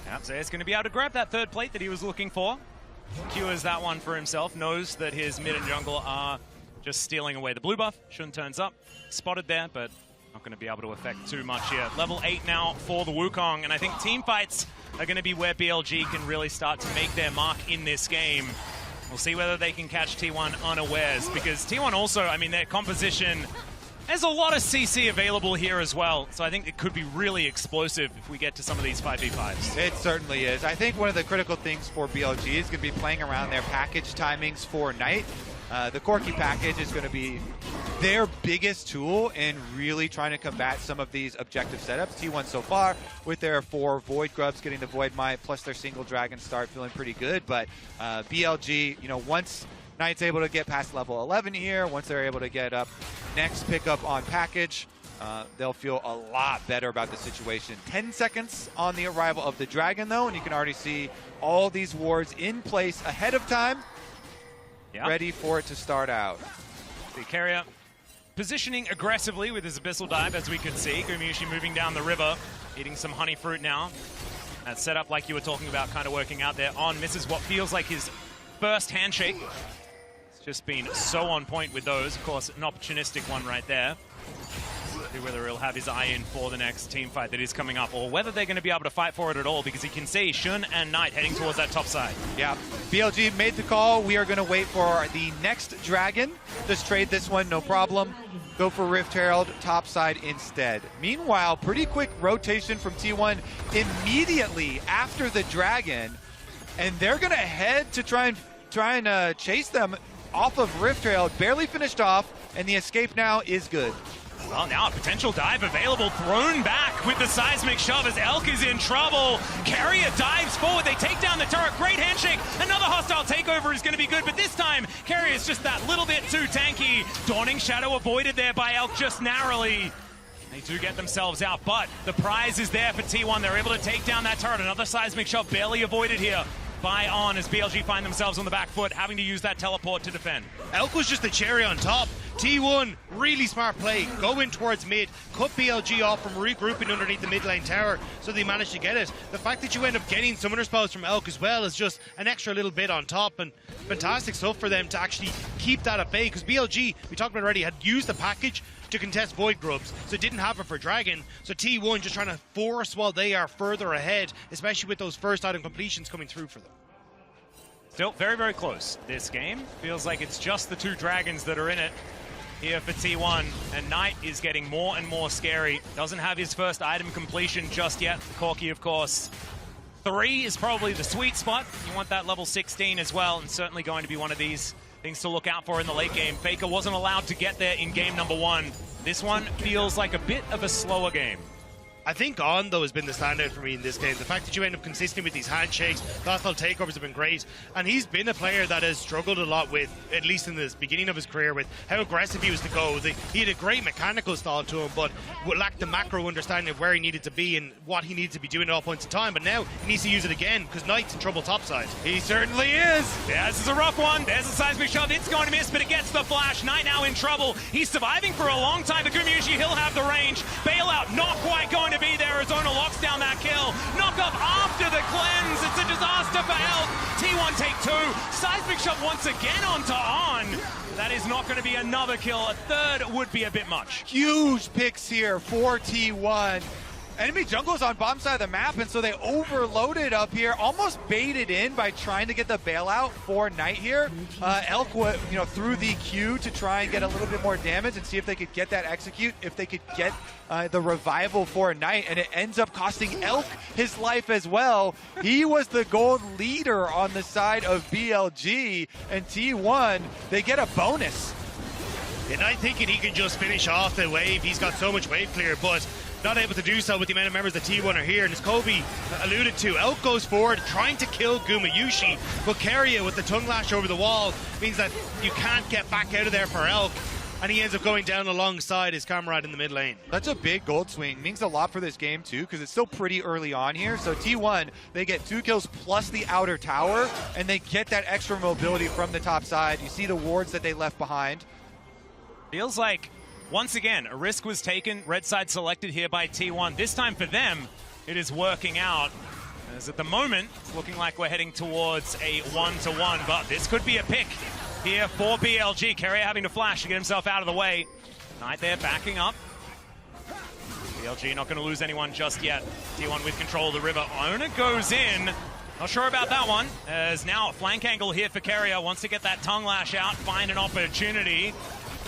Yep, Zayas going to be able to grab that third plate that he was looking for. Cures that one for himself, knows that his mid and jungle are just stealing away the blue buff. Shun turns up, spotted there, but not going to be able to affect too much here. Level 8 now for the Wukong, and I think team fights are going to be where BLG can really start to make their mark in this game. We'll see whether they can catch T1 unawares, because T1 also, I mean, their composition, there's a lot of CC available here as well, so I think it could be really explosive if we get to some of these 5v5s. It certainly is. I think one of the critical things for BLG is going to be playing around their package timings for Knight. The Corki package is going to be their biggest tool in really trying to combat some of these objective setups. T1 so far, with their 4 Void Grubs getting the Void Might, plus their single Dragon start, feeling pretty good. But BLG, you know, once Knight's able to get past level 11 here, once they're able to get up next pickup on package, they'll feel a lot better about the situation. 10 seconds on the arrival of the Dragon, though, and you can already see all these wards in place ahead of time, ready for it to start out. The carrier positioning aggressively with his Abyssal Dive, as we could see. Gumayusi moving down the river, eating some honey fruit now. That setup, like you were talking about, kind of working out there. On misses what feels like his first handshake. It's just been so on point with those. Of course, an opportunistic one right there. See whether he'll have his eye in for the next team fight that is coming up, or whether they're going to be able to fight for it at all, because he can see Shun and Knight heading towards that top side. Yeah, BLG made the call. We are going to wait for the next Dragon. Just trade this one, no problem. Go for Rift Herald, top side instead. Meanwhile, pretty quick rotation from T1 immediately after the Dragon, and they're going to head to try and chase them off of Rift Herald. Barely finished off, and the escape now is good. Well, now a potential dive available, thrown back with the seismic shove as Elk is in trouble. Carrier dives forward, they take down the turret, great handshake. Another hostile takeover is going to be good, but this time, Carrier is just that little bit too tanky. Dawning Shadow avoided there by Elk just narrowly. They do get themselves out, but the prize is there for T1. They're able to take down that turret. Another seismic shove barely avoided here by On as BLG find themselves on the back foot, having to use that teleport to defend. Elk was just the cherry on top. T1, really smart play, go in towards mid, cut BLG off from regrouping underneath the mid lane tower, so they managed to get it. The fact that you end up getting summoner spells from Elk as well is just an extra little bit on top, and fantastic stuff for them to actually keep that at bay, because BLG, we talked about already, had used the package to contest Void Grubs, so didn't have it for Dragon. So T1 just trying to force while they are further ahead, especially with those first item completions coming through for them. Still very, very close. This game feels like it's just the two Dragons that are in it here for T1, and Knight is getting more and more scary. Doesn't have his first item completion just yet. Corki, of course. 3 is probably the sweet spot. You want that level 16 as well, and certainly going to be one of these things to look out for in the late game. Faker wasn't allowed to get there in game number 1. This one feels like a bit of a slower game. I think On, though, has been the standout for me in this game. The fact that you end up consistent with these handshakes, hostile takeovers have been great. And he's been a player that has struggled a lot with, at least in the beginning of his career, with how aggressive he was to go. He had a great mechanical style to him, but lacked the macro understanding of where he needed to be and what he needed to be doing at all points of time. But now he needs to use it again, because Knight's in trouble topside. He certainly is. Yeah, this is a rough one. There's a seismic shove. It's going to miss, but it gets the flash. Knight now in trouble. He's surviving for a long time. The Gumayushi, he'll have the range. Bailout not quite going to be there. Arizona locks down that kill. Knock up after the cleanse. It's a disaster for Elk. T1 take 2. Seismic shove once again onto On. That is not going to be another kill. A third would be a bit much. Huge picks here for T1. Enemy jungle's on bottom side of the map, and so they overloaded up here, almost baited in by trying to get the bailout for Knight here. Elk, threw the Q to try and get a little bit more damage and see if they could get that execute, if they could get the revival for Knight, and it ends up costing Elk his life as well. He was the gold leader on the side of BLG, and T1, they get a bonus. And I'm thinking he can just finish off the wave. He's got so much wave clear, but not able to do so with the amount of members that T1 are here. And as Kobe alluded to, Elk goes forward trying to kill Gumayushi, but Carrier with the tongue lash over the wall means that you can't get back out of there for Elk, and he ends up going down alongside his comrade in the mid lane. That's a big gold swing. Means a lot for this game too, because it's still pretty early on here. So T1, they get 2 kills plus the outer tower, and they get that extra mobility from the top side. You see the wards that they left behind. Feels like, once again, a risk was taken. Red side selected here by T1. This time for them, it is working out. As at the moment, it's looking like we're heading towards a 1-to-1, but this could be a pick here for BLG. Carrier having to flash to get himself out of the way. Knight there backing up. BLG not going to lose anyone just yet. T1 with control of the river. Ona goes in. Not sure about that one. As now a flank angle here for Carrier. Wants to get that tongue lash out, find an opportunity.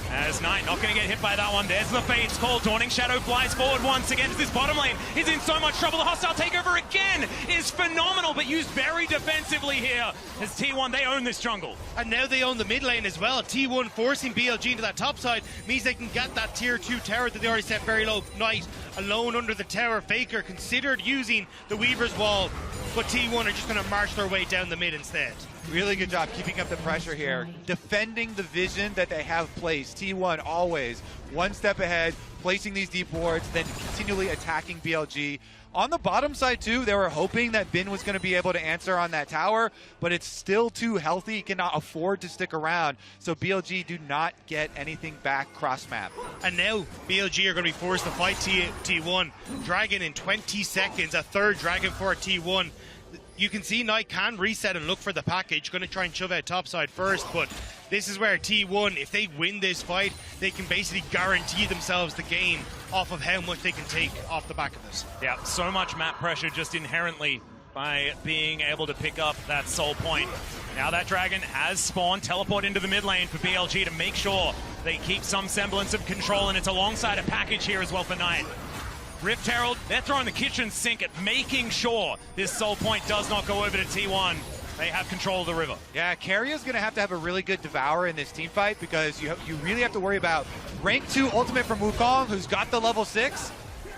As Knight not going to get hit by that one. There's the Fate's call. Dawning Shadow flies forward once again as this bottom lane is in so much trouble. The hostile takeover again is phenomenal, but used very defensively here. As T1, they own this jungle. And now they own the mid lane as well. T1 forcing BLG into that top side means they can get that tier 2 tower that they already set very low. Knight alone under the tower. Faker considered using the Weaver's Wall, but T1 are just going to march their way down the mid instead. Really good job keeping up the pressure here, defending the vision that they have placed. T1 always one step ahead, placing these deep wards, then continually attacking BLG. On the bottom side too, they were hoping that Bin was going to be able to answer on that tower, but it's still too healthy. He cannot afford to stick around, so BLG do not get anything back cross map. And now BLG are going to be forced to fight T1. Dragon in 20 seconds, a third Dragon for T1. You can see Knight can reset and look for the package. Going to try and shove out topside first, but this is where T1, if they win this fight, they can basically guarantee themselves the game off of how much they can take off the back of this. Yeah, so much map pressure just inherently by being able to pick up that soul point. Now that Dragon has spawned, teleport into the mid lane for BLG to make sure they keep some semblance of control, and it's alongside a package here as well for Knight. Rift Herald, they're throwing the kitchen sink at making sure this soul point does not go over to T1. they have control of the river. Yeah, Carrier's going to have a really good Devour in this team fight because you really have to worry about rank 2 ultimate from Wukong, who's got the level 6,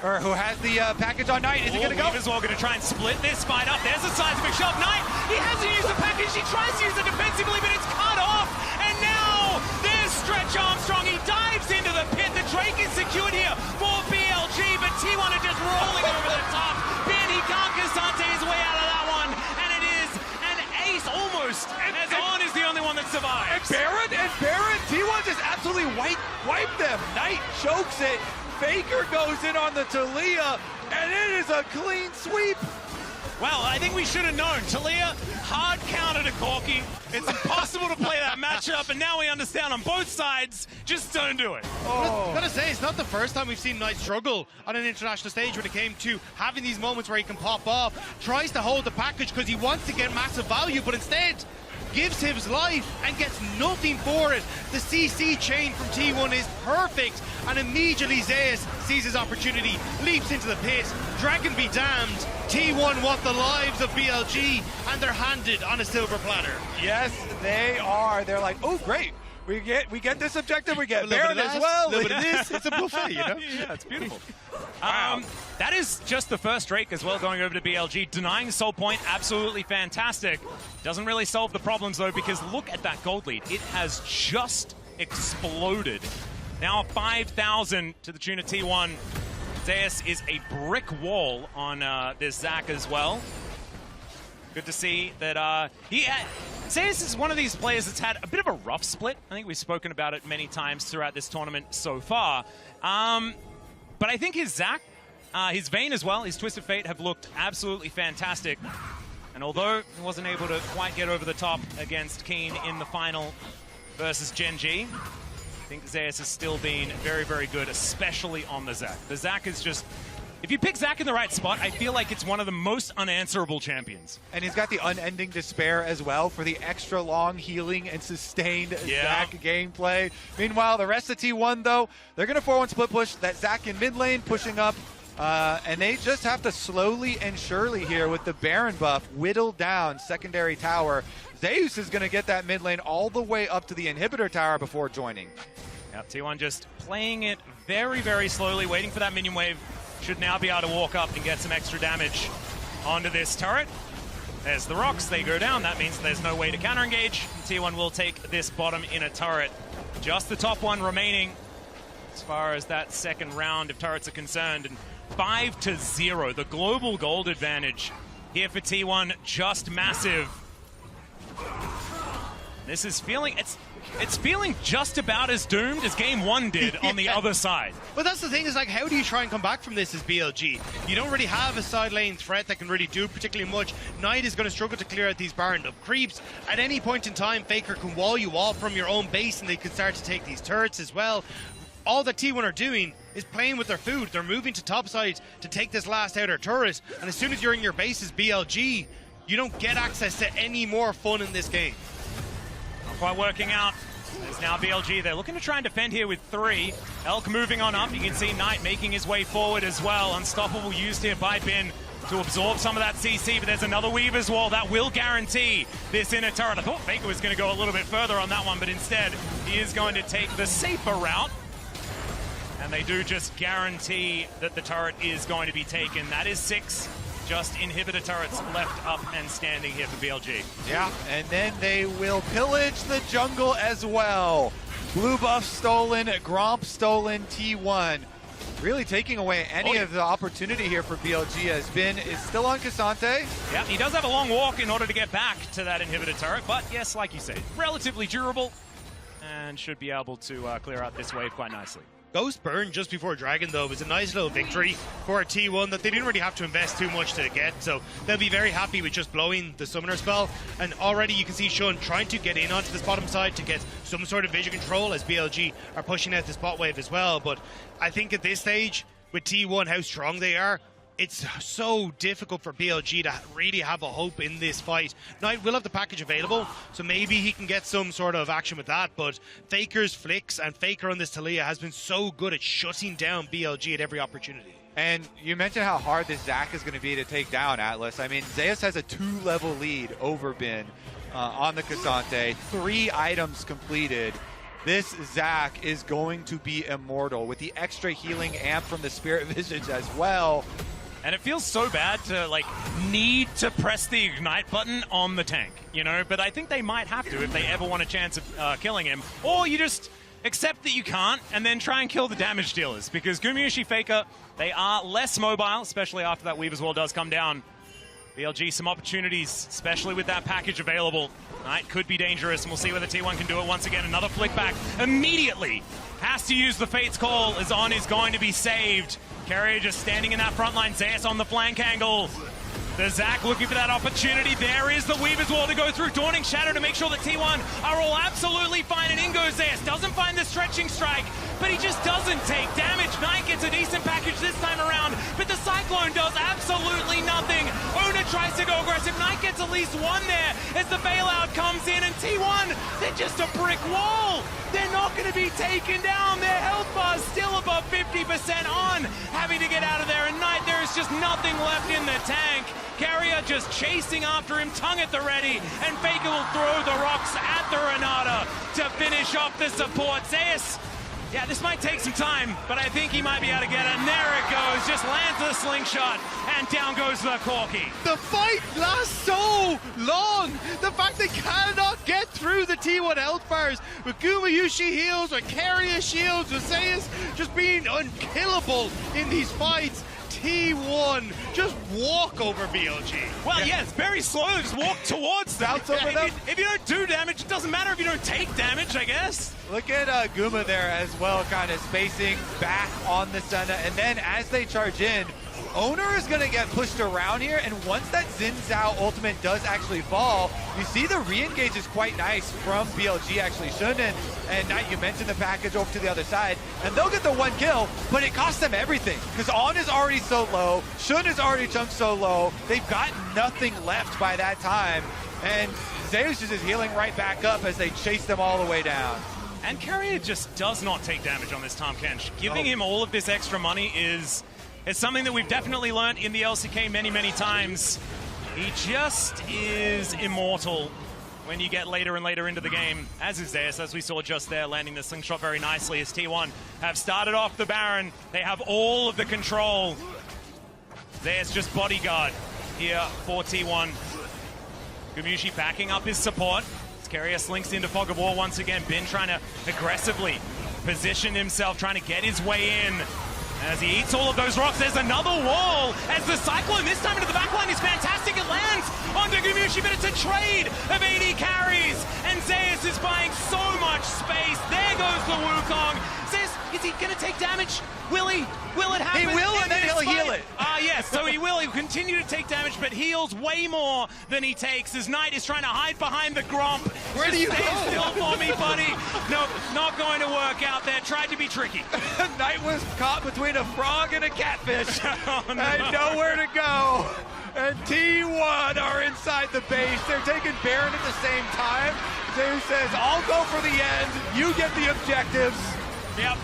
or who has the package on Knight. Is he going to go? Weaver's all going to try and split this fight up. There's a seismic shot. Knight, he hasn't used the package. He tries to use it defensively, but it's cut off. And now there's Stretch Armstrong. He dives into the pit. The Drake is secured here for BLG, but T1 are just rolling over the top. He can't Cassante his way out of that one, and it is an ace almost, as On is the only one that survives. And Baron, T1 just absolutely wiped them. Knight chokes it. Faker goes in on the Talia, and it is a clean sweep. Well, I think we should have known. Talia hard counter to Corky. It's impossible to play that matchup, and now we understand on both sides, just don't do it. I gotta say, it's not the first time we've seen Knight struggle on an international stage when it came to having these moments where he can pop off, tries to hold the package because he wants to get massive value, but instead gives his life and gets nothing for it. The CC chain from T1 is perfect, and immediately Zeus sees his opportunity, leaps into the pit. Dragon be damned. T1 want the lives of BLG, and they're handed on a silver platter. Yes, they are. They're like, oh, great. We get this objective. We get Baron as well. A little bit of this. It's a buffet, you know? Yeah, it's beautiful. That is just the first Drake as well, going over to BLG. Denying Soul Point, absolutely fantastic. Doesn't really solve the problems, though, because look at that gold lead. It has just exploded. Now 5,000 to the tune of T1. Zeus is a brick wall on this Zac as well. Good to see that Zeus is one of these players that's had a bit of a rough split. I think we've spoken about it many times throughout this tournament so far. But I think his Zac, his Vayne as well, his Twisted Fate have looked absolutely fantastic. And although he wasn't able to quite get over the top against Keen in the final versus Gen G, I think Zeus has still been very, very good, especially on the Zac. The Zac is just... If you pick Zac in the right spot, I feel like it's one of the most unanswerable champions. And he's got the unending despair as well for the extra long healing and sustained Zac gameplay. Meanwhile, the rest of T1, though, they're going to 4-1 split push. That Zac in mid lane pushing up. And they just have to slowly and surely here with the Baron buff whittle down secondary tower. Zeus is going to get that mid lane all the way up to the inhibitor tower before joining. Yep, T1 just playing it very, very slowly, waiting for that minion wave. Should now be able to walk up and get some extra damage onto this turret. There's the rocks, they go down. That means there's no way to counter engage. T1 will take this bottom inner turret. Just the top one remaining as far as that second round of turrets are concerned. And 5-0, the global gold advantage here for T1, just massive. This is feeling, it's feeling just about as doomed as Game 1 did on the other side. But that's the thing, is like, how do you try and come back from this as BLG? You don't really have a side lane threat that can really do particularly much. Knight is going to struggle to clear out these Baron up creeps. At any point in time, Faker can wall you off from your own base, and they can start to take these turrets as well. All that T1 are doing is playing with their food. They're moving to topside to take this last outer turret, and as soon as you're in your base as BLG, you don't get access to any more fun in this game. Not quite working out. There's now BLG. They're looking to try and defend here with 3. Elk moving on up. You can see Knight making his way forward as well. Unstoppable used here by Bin to absorb some of that CC, but there's another Weaver's Wall that will guarantee this inner turret. I thought Faker was going to go a little bit further on that one, but instead he is going to take the safer route. And they do just guarantee that the turret is going to be taken. That is 6 just inhibitor turrets left up and standing here for BLG. Yeah, and then they will pillage the jungle as well. Blue buff stolen, Gromp stolen, T1. Really taking away any of the opportunity here for BLG as Bin is still on Cassante. Yeah, he does have a long walk in order to get back to that inhibitor turret, but yes, like you said, relatively durable and should be able to clear out this wave quite nicely. Ghost Burn just before Dragon, though, was a nice little victory for a T1 that they didn't really have to invest too much to get, so they'll be very happy with just blowing the Summoner spell. And already you can see Shun trying to get in onto this bottom side to get some sort of vision control as BLG are pushing out this bot wave as well. But I think at this stage, with T1, how strong they are, it's so difficult for BLG to really have a hope in this fight. Knight will have the package available, so maybe he can get some sort of action with that, but Faker's flicks and Faker on this Talia has been so good at shutting down BLG at every opportunity. And you mentioned how hard this Zac is going to be to take down, Atlas. I mean, Zeus has a 2-level lead over Bin on the Cassante. 3 items completed. This Zac is going to be immortal with the extra healing amp from the Spirit Visage as well. And it feels so bad to, like, need to press the ignite button on the tank, you know? But I think they might have to if they ever want a chance of killing him. Or you just accept that you can't and then try and kill the damage dealers. Because Gumayusi, Faker, they are less mobile, especially after that Weaver's Wall does come down. BLG, some opportunities, especially with that package available. Knight could be dangerous, and we'll see whether T1 can do it once again. Another flick back immediately. Has to use the Fate's Call as On is going to be saved. Carrier just standing in that front line. Zeus on the flank angle. The Zac looking for that opportunity. There is the Weaver's Wall to go through. Dawning Shadow to make sure that T1 are all absolutely fine. And in goes Zeus. Doesn't find the stretching strike, but he just doesn't take damage. Knight gets a decent package this time around, but the Cyclone does absolutely nothing. Ona tries to go aggressive. Knight gets at least one there as the bailout comes in, and T1, they're just a brick wall. They're not going to be taken down. Their health bar still above 50% on, having to get out of there. And Knight, there is just nothing left in the tank. Carrier just chasing after him, tongue at the ready, and Faker will throw the rocks at the Renata to finish off the support. Zeus, yeah, this might take some time, but I think he might be able to get it. And there it goes, just lands the slingshot, and down goes the Corki. The fight lasts so long. The fact they cannot get through the T1 health bars with Gumayusi heals, with Carrier shields, with Zeus just being unkillable in these fights. T1 just walk over BLG. Well, yeah, it's very slow. Just walk towards them. If you don't do damage, it doesn't matter if you don't take damage, I guess. Look at Guma there as well, kind of spacing back on the Senna. And then as they charge in, Owner is going to get pushed around here, and once that Xin Zhao ultimate does actually fall, you see the re-engage is quite nice from BLG actually. Shun and Knight, you mentioned the package over to the other side, and they'll get the 1 kill, but it costs them everything, because On is already so low, Shun is already chunked so low, they've got nothing left by that time, and Zeus is just healing right back up as they chase them all the way down. And Carrier just does not take damage on this Tahm Kench. Giving him all of this extra money is something that we've definitely learned in the LCK many, many times. He just is immortal when you get later and later into the game, as is Zeus, as we saw just there, landing the slingshot very nicely as T1 have started off the Baron. They have all of the control. Zeus just bodyguard here for T1. Gumayusi backing up his support. Carrier slinks into Fog of War once again. Bin trying to aggressively position himself, trying to get his way in. As he eats all of those rocks, there's another wall. As the Cyclone, this time into the backline, is fantastic. It lands onto Gumayusi, but it's a trade of AD carries. And Zeus is buying so much space. There goes the Wukong. Zeus, is he going to take damage? Will he? Will it happen? He will, and then he'll heal it. Yes, so he will. He'll continue to take damage, but heals way more than he takes as Knight is trying to hide behind the Gromp. Where do you go? Stay still for me, buddy. Nope, not going to work out there. Tried to be tricky. Knight was caught between a frog and a catfish. Oh, no. And nowhere to go. And T1 are inside the base. They're taking Baron at the same time. Zeus says, I'll go for the end. You get the objectives. Yep.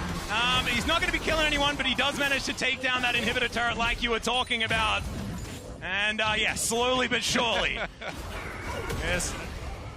He's not going to be killing anyone, but he does manage to take down that inhibitor turret like you were talking about. And, yeah, slowly but surely. Yes,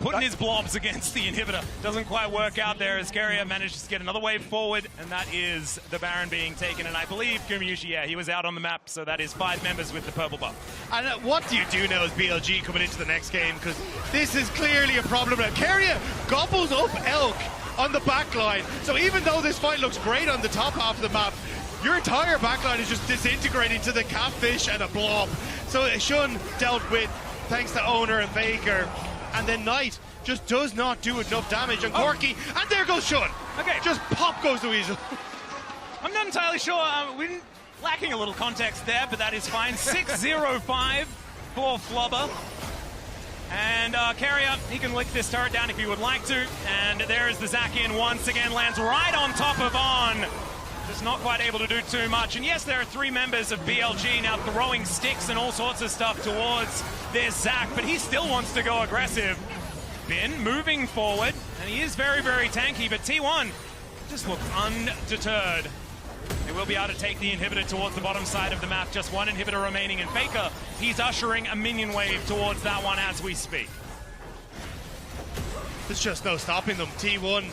putting his blobs against the inhibitor. Doesn't quite work out there as Carrier manages to get another wave forward, and that is the Baron being taken. And I believe Gumayusi, yeah, he was out on the map, so that is 5 members with the purple buff. And what do you do now as BLG coming into the next game? Because this is clearly a problem. Carrier gobbles up Elk on the back line. So even though this fight looks great on the top half of the map, your entire backline is just disintegrating to the catfish and a blob. So Shun dealt with thanks to Owner and Faker. And then Knight just does not do enough damage on Corki. And there goes Shun. Okay. Just pop goes the Weasel. I'm not entirely sure. We're lacking a little context there, but that is fine. 6-0-5 for Flubber. And Carrier, he can lick this turret down if he would like to. And there is the Zac in once again, lands right on top of On. Just not quite able to do too much. And yes, there are 3 members of BLG now throwing sticks and all sorts of stuff towards this Zac, but he still wants to go aggressive. Bin moving forward, and he is very, very tanky, but T1 just looks undeterred. They will be able to take the inhibitor towards the bottom side of the map. Just one inhibitor remaining, and Faker, he's ushering a minion wave towards that one as we speak. There's just no stopping them. T1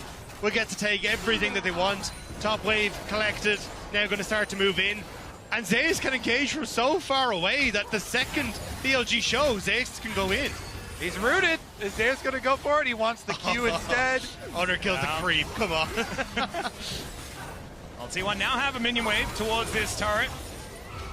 will get to take everything that they want. Top wave collected, now going to start to move in. And Zeus can engage from so far away that the second BLG shows, Zeus can go in. He's rooted. Is Zeus going to go for it? He wants the Q instead. Honor killed the creep. Come on. Well, T1 now have a minion wave towards this turret.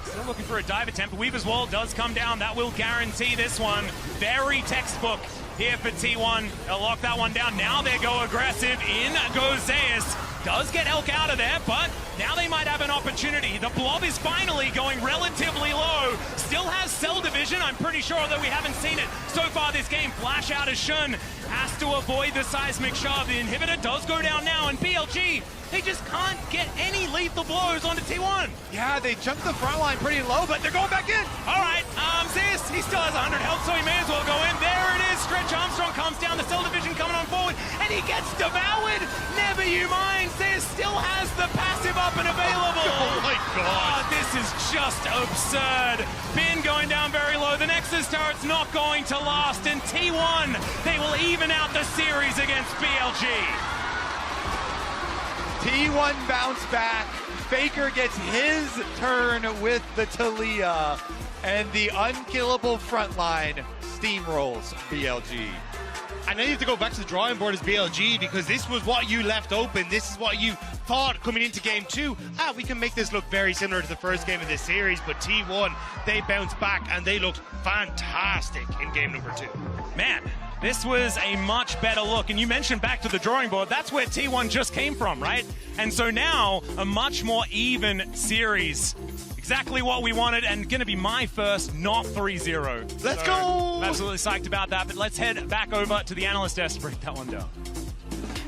Still looking for a dive attempt. Weaver's Wall does come down. That will guarantee this one. Very textbook here for T1. They'll lock that one down. Now they go aggressive. In goes Zeus. Does get Elk out of there, but now they might have an opportunity. The blob is finally going relatively low. Still has cell division. I'm pretty sure that we haven't seen it so far this game. Flash out as Shun has to avoid the seismic shove. The inhibitor does go down now, and BLG, they just can't get any lethal blows onto T1. Yeah, they jumped the front line pretty low, but they're going back in. All right, Zeus, he still has 100 health, so he may as well go in. There it is. Stretch Armstrong comes down. The cell division coming on forward, and he gets devoured. Never you mind. Zeus still has the passive up and available. Oh my God. This is just absurd. Bin going down very low. The Nexus turret's not going to last, and T1, they will even out the series against BLG. T1 bounce back. Faker gets his turn with the Talia, and the unkillable frontline steamrolls BLG. And then you have to go back to the drawing board as BLG, because this was what you left open. This is what you thought coming into game 2. We can make this look very similar to the first game of this series, but T1, they bounced back and they looked fantastic in game number 2. Man, this was a much better look. And you mentioned back to the drawing board. That's where T1 just came from, right? And so now, a much more even series. Exactly what we wanted, and going to be my first, not 3-0. Let's go! I'm absolutely psyched about that, but let's head back over to the analyst desk to break that one down.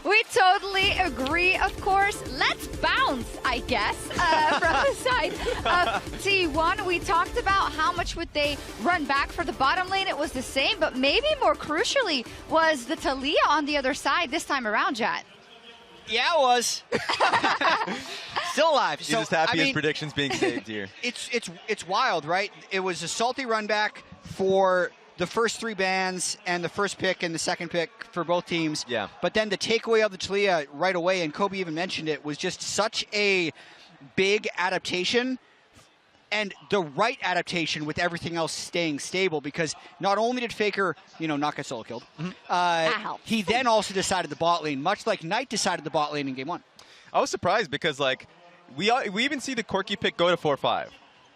We totally agree, of course. Let's bounce, I guess, from the side of T1. We talked about how much would they run back for the bottom lane. It was the same, but maybe more crucially was the Talia on the other side this time around, Jat. Yeah, it was. Still alive. He's just happy his predictions being saved here. It's wild, right? It was a salty run back for the first 3 bans and the first pick and the second pick for both teams. Yeah. But then the takeaway of the Talia right away, and Kobe even mentioned it, was just such a big adaptation, and the right adaptation with everything else staying stable, because not only did Faker, not get solo killed, he then also decided the bot lane, much like Knight decided the bot lane in game 1. I was surprised because, we even see the Corki pick go to 4-5,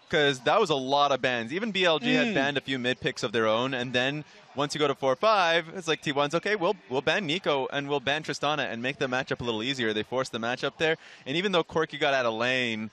because that was a lot of bans. Even BLG had banned a few mid picks of their own, and then once you go to 4-5, it's like T1's okay, we'll ban Nico and we'll ban Tristana and make the matchup a little easier. They forced the matchup there, and even though Corki got out of lane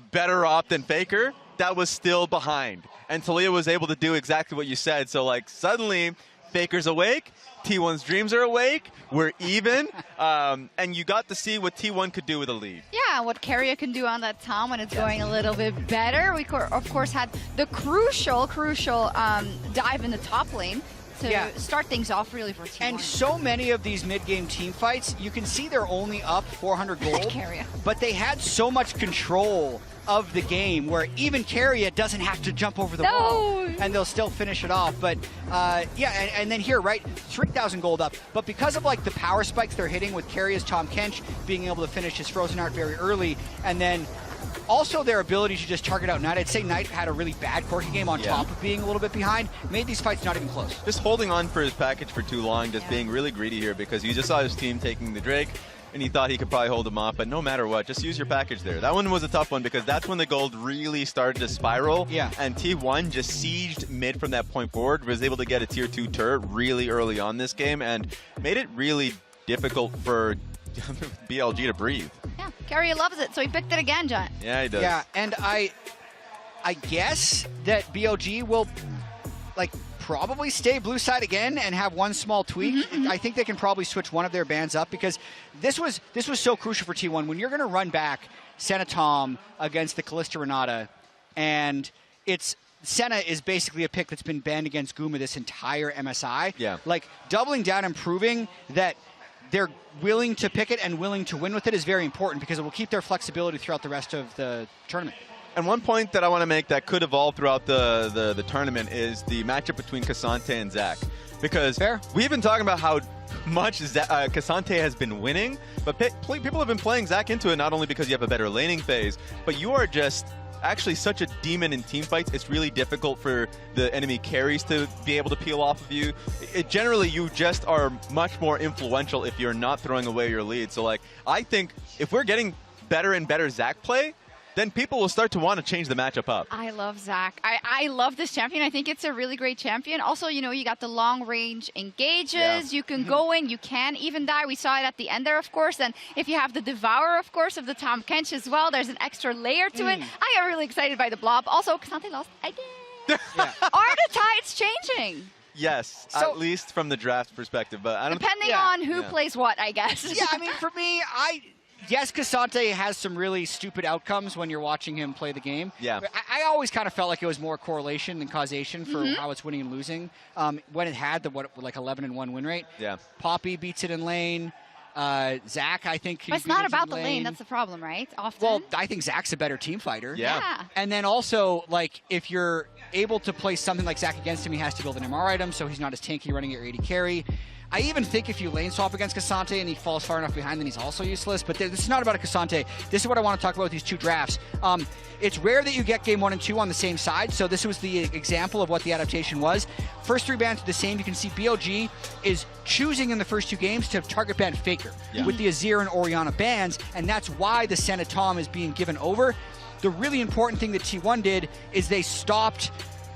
better off than Faker, that was still behind. And Talia was able to do exactly what you said. So, suddenly, Faker's awake, T1's dreams are awake, we're even, and you got to see what T1 could do with a lead. Yeah, what Keria can do on that Tom when it's going a little bit better. We, of course, had the crucial dive in the top lane to start things off really for T1. And so many of these mid-game team fights, you can see they're only up 400 gold, but they had so much control of the game where even Keria doesn't have to jump over the wall and they'll still finish it off. But and then here, right, 3,000 gold up. But because of the power spikes they're hitting with Keria's Tom Kench being able to finish his Frozen Art very early, and then also their ability to just target out Knight. I'd say Knight had a really bad Corki game on top of being a little bit behind, made these fights not even close. Just holding on for his package for too long, just being really greedy here, because you just saw his team taking the Drake, and he thought he could probably hold him off, but no matter what, just use your package there. That one was a tough one, because that's when the gold really started to spiral, and T1 just sieged mid from that point forward, was able to get a tier 2 turret really early on this game, and made it really difficult for BLG to breathe. Yeah, Keria loves it, so he picked it again, John. Yeah, he does. Yeah, and I guess that BLG will, probably stay blue side again and have one small tweak. I think they can probably switch one of their bans up, because this was so crucial for T1. When you're going to run back Senna Tom against the Kalista Renata, and Senna is basically a pick that's been banned against Guma this entire MSI. Yeah. Doubling down and proving that they're willing to pick it and willing to win with it is very important because it will keep their flexibility throughout the rest of the tournament. And one point that I want to make that could evolve throughout the tournament is the matchup between Cassante and Zach. Because we've been talking about how much Cassante has been winning, but people have been playing Zach into it not only because you have a better laning phase, but you are just actually such a demon in team fights. It's really difficult for the enemy carries to be able to peel off of you. Generally, you just are much more influential if you're not throwing away your lead. So, like, I think if we're getting better and better Zach play, then people will start to want to change the matchup up. I love Zach. I love this champion. I think it's a really great champion. Also, you know, you got the long range engages. Yeah. You can go in. You can even die. We saw it at the end there, of course. And if you have the Devourer, of course, of the Tahm Kench as well, there's an extra layer to it. I got really excited by the blob. Also, Cassante lost again. Are the tides changing? Yes, So- at least from the draft perspective. But I don't. Depending on who plays what, I guess. Yeah, I mean, for me, yes, Cassante has some really stupid outcomes when you're watching him play the game. Yeah. I always kind of felt like it was more correlation than causation for how it's winning and losing. When it had the 11-1 win rate. Yeah. Poppy beats it in lane. Zach, I think. But it's not about the lane. That's the problem, right? Often. Well, I think Zach's a better team fighter. Yeah. And then also, like, if you're able to play something like Zach against him, he has to build an MR item, so he's not as tanky running your AD carry. I even think if you lane swap against Cassante and he falls far enough behind, then he's also useless. But this is not about a Cassante. This is what I want to talk about with these two drafts. It's rare that you get game 1 and 2 on the same side, so this was the example of what the adaptation was. First 3 bans are the same. You can see BLG is choosing in the first 2 games to target ban Faker with the Azir and Orianna bans, and that's why the Senna Tom is being given over. The really important thing that T1 did is they stopped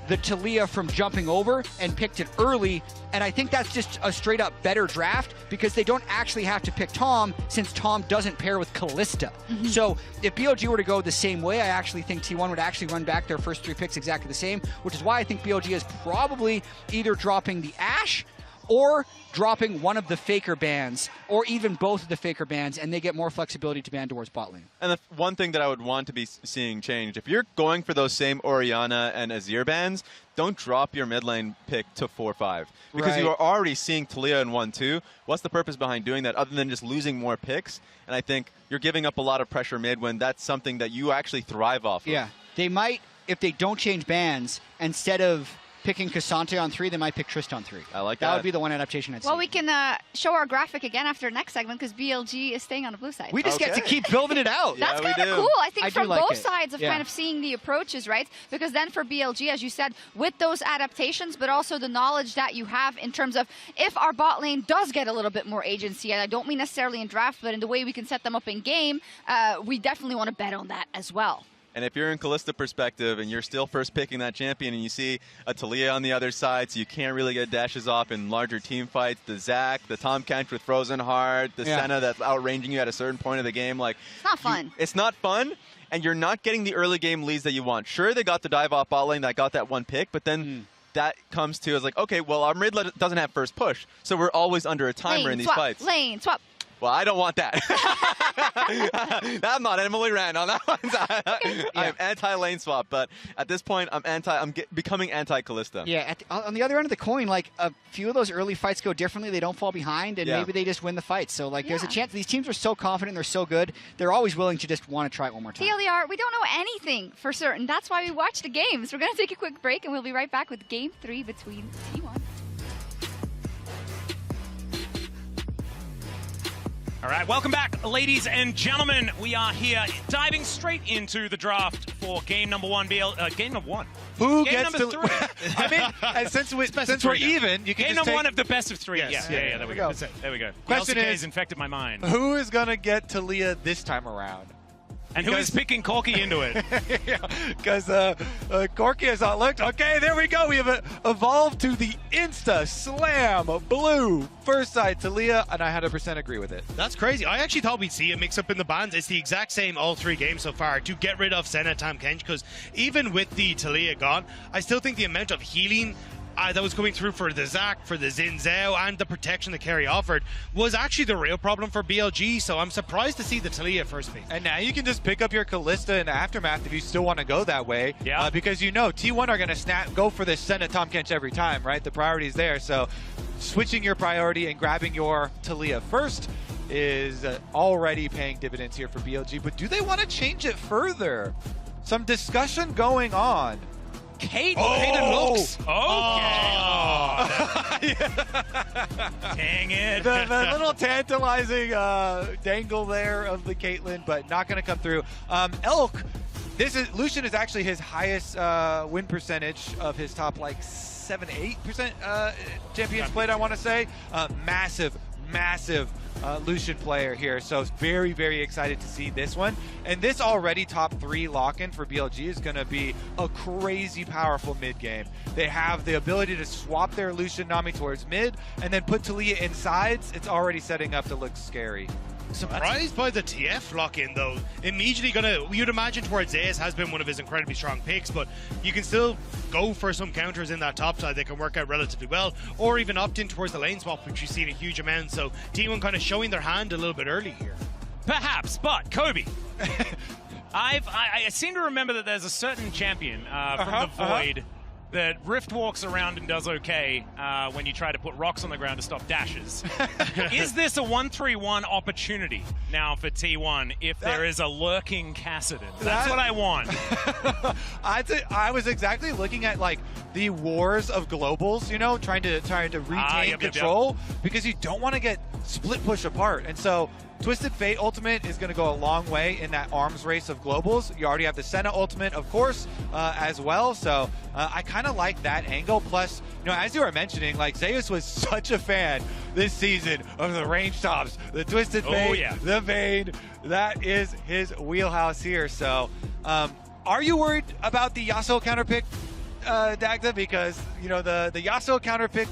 the Taliyah from jumping over and picked it early, and I think that's just a straight up better draft because they don't actually have to pick Tom since Tom doesn't pair with Kalista. So if BLG were to go the same way, I actually think T1 would actually run back their first 3 picks exactly the same, which is why I think BLG is probably either dropping the Ashe or dropping one of the Faker bans, or even both of the Faker bans, and they get more flexibility to ban towards bot lane. And the one thing that I would want to be seeing changed, if you're going for those same Orianna and Azir bans, don't drop your mid lane pick to 4-5. Because you are already seeing Taliyah in 1-2. What's the purpose behind doing that other than just losing more picks? And I think you're giving up a lot of pressure mid when that's something that you actually thrive off of. Yeah, they might, if they don't change bans, instead of picking Cassante on 3, they might pick Trist on 3. I like that. That would be the one adaptation I'd see. Well, we can show our graphic again after next segment because BLG is staying on the blue side. We just get to keep building it out. That's kind of cool. I think from like both it. sides of kind of seeing the approaches, right? Because then for BLG, as you said, with those adaptations, but also the knowledge that you have in terms of if our bot lane does get a little bit more agency, and I don't mean necessarily in draft, but in the way we can set them up in game, we definitely want to bet on that as well. And if you're in Kalista perspective and you're still first picking that champion and you see a Taliyah on the other side, so you can't really get dashes off in larger team fights, the Zac, the Tahm Kench with Frozen Heart, the Senna that's outranging you at a certain point of the game, like it's not fun. It's not fun, and you're not getting the early game leads that you want. Sure, they got the dive off bot lane that got that 1 pick, but then that comes to is like, okay, well, our mid doesn't have first push, so we're always under a timer in these fights. Lane swap. Well, I don't want that. I'm not Emily Rand on that one. I'm anti-lane swap, but at this point, I'm becoming anti-Kalista. Yeah, on the other end of the coin, like a few of those early fights go differently. They don't fall behind, and maybe they just win the fight. So, like, there's a chance. These teams are so confident, they're so good. They're always willing to just want to try it one more time. TLDR, we don't know anything for certain. That's why we watch the games. We're going to take a quick break, and we'll be right back with Game 3 between T1. All right, welcome back, ladies and gentlemen. We are here diving straight into the draft for game number 1. Game number 1. Who game gets number to? 3? I mean, since we're even, you can game just number take 1 of the best of 3. Yes. Yeah, there we go. There we go. Question LCK is, has infected my mind. Who is gonna get Taliyah this time around? And who is picking Corki into it? Because Corki has not looked. Okay, there we go. We have evolved to the Insta Slam Blue first side Taliyah, and I 100% agree with it. That's crazy. I actually thought we'd see a mix-up in the bans. It's the exact same all 3 games so far to get rid of Senna, Tahm Kench, because even with the Taliyah gone, I still think the amount of healing that was coming through for the Zac, for the Xin Zhao, and the protection the carry offered was actually the real problem for BLG, so I'm surprised to see the Taliyah first pick. And now you can just pick up your Kalista in Aftermath if you still want to go that way. Yeah. Because you know T1 are going to go for this Senna Tahm Kench every time, right? The priority is there. So switching your priority and grabbing your Talia first is already paying dividends here for BLG. But do they want to change it further? Some discussion going on. Caden looks. Okay. Dang it. The little tantalizing dangle there of the Caitlyn, but not going to come through. Elk, Lucian is actually his highest win percentage of his top 7-8% champions played, I want to say. Massive Lucian player here, so very, very excited to see this one. And this already top 3 lock-in for BLG is going to be a crazy powerful mid game. They have the ability to swap their Lucian Nami towards mid and then put Talia in sides. It's already setting up to look scary. Surprised by the TF lock-in, though. Immediately you'd imagine towards Ace has been one of his incredibly strong picks, but you can still go for some counters in that top side that can work out relatively well, or even opt in towards the lane swap, which we've seen a huge amount. So T1 kind of showing their hand a little bit early here. Perhaps, but Kobe. I seem to remember that there's a certain champion from the Void that Rift walks around and does okay when you try to put rocks on the ground to stop dashes. Is this a 1-3-1 opportunity now for T1 if there is a lurking Kassadin? That's what I want. I was exactly looking at the wars of globals, trying to retain control because you don't want to get split push apart. And so Twisted Fate ultimate is going to go a long way in that arms race of globals. You already have the Senna ultimate, of course, as well. So I kind of like that angle. Plus, as you were mentioning, Zeus was such a fan this season of the range tops, the Twisted Fate, the Vayne. That is his wheelhouse here. So are you worried about the Yasuo counterpick, Dagda? Because, the Yasuo counterpick,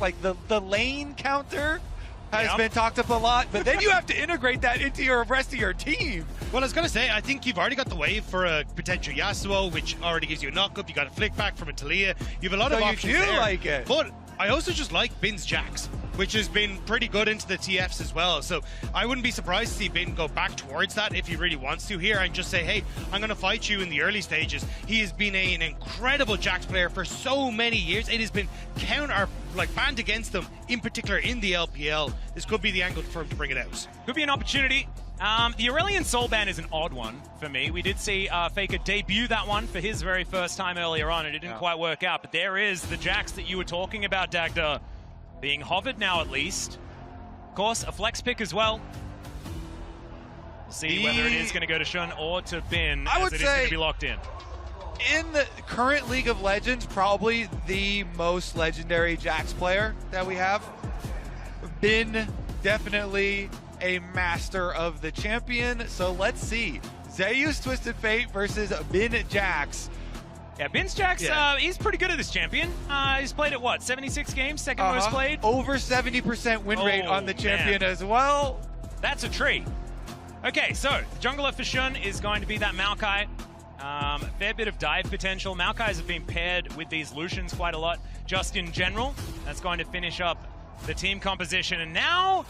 the lane counter has been talked up a lot, but then you have to integrate that into your rest of your team. Well, I was going to say, I think you've already got the wave for a potential Yasuo, which already gives you a knock-up. You got a flick back from a Talia. You have a lot of options there. You do like it. But I also just like Bin's Jax, which has been pretty good into the TFs as well. So I wouldn't be surprised to see Bin go back towards that if he really wants to here and just say, hey, I'm going to fight you in the early stages. He has been an incredible Jax player for so many years. It has been banned against them, in particular in the LPL. This could be the angle for him to bring it out. Could be an opportunity. The Aurelion Soul ban is an odd one for me. We did see Faker debut that one for his very first time earlier on, and it didn't quite work out. But there is the Jax that you were talking about, Dagda, being hovered now at least. Of course, a flex pick as well. We'll see whether it is going to go to Shun or to Bin, I would it say is going to be locked in. In the current League of Legends, probably the most legendary Jax player that we have. Bin definitely a master of the champion. So let's see. Zeus Twisted Fate versus Bin Jax. Yeah, Bin's Jax, he's pretty good at this champion. He's played at what, 76 games, second most played? Over 70% win rate on the champion as well. That's a tree. Okay, so the jungler for Shun is going to be that Maokai. Fair bit of dive potential. Maokais have been paired with these Lucians quite a lot, just in general. That's going to finish up the team composition. And now,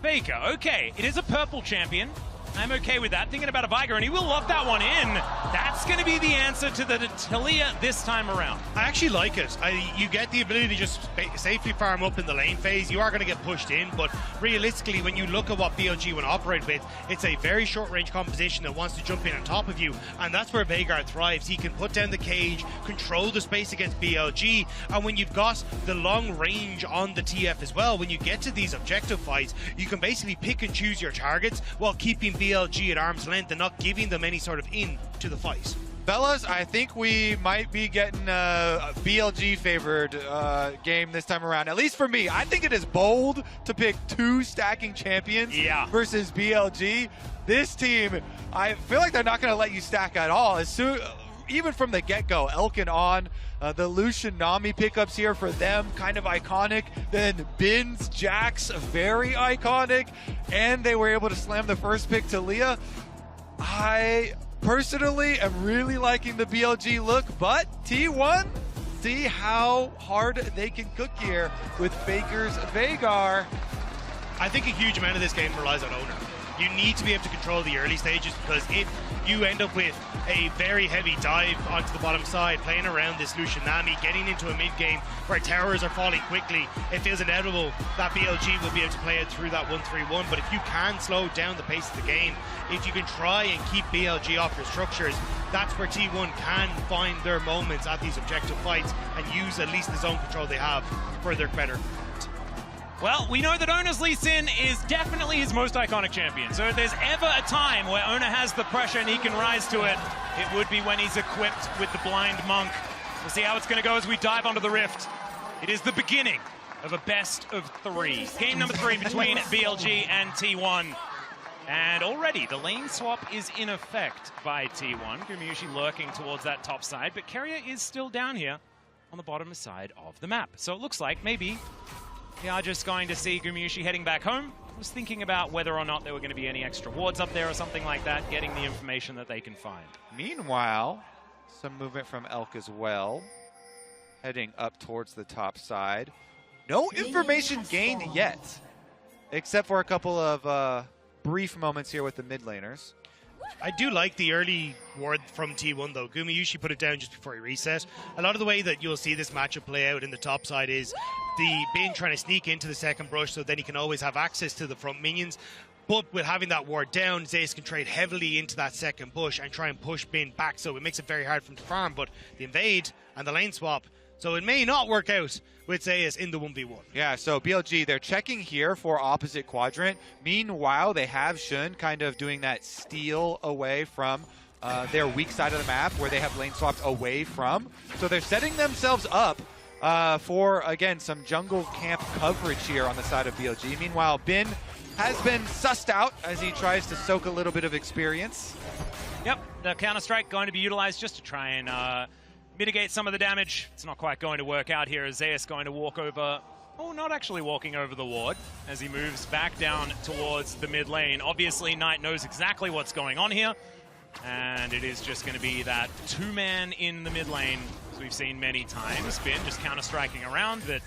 Faker. Okay, it is a purple champion. I'm okay with that. Thinking about a Viger, and he will lock that one in. That's going to be the answer to the Talia this time around. I actually like it. You get the ability to just safely farm up in the lane phase. You are going to get pushed in, but realistically, when you look at what BLG want to operate with, it's a very short-range composition that wants to jump in on top of you, and that's where Veigar thrives. He can put down the cage, control the space against BLG, and when you've got the long range on the TF as well, when you get to these objective fights, you can basically pick and choose your targets while keeping BLG at arm's length and not giving them any sort of in to the fight. Fellas, I think we might be getting a BLG favored game this time around. At least for me. I think it is bold to pick two stacking champions versus BLG. This team, I feel like they're not going to let you stack at all. Even from the get-go, Elkin on, the Lucian Nami pickups here for them, kind of iconic. Then Bin's Jax, very iconic. And they were able to slam the first pick to Leah. I personally am really liking the BLG look, but T1, see how hard they can cook here with Faker's Veigar. I think a huge amount of this game relies on Owner. You need to be able to control the early stages, because if you end up with a very heavy dive onto the bottom side, playing around this Lucian Nami, getting into a mid-game where towers are falling quickly, it feels inevitable that BLG will be able to play it through that 1-3-1. But if you can slow down the pace of the game, if you can try and keep BLG off your structures, that's where T1 can find their moments at these objective fights and use at least the zone control they have for their better. Well, we know that Owner's Lee Sin is definitely his most iconic champion. So if there's ever a time where Owner has the pressure and he can rise to it, it would be when he's equipped with the Blind Monk. We'll see how it's going to go as we dive onto the Rift. It is the beginning of a best of three. Game number 3 between BLG and T1. And already the lane swap is in effect by T1. Gumayusi lurking towards that top side, but Carrier is still down here on the bottom side of the map. So it looks like maybe we are just going to see Gumayusi heading back home. I was thinking about whether or not there were going to be any extra wards up there or something like that, getting the information that they can find. Meanwhile, some movement from Elk as well, heading up towards the top side. No information gained yet, except for a couple of brief moments here with the mid laners. I do like the early ward from T1 though. Gumayusi put it down just before he reset. A lot of the way that you'll see this matchup play out in the top side is the Bin trying to sneak into the second brush, so then he can always have access to the front minions. But with having that ward down, Zeus can trade heavily into that second bush and try and push Bin back, so it makes it very hard for him to farm. But the invade and the lane swap, so it may not work out with Zeus in the 1v1. Yeah, so BLG, they're checking here for opposite quadrant. Meanwhile, they have Shun kind of doing that steal away from their weak side of the map where they have lane swapped away from. So they're setting themselves up for, again, some jungle camp coverage here on the side of BLG. Meanwhile, Bin has been sussed out as he tries to soak a little bit of experience. Yep, the Counter-Strike going to be utilized just to try and mitigate some of the damage. It's not quite going to work out here as Zeus going to walk over, oh, not actually walking over the ward as he moves back down towards the mid lane. Obviously, Knight knows exactly what's going on here, and it is just going to be that two-man in the mid lane, as we've seen many times. Bin just counter-striking around, but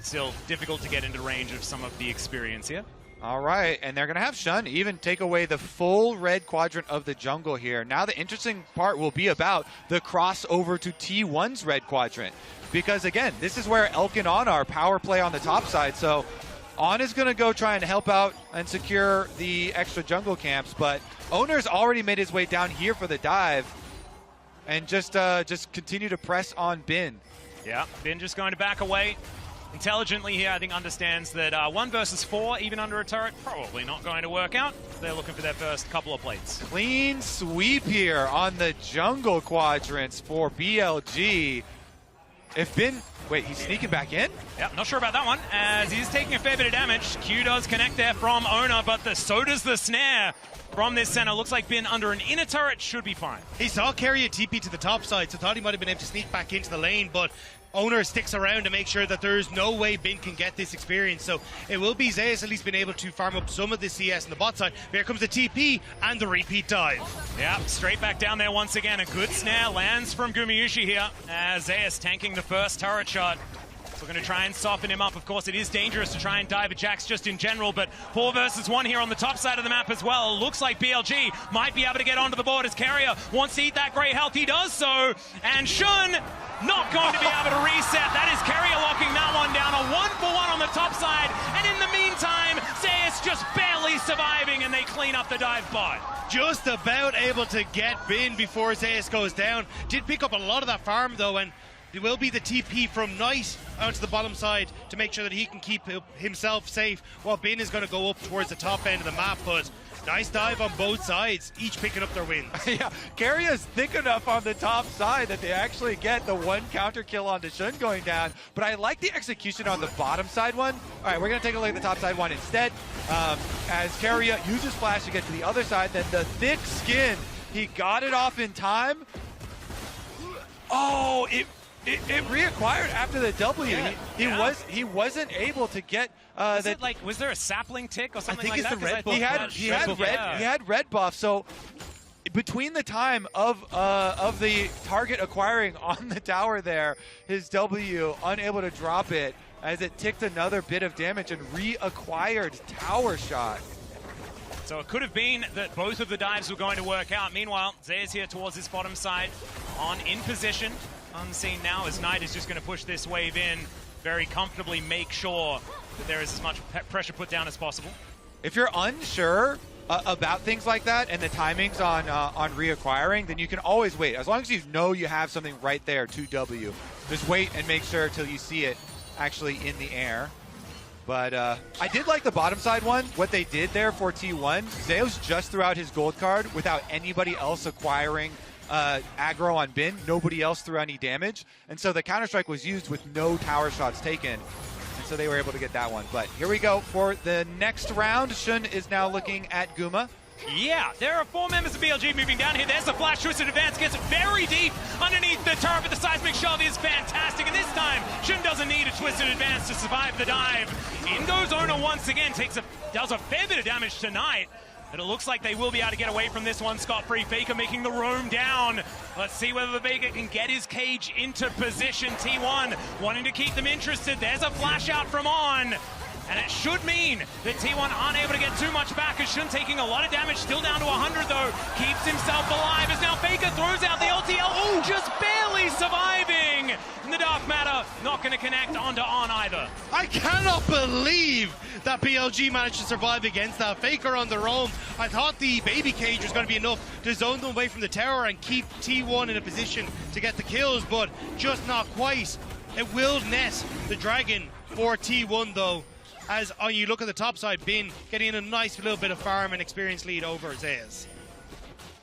still difficult to get into range of some of the experience here. All right, and they're going to have Shun even take away the full red quadrant of the jungle here. Now the interesting part will be about the crossover to T1's red quadrant. Because again, this is where Elk and On are power play on the top side. So On is going to go try and help out and secure the extra jungle camps. But Owner's already made his way down here for the dive. And just continue to press on Bin. Yeah, Bin just going to back away. Intelligently here, I think understands that 1 versus 4, even under a turret, probably not going to work out. They're looking for their first couple of plates. Clean sweep here on the jungle quadrants for BLG. If Bin, wait, he's sneaking back in? Yep, not sure about that one, as he's taking a fair bit of damage. Q does connect there from Owner, but so does the snare from this center. Looks like Bin under an inner turret should be fine. He saw Carrier TP to the top side, so thought he might have been able to sneak back into the lane, but Owner sticks around to make sure that there's no way Bin can get this experience. So it will be Zeus at least been able to farm up some of the CS on the bot side. Here comes the TP and the repeat dive. Yeah, straight back down there once again. A good snare lands from Gumayusi here as Zeus tanking the first turret shot. So we're going to try and soften him up. Of course, it is dangerous to try and dive at Jax just in general, but 4 versus 1 here on the top side of the map as well. Looks like BLG might be able to get onto the board as Carrier wants to eat that great health. He does so, and Shun not going to be able to reset. That is Carrier locking that one down. A 1-for-1 on the top side, and in the meantime, Zeus just barely surviving, and they clean up the dive bot. Just about able to get Bin before Zeus goes down. Did pick up a lot of that farm though, and it will be the TP from Knight onto the bottom side to make sure that he can keep himself safe, while Bin is going to go up towards the top end of the map. But nice dive on both sides, each picking up their wins. Yeah, Carrier's thick enough on the top side that they actually get the 1 counter kill on Shun going down. But I like the execution on the bottom side one. All right, we're going to take a look at the top side one instead. As Carrier uses flash to get to the other side, then the thick skin, he got it off in time. Oh, it reacquired after the W. Yeah. He wasn't able to get was there a sapling tick or something like that? I think it's the red buff. He had red buff. So between the time of the target acquiring on the tower there, his W unable to drop it, as it ticked another bit of damage and reacquired Tower Shot. So it could have been that both of the dives were going to work out. Meanwhile, Zay's here towards his bottom side, in position. Unseen now as Knight is just going to push this wave in very comfortably, make sure that there is as much pressure put down as possible. If you're unsure about things like that and the timings on reacquiring, then you can always wait. As long as you know you have something right there, 2W. Just wait and make sure till you see it actually in the air. But I did like the bottom side one. What they did there for T1, Zeus just threw out his gold card without anybody else acquiring aggro on Bin. Nobody else threw any damage. And so the Counter-Strike was used with no tower shots taken. And so they were able to get that one. But here we go for the next round. Shun is now looking at Guma. Yeah, there are 4 members of BLG moving down here. There's a flash, twisted advance, gets very deep underneath the turret, but the seismic shove is fantastic. And this time, Shun doesn't need a twisted advance to survive the dive. In goes Ona once again, does a fair bit of damage tonight. But it looks like they will be able to get away from this one scot-free. Faker making the roam down. Let's see whether the Faker can get his cage into position. T1 wanting to keep them interested. There's a flash out from On. And it should mean that T1 aren't able to get too much back, as Shun taking a lot of damage, still down to 100 though, keeps himself alive as now Faker throws out the LTL, just barely surviving. And the Dark Matter not going to connect onto On either. I cannot believe that BLG managed to survive against that. Faker on the roam. I thought the baby cage was going to be enough to zone them away from the tower and keep T1 in a position to get the kills, but just not quite. It will net the Dragon for T1 though. As you look at the top side, Bin getting a nice little bit of farm and experience lead over Zayas.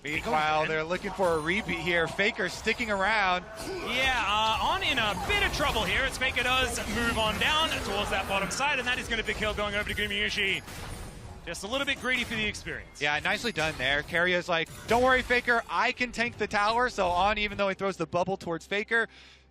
Meanwhile, they're looking for a repeat here. Faker sticking around. Yeah, On in a bit of trouble here as Faker does move on down towards that bottom side, and that is going to be a kill going over to Gumayushi. Just a little bit greedy for the experience. Yeah, nicely done there. Karia's like, don't worry, Faker, I can tank the tower. So On, even though he throws the bubble towards Faker,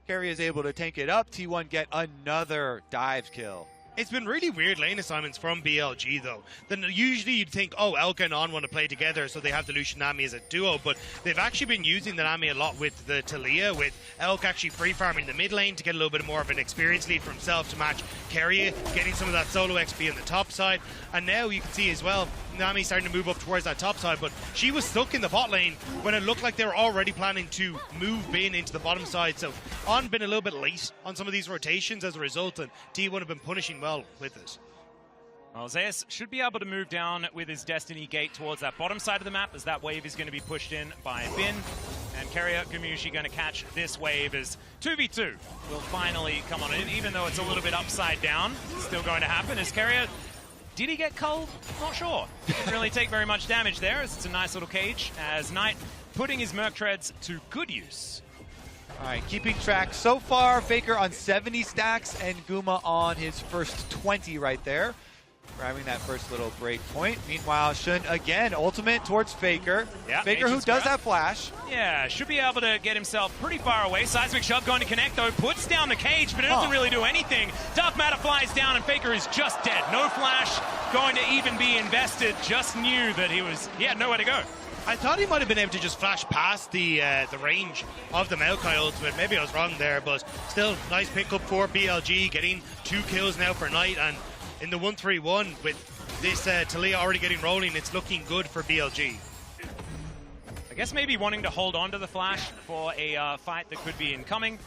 Karia is able to tank it up. T1 get another dive kill. It's been really weird lane assignments from BLG, though. Then usually you'd think, oh, Elka and On want to play together, so they have the Lucian Nami as a duo, but they've actually been using the Nami a lot with the Talia, with Elk actually free farming the mid lane to get a little bit more of an experience lead for himself to match Keria, getting some of that solo XP on the top side. And now you can see as well, Nami starting to move up towards that top side, but she was stuck in the bot lane when it looked like they were already planning to move Bin into the bottom side. So On been a little bit late on some of these rotations as a result, and T1 have been punishing well with it. Well, Zeus should be able to move down with his Destiny Gate towards that bottom side of the map, as that wave is going to be pushed in by Bin. And Keria Gumayushi going to catch this wave as 2v2 will finally come on in, even though it's a little bit upside down. It's still going to happen as Keria... Did he get culled? Not sure. Didn't really take very much damage there, as it's a nice little cage, as Knight putting his Merc Treads to good use. All right, keeping track so far, Faker on 70 stacks and Guma on his first 20 right there. Grabbing that first little break point. Meanwhile, Shun again, ultimate towards Faker. Yeah, Faker who does have flash. Yeah, should be able to get himself pretty far away. Seismic Shove going to connect though, puts down the cage, but it doesn't really do anything. Dark Matter flies down and Faker is just dead. No flash going to even be invested. Just knew that he had nowhere to go. I thought he might have been able to just flash past the range of the Maokai ultimate. Maybe I was wrong there, but still, nice pickup for BLG, getting 2 kills now for Knight, and in the 1-3-1 with this Talia already getting rolling, it's looking good for BLG. I guess maybe wanting to hold on to the flash for a fight that could be incoming,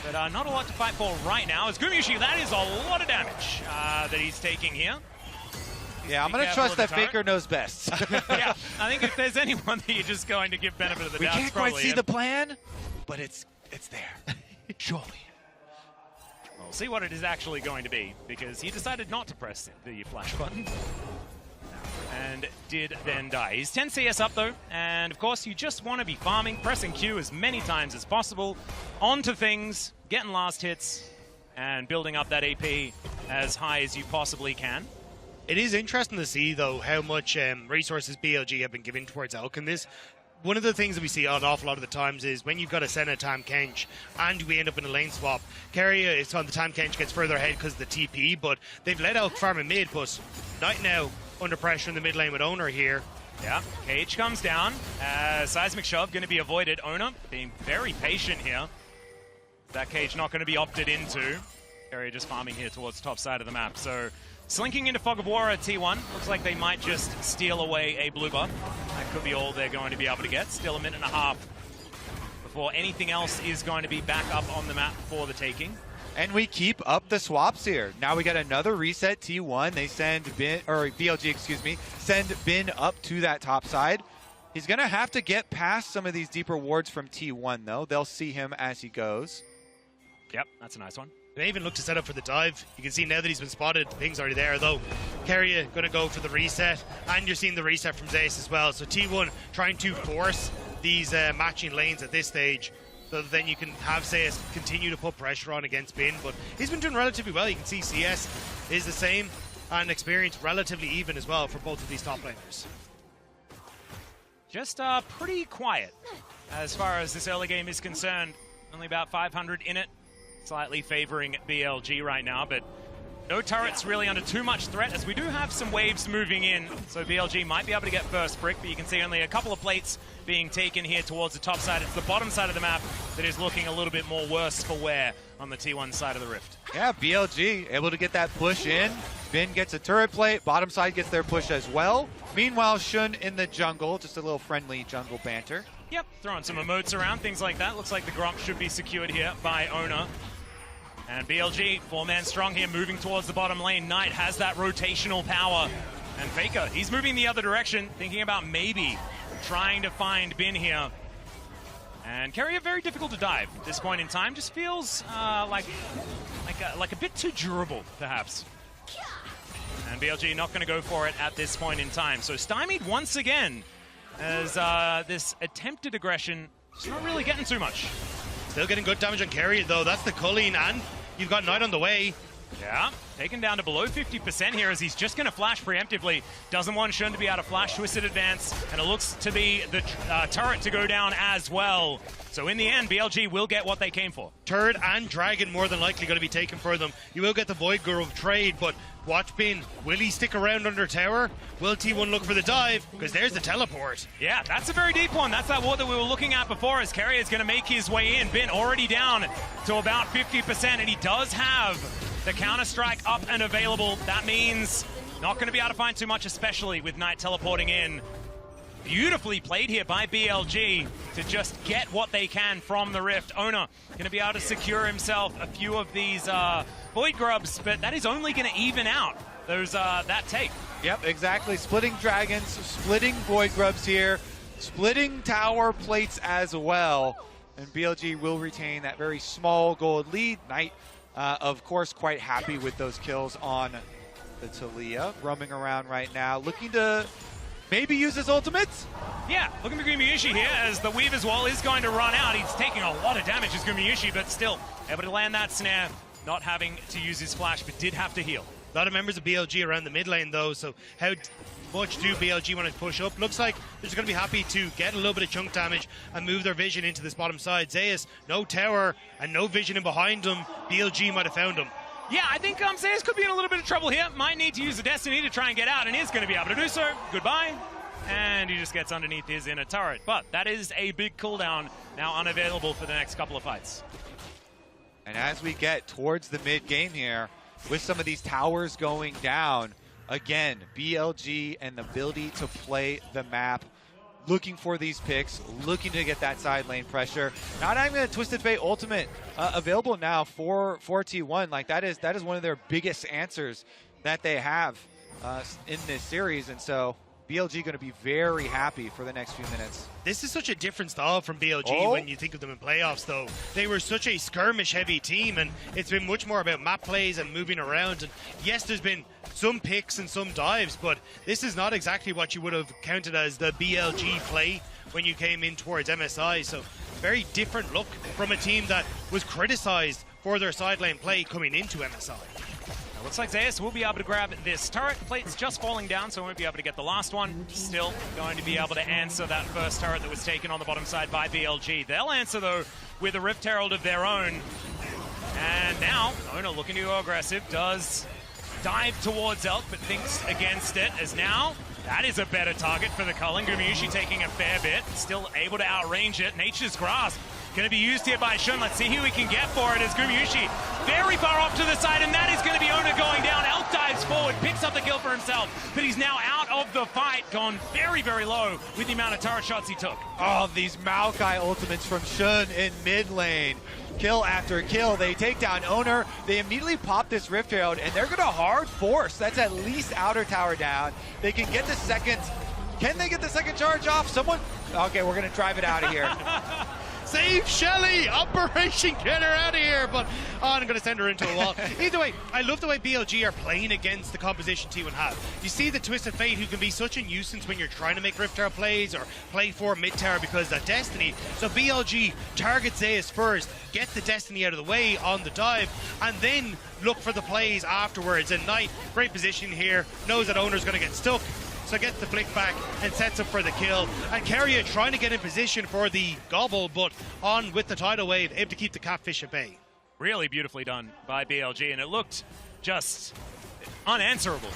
but not a lot to fight for right now. As Gumayushi, that is a lot of damage that he's taking here. Yeah, I'm going to trust that Faker knows best. Yeah, I think if there's anyone that you're just going to give benefit of the doubt, we can't quite see the plan, but it's there. Surely. We'll see what it is actually going to be, because he decided not to press the flash button and did then die. He's 10 CS up though, and of course you just want to be farming, pressing Q as many times as possible, onto things, getting last hits, and building up that AP as high as you possibly can. It is interesting to see, though, how much resources BLG have been giving towards Elk in this. One of the things that we see an awful lot of the times is when you've got a Senna Tam Kench and we end up in a lane swap, Keria is on the Tam Kench gets further ahead because of the TP, but they've let Elk farm in mid, but Knight now under pressure in the mid lane with Owner here. Yeah, cage comes down. Seismic Shove going to be avoided. Owner being very patient here. That cage not going to be opted into. Area just farming here towards the top side of the map. So slinking into Fog of War at T1. Looks like they might just steal away a blue buff. That could be all they're going to be able to get. Still a minute and a half before anything else is going to be back up on the map for the taking. And we keep up the swaps here. Now we got another reset T1. They send Bin, or BLG, excuse me, send Bin up to that top side. He's going to have to get past some of these deeper wards from T1, though. They'll see him as he goes. Yep, that's a nice one. They even look to set up for the dive. You can see now that he's been spotted, the ping's already there, though. Keria going to go for the reset, and you're seeing the reset from Zeus as well. So T1 trying to force these matching lanes at this stage, so that then you can have Zeus continue to put pressure on against Bin. But he's been doing relatively well. You can see CS is the same, and experience relatively even as well for both of these top laners. Just pretty quiet as far as this early game is concerned. Only about 500 in it. Slightly favoring BLG right now, but no turrets really under too much threat, as we do have some waves moving in. So BLG might be able to get first brick, but you can see only a couple of plates being taken here towards the top side. It's the bottom side of the map that is looking a little bit more worse for wear on the T1 side of the rift. Yeah, BLG able to get that push in. Bin gets a turret plate. Bottom side gets their push as well. Meanwhile, Shun in the jungle. Just a little friendly jungle banter. Yep, throwing some emotes around, things like that. Looks like the Gromp should be secured here by Ona. And BLG, 4-man strong here, moving towards the bottom lane. Knight has that rotational power. And Faker, he's moving the other direction, thinking about maybe trying to find Bin here. And Keria, very difficult to dive at this point in time. Just feels like a bit too durable, perhaps. And BLG not going to go for it at this point in time. So stymied once again, as this attempted aggression is not really getting too much. Still getting good damage on Keria, though. That's the culling, and you've got Knight on the way. Yeah, taken down to below 50% here, as he's just going to flash preemptively. Doesn't want Shun to be able to flash Twisted Advance, and it looks to be the turret to go down as well. So in the end, BLG will get what they came for. Turret and Dragon more than likely going to be taken for them. You will get the Void Grove trade, but watch Bin. Will he stick around under tower? Will T1 look for the dive? Because there's the teleport. Yeah, that's a very deep one. That's that ward that we were looking at before, as Keria is going to make his way in. Bin already down to about 50%, and he does have the counter-strike up and available. That means not going to be able to find too much, especially with Knight teleporting in. Beautifully played here by BLG to just get what they can from the rift. Ona going to be able to secure himself a few of these Void Grubs, but that is only going to even out those that take. Yep, exactly. Splitting Dragons, splitting Void Grubs here, splitting tower plates as well. And BLG will retain that very small gold lead. Knight, of course, quite happy with those kills on the Talia. Roaming around right now, looking to maybe use his ultimates? Yeah, looking for Gumayushi here, as the Weaver's Wall is going to run out. He's taking a lot of damage as Gumayushi, but still able to land that snare, not having to use his flash, but did have to heal. A lot of members of BLG around the mid lane, though, so how much do BLG want to push up? Looks like they're just going to be happy to get a little bit of chunk damage and move their vision into this bottom side. Zeus, no tower and no vision in behind him. BLG might have found him. Yeah, I think Zeus could be in a little bit of trouble here. Might need to use the Destiny to try and get out, and is going to be able to do so. Goodbye. And he just gets underneath his inner turret. But that is a big cooldown, now unavailable for the next couple of fights. And as we get towards the mid game here, with some of these towers going down, again, BLG and the ability to play the map, looking for these picks, looking to get that side lane pressure. Not having a Twisted Fate ultimate available now for T1. Like that is one of their biggest answers that they have in this series, and so BLG going to be very happy for the next few minutes. This is such a different style from BLG when you think of them in playoffs, though. They were such a skirmish-heavy team, and it's been much more about map plays and moving around. And yes, there's been some picks and some dives, but this is not exactly what you would have counted as the BLG play when you came in towards MSI. So very different look from a team that was criticized for their side lane play coming into MSI. Looks like Zeus will be able to grab this turret. Plate's just falling down, so won't be able to get the last one. Still going to be able to answer that first turret that was taken on the bottom side by BLG. They'll answer, though, with a Rift Herald of their own. And now, Ona looking to go aggressive, does dive towards Elk, but thinks against it, as now that is a better target for the Culling. Gumayushi taking a fair bit, still able to outrange it. Nature's Grasp Going to be used here by Shun. Let's see who we can get for it as Gumayusi very far off to the side, and that is going to be Owner going down. Elk dives forward, picks up the kill for himself, but he's now out of the fight, gone very, very low with the amount of turret shots he took. Oh, these Maokai ultimates from Shun in mid lane. Kill after kill. They take down Owner. They immediately pop this Rift Herald, and they're going to hard force. That's at least outer tower down. They can get the second. Can they get the second charge off? Someone. Okay, we're going to drive it out of here. Save Shelly! Operation get her out of here! But I'm going to send her into a wall. Either way, I love the way BLG are playing against the composition T1 have. You see the Twisted Fate, who can be such a nuisance when you're trying to make Rift Tower plays or play for mid tower because of that Destiny. So BLG targets Zeus first, get the Destiny out of the way on the dive, and then look for the plays afterwards. And Knight, great position here, knows that Owner's going to get stuck. So gets the flick back and sets up for the kill. And Keria trying to get in position for the gobble, but on with the tidal wave, able to keep the catfish at bay. Really beautifully done by BLG, and it looked just unanswerable,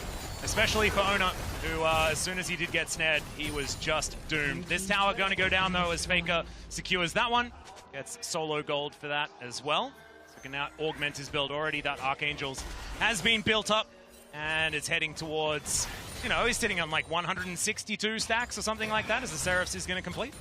especially for Owner, who as soon as he did get snared, he was just doomed. This tower going to go down though as Faker secures that one. Gets solo gold for that as well. So he can now augment his build already. That Archangels has been built up, and it's heading towards, you know, he's sitting on like 162 stacks or something like that as the Seraphs is going to complete.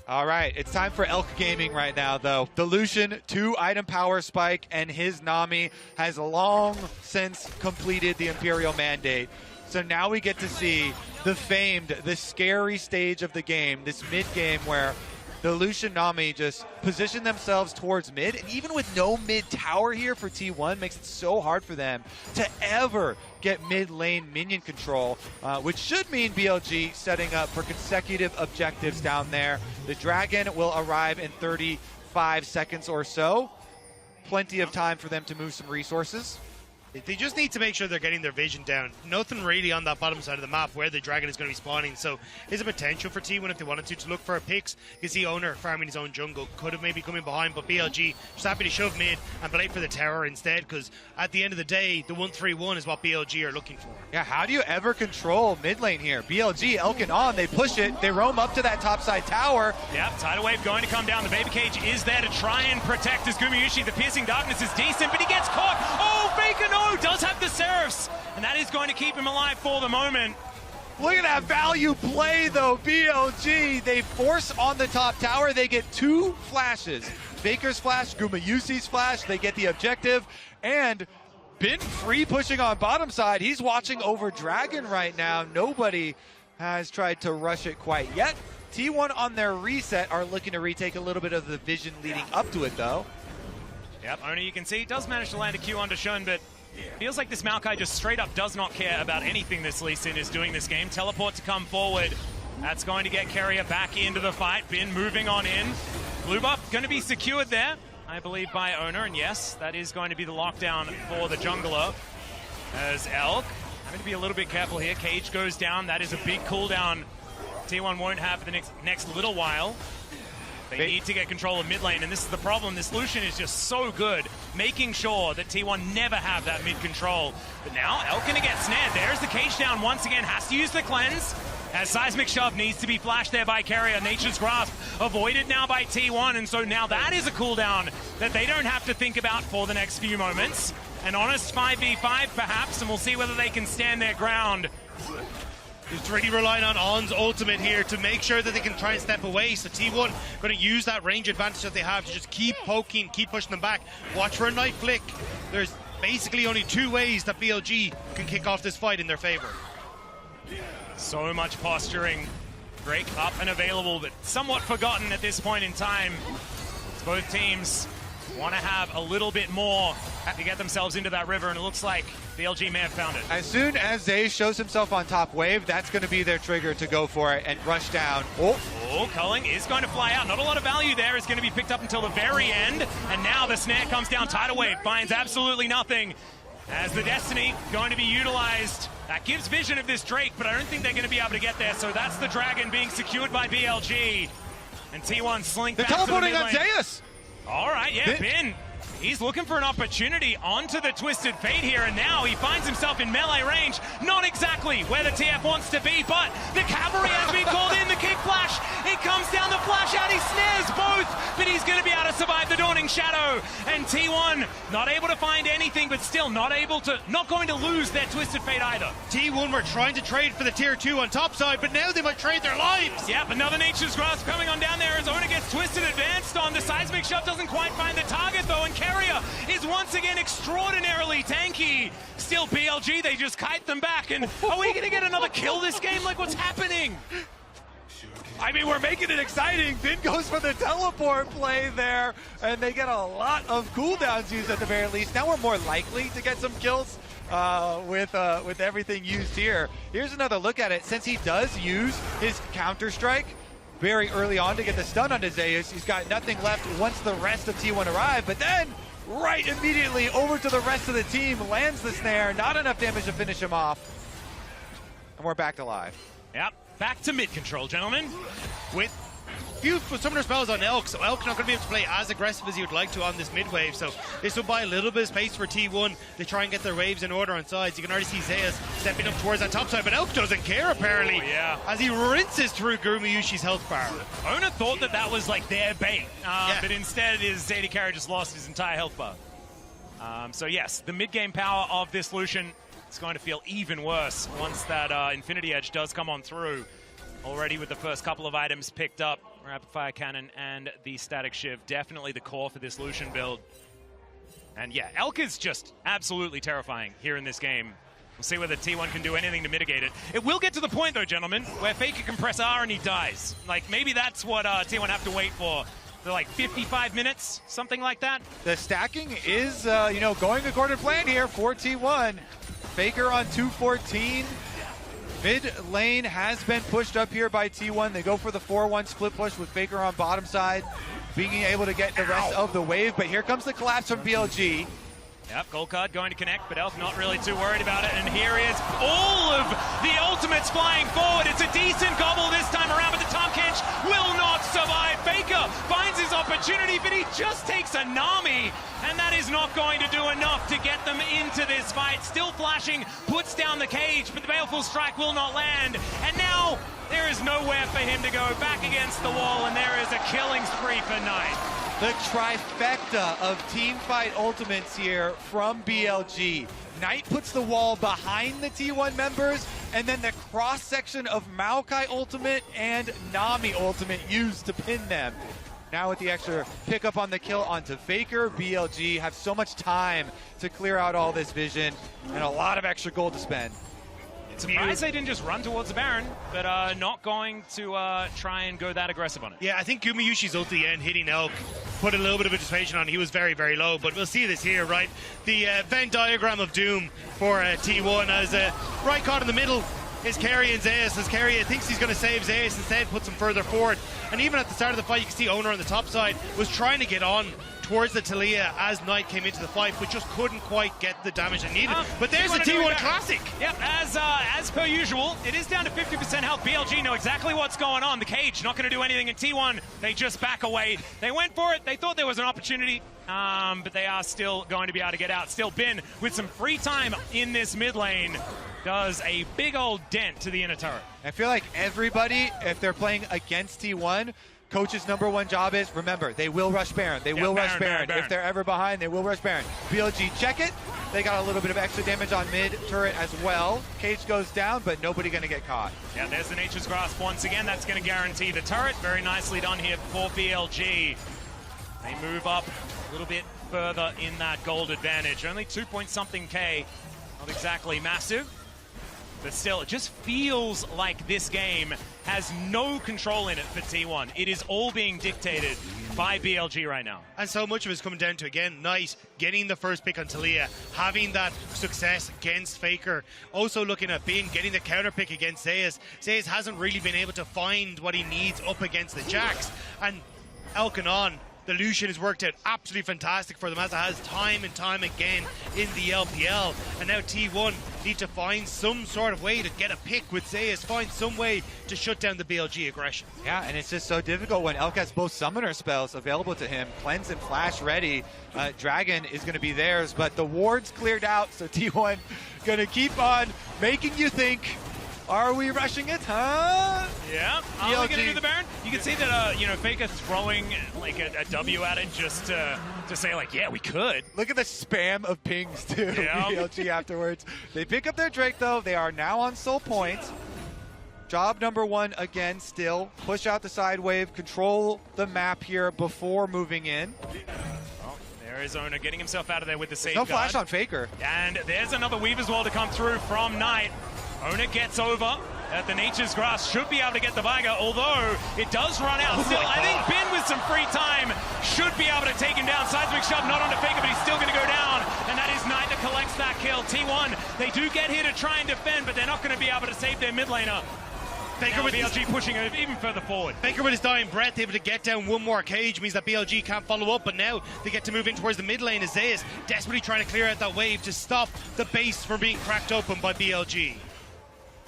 All right, it's time for Elk Gaming right now, though. The Lucian, 2-item power spike, and his Nami has long since completed the Imperial Mandate. So now we get to see the famed, the scary stage of the game, this mid-game where the Lucian Nami just position themselves towards mid, and even with no mid tower here for T1, makes it so hard for them to ever get mid lane minion control, which should mean BLG setting up for consecutive objectives down there. The Dragon will arrive in 35 seconds or so. Plenty of time for them to move some resources. They just need to make sure they're getting their vision down. Nothing really on that bottom side of the map where the Dragon is going to be spawning. So there's a potential for T1 if they wanted to look for picks. You see Owner farming his own jungle. Could have maybe come in behind, but BLG just happy to shove mid and play for the tower instead, because at the end of the day, the 1-3-1 is what BLG are looking for. Yeah, how do you ever control mid lane here? BLG, Elkin on, they push it, they roam up to that top side tower. Yep, tidal wave going to come down. The baby cage is there to try and protect his Gumayusi. The piercing darkness is decent, but he gets caught. Oh, Faker no! Does have the Seraphs, and that is going to keep him alive for the moment. Look at that value play, though. BLG, they force on the top tower. They get 2 flashes. Baker's flash, Gumayusi's flash. They get the objective, and Bin free pushing on bottom side. He's watching over Dragon right now. Nobody has tried to rush it quite yet. T1 on their reset are looking to retake a little bit of the vision leading up to it, though. Yep, Owner, you can see, does manage to land a Q onto Shun, but feels like this Maokai just straight up does not care about anything this Lee Sin is doing this game. Teleport to come forward. That's going to get Keria back into the fight. Bin moving on in. Blue buff going to be secured there, I believe, by Owner. And yes, that is going to be the lockdown for the jungler. As Elk having to be a little bit careful here. Cage goes down. That is a big cooldown T1 won't have for the next little while. They need to get control of mid lane, and this is the problem. This Lucian is just so good, making sure that T1 never have that mid control. But now, Elk gonna get snared. There's the cage down once again, has to use the cleanse. As Seismic Shove needs to be flashed there by Keria. Nature's Grasp avoided now by T1, and so now that is a cooldown that they don't have to think about for the next few moments. An honest 5v5 perhaps, and we'll see whether they can stand their ground. He's really relying on On's ultimate here to make sure that they can try and step away. So T1 going to use that range advantage that they have to just keep poking, keep pushing them back. Watch for a Night Flick. There's basically only 2 ways that BLG can kick off this fight in their favor. So much posturing. Drake up and available, but somewhat forgotten at this point in time. Both teams want to have a little bit more to get themselves into that river, and it looks like BLG may have found it. As soon as Zay shows himself on top wave, that's going to be their trigger to go for it and rush down. Oh, Culling is going to fly out. Not a lot of value there. Is going to be picked up until the very end, and now the snare comes down. Tidal wave finds absolutely nothing. As the Destiny going to be utilized. That gives vision of this Drake, but I don't think they're going to be able to get there, so that's the Dragon being secured by BLG. And T1 slink back to the mid lane. Teleporting on Zeus! All right, yeah, Bin. He's looking for an opportunity onto the Twisted Fate here, and now he finds himself in melee range. Not exactly where the TF wants to be, but the cavalry has been called in. The kick flash, it comes down, the flash out, he snares both, but he's going to be able to survive the Dawning Shadow. And T1 not able to find anything, but still not going to lose their Twisted Fate either. T1 were trying to trade for the tier 2 on top side, but now they might trade their lives. Yep, another Nature's Grasp coming on down there. Arizona gets twisted, advanced on. The Seismic Shove doesn't quite find the target though, and Carrier is once again extraordinarily tanky. Still BLG, they just kite them back, and are we going to get another kill this game? Like, what's happening? I mean, we're making it exciting. Finn goes for the teleport play there, and they get a lot of cooldowns used at the very least. Now we're more likely to get some kills with everything used here. Here's another look at it. Since he does use his Counter-Strike very early on to get the stun onto Zeus, he's got nothing left once the rest of T1 arrive, but then right immediately over to the rest of the team, lands the snare, not enough damage to finish him off. And we're back to live. Yep, back to mid control, gentlemen. With few summoner spells on Elk, so Elk not going to be able to play as aggressive as he would like to on this mid wave, so this will buy a little bit of space for T1 to try and get their waves in order on sides. You can already see Zeus stepping up towards that top side, but Elk doesn't care apparently, as he rinses through Gumayushi's health bar. Ona thought that was like their bait, but instead his Zeta Carrier just lost his entire health bar. So yes, the mid-game power of this Lucian is going to feel even worse once that Infinity Edge does come on through. Already with the first couple of items picked up, Rapid Fire Cannon and the Static Shiv, definitely the core for this Lucian build. And yeah, Elk is just absolutely terrifying here in this game. We'll see whether T1 can do anything to mitigate it. It will get to the point though, gentlemen, where Faker can press R and he dies. Like, maybe that's what T1 have to wait for like 55 minutes, something like that. The stacking is, going according to plan here for T1. Faker on 214. Mid lane has been pushed up here by T1. They go for the 4-1 split push with Faker on bottom side, being able to get the rest of the wave. But here comes the collapse from BLG. Yep, gold card going to connect, but Elk not really too worried about it. And here is all of the ultimates flying forward. It's a decent gobble this time around, but the Tom Kench will not survive. Faker finds his opportunity, but he just takes a Nami, and that is not going to do enough to get them into this fight. Still flashing, puts down the cage, but the Baleful Strike will not land. And now there is nowhere for him to go, back against the wall, and there is a killing spree for Knight. The trifecta of teamfight ultimates here from BLG. Knight puts the wall behind the T1 members, and then the cross-section of Maokai ultimate and Nami ultimate used to pin them. Now with the extra pickup on the kill onto Faker, BLG have so much time to clear out all this vision and a lot of extra gold to spend. Surprised they didn't just run towards the Baron, but not going to try and go that aggressive on it. Yeah, I think Gumayushi's ult at the end hitting Elk put a little bit of anticipation on. He was very, very low, but we'll see this here, right? The Venn diagram of doom for T1 as right caught in the middle is Carry and Zeus, as Carry thinks he's going to save Zeus, instead puts him further forward. And even at the start of the fight, you can see Owner on the top side was trying to get on towards the Talia as Knight came into the fight, but just couldn't quite get the damage it needed. But there's the T1 Classic. Yep, as per usual, it is down to 50% health. BLG know exactly what's going on. The cage not going to do anything in T1. They just back away. They went for it. They thought there was an opportunity, but they are still going to be able to get out. Still Bin with some free time in this mid lane does a big old dent to the inner turret. I feel like everybody, if they're playing against T1, Coach's #1 job is, remember, they will rush Baron. They will rush Baron. If they're ever behind, they will rush Baron. BLG check it. They got a little bit of extra damage on mid turret as well. Cage goes down, but nobody going to get caught. Yeah, there's the Nature's Grasp once again. That's going to guarantee the turret. Very nicely done here for BLG. They move up a little bit further in that gold advantage. Only 2-point-something K. Not exactly massive. But still, it just feels like this game has no control in it for T1. It is all being dictated by BLG right now. And so much of it is coming down to, again, Knight getting the first pick on Talia, having that success against Faker. Also looking at Bin getting the counter pick against Zeus. Zeus hasn't really been able to find what he needs up against the Jax. And Elkanon, the Lucian has worked out absolutely fantastic for them, as it has time and time again in the LPL. And now T1 need to find some sort of way to get a pick with Zeus, find some way to shut down the BLG aggression. Yeah, and it's just so difficult when Elk has both summoner spells available to him, Cleanse and Flash ready. Dragon is going to be theirs, but the ward's cleared out, so T1 going to keep on making you think, are we rushing it, huh? Yeah. Are we going to do the Baron? You can see that, Faker throwing like a W at it just to say, like, yeah, we could. Look at the spam of pings, too. BLG afterwards. They pick up their Drake, though. They are now on soul point. Job number 1 again still. Push out the side wave, control the map here before moving in. Oh, there is Ona getting himself out of there with the safeguard. No flash on Faker. And there's another Weaver's Wall to come through from Knight. Ona gets over at the Nature's Grass, should be able to get the Viger, although it does run out. Still, I think Ben with some free time should be able to take him down. Seismic shove not onto Faker, but he's still going to go down. And that is Knight that collects that kill. T1, they do get here to try and defend, but they're not going to be able to save their mid laner. Faker with BLG pushing it even further forward. Faker with his dying breath able to get down one more cage means that BLG can't follow up, but now they get to move in towards the mid lane as Zeus desperately trying to clear out that wave to stop the base from being cracked open by BLG.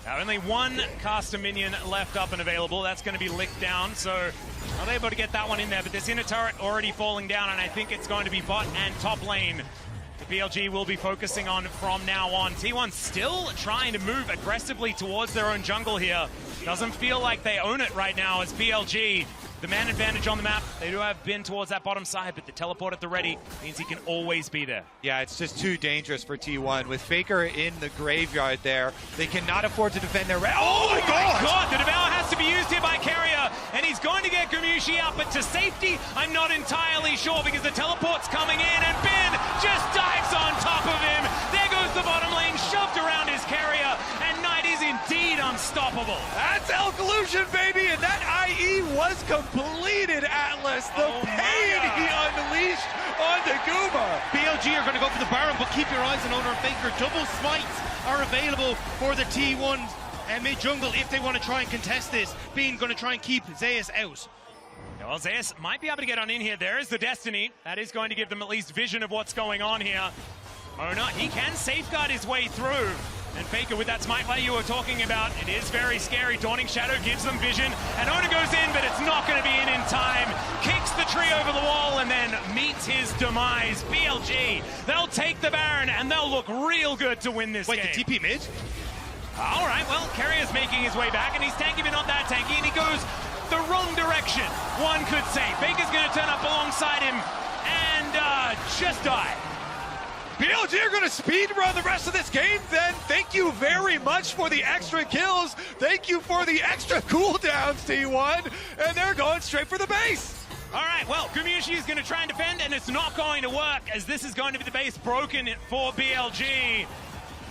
Now only one caster minion left up and available. That's going to be licked down, so not able to get that one in there, but this inner turret already falling down, and I think it's going to be bot and top lane the BLG will be focusing on from now on. T1 still trying to move aggressively towards their own jungle here. Doesn't feel like they own it right now as BLG. The man advantage on the map. They do have been towards that bottom side, but the teleport at the ready means he can always be there. Yeah, it's just too dangerous for T1. With Faker in the graveyard there, they cannot afford to defend their... Oh my god! The Devour has to be used here by Carrier, and he's going to get Gumushi out, but to safety, I'm not entirely sure because the teleport's coming in, and Ben just dives on top of him. There goes the bottom lane, shoved around his Carrier, and Knight is indeed unstoppable. That's Elk Illusion, baby, and that IE was completed, Atlas. The pain he unleashed on the Guma. BLG are going to go for the Baron, but keep your eyes on Owner and Faker. Double smites are available for the T1 mid-jungle if they want to try and contest this. Being going to try and keep Zeus out. Well, Zeus might be able to get on in here. There is the Destiny. That is going to give them at least vision of what's going on here. Ona, he can safeguard his way through. And Faker with that smite play you were talking about, it is very scary. Dawning Shadow gives them vision, and Ona goes in, but it's not going to be in time. Kicks the tree over the wall and then meets his demise. BLG, they'll take the Baron, and they'll look real good to win this game. Wait, the TP mid? All right, well, Carrier's making his way back, and he's tanky, but not that tanky, and he goes the wrong direction, one could say. Faker's going to turn up alongside him and just die. BLG are going to speed run the rest of this game then. Thank you very much for the extra kills. Thank you for the extra cooldowns, T1. And they're going straight for the base. All right, well, Gumushi is going to try and defend, and it's not going to work as this is going to be the base broken for BLG.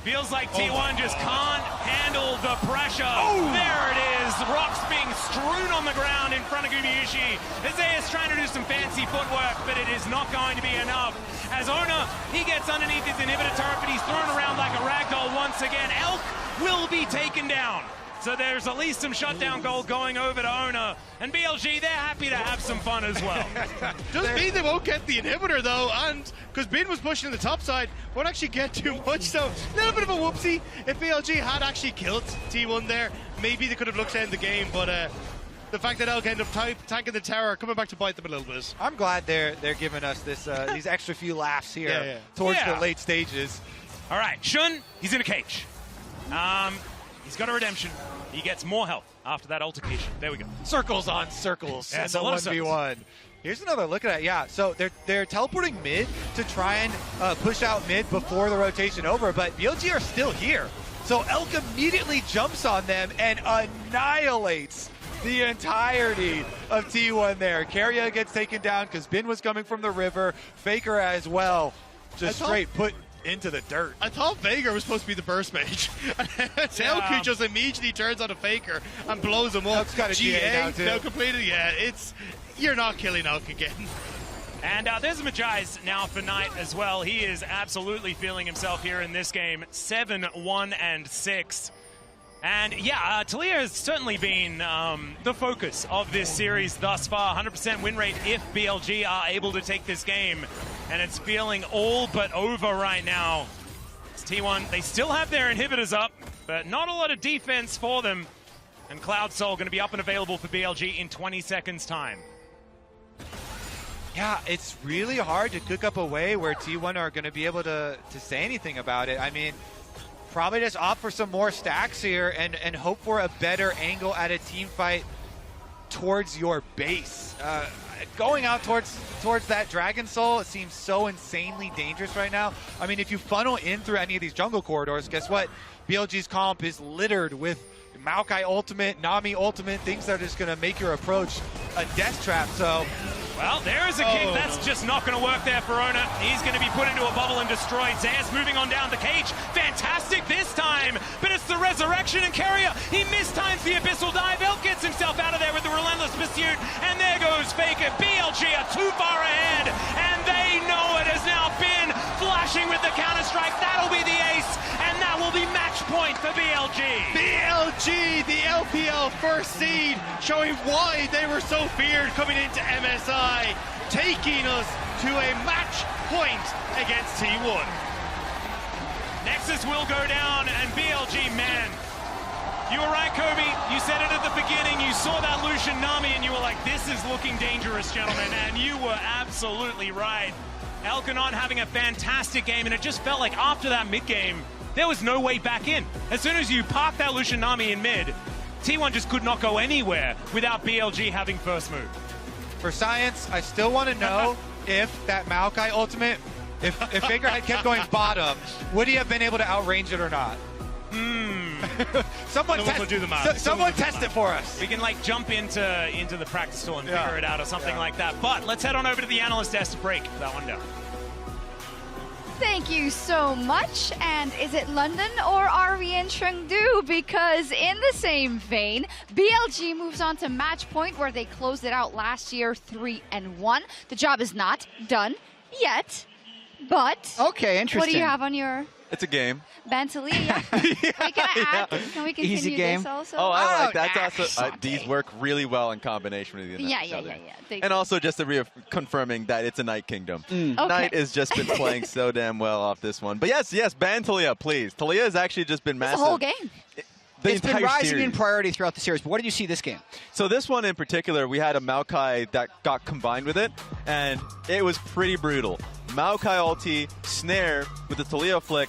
Feels like T1 just can't handle the pressure. There it is. Rocks being strewn on the ground in front of Gumushi. Zeus trying to do some fancy footwork, but it is not going to be enough. As Ona, he gets underneath his inhibitor turret, but he's thrown around like a ragdoll once again. Elk will be taken down. So there's at least some shutdown gold going over to Ona. And BLG, they're happy to have some fun as well. Doesn't mean they won't get the inhibitor, though, and because Bin was pushing the top side, won't actually get too much, so a little bit of a whoopsie. If BLG had actually killed T1 there, maybe they could have looked to end the game, but the fact that Elk ended up tanking the tower, coming back to bite them a little bit. I'm glad they're giving us this these extra few laughs here towards the late stages. All right, Shun, he's in a cage. He's got a redemption. He gets more health after that altercation. There we go. Circles on circles in the 1v1. Here's another look at it. Yeah, so they're teleporting mid to try and push out mid before the rotation over, but BLG are still here. So Elk immediately jumps on them and annihilates the entirety of T1 there. Carrier gets taken down because Bin was coming from the river. Faker as well. Just straight put into the dirt. I thought Faker was supposed to be the burst mage. Elk just immediately turns on a Faker and blows him up. Elk's got a GA now too. No, completed, yeah. You're not killing Elk again. And there's Majai's now for Knight as well. He is absolutely feeling himself here in this game. 7-1-6. And yeah, Talia has certainly been the focus of this series thus far. 100% win rate if BLG are able to take this game. And it's feeling all but over right now. T1, they still have their inhibitors up, but not a lot of defense for them. And Cloud Soul going to be up and available for BLG in 20 seconds time. Yeah, it's really hard to cook up a way where T1 are going to be able to say anything about it. I mean, probably just opt for some more stacks here and hope for a better angle at a team fight towards your base. Going out towards that Dragon Soul, it seems so insanely dangerous right now. I mean, if you funnel in through any of these jungle corridors, guess what? BLG's comp is littered with Maokai ultimate, Nami ultimate, things that are just going to make your approach a death trap. So, well, there is a kick. That's just not going to work there for Ona. He's going to be put into a bubble and destroyed. Zayas moving on down the cage. Fantastic this time, but it's the resurrection, and Keria, he mistimes the abyssal dive. Elk gets himself out of there with the relentless pursuit, and there goes Faker. BLG are too far ahead, and they know it has now been flashing with the counter-strike. That'll be the ace, and that will be match point for BLG. BLG, the LPL first seed, showing why they were so feared coming into MSI, taking us to a match point against T1. Nexus will go down, and BLG, man, you were right, Kobe. You said it at the beginning. You saw that Lucian Nami, and you were like, this is looking dangerous, gentlemen, and you were absolutely right. Elkanon having a fantastic game, and it just felt like after that mid-game, there was no way back in. As soon as you parked that Lucian Nami in mid, T1 just could not go anywhere without BLG having first move. For Science, I still want to know if that Maokai ultimate, if Faker had kept going bottom, would he have been able to outrange it or not? Someone test it for us. We can like jump into the practice tool and figure it out or something like that. But let's head on over to the analyst desk to break that one down. Thank you so much. And is it London or are we in Chengdu? Because in the same vein, BLG moves on to match point where they closed it out last year 3-1. The job is not done yet, but okay, interesting. What do you have on your? It's a game. Bantalia? Can we continue Easy game. this also? Oh, I like that. That's also these work really well in combination with each other. And also just confirming that it's a Night Kingdom. Knight has just been playing so damn well off this one. But yes, ban Talia, please. Talia has actually just been massive. The whole game. It's been rising series. in priority throughout the series, but what did you see this game? So this one in particular, we had a Maokai that got combined with it, and it was pretty brutal. Maokai ulti, snare with the Talia flick,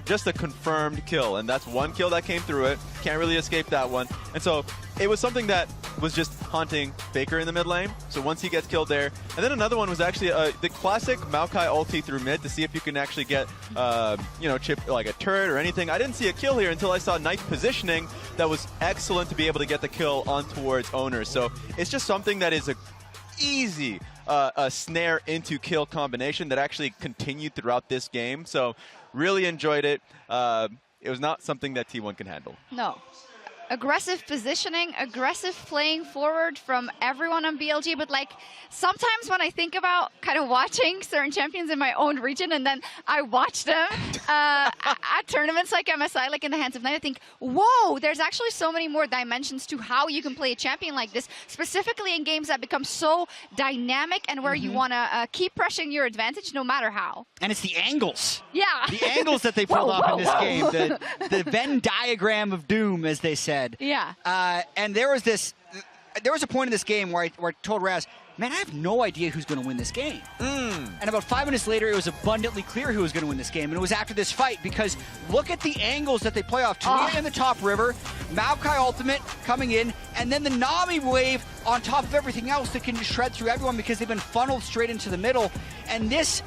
just a confirmed kill, and that's one kill that came through it. Can't really escape that one. And so it was something that was just haunting Faker in the mid lane. So once he gets killed there, and then another one was actually the classic Maokai ulti through mid to see if you can actually get, chip like a turret or anything. I didn't see a kill here until I saw Knight's positioning that was excellent to be able to get the kill on towards owners. So it's just something that is a easy a snare into kill combination that actually continued throughout this game. So really enjoyed it. It was not something that T1 can handle. No. Aggressive positioning, aggressive playing forward from everyone on BLG, but like sometimes when I think about kind of watching certain champions in my own region and then I watch them at tournaments like MSI, like in the Hands of Night, I think, whoa, there's actually so many more dimensions to how you can play a champion like this, specifically in games that become so dynamic and where you want to keep pressing your advantage no matter how. And it's the angles. Yeah. The angles that they pulled off in this game. The Venn diagram of doom, as they said. Yeah. And there was a point in this game where I told Raz, man, I have no idea who's going to win this game. And about 5 minutes later, it was abundantly clear who was going to win this game. And it was after this fight, because look at the angles that they play off. Talia in the top river, Maokai ultimate coming in, and then the Nami wave on top of everything else that can just shred through everyone because they've been funneled straight into the middle. And this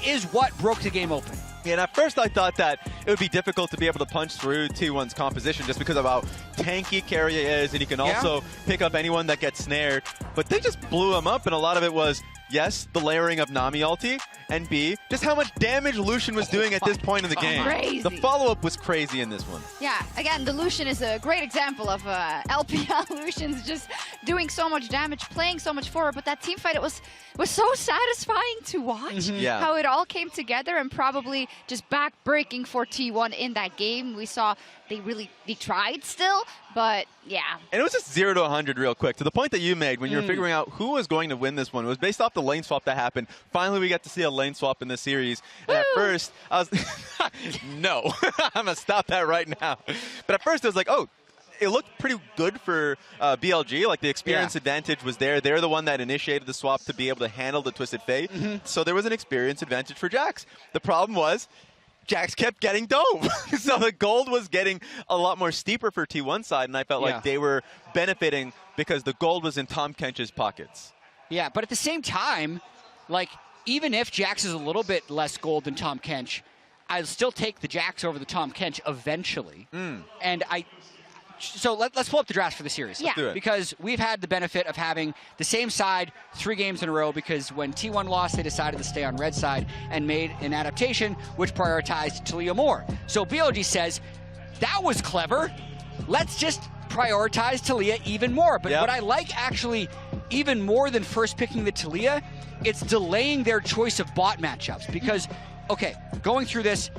is what broke the game open. Yeah, and at first I thought that it would be difficult to be able to punch through T1's composition just because of how tanky Keria is, and he can also pick up anyone that gets snared. But they just blew him up, and a lot of it was, yes, the layering of Nami ulti, and B, just how much damage Lucian was doing at this point in the game. Crazy. The follow-up was crazy in this one. Yeah, again, the Lucian is a great example of LPL Lucian's just doing so much damage, playing so much forward, but that team fight, it was so satisfying to watch. Yeah. How it all came together, and probably just back-breaking for T1 in that game. We saw they tried still, But, yeah. And it was just 0 to 100 real quick. To the point that you made when you were figuring out who was going to win this one, it was based off the lane swap that happened. Finally, we got to see a lane swap in this series. And at first, I was... no. I'm going to stop that right now. But at first, it was like, oh, it looked pretty good for BLG. Like, the experience advantage was there. They're the one that initiated the swap to be able to handle the Twisted Fate. So there was an experience advantage for Jax. The problem was... Jax kept getting dove. So the gold was getting a lot more steeper for T1 side, and I felt like they were benefiting because the gold was in Tahm Kench's pockets. Yeah, but at the same time, like, even if Jax is a little bit less gold than Tahm Kench, I'll still take the Jax over the Tahm Kench eventually. And so let's pull up the drafts for the series. Let's do it. Because we've had the benefit of having the same side 3 games in a row, because when T1 lost, they decided to stay on red side and made an adaptation which prioritized Taliyah more. So BLG says, that was clever. Let's just prioritize Taliyah even more. But what I like actually even more than first picking the Taliyah, it's delaying their choice of bot matchups. Because, okay, going through this,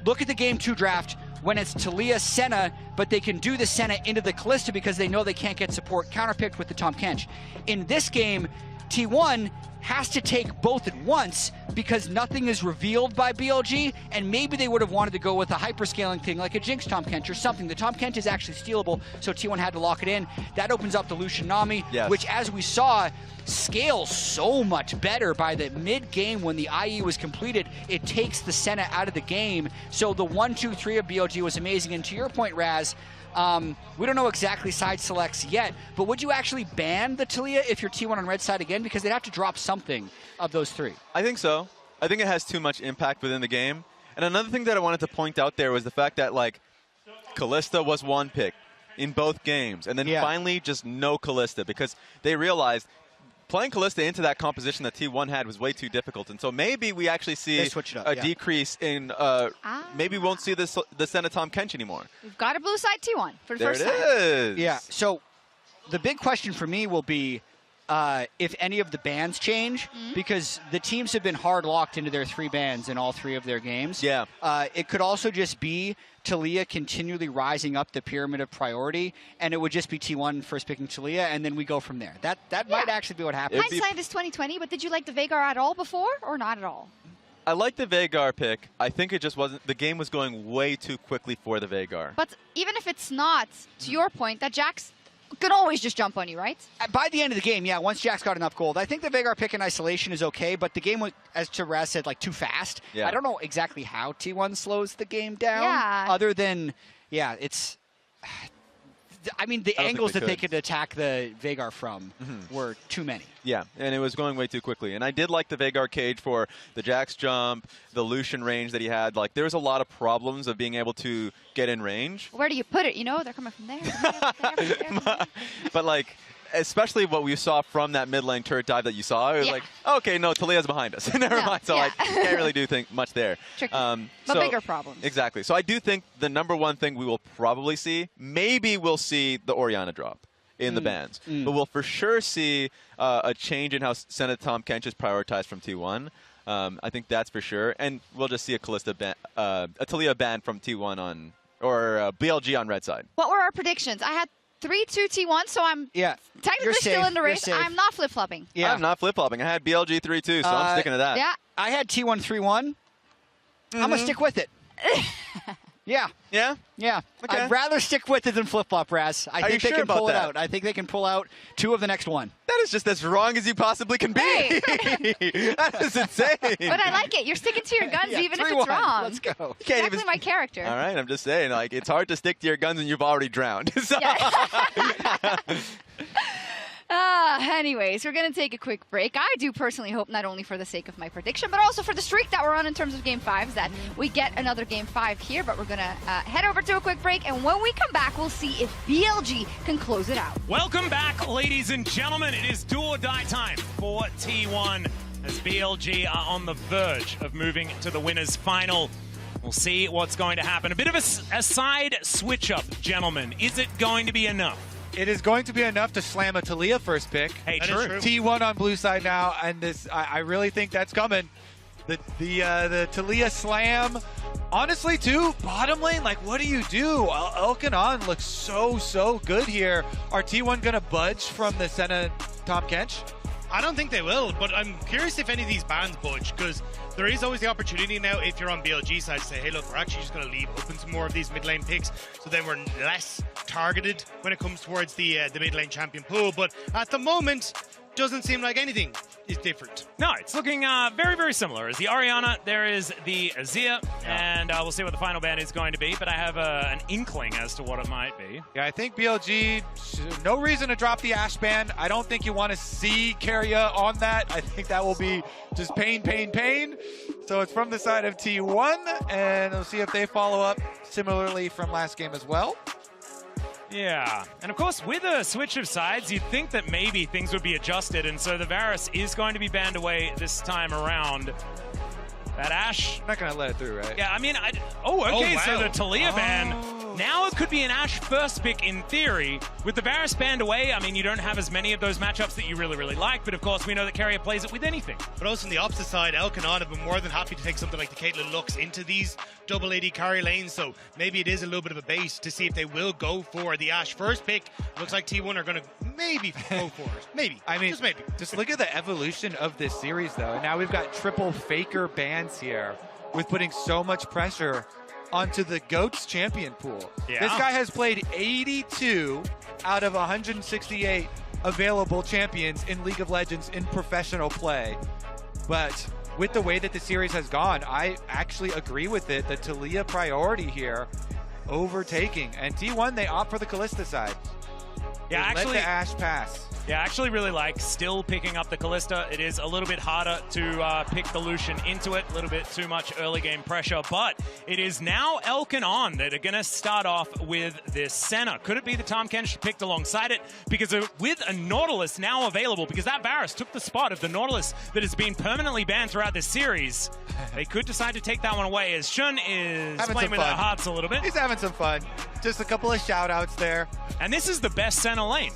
look at the Game 2 draft, when it's Taliyah, Senna, but they can do the Senna into the Kalista because they know they can't get support counterpicked with the Tahm Kench. In this game, T1 has to take both at once because nothing is revealed by BLG, and maybe they would have wanted to go with a hyperscaling thing like a Jinx Tahm Kench or something. The Tahm Kench is actually stealable, so T1 had to lock it in. That opens up the Lucian Nami, which, as we saw, scales so much better by the mid-game when the IE was completed. It takes the Senna out of the game. So the 1-2-3 of BLG was amazing. And to your point, Raz, we don't know exactly side selects yet, but would you actually ban the Taliyah if you're T1 on red side again? Because they'd have to drop something of those 3. I think so. I think it has too much impact within the game. And another thing that I wanted to point out there was the fact that, like, Kalista was 1 pick in both games. And then finally just no Kalista, because they realized playing Kalista into that composition that T1 had was way too difficult. And so maybe we actually see a decrease in, maybe we won't see the Senna Tahm Kench anymore. We've got a blue side T1 for the there first it time. is. Yeah, so the big question for me will be if any of the bans change, because the teams have been hard locked into their 3 bans in all 3 of their games. Yeah. It could also just be Taliyah continually rising up the pyramid of priority, and it would just be T1 first picking Taliyah, and then we go from there. That might actually be what happens. Hindsight is 2020, but did you like the Veigar at all before, or not at all? I like the Veigar pick. I think it just wasn't, the game was going way too quickly for the Veigar. But even if it's not, to your point, that Jax could always just jump on you, right? By the end of the game, yeah, once Jax got enough gold. I think the Veigar pick in isolation is okay, but the game was, as Raz said, like, too fast. Yeah. I don't know exactly how T1 slows the game down. Yeah. Other than, it's... I mean, the angles that they could attack the Veigar from were too many. Yeah, and it was going way too quickly. And I did like the Veigar cage for the Jax jump, the Lucian range that he had. Like, there was a lot of problems of being able to get in range. Where do you put it? You know, they're coming from there. But, like, especially what we saw from that mid lane turret dive that you saw, it was like, okay, no, Taliyah's behind us. Never mind. So I can't really do much there. Tricky. But bigger problems. Exactly. So I do think the number one thing we will probably see, maybe we'll see the Orianna drop in the bans. But we'll for sure see a change in how Senna Tahm Kench is prioritized from T1. I think that's for sure. And we'll just see a Kalista ban, a Taliyah ban from T1 on, or BLG on red side. What were our predictions? I had 3-2 T1, so I'm technically still in the race. I'm not flip-flopping. Yeah. I'm not flip-flopping. I had BLG 3-2, so I'm sticking to that. Yeah. I had T1 3-1. I'm going to stick with it. Yeah. Yeah? Yeah. Okay. I'd rather stick with it than flip-flop, Raz. I think they can pull it out. I think they can pull out 2 of the next 1. That is just as wrong as you possibly can be. Hey. That is insane. But I like it. You're sticking to your guns even if it's wrong. Let's go. Exactly my character. All right, I'm just saying, like, it's hard to stick to your guns and you've already drowned. So. Anyways, we're going to take a quick break. I do personally hope, not only for the sake of my prediction, but also for the streak that we're on in terms of Game 5s, that we get another Game 5 here. But we're going to head over to a quick break, and when we come back, we'll see if BLG can close it out. Welcome back, ladies and gentlemen. It is do or die time for T1 as BLG are on the verge of moving to the winners' final. We'll see what's going to happen. A bit of a side switch-up, gentlemen. Is it going to be enough? It is going to be enough to slam a Taliyah first pick. Hey, true. T1 on blue side now, and this I really think that's coming. The Taliyah slam honestly, too, bottom lane, like, what do you do? Elkanon looks so good here. Are T1 going to budge from the Senna Tom Kench? I don't think they will, but I'm curious if any of these bans budge, because there is always the opportunity now, if you're on BLG side, to say, hey, look, we're actually just going to leave open some more of these mid lane picks, so then we're less targeted when it comes towards the mid lane champion pool. But at the moment, doesn't seem like anything is different. No, it's looking very, very similar. As the Orianna, there is the Azir, and we'll see what the final ban is going to be, but I have an inkling as to what it might be. Yeah, I think BLG, no reason to drop the Ashe ban. I don't think you want to see Keria on that. I think that will be just pain. So it's from the side of T1, and we'll see if they follow up similarly from last game as well. Yeah, and of course, with a switch of sides, you'd think that maybe things would be adjusted, and so the Varus is going to be banned away this time around. That Ashe... I'm not going to let it through, right? Yeah, I mean, okay, wow. so the Talia ban... Now it could be an Ashe first pick in theory. With the Varus banned away, I mean, you don't have as many of those matchups that you really like, but of course we know that Keria plays it with anything. But also on the opposite side, Elkanon have been more than happy to take something like the Caitlyn Lux into these double AD carry lanes, so maybe it is a little bit of a bait to see if they will go for the Ashe first pick. Looks like T1 are going to maybe go for it. Maybe. I mean, just maybe. Just look at the evolution of this series, though. Now we've got triple Faker bans here with putting so much pressure onto the GOATS champion pool. Yeah. This guy has played 82 out of 168 available champions in League of Legends in professional play. But with the way that the series has gone, I actually agree with it. The Talia priority here overtaking. And T1, they opt for the Kalista side. Yeah, They actually, let the Ashe pass. Yeah, I actually really like still picking up the Kalista. It is a little bit harder to pick the Lucian into it, a little bit too much early game pressure, but it is now Elkanon that are going to start off with this Senna. Could it be the Tom Kench picked alongside it? Because with a Nautilus now available, because that Varus took the spot of the Nautilus that has been permanently banned throughout this series, they could decide to take that one away as Shun is playing with their hearts a little bit. He's having some fun. Just a couple of shout-outs there. And this is the best Senna lane.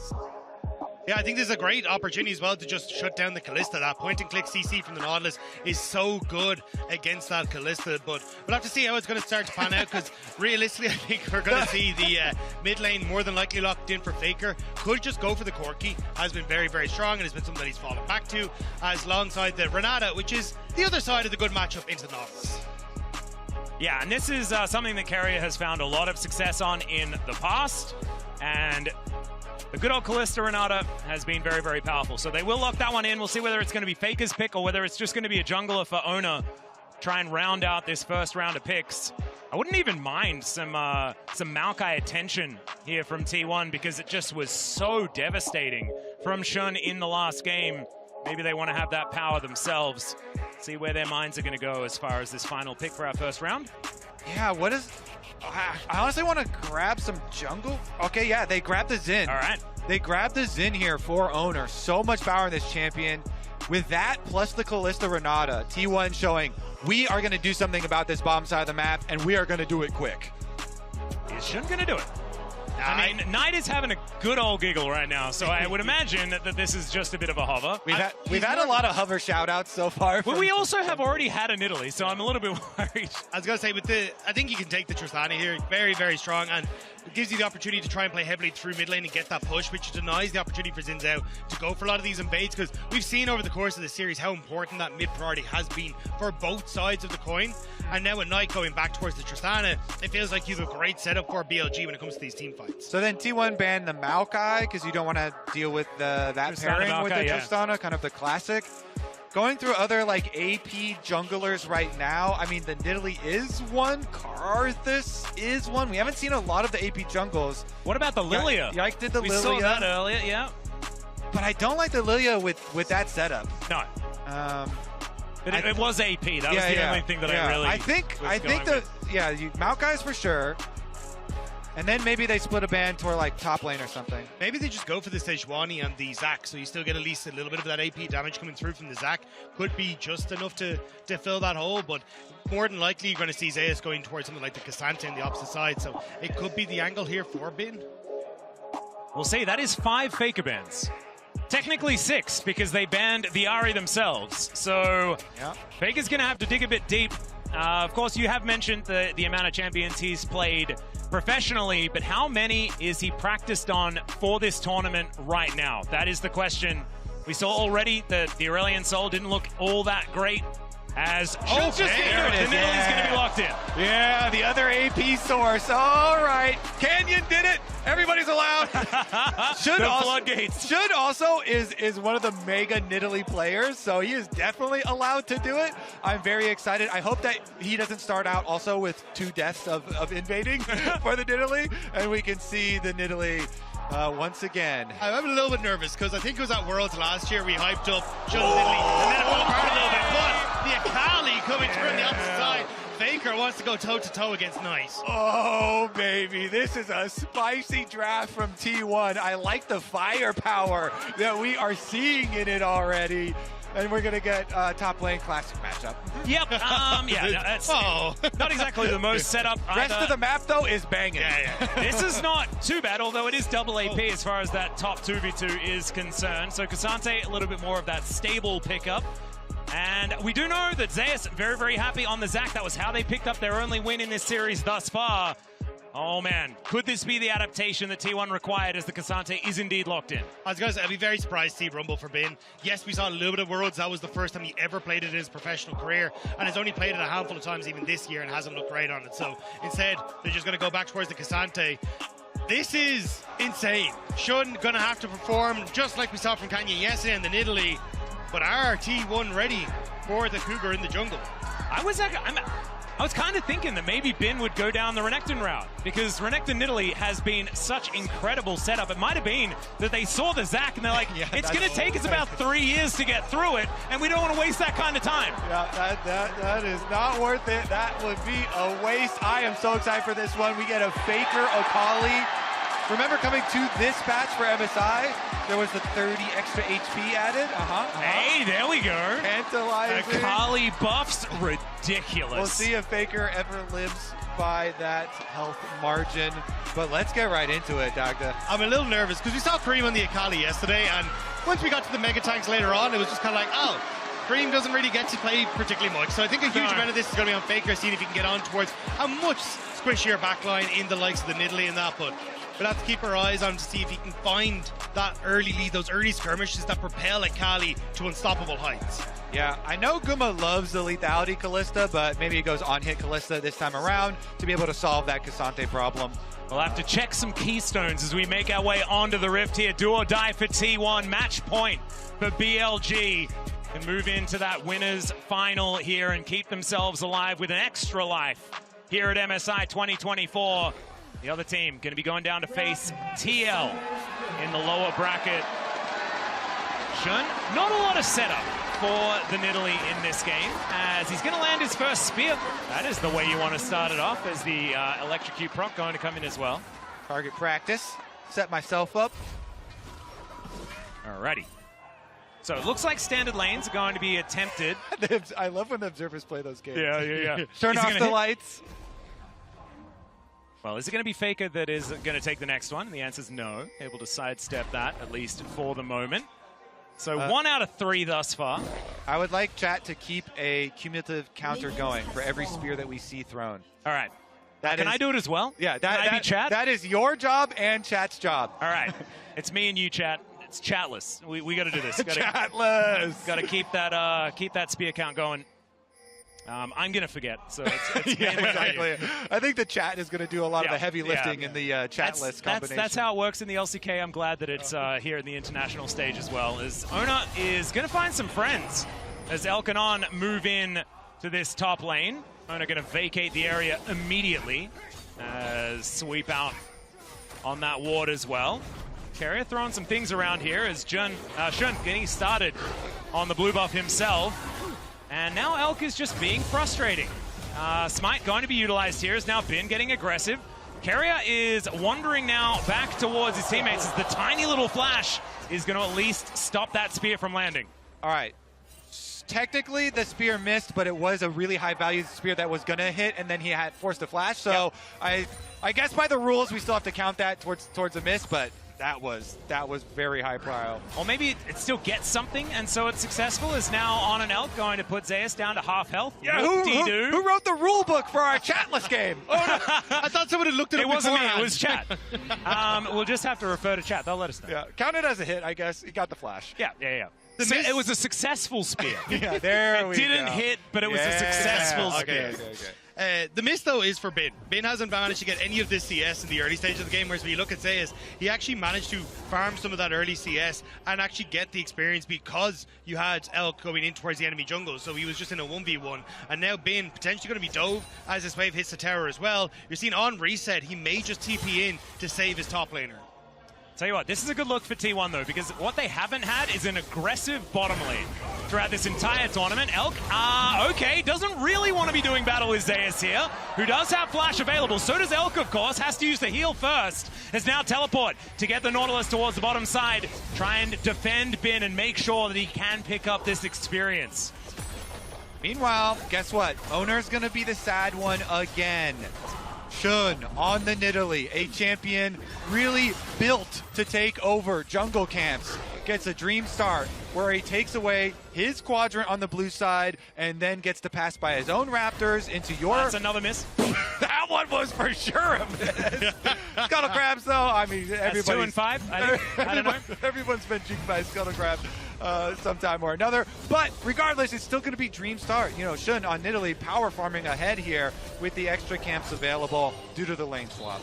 Yeah, I think this is a great opportunity as well to just shut down the Kalista. That point-and-click CC from the Nautilus is so good against that Kalista, but we'll have to see how it's going to start to pan out, because realistically, I think we're going to see the mid lane more than likely locked in for Faker. Could just go for the Corki. Has been very, very strong, and has been something that he's fallen back to, as alongside the Renata, which is the other side of the good matchup into the Nautilus. Yeah, and this is something that Keria has found a lot of success on in the past, and the good old Kalista Renata has been very, very powerful. So they will lock that one in. We'll see whether it's going to be Faker's pick or whether it's just going to be a jungler for Ona. Try and round out this first round of picks. I wouldn't even mind some Maokai attention here from T1, because it just was so devastating from Shun in the last game. Maybe they want to have that power themselves. See where their minds are going to go as far as this final pick for our first round. Yeah, what is... I honestly want to grab some jungle. Okay, yeah, they grabbed the Xin. All right. They grabbed the Xin here for Owner. So much power in this champion. With that, plus the Kalista Renata, T1 showing we are going to do something about this bottom side of the map, and we are going to do it quick. Is Shun going to do it? I mean, Knight is having a good old giggle right now, so I would imagine that this is just a bit of a hover. We've had a lot of hover shout-outs so far. Well, we also have already had an Italy, so I'm a little bit worried. I was going to say, I think you can take the Tristana here. Very, very strong, and it gives you the opportunity to try and play heavily through mid lane and get that push, which denies the opportunity for Xin Zhao to go for a lot of these invades, because we've seen over the course of the series how important that mid priority has been for both sides of the coin. And now with Knight going back towards the Tristana, it feels like you have a great setup for BLG when it comes to these team fights. So then T1 banned the Maokai because you don't want to deal with that Tristana, pairing Maokai, with the yeah. Tristana, kind of the classic. Going through other like AP junglers right now, I mean, the Nidalee is one, Karthus is one. We haven't seen a lot of the AP jungles. What about the Lilia? Yike did the we Lilia. saw that earlier, yeah. But I don't like the Lilia with that setup. No. But it was AP. That was the only thing that I really Maokai's for sure. And then maybe they split a ban toward like top lane or something. Maybe they just go for the Sejuani and the Zac, so you still get at least a little bit of that AP damage coming through from the Zac. Could be just enough to fill that hole, but more than likely you're going to see Zeus going towards something like the Cassandra on the opposite side, so it could be the angle here for Bin. We'll see. That is 5 Faker bans. Technically 6, because they banned the Ahri themselves. So Faker's going to have to dig a bit deep Of course, you have mentioned the amount of champions he's played professionally, but how many is he practiced on for this tournament right now? That is the question. We saw already that the Aurelian Soul didn't look all that great. As the Nidalee is going to be locked in. Yeah, the other AP source. All right, Canyon did it. Everybody's allowed. Should also is one of the mega Nidalee players, so he is definitely allowed to do it. I'm very excited. I hope that he doesn't start out also with 2 deaths of invading for the Nidalee, and we can see the Nidalee once again. I'm a little bit nervous because I think it was at Worlds last year we hyped up Shun Nidalee, and then it fell apart a little bit. But the Akali coming through on the opposite side. Faker wants to go toe-to-toe against Nice. Oh, baby. This is a spicy draft from T1. I like the firepower that we are seeing in it already. And we're going to get top lane classic matchup. Yep. That's not exactly the most set up either. Rest of the map, though, is banging. This is not too bad, although it is double AP as far as that top 2v2 is concerned. So Cassante, a little bit more of that stable pickup. And we do know that Zeus very, very happy on the Zac. That was how they picked up their only win in this series thus far. Oh, man. Could this be the adaptation that T1 required as the Cassante is indeed locked in? I was going to say, I'd be very surprised to see Rumble for Bin. Yes, we saw a little bit of Worlds. That was the first time he ever played it in his professional career, and has only played it a handful of times even this year and hasn't looked great on it. So instead, they're just going to go back towards the Cassante. This is insane. Shun going to have to perform just like we saw from Canyon yesterday in the Nidalee, but are T1 ready for the Cougar in the jungle? I was kind of thinking that maybe Bin would go down the Renekton route, because Renekton Nidalee has been such incredible setup. It might have been that they saw the Zac and they're like, it's going to take us about 3 years to get through it, and we don't want to waste that kind of time. Yeah, that is not worth it. That would be a waste. I am so excited for this one. We get a Faker Akali. Remember coming to this patch for MSI, there was the 30 extra HP added. Hey, there we go. Tantalizing. Akali buffs, ridiculous. We'll see if Faker ever lives by that health margin. But let's get right into it, Dagda. I'm a little nervous because we saw Kareem on the Akali yesterday, and once we got to the Mega Tanks later on, it was just kind of like, oh, Kareem doesn't really get to play particularly much. So I think a huge amount of this is going to be on Faker, seeing if he can get on towards a much squishier backline in the likes of the Nidalee and that, but we'll have to keep our eyes on him to see if he can find that early lead, those early skirmishes that propel Akali to unstoppable heights. Yeah, I know Guma loves the lethality Kalista, but maybe he goes on hit Kalista this time around to be able to solve that Cassante problem. We'll have to check some keystones as we make our way onto the Rift here. Do or die for T1. Match point for BLG. And move into that winners final here and keep themselves alive with an extra life here at MSI 2024. The other team going to be going down to face TL in the lower bracket. Shun, not a lot of setup for the Nidalee in this game, as he's going to land his first spear. That is the way you want to start it off, as the electrocute proc going to come in as well. Target practice, set myself up. Alrighty. So it looks like standard lanes are going to be attempted. I love when the observers play those games. Yeah. Turn off the lights. Well, is it going to be Faker that is going to take the next one? The answer is no. Able to sidestep that, at least for the moment. So 1 out of 3 thus far. I would like chat to keep a cumulative counter going for every spear that we see thrown. All right. Can I do it as well? Yeah. Can I be chat? That is your job and chat's job. All right. It's me and you, chat. It's chatless. We got to do this. Chatless. Got to keep that spear count going. I'm going to forget, so it's yeah, exactly. I think the chat is going to do a lot of the heavy lifting in the chat list combination. That's how it works in the LCK. I'm glad that it's here in the international stage as well. As Ona is going to find some friends as Elkanon move in to this top lane. Ona going to vacate the area immediately. Sweep out on that ward as well. Carrier throwing some things around here as Shun getting started on the blue buff himself. And now Elk is just being frustrating. Smite going to be utilized here, is now Bin getting aggressive. Carrier is wandering now back towards his teammates as the tiny little flash is going to at least stop that spear from landing. All right. Technically, the spear missed, but it was a really high-value spear that was going to hit, and then he had forced a flash. So I guess by the rules, we still have to count that towards a miss, but that was very high profile. Or maybe it still gets something, and so it's successful. Is now on an Elk going to put Zeus down to half health. Yeah, who wrote the rule book for our chatless game? Oh, no. I thought someone had looked at it. It wasn't me. beforehand. It was chat. We'll just have to refer to chat. They'll let us know. Yeah, count it as a hit, I guess. He got the flash. Yeah. It was a successful spear. Yeah, there we go. It didn't hit, but it was a successful spear. Okay. The miss, though, is for Bin. Bin hasn't managed to get any of this CS in the early stage of the game, whereas when you look at Zeus, he actually managed to farm some of that early CS and actually get the experience because you had Elk going in towards the enemy jungle, so he was just in a 1v1. And now Bin potentially going to be dove as this wave hits the tower as well. You're seeing on reset, he may just TP in to save his top laner. Tell you what, this is a good look for T1 though, because what they haven't had is an aggressive bottom lane throughout this entire tournament. Elk, okay, doesn't really want to be doing battle with Zeus here, who does have flash available. So does Elk, of course, has to use the heal first. Has now teleport to get the Nautilus towards the bottom side, try and defend Bin and make sure that he can pick up this experience. Meanwhile, guess what? Owner's going to be the sad one again. Shun on the Nidalee, a champion really built to take over jungle camps, gets a dream start where he takes away his quadrant on the blue side and then gets to pass by his own Raptors into your... That's another miss. That one was for sure a miss. Scuttle Crabs, though, I mean, everybody... 2 and 5, I think. I don't know. Everyone's been juked by Scuttle Crab sometime or another. But regardless, it's still going to be dream start. You know, Shun on Nidalee power farming ahead here with the extra camps available due to the lane swap.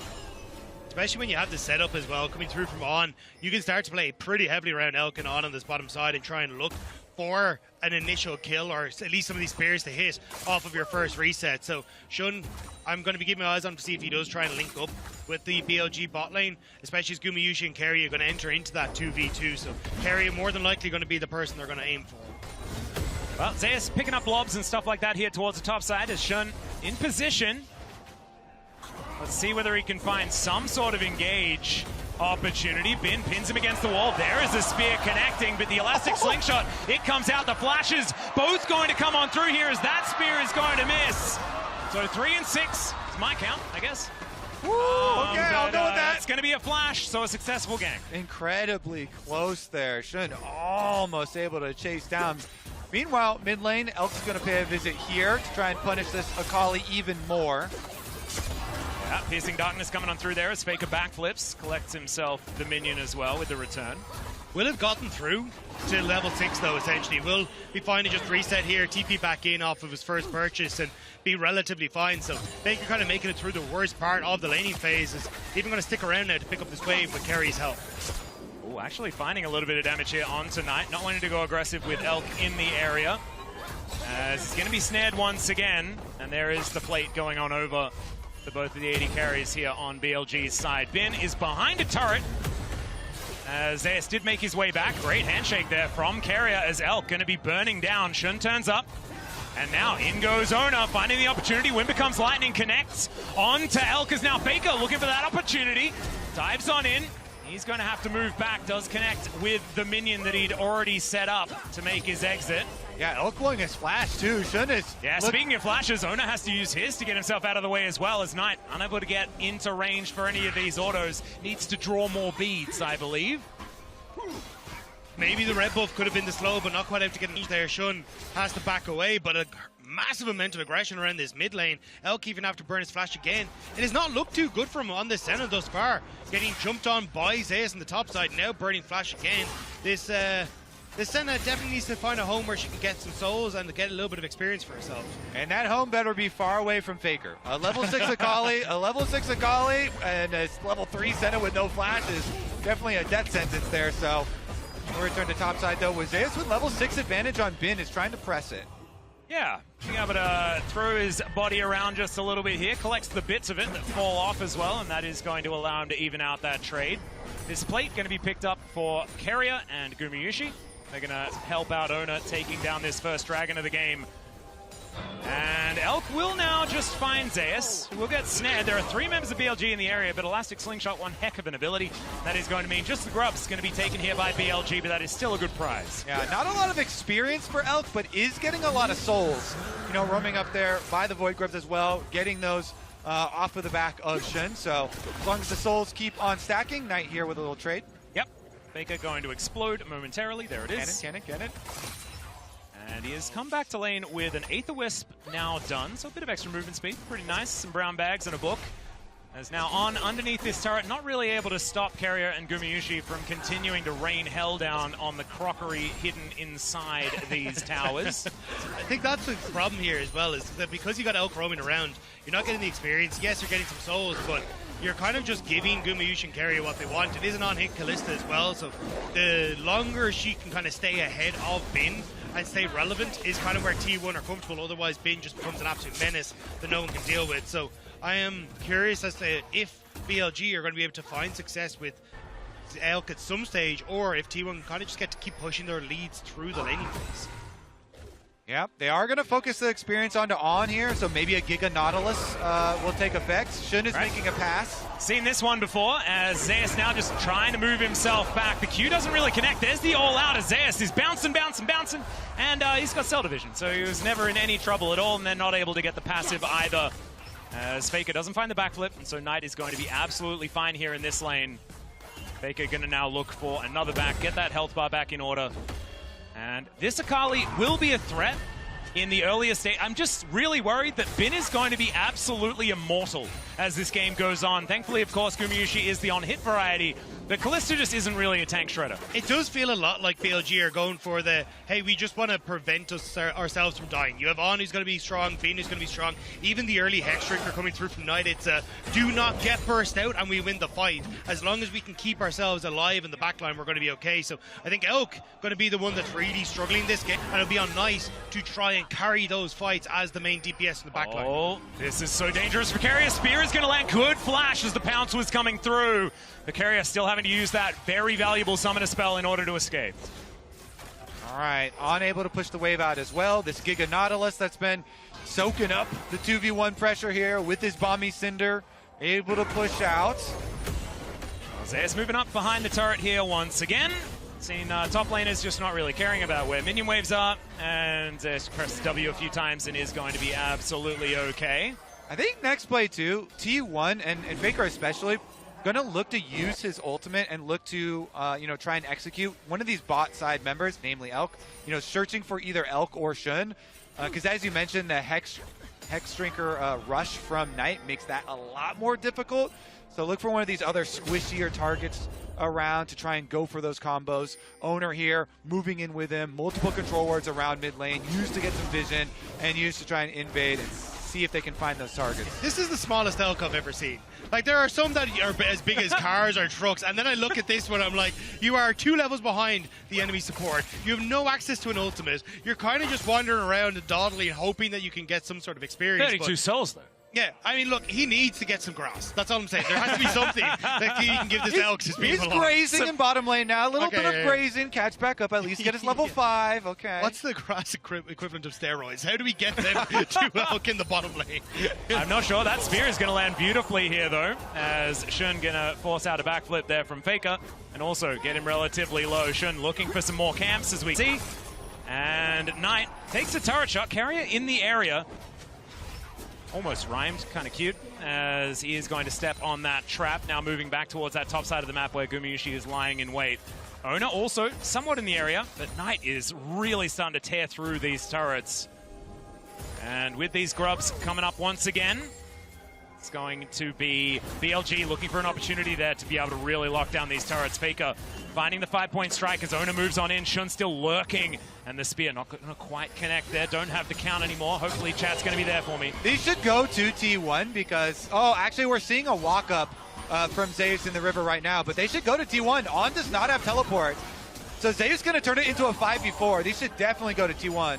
Especially when you have the setup as well coming through from on, you can start to play pretty heavily around Elk and on this bottom side and try and look for an initial kill or at least some of these spears to hit off of your first reset. So Shun, I'm going to be keeping my eyes on to see if he does try and link up with the BLG bot lane, especially as Gumayusi and Kerry are going to enter into that 2v2. So Kerry more than likely going to be the person they're going to aim for. Well, Zeus picking up blobs and stuff like that here towards the top side as Shun in position. Let's see whether he can find some sort of engage opportunity. Bin pins him against the wall. There is a spear connecting, but the elastic slingshot, it comes out. The flashes both going to come on through here as that spear is going to miss. So 3 and 6 is my count, I guess. Okay, I'll go with that. It's going to be a flash, so a successful game. Incredibly close there. Shun almost able to chase down. Meanwhile, mid lane, Elk's going to pay a visit here to try and punish this Akali even more. Yeah, Piercing Darkness coming on through there as Faker backflips, collects himself the minion as well with the return. Will have gotten through to level 6 though, essentially. Will be fine to just reset here, TP back in off of his first purchase and be relatively fine. So Faker kind of making it through the worst part of the laning phase, is even going to stick around now to pick up this wave with Kerry's help. Oh, actually finding a little bit of damage here on Tonight, not wanting to go aggressive with Elk in the area. As it's going to be snared once again, and there is the plate going on over for both of the AD carries here on BLG's side. Bin is behind a turret. As Zeus did make his way back. Great handshake there from Carrier as Elk going to be burning down. Shun turns up. And now in goes Ona, finding the opportunity. Wind becomes lightning, connects on to Elk as now Faker looking for that opportunity. Dives on in. He's going to have to move back. Does connect with the minion that he'd already set up to make his exit. Yeah, Elk blowing his flash too. Shun is... Yeah, speaking of flashes, Ona has to use his to get himself out of the way as well, as Knight, unable to get into range for any of these autos, needs to draw more beads, I believe. Maybe the red buff could have been the slow, but not quite able to get an inch there. Shun has to back away, but a massive amount of aggression around this mid lane. Elk even have to burn his flash again. It has not looked too good for him on this Senna thus far. Getting jumped on by Zeus on the top side, now burning flash again. This Senna definitely needs to find a home where she can get some souls and get a little bit of experience for herself. And that home better be far away from Faker. A level 6 Akali, and a level 3 Senna with no flash is definitely a death sentence there. So we'll return to top side though with Zeus with level 6 advantage on Bin, is trying to press it. Yeah, being able to throw his body around just a little bit here, collects the bits of it that fall off as well, and that is going to allow him to even out that trade. This plate going to be picked up for Carrier and Gumayusi. They're going to help out Ona taking down this first dragon of the game. And Elk will now just find Zeus, who will get snared. There are 3 members of BLG in the area, but Elastic Slingshot, one heck of an ability. That is going to mean just the grub's going to be taken here by BLG, but that is still a good prize. Yeah, not a lot of experience for Elk, but is getting a lot of souls. You know, roaming up there by the Void Grubs as well, getting those off of the back of Shun. So as long as the souls keep on stacking, Knight here with a little trade. Yep. Faker going to explode momentarily. There it is. Can it. And he has come back to lane with an Aether Wisp now done. So a bit of extra movement speed. Pretty nice. Some brown bags and a book. As now on underneath this turret, not really able to stop Carrier and Gumayusi from continuing to rain hell down on the crockery hidden inside these towers. I think that's the problem here as well, is that because you got Elk roaming around, you're not getting the experience. Yes, you're getting some souls, but you're kind of just giving Gumayusi and Carrier what they want. It is an on-hit Callista as well, so the longer she can kind of stay ahead of Bin and stay relevant is kind of where T1 are comfortable. Otherwise, Bin just becomes an absolute menace that no one can deal with. So I am curious as to if BLG are going to be able to find success with Elk at some stage, or if T1 kind of just get to keep pushing their leads through the laning phase. Yeah, they are going to focus the experience onto On here, so maybe a Giga Nautilus will take effect. Shun is making a pass. Seen this one before, as Zeus now just trying to move himself back. The Q doesn't really connect. There's the all-out as Zeus is bouncing, and he's got Cell Division, so he was never in any trouble at all, and they're not able to get the passive either, as Faker doesn't find the backflip, and so Knight is going to be absolutely fine here in this lane. Faker going to now look for another back, get that health bar back in order. And this Akali will be a threat in the earlier stage. I'm just really worried that Bin is going to be absolutely immortal as this game goes on. Thankfully, of course, Gumayusi is the on-hit variety, but Kalista just isn't really a tank shredder. It does feel a lot like BLG are going for the, hey, we just want to prevent ourselves from dying. You have On who's going to be strong, Bin who's going to be strong. Even the early Hex Drinker coming through from Knight, it's a do not get burst out and we win the fight. As long as we can keep ourselves alive in the backline, we're going to be okay. So I think Elk going to be the one that's really struggling this game, and it'll be on Knight to try and carry those fights as the main DPS in the backline. Oh, this is so dangerous for Carrier. Spear is going to land. Good flash as the pounce was coming through. The Carrier still having to use that very valuable summoner spell in order to escape. All right, unable to push the wave out as well. This Giga Nautilus that's been soaking up the 2v1 pressure here with his Bomby Cinder, able to push out. Zeus moving up behind the turret here once again. Seen top laners just not really caring about where minion waves are, and Zeus presses W a few times and is going to be absolutely okay. I think next play too, T1 and Faker especially, gonna look to use his ultimate and look to try and execute one of these bot side members, namely Elk, searching for either Elk or Shun, because as you mentioned, the Hex Drinker rush from Knight makes that a lot more difficult. So look for one of these other squishier targets around to try and go for those combos. Owner here, moving in with him, multiple control wards around mid lane, used to get some vision, and used to try and invade and see if they can find those targets. This is the smallest Elk I've ever seen. Like, there are some that are as big as cars or trucks, and then I look at this one, I'm like, you are 2 levels behind the enemy support. You have no access to an ultimate. You're kind of just wandering around and dawdling, hoping that you can get some sort of experience. 32 souls, though. Yeah, I mean, look, he needs to get some grass. That's all I'm saying. There has to be something that he can give this Elk to speed He's along. grazing in bottom lane now. A little bit of grazing. Catch back up. At least get his level 5. Okay. What's the grass equivalent of steroids? How do we get them to Elk in the bottom lane? I'm not sure. That spear is going to land beautifully here, though, as Shun going to force out a backflip there from Faker and also get him relatively low. Shun looking for some more camps, as we see. And Knight takes a turret shot. Carrier in the area. Almost rhymed, kind of cute, as he is going to step on that trap, now moving back towards that top side of the map where Gumayusi is lying in wait. Owner also somewhat in the area, but Knight is really starting to tear through these turrets. And with these grubs coming up once again, it's going to be BLG looking for an opportunity there to be able to really lock down these turrets. Faker finding the 5-point strike as Owner moves on in. Shun still lurking, and the spear not going to quite connect there. Don't have the count anymore. Hopefully chat's going to be there for me. These should go to T1 because, actually we're seeing a walk-up from Zeus in the river right now, but they should go to T1. On does not have teleport. So Zeus going to turn it into a 5v4. These should definitely go to T1.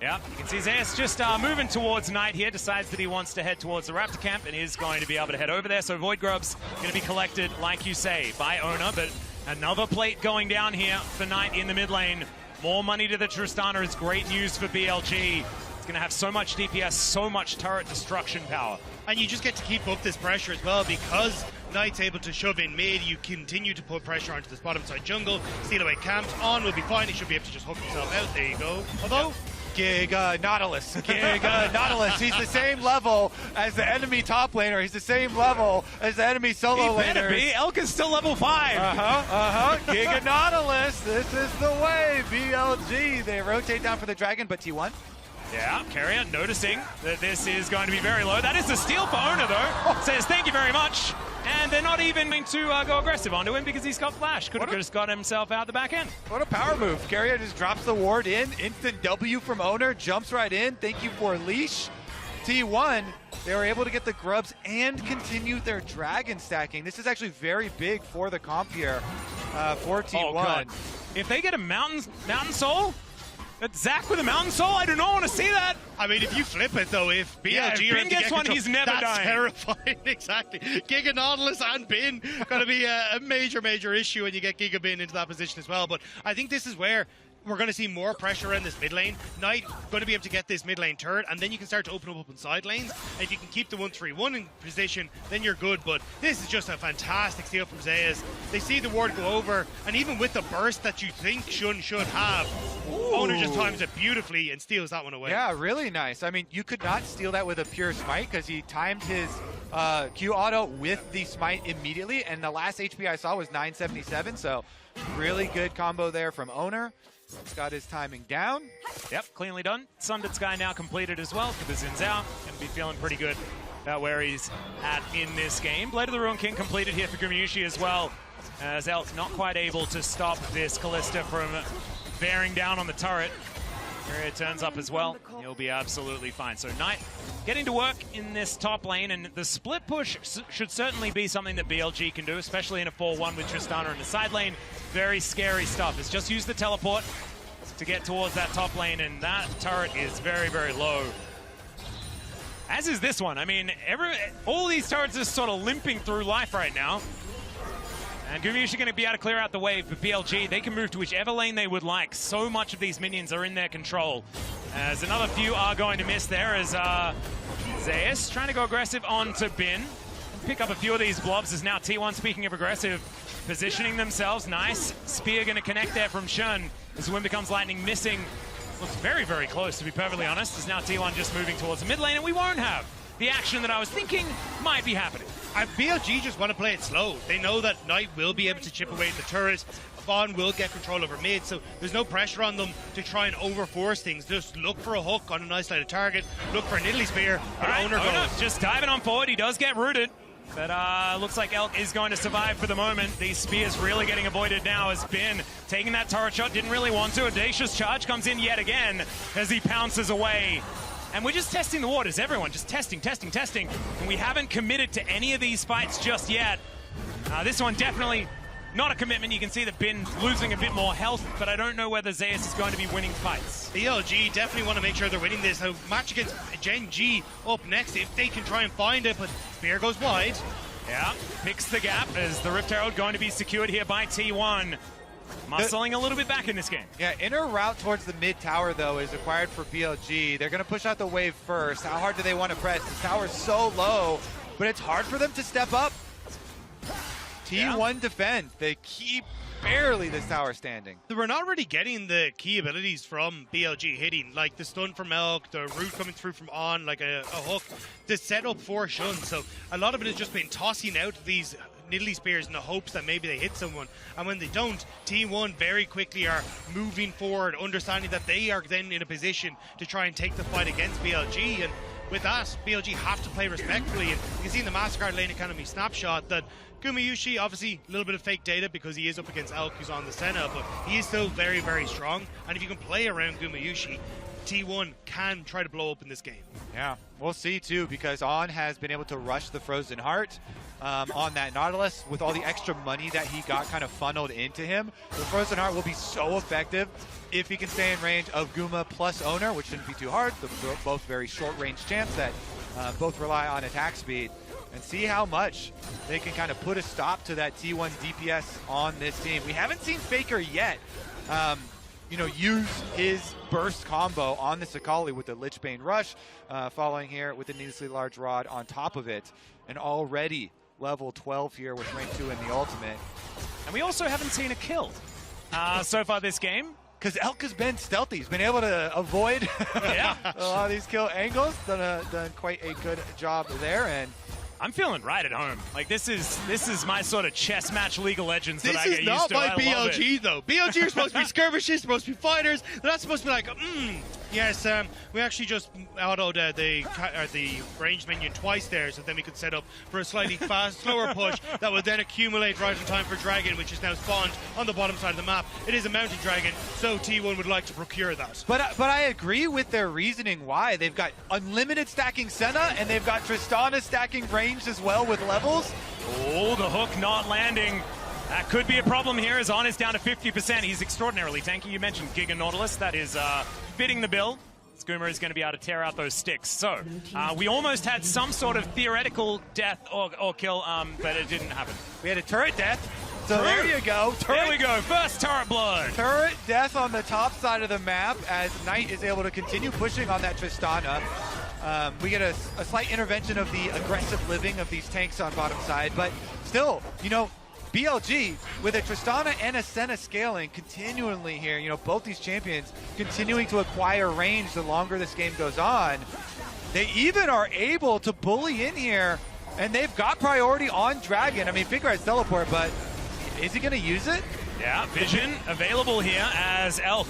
Yeah, you can see Zeus just moving towards Knight here, decides that he wants to head towards the Raptor camp and is going to be able to head over there. So Void Grub's going to be collected, like you say, by Owner, but another plate going down here for Knight in the mid lane. More money to the Tristana is great news for BLG. It's going to have so much DPS, so much turret destruction power. And you just get to keep up this pressure as well because Knight's able to shove in mid. You continue to put pressure onto this bottom side jungle. Steal away camps. On will be fine. He should be able to just hook himself out. There you go. Although, Giga Nautilus. Giga Nautilus. He's the same level as the enemy top laner. He's the same level as the enemy solo laner. He better be. Elk is still level 5. Giga Nautilus. This is the way. BLG. They rotate down for the dragon, but T1. Yeah, Carrier noticing that this is going to be very low. That is the steal for Owner, though. Says thank you very much. And they're not even going to go aggressive onto him because he's got flash. Could have just got himself out the back end. What a power move. Carrier just drops the ward in. Instant W from Owner. Jumps right in. Thank you for leash. T1, they were able to get the grubs and continue their dragon stacking. This is actually very big for the comp here for T1. Oh, God. If they get a Mountain Soul, that's Zach with a Mountain Soul, I do not want to see that. I mean, if you flip it, though, if BLG if Bin gets one, he's never that's dying. Terrifying, exactly. Giga Nautilus and Bin going to be a major issue when you get Giga Bin into that position as well. But I think this is where we're going to see more pressure in this mid lane. Knight going to be able to get this mid lane turret, and then you can start to open up in side lanes. And if you can keep the 1-3-1 in position, then you're good. But this is just a fantastic steal from Zeus. They see the ward go over, and even with the burst that you think Shun should have, Owner just times it beautifully and steals that one away. Yeah, really nice. I mean, you could not steal that with a pure smite because he timed his Q auto with the smite immediately, and the last HP I saw was 977, so really good combo there from Owner. He's got his timing down. Yep, cleanly done. Sundered Sky now completed as well for the Zin's out. Going to be feeling pretty good about where he's at in this game. Blade of the Ruin King completed here for Gumayusi as well, as Elk not quite able to stop this Callista from bearing down on the turret. Area turns up as well. He'll be absolutely fine. So Knight getting to work in this top lane, and the split push should certainly be something that BLG can do, especially in a 4-1 with Tristana in the side lane. Very scary stuff. It's just use the teleport to get towards that top lane, and that turret is very low. As is this one. I mean, all these turrets are sort of limping through life right now. And Gumayusi going to be able to clear out the wave, but BLG, they can move to whichever lane they would like. So much of these minions are in their control. As another few are going to miss there as Zeus trying to go aggressive onto Bin. Pick up a few of these blobs as now T1, speaking of aggressive, positioning themselves. Nice. Spear going to connect there from Shun. As Wind becomes lightning, missing. Looks very close, to be perfectly honest, as now T1 just moving towards the mid lane, and we won't have the action that I was thinking might be happening. BLG just want to play it slow. They know that Knight will be able to chip away at the turret. Vaughn will get control over mid, so there's no pressure on them to try and overforce things. Just look for a hook on an isolated target, look for an Italy spear, but Owner goes. Just diving on forward, he does get rooted. But looks like Elk is going to survive for the moment. These spears really getting avoided now as Bin taking that turret shot, didn't really want to. Audacious charge comes in yet again as he pounces away. And we're just testing the waters, everyone, just testing. And we haven't committed to any of these fights just yet. This one definitely not a commitment. You can see that Bin losing a bit more health, but I don't know whether Zeus is going to be winning fights. BLG definitely want to make sure they're winning this. A match against Gen G up next if they can try and find it, but Spear goes wide. Yeah, picks the gap as the Rift Herald going to be secured here by T1. Muscling a little bit back in this game. Yeah, inner route towards the mid tower, though, is acquired for BLG. They're going to push out the wave first. How hard do they want to press? The tower's so low, but it's hard for them to step up. T1 defend. They keep barely this tower standing. We're not really getting the key abilities from BLG hitting, like the stun from Elk, the root coming through from On, like a hook, the setup for Shun. So a lot of it has just been tossing out these Nidalee Spears in the hopes that maybe they hit someone. And when they don't, T1 very quickly are moving forward, understanding that they are then in a position to try and take the fight against BLG. And with that, BLG have to play respectfully. And you can see in the MasterCard Lane Economy snapshot that Gumayusi, obviously a little bit of fake data because he is up against Elk, who's on the Senna, but he is still very strong. And if you can play around Gumayusi, T1 can try to blow up in this game. Yeah, we'll see too, because On has been able to rush the Frozen Heart on that Nautilus with all the extra money that he got kind of funneled into him. The Frozen Heart will be so effective if he can stay in range of Guma plus Owner, which shouldn't be too hard. They're both very short range champs that both rely on attack speed. And see how much they can kind of put a stop to that T1 DPS on this team. We haven't seen Faker yet, use his burst combo on the Sakali with the Lichbane Rush, following here with the needlessly large rod on top of it. And already level 12 here with rank 2 in the ultimate. And we also haven't seen a kill so far this game. because Elk has been stealthy. He's been able to avoid a lot of these kill angles. Done quite a good job there. And I'm feeling right at home. Like this is my sort of chess match League of Legends that I get used to. This is not my I love BLG it. though. BLG are supposed to be skirmishers, supposed to be fighters. They're not supposed to be like, yes, we actually just autoed the range minion twice there, so then we could set up for a slightly slower push that would then accumulate right in time for Dragon, which is now spawned on the bottom side of the map. It is a mountain dragon, so T1 would like to procure that. But I agree with their reasoning why. They've got unlimited stacking Senna, and they've got Tristana stacking range as well with levels. Oh, the hook not landing. That could be a problem here as On is down to 50%. He's extraordinarily tanky. You mentioned Giga Nautilus. That is fitting the bill. Skoomer is going to be able to tear out those sticks. So we almost had some sort of theoretical death or kill, but it didn't happen. We had a turret death. So there you go. There we go. First turret blood. Turret death on the top side of the map as Knight is able to continue pushing on that Tristana. We get a slight intervention of the aggressive living of these tanks on bottom side, but still, you know, BLG with a Tristana and a Senna scaling continually here, you know, both these champions continuing to acquire range the longer this game goes on. They even are able to bully in here, and they've got priority on Dragon. I mean, Faker has teleport, but is he going to use it? Yeah, vision available here as Elk.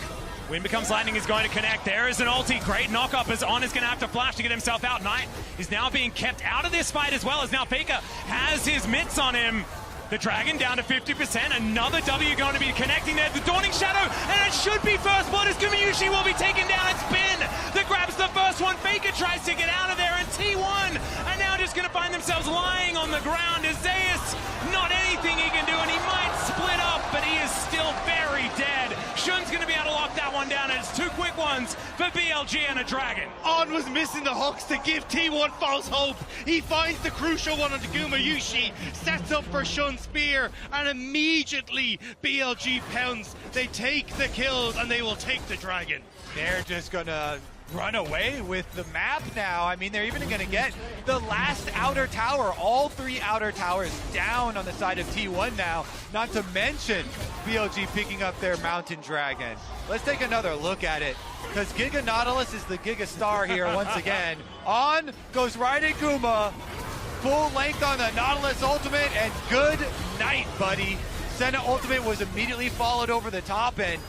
Wind becomes lightning is going to connect. There is an ulti. Great knock-up as On is going to have to flash to get himself out. Knight is now being kept out of this fight as well as now Faker has his mitts on him. The Dragon down to 50%. Another W going to be connecting there. The Dawning Shadow, and it should be first blood as Gumayusi will be taken down. It's Bin that grabs the first one. Faker tries to get out of there, and T1 are now just going to find themselves lying on the ground. As Zeus, not anything he can do, and he might split up, but he is still very dead. Shun's going to be able to lock that one down, and it's two quick ones for BLG and a Dragon. On was missing the hooks to give T1 false hope. He finds the crucial one onto Gumayusi, sets up for Shun's spear, and immediately BLG pounds. They take the kills, and they will take the Dragon. They're just going to run away with the map now. I mean, they're even going to get the last outer tower. All three outer towers down on the side of T1 now, not to mention BLG picking up their Mountain Dragon. Let's take another look at it, because Giga Nautilus is the Giga Star here once again. On goes right at Guma, full length on the Nautilus ultimate, and good night, buddy. Senna ultimate was immediately followed over the top, and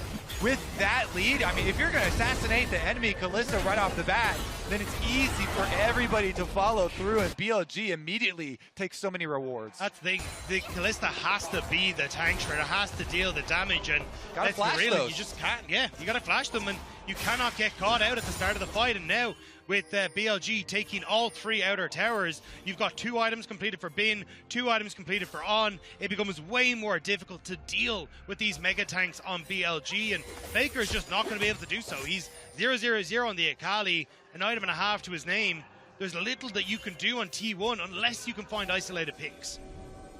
with that lead, I mean, if you're going to assassinate the enemy Kalista right off the bat, then it's easy for everybody to follow through, and BLG immediately takes so many rewards. That's the Kalista has to be the tank shredder, has to deal the damage, and gotta flash those. You just can't, you gotta flash them, and you cannot get caught out at the start of the fight. And now with BLG taking all three outer towers, you've got 2 items completed for Bin, 2 items completed for On. It becomes way more difficult to deal with these mega tanks on BLG, and Faker is just not going to be able to do so. He's 0-0-0 on the Akali, an item and a half to his name. There's little that you can do on T1 unless you can find isolated picks.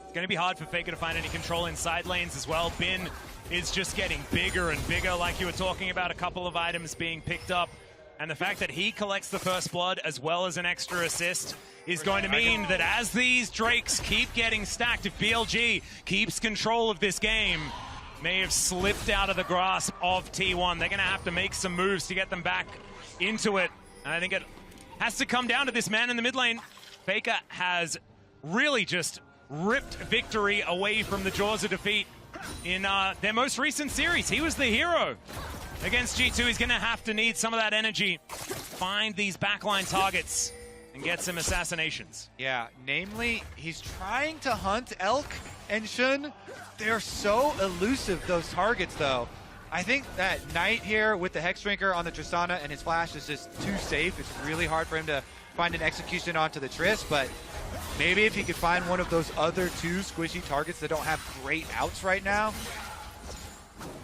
It's going to be hard for Faker to find any control in side lanes as well. Bin is just getting bigger and bigger, like you were talking about, a couple of items being picked up. And the fact that he collects the first blood as well as an extra assist is going to mean that as these Drakes keep getting stacked, if BLG keeps control of this game, may have slipped out of the grasp of T1. They're going to have to make some moves to get them back into it. And I think it has to come down to this man in the mid lane. Faker has really just ripped victory away from the jaws of defeat in their most recent series. He was the hero against G2. He's going to have to need some of that energy, find these backline targets, and get some assassinations. Yeah, namely, he's trying to hunt Elk and Shun. They're so elusive, those targets, though. I think that Knight here with the Hex Drinker on the Tristana and his flash is just too safe. It's really hard for him to find an execution onto the Trist, but maybe if he could find one of those other 2 squishy targets that don't have great outs right now.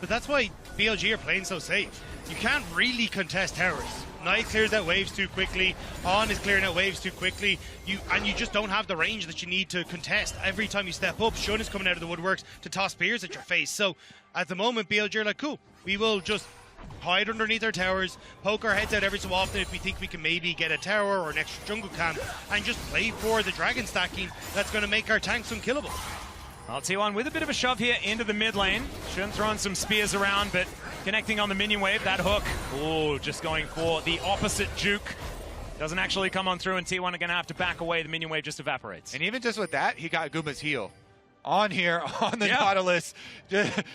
But that's why BLG are playing so safe. You can't really contest towers. Knight clears out waves too quickly. On is clearing out waves too quickly. You just don't have the range that you need to contest. Every time you step up, Shun is coming out of the woodworks to toss spears at your face. So at the moment, BLG are like, cool, we will just hide underneath our towers, poke our heads out every so often if we think we can maybe get a tower or an extra jungle camp, and just play for the dragon stacking that's going to make our tanks unkillable. Well, T1 with a bit of a shove here into the mid lane. Shun throwing some spears around, but connecting on the minion wave. That hook, oh, just going for the opposite juke. Doesn't actually come on through, and T1 are going to have to back away. The minion wave just evaporates. And even just with that, he got Guma's heal. On here, on the Nautilus,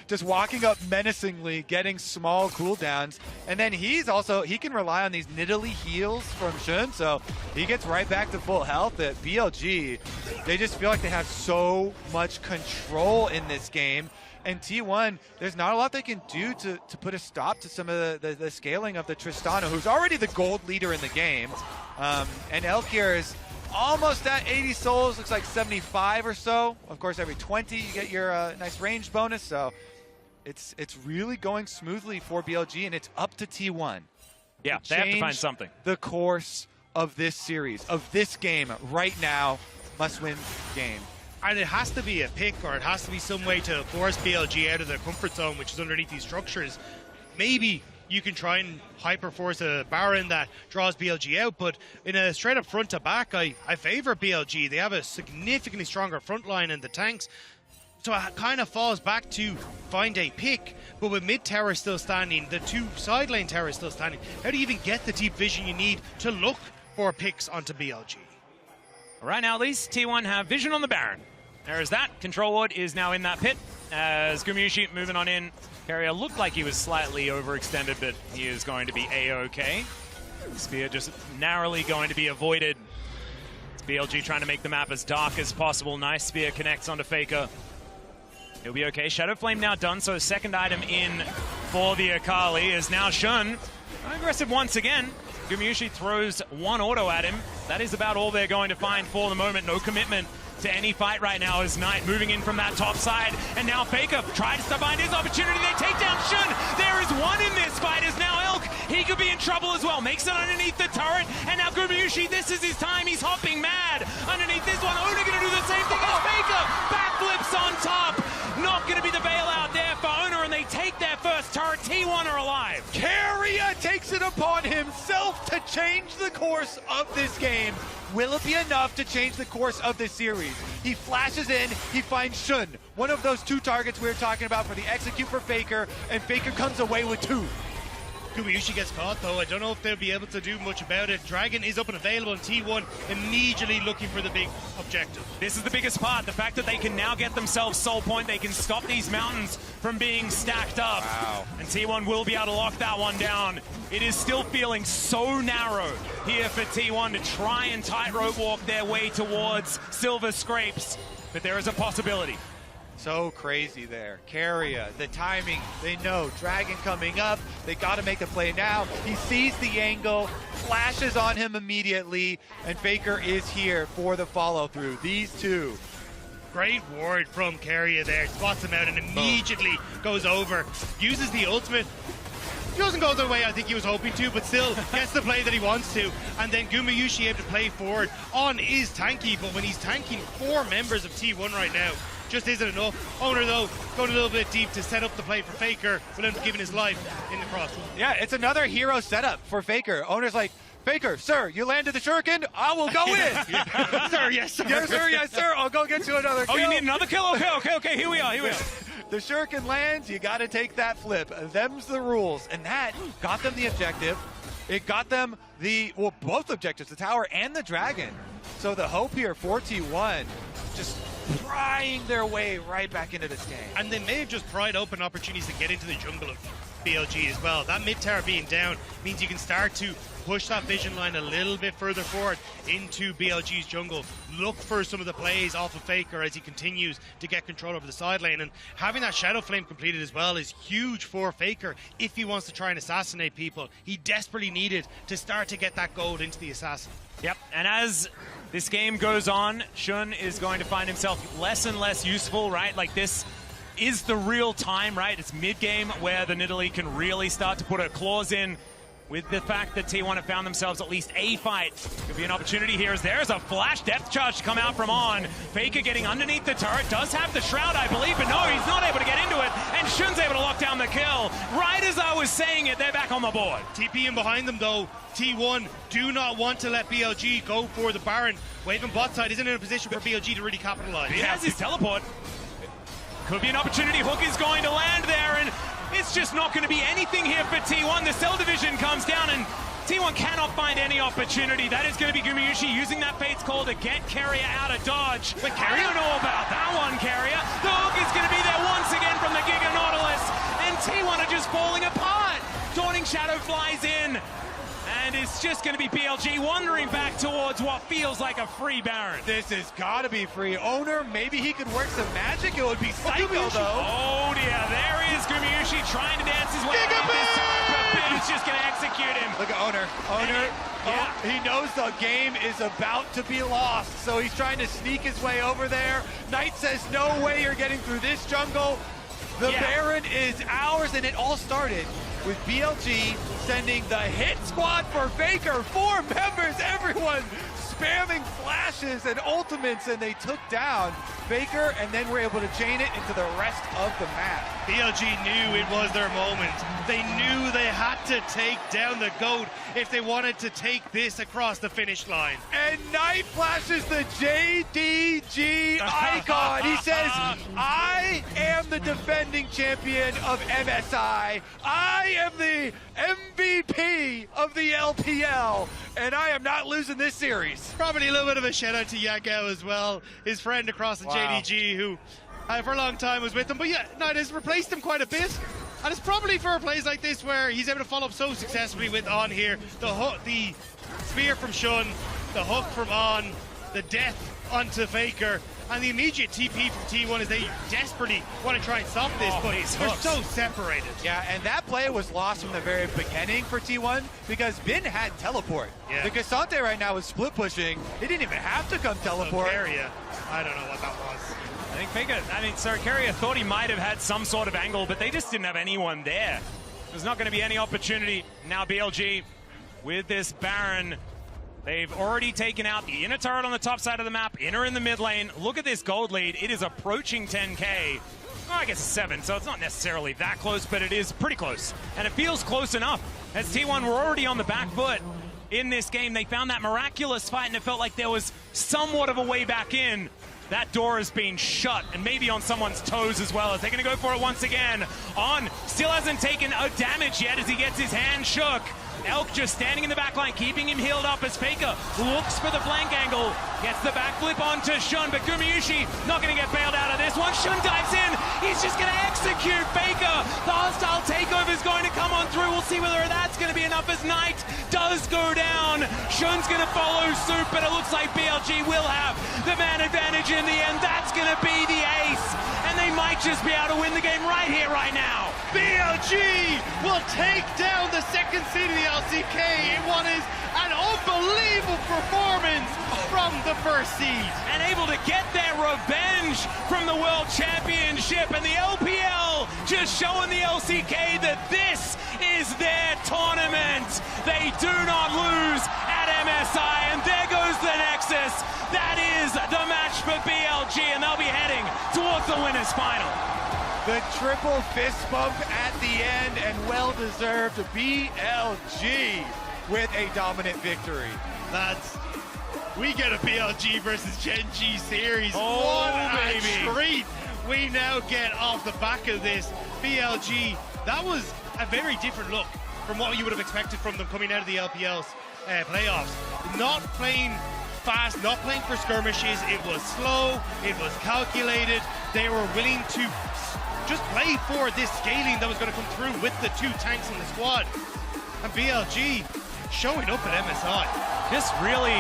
just walking up menacingly, getting small cooldowns. And then he can rely on these Nidalee heals from Shun, so he gets right back to full health. At BLG, they just feel like they have so much control in this game. And T1, there's not a lot they can do to put a stop to some of the scaling of the Tristana, who's already the gold leader in the game. And Elkir is almost at 80 souls, looks like 75 or so. Of course, every 20 you get your nice range bonus, so it's really going smoothly for BLG, and it's up to T1. Yeah, they have to find something. The course of this series, of this game right now, must-win game. And it has to be a pick, or it has to be some way to force BLG out of their comfort zone, which is underneath these structures. Maybe you can try and hyper-force a Baron that draws BLG out, but in a straight-up front-to-back, I favor BLG. They have a significantly stronger front line in the tanks, so it kind of falls back to find a pick. But with mid-tower still standing, the two side lane towers still standing, how do you even get the deep vision you need to look for picks onto BLG? Right now, at least, T1 have vision on the Baron. There's that. Control Ward is now in that pit as Gumayushi moving on in. Carrier looked like he was slightly overextended, but he is going to be A-OK. Spear just narrowly going to be avoided. It's BLG trying to make the map as dark as possible. Nice Spear connects onto Faker. He'll be okay. Shadow Flame now done, so second item in for the Akali is now Shun. Aggressive once again. Gumayushi throws one auto at him. That is about all they're going to find for the moment. No commitment to any fight right now as Knight moving in from that top side. And now Faker tries to find his opportunity. They take down Shun. There is one in this fight as now Elk. He could be in trouble as well. Makes it underneath the turret. And now Gumayushi, this is his time. He's hopping mad underneath this one. Ona going to do the same thing as Faker. Backflips on top. Not going to be the bailout there for Ona, and they take their first turret. T1 are alive. Carrier takes it upon himself to change the course of this game. Will it be enough to change the course of this series? He flashes in, he finds Shun, one of those two targets we were talking about for the execute for Faker, and Faker comes away with two. Gumayushi gets caught, though. I don't know if they'll be able to do much about it. Dragon is up and available, and T1 immediately looking for the big objective. This is the biggest part, the fact that they can now get themselves soul point. They can stop these mountains from being stacked up. Wow. And T1 will be able to lock that one down. It is still feeling so narrow here for T1 to try and tightrope walk their way towards silver scrapes. But there is a possibility. So crazy there. Carrier, the timing, they know. Dragon coming up. They got to make the play now. He sees the angle, flashes on him immediately, and Faker is here for the follow-through. These two. Great ward from Carrier there. Spots him out and immediately goes over. Uses the ultimate. He doesn't go the way I think he was hoping to, but still gets the play that he wants to. And then Gumayushi able to play forward on is tanky, but when he's tanking 4 members of T1 right now, just isn't enough. Owner, though, going a little bit deep to set up the play for Faker, but ends up giving his life in the cross. Yeah, it's another hero setup for Faker. Owner's like, Faker, sir, you landed the shuriken, I will go in. Sir, yes, sir. Yes, sir, yes, sir. I'll go get you another kill. Oh, you need another kill? Okay, here we are. The shuriken lands, you got to take that flip. Them's the rules. And that got them the objective. It got them both objectives, the tower and the dragon. So the hope here for T1, just prying their way right back into this game. And they may have just pried open opportunities to get into the jungle of BLG as well. That mid tower being down means you can start to push that vision line a little bit further forward into BLG's jungle. Look for some of the plays off of Faker as he continues to get control over the side lane. And having that Shadow Flame completed as well is huge for Faker if he wants to try and assassinate people. He desperately needed to start to get that gold into the assassin. Yep, and as this game goes on, Shun is going to find himself less and less useful, right? Like, this is the real time, right? It's mid-game where the Nidalee can really start to put a clause in. With the fact that T1 have found themselves at least a fight. Could be an opportunity here as there's a flash depth charge to come out from On. Faker getting underneath the turret, does have the shroud, I believe, but no, he's not able to get into it, and Shun's able to lock down the kill. Right as I was saying it, they're back on the board. TP in behind them, though. T1 do not want to let BLG go for the Baron. Waving bot side isn't in a position for BLG to really capitalize. He has his teleport. Could be an opportunity. Hook is going to land there, and it's just not going to be anything here for T1. The Cell Division comes down and T1 cannot find any opportunity. That is going to be Gumayusi using that Fate's Call to get Carrier out of dodge. But I don't know about that one, Carrier. The hook is going to be there once again from the Giga Nautilus, and T1 are just falling apart. Dawning Shadow flies in, and it's just going to be BLG wandering back towards what feels like a free Baron. This has got to be free. Owner, maybe he could work some magic. It would be psycho, though. Oh, dear. There is Gumayusi trying to dance his way out this turret, but Ben's just going to execute him. Look at Owner. He knows the game is about to be lost, so he's trying to sneak his way over there. Knight says, no way you're getting through this jungle. The Baron is ours, and it all started with BLG sending the hit squad for Faker. 4 members, everyone spamming flashes and ultimates, and they took down Faker, and then were able to chain it into the rest of the map. BLG knew it was their moment. They knew they had to take down the GOAT if they wanted to take this across the finish line. And Knight flashes the JDG icon. He says, I am the defending champion of MSI. I am the MVP of the LPL, and I am not losing this series. Probably a little bit of a shout out to Yagao as well, his friend across the JDG, who for a long time was with him. But yeah, Knight has replaced him quite a bit. And it's probably for plays like this where he's able to follow up so successfully with On here. The hook, the spear from Shun, the hook from On, the death onto Faker, and the immediate TP from T1 as they desperately want to try and stop this, but they're so separated. Yeah, and that play was lost from the very beginning for T1 because Bin had teleport. Yeah. The Cassante right now is split pushing. He didn't even have to come teleport. Area. I don't know what that was. I think Faker, Carrier thought he might have had some sort of angle, but they just didn't have anyone there. There's not going to be any opportunity. Now BLG with this Baron. They've already taken out the inner turret on the top side of the map, inner in the mid lane. Look at this gold lead. It is approaching 10K. Well, I guess 7, so it's not necessarily that close, but it is pretty close. And it feels close enough, as T1 were already on the back foot in this game. They found that miraculous fight, and it felt like there was somewhat of a way back in. That door has been shut, and maybe on someone's toes as well, as they're going to go for it once again. On still hasn't taken a damage yet as he gets his hand shook. Elk just standing in the back line, keeping him healed up as Faker looks for the flank angle. Gets the backflip onto Shun, but Gumayusi not going to get bailed out of this one. Shun dives in. He's just going to execute Faker. The hostile takeover is going to come on through. We'll see whether that's going to be enough as Knight does go down. Shun's going to follow suit, but it looks like BLG will have the man advantage in the end. That's going to be the ace, and they might just be able to win the game right here, right now. BLG will take down the second seed of the LCK in what is an unbelievable performance from the first seed. And able to get their revenge from the World Championship, and the LPL just showing the LCK that this is their tournament. They do not lose at MSI, and there goes the Nexus. That is the match for BLG, and they'll be heading towards the winners final. The triple fist bump at the end, and well-deserved. BLG with a dominant victory. We get a BLG versus Gen G series. Oh, what baby. a treat we now get off the back of this. BLG, that was a very different look from what you would have expected from them coming out of the LPL's playoffs. Not playing fast, not playing for skirmishes. It was slow, it was calculated. They were willing to just play for this scaling that was going to come through with the 2 tanks in the squad. And BLG showing up at MSI. Just really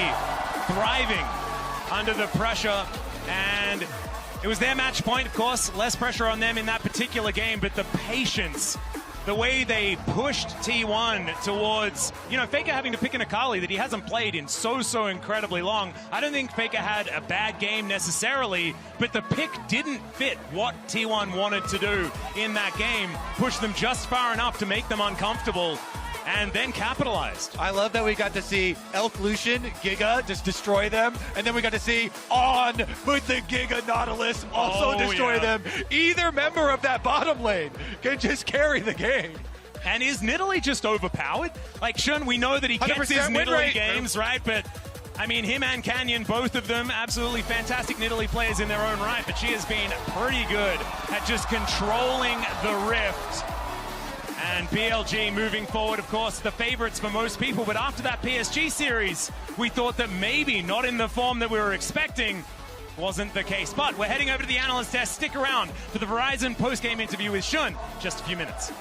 thriving under the pressure, and it was their match point, of course. Less pressure on them in that particular game, but the patience, the way they pushed T1 towards, Faker having to pick an Akali that he hasn't played in so incredibly long. I don't think Faker had a bad game necessarily, but the pick didn't fit what T1 wanted to do in that game. Pushed them just far enough to make them uncomfortable, and then capitalized. I love that we got to see Elk Lucian, Giga, just destroy them, and then we got to see On with the Giga Nautilus also destroy them. Either member of that bottom lane can just carry the game. And is Nidalee just overpowered? Like, Shun, we know that he gets his Nidalee games, right? But, I mean, him and Canyon, both of them, absolutely fantastic Nidalee players in their own right, but she has been pretty good at just controlling the Rift. And BLG moving forward, of course, the favorites for most people. But after that PSG series, we thought that maybe not in the form that we were expecting. Wasn't the case. But we're heading over to the analyst desk. Stick around for the Verizon post-game interview with Shun. Just a few minutes.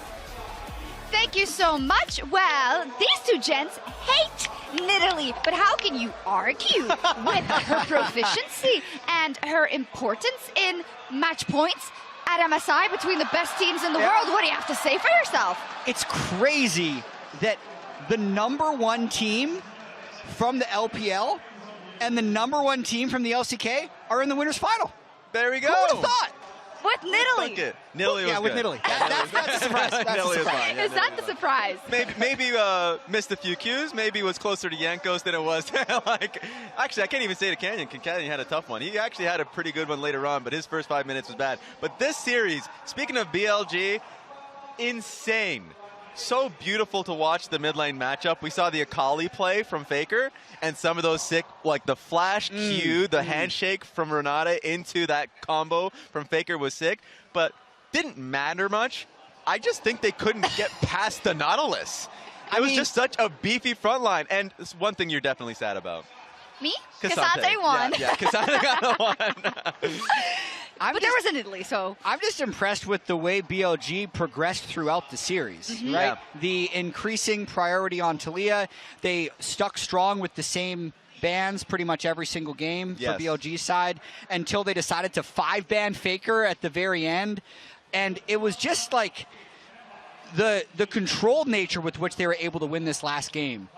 Thank you so much. Well, these two gents hate Nidalee, but how can you argue with her proficiency and her importance in match points at MSI between the best teams in the world? What do you have to say for yourself? It's crazy that the #1 team from the LPL and the #1 team from the LCK are in the winners final. There we go. Who would have thought? With Nidalee. Nidalee was with good. Nidalee. That's a surprise. That's a surprise. Is that the surprise? Maybe missed a few cues. Maybe was closer to Yankos than it was to, actually, I can't even say to Canyon. Canyon had a tough one. He actually had a pretty good one later on, but his first 5 minutes was bad. But this series, speaking of BLG, insane. So beautiful to watch the mid lane matchup. We saw the Akali play from Faker, and some of those sick, like the flash Q, the handshake from Renata into that combo from Faker was sick, but didn't matter much. I just think they couldn't get past the Nautilus. It was just such a beefy front line, and it's one thing you're definitely sad about. Me? K'Sante won. Yeah, K'Sante got one. But there was an Italy, so. I'm just impressed with the way BLG progressed throughout the series, right? Yeah. The increasing priority on Talia. They stuck strong with the same bans pretty much every single game for BLG's side until they decided to 5-ban Faker at the very end. And it was just like the controlled nature with which they were able to win this last game.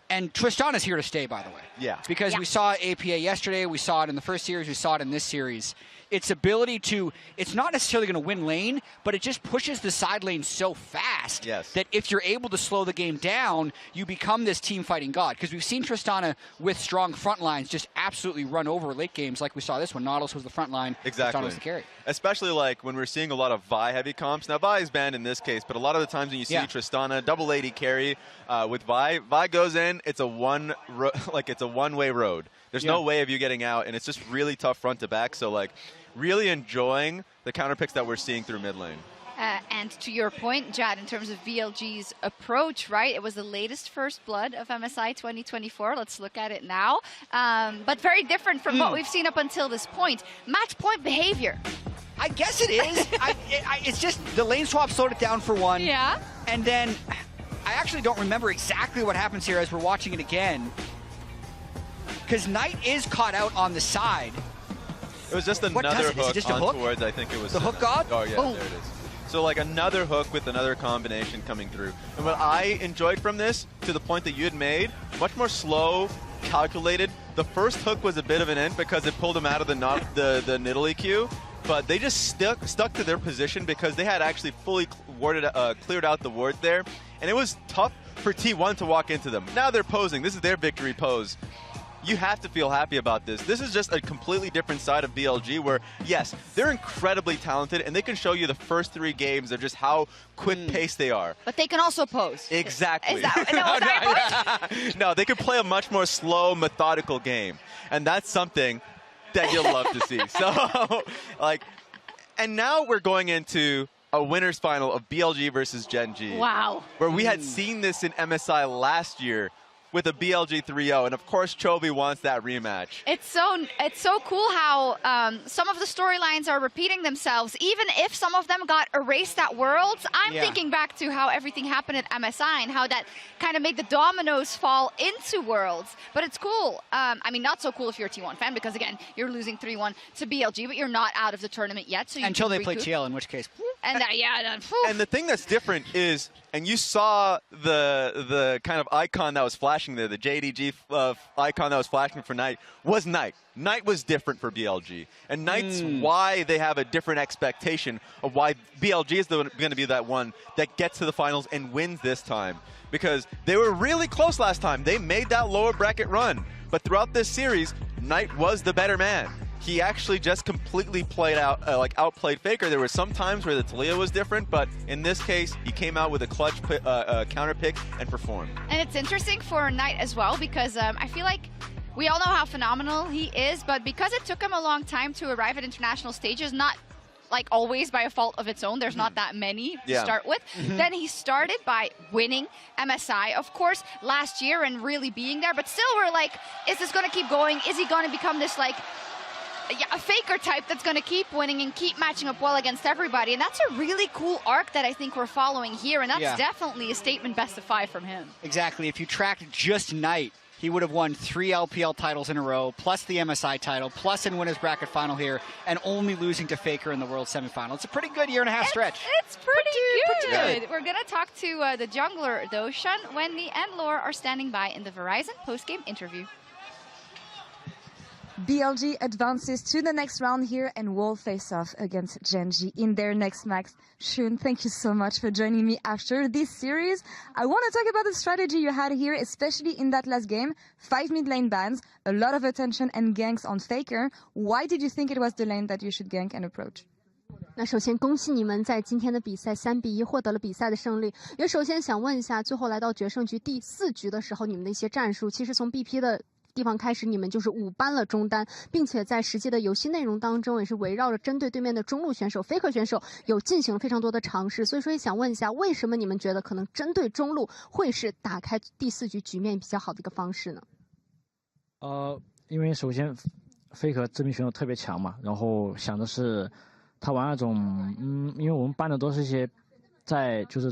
And Tristan is here to stay, by the way. Yeah. Because we saw APA yesterday, we saw it in the first series, we saw it in this series. Its ability to, it's not necessarily going to win lane, but it just pushes the side lane so fast that if you're able to slow the game down, you become this team fighting god. Because we've seen Tristana with strong front lines just absolutely run over late games like we saw this one. Nautilus was the front line, Exactly. Tristana was the carry. Especially like when we're seeing a lot of Vi heavy comps. Now Vi is banned in this case, but a lot of the times when you see Tristana double AD carry with Vi goes in, it's a one-way road. There's no way of you getting out, and it's just really tough front to back. So like, really enjoying the counter picks that we're seeing through mid lane. And to your point, Jad, in terms of VLG's approach, right? It was the latest first blood of MSI 2024. Let's look at it now. But very different from what we've seen up until this point. Match point behavior. I guess it is. It's just the lane swap slowed it down for one. Yeah. And then I actually don't remember exactly what happens here as we're watching it again. Because Knight is caught out on the side. It was just another hook on towards, I think it was. The hook god? Oh, yeah, there it is. So like another hook with another combination coming through. And what I enjoyed from this, to the point that you had made, much more slow, calculated. The first hook was a bit of an end because it pulled him out of the Nidalee queue, but they just stuck to their position because they had actually fully cleared out the ward there, and it was tough for T1 to walk into them. Now they're posing. This is their victory pose. You have to feel happy about this. This is just a completely different side of BLG where, yes, they're incredibly talented, and they can show you the first 3 games of just how quick-paced they are. But they can also pose. Exactly. Is that No, they can play a much more slow, methodical game, and that's something that you'll love to see. So, and now we're going into a winner's final of BLG versus Gen G. Wow. Where we had seen this in MSI last year with a BLG 3-0, and of course Chovy wants that rematch. It's so cool how some of the storylines are repeating themselves, even if some of them got erased at Worlds. I'm thinking back to how everything happened at MSI and how that kind of made the dominoes fall into Worlds. But it's cool. I mean, not so cool if you're a T1 fan, because again, you're losing 3-1 to BLG, but you're not out of the tournament yet. So you until they play TL, in which case. And and the thing that's different is, and you saw the kind of icon that was flashing there, the JDG icon that was flashing for Knight, was Knight. Knight was different for BLG. And Knight's why they have a different expectation of why BLG is going to be that one that gets to the finals and wins this time. Because they were really close last time. They made that lower bracket run. But throughout this series, Knight was the better man. He actually just completely played out, outplayed Faker. There were some times where the Talia was different, but in this case, he came out with a clutch counter pick and performed. And it's interesting for Knight as well, because I feel like we all know how phenomenal he is, but because it took him a long time to arrive at international stages, not like always by a fault of its own. There's not that many to start with. Then he started by winning MSI, of course, last year and really being there. But still, we're like, is this going to keep going? Is he going to become this like a faker type that's going to keep winning and keep matching up well against everybody? And that's a really cool arc that I think we're following here. And that's definitely a statement best of 5 from him. Exactly. If you tracked just Knight, he would have won 3 LPL titles in a row, plus the MSI title, plus in winners bracket final here, and only losing to Faker in the World semifinal. It's a pretty good year-and-a-half stretch. It's pretty good. We're going to talk to the jungler, though. Shun, Wendy, and Laura are standing by in the Verizon post-game interview. BLG advances to the next round here and will face off against Gen.G in their next match. Shun, thank you so much for joining me after this series. I want to talk about the strategy you had here, especially in that last game. 5 mid lane bans, a lot of attention and ganks on Faker. Why did you think it was the lane that you should gank and approach? 那首先恭喜你们在今天的比赛3比1获得了比赛的胜利。也首先想问一下，最后来到决胜局第4局的时候，你们的一些战术，其实从 BP 的地方开始，你们就是5班了中单，并且在实际的游戏内容当中，也是围绕着针对对面的中路选手、Faker 选手有进行了非常多的尝试。所以说也想问一下，为什么你们觉得可能针对中路会是打开第4局局面比较好的一个方式呢？因为首先 Faker 这名选手特别强嘛，然后想的是他玩那种因为我们班的都是一些在就是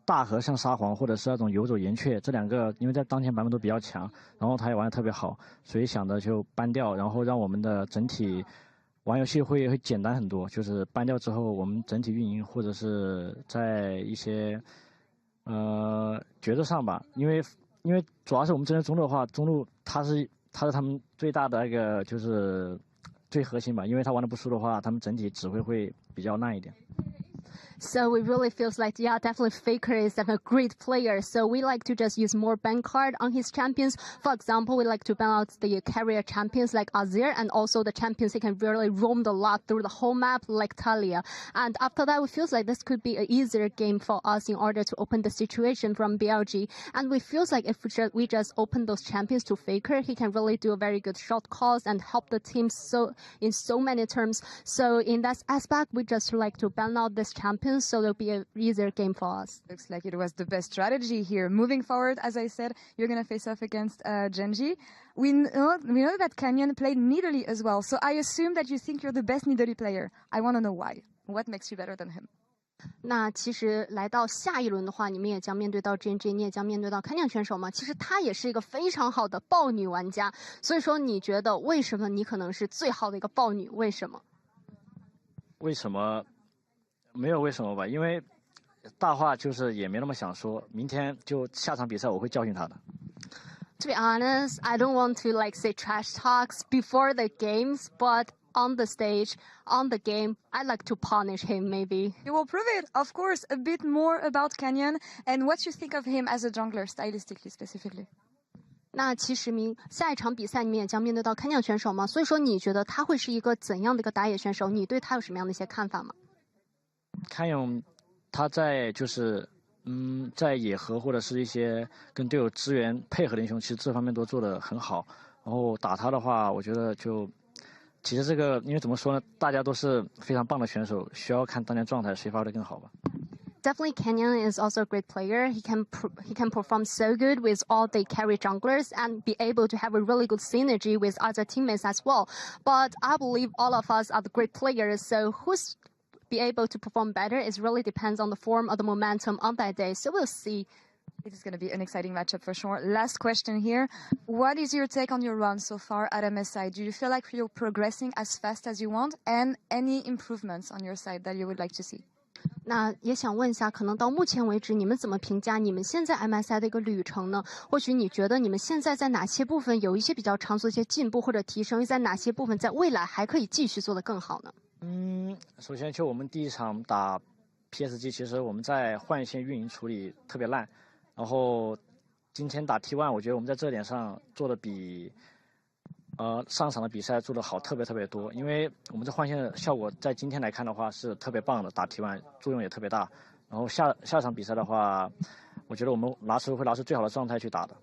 大河像沙皇或者是那种游走岩雀这2个，因为在当前版本都比较强，然后他也玩得特别好，所以想的就搬掉，然后让我们的整体玩游戏会简单很多。就是搬掉之后，我们整体运营或者是在一些角色上吧，因为主要是我们针对中路的话，中路他是他们最大的那个就是最核心吧，因为他玩的不输的话，他们整体指挥会比较烂一点。So it really feels like, yeah, definitely Faker is a great player. So we like to just use more ban card on his champions. For example, we like to ban out the carrier champions like Azir and also the champions who can really roam the lot through the whole map like Talia. And after that, it feels like this could be an easier game for us in order to open the situation from BLG. And we feels like if we just open those champions to Faker, he can really do a very good short calls and help the team in so many terms. So in that aspect, we just like to ban out this champion. So it'll be an easier game for us. Looks like it was the best strategy here. Moving forward, as I said, you're going to face off against Gen.G. We know that Canyon played Nidalee as well, so I assume that you think you're the best Nidalee player. I want to know why. What makes you better than him? 那其实来到下一轮的话，你们也将面对到 Gen.G， 你也将面对到 Canyon 选手嘛。其实他也是一个非常好的豹女玩家，所以说你觉得为什么你可能是最好的一个豹女？为什么？为什么？没有为什么吧，因为大话就是也没那么想说，明天就下场比赛我会教训他的。To be honest, I don't want to like say trash talks before the games, but on the stage, on the game, I like to punish him maybe. You will prove it, of course. A bit more about Canyon and what you think of him as a jungler, stylistically, specifically. 那其实下一场比赛你们也将面对到 Canyon 选手嘛，所以说你觉得他会是一个怎样的一个打野选手？你对他有什么样的一些看法吗？看勇，他在就是在野合或者是一些跟队友支援配合的英雄，其实这方面都做得很好。然后打他的话，我觉得其实这个因为怎么说呢，大家都是非常棒的选手，需要看当前状态谁发挥得更好吧。Definitely, Canyon is also a great player. He can perform so good with all the carry junglers and be able to have a really good synergy with other teammates as well. But I believe all of us are the great players, so who's be able to perform better, it really depends on the form or the momentum on that day. So we'll see. It is going to be an exciting matchup for sure. Last question here. What is your take on your run so far at MSI? Do you feel like you're progressing as fast as you want? And any improvements on your side that you would like to see? 那也想问一下，可能到目前为止，你们怎么评价你们现在 MSI 的一个旅程呢？或许你觉得你们现在在哪些部分有一些比较长足的一些进步或者提升，又在哪些部分在未来还可以继续做得更好呢？首先就我们第一场打 PSG， 其实我们在换线运营处理特别烂，然后今天打 T1， 我觉得我们在这点上做的比上场的比赛做得好特别多，因为我们这换线的效果在今天来看的话是特别棒的，打 T1 作用也特别大。然后下场比赛的话，我觉得我们会拿出最好的状态去打的。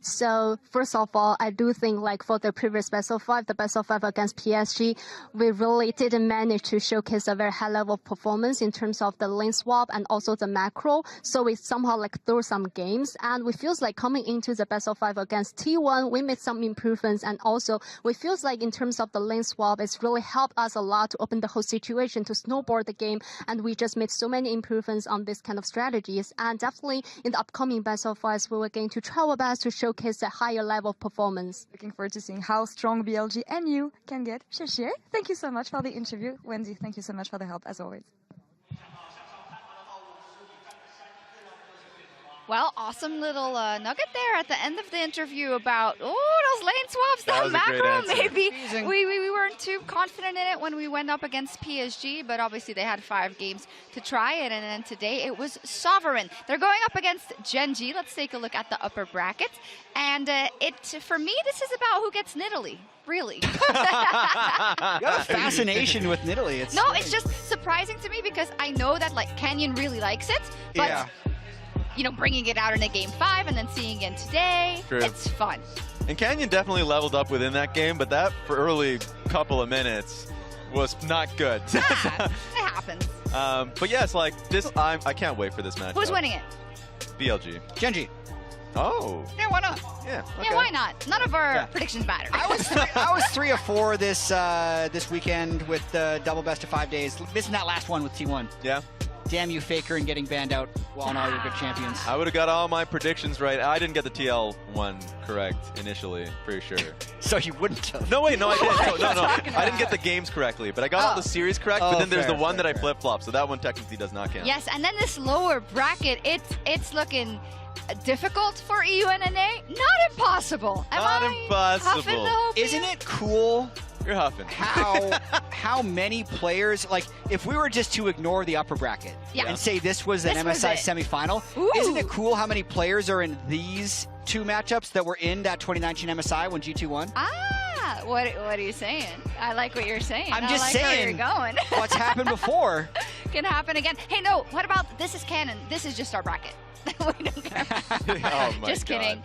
So first of all, I do think like for the previous best of 5, the best of 5 against PSG, we really didn't manage to showcase a very high level of performance in terms of the lane swap and also the macro. So we somehow like threw some games, and we feels like coming into the best of 5 against T1, we made some improvements, and also we feels like in terms of the lane swap, it's really helped us a lot to open the whole situation, to snowboard the game, and we just made so many improvements on this kind of strategies. And definitely in the upcoming best of 5s, we were going to try our best to showcase a higher level of performance. Looking forward to seeing how strong BLG and you can get. Shashir, thank you so much for the interview. Wendy, thank you so much for the help, as always. Well, awesome little nugget there at the end of the interview about, those lane swaps, that macro. Maybe we weren't too confident in it when we went up against PSG, but obviously they had 5 games to try it, and then today it was Sovereign. They're going up against Genji. Let's take a look at the upper bracket. And for me, this is about who gets Nidalee. Really. You have a fascination with Nidalee. It's just surprising to me because I know that like Canyon really likes it, but you know, bringing it out in a game 5 and then seeing it today, it's fun. And Canyon definitely leveled up within that game, but that for early couple of minutes was not good. It happens. But yes, like this, I can't wait for this match. Who's winning it? BLG. Genji. Oh. Yeah, why not? Yeah. Yeah, why not? None of our predictions matter. I was 3 of 4 this weekend with the double best of 5 days, missing that last one with T1. Yeah. Damn you, Faker, and getting banned out while all your good champions. I would have got all my predictions right. I didn't get the TL one correct initially, pretty sure. So you wouldn't have? No, wait, no, I didn't. No. I didn't get the games correctly, but I got all the series correct. But then there's the one that I flip-flopped, so that one technically does not count. Yes, and then this lower bracket, it's looking difficult for EUNNA. Not impossible. Not impossible. Isn't it cool? You're huffing. How many players, like, if we were just to ignore the upper bracket and say this was an MSI semifinal, isn't it cool how many players are in these 2 matchups that were in that 2019 MSI when G2 won? What are you saying? I like what you're saying. I'm just saying where you're going. What's happened before can happen again. Hey, no, what about this is canon? This is just our bracket. We don't care. Just kidding.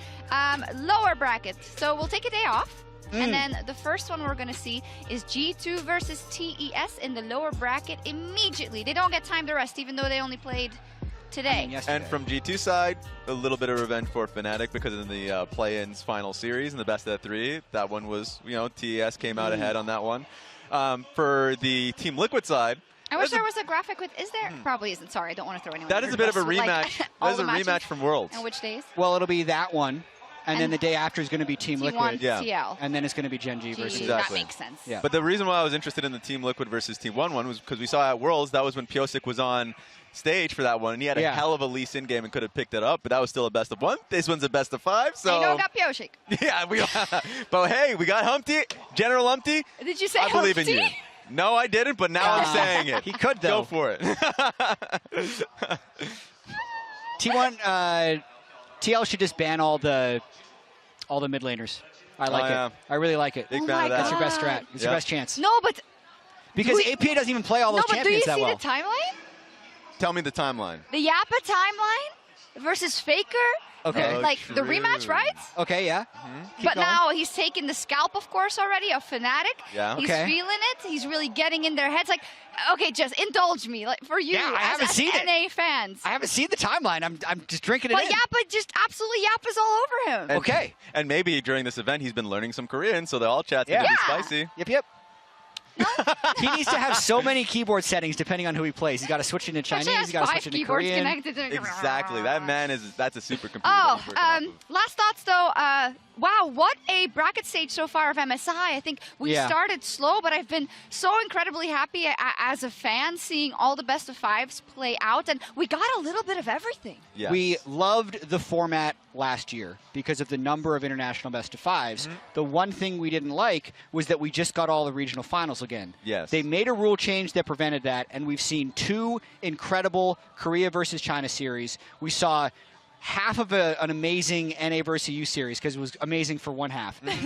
Lower bracket. So we'll take a day off. And then the first one we're going to see is G2 versus TES in the lower bracket immediately. They don't get time to rest, even though they only played today. And from G2 side, a little bit of revenge for Fnatic because in the play-ins final series in the best of 3, that one was, TES came out ahead on that one. For the Team Liquid side, I wish there was a graphic with. Is there? Probably isn't. Sorry, I don't want to throw anyone. That is a bit of a rematch. That is a rematch from Worlds. And which days? Well, it'll be that one. And then the day after is going to be Team Liquid. TL. And then it's going to be Genji versus... Exactly. That makes sense. Yeah. But the reason why I was interested in the Team Liquid versus Team 1 was because we saw at Worlds, that was when Piosik was on stage for that one, and he had a hell of a Lee Sin game and could have picked it up, but that was still a best of 1. This one's a best of 5, so... I know got Piosik. Yeah, but hey, we got Humpty, General Humpty. Did you say I believe Humpty? in you. No, I didn't, but now I'm saying it. He could, though. Go for it. T1, TL should just ban all the mid laners. I like it. I really like it. Big fan of that. That's your best strat. It's your best chance. No, but... Because APA doesn't even play all those champions that well. No, but do you see the timeline? Tell me the timeline. The Yappa timeline versus Faker. Okay. Like the rematch, right? Okay, yeah. But now he's taken the scalp, of course, already of Fnatic. Yeah. He's feeling it. He's really getting in their heads. Like, okay, just indulge me. Like for you, I haven't seen NA fans. I haven't seen the timeline. I'm just drinking it but in. Yappa just absolutely Yappa's all over him. Okay. And maybe during this event he's been learning some Korean, so the all chat's gonna be spicy. Yep. He needs to have so many keyboard settings depending on who he plays. He's got to switch into Chinese. He's got to switch into Korean. Exactly. That man that's a supercomputer. Last thoughts though. Wow, what a bracket stage so far of MSI. I think we started slow, but I've been so incredibly happy as a fan seeing all the best of 5s play out, and we got a little bit of everything. Yes. We loved the format last year because of the number of international best of 5s. The one thing we didn't like was that we just got all the regional finals again. Yes. They made a rule change that prevented that, and we've seen 2 incredible Korea versus China series. We saw half of an amazing NA versus EU series because it was amazing for one half. But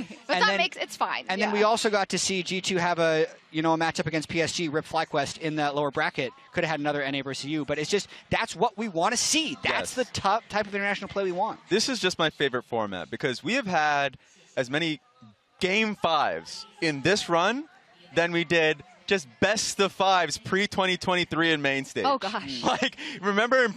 it's fine. And then we also got to see G2 have a matchup against PSG, Rip FlyQuest in that lower bracket. Could have had another NA versus EU, but it's just that's what we want to see. That's the type of international play we want. This is just my favorite format because we have had as many Game 5s in this run than we did just best of 5s pre-2023 in main stage. Oh gosh! Like remember in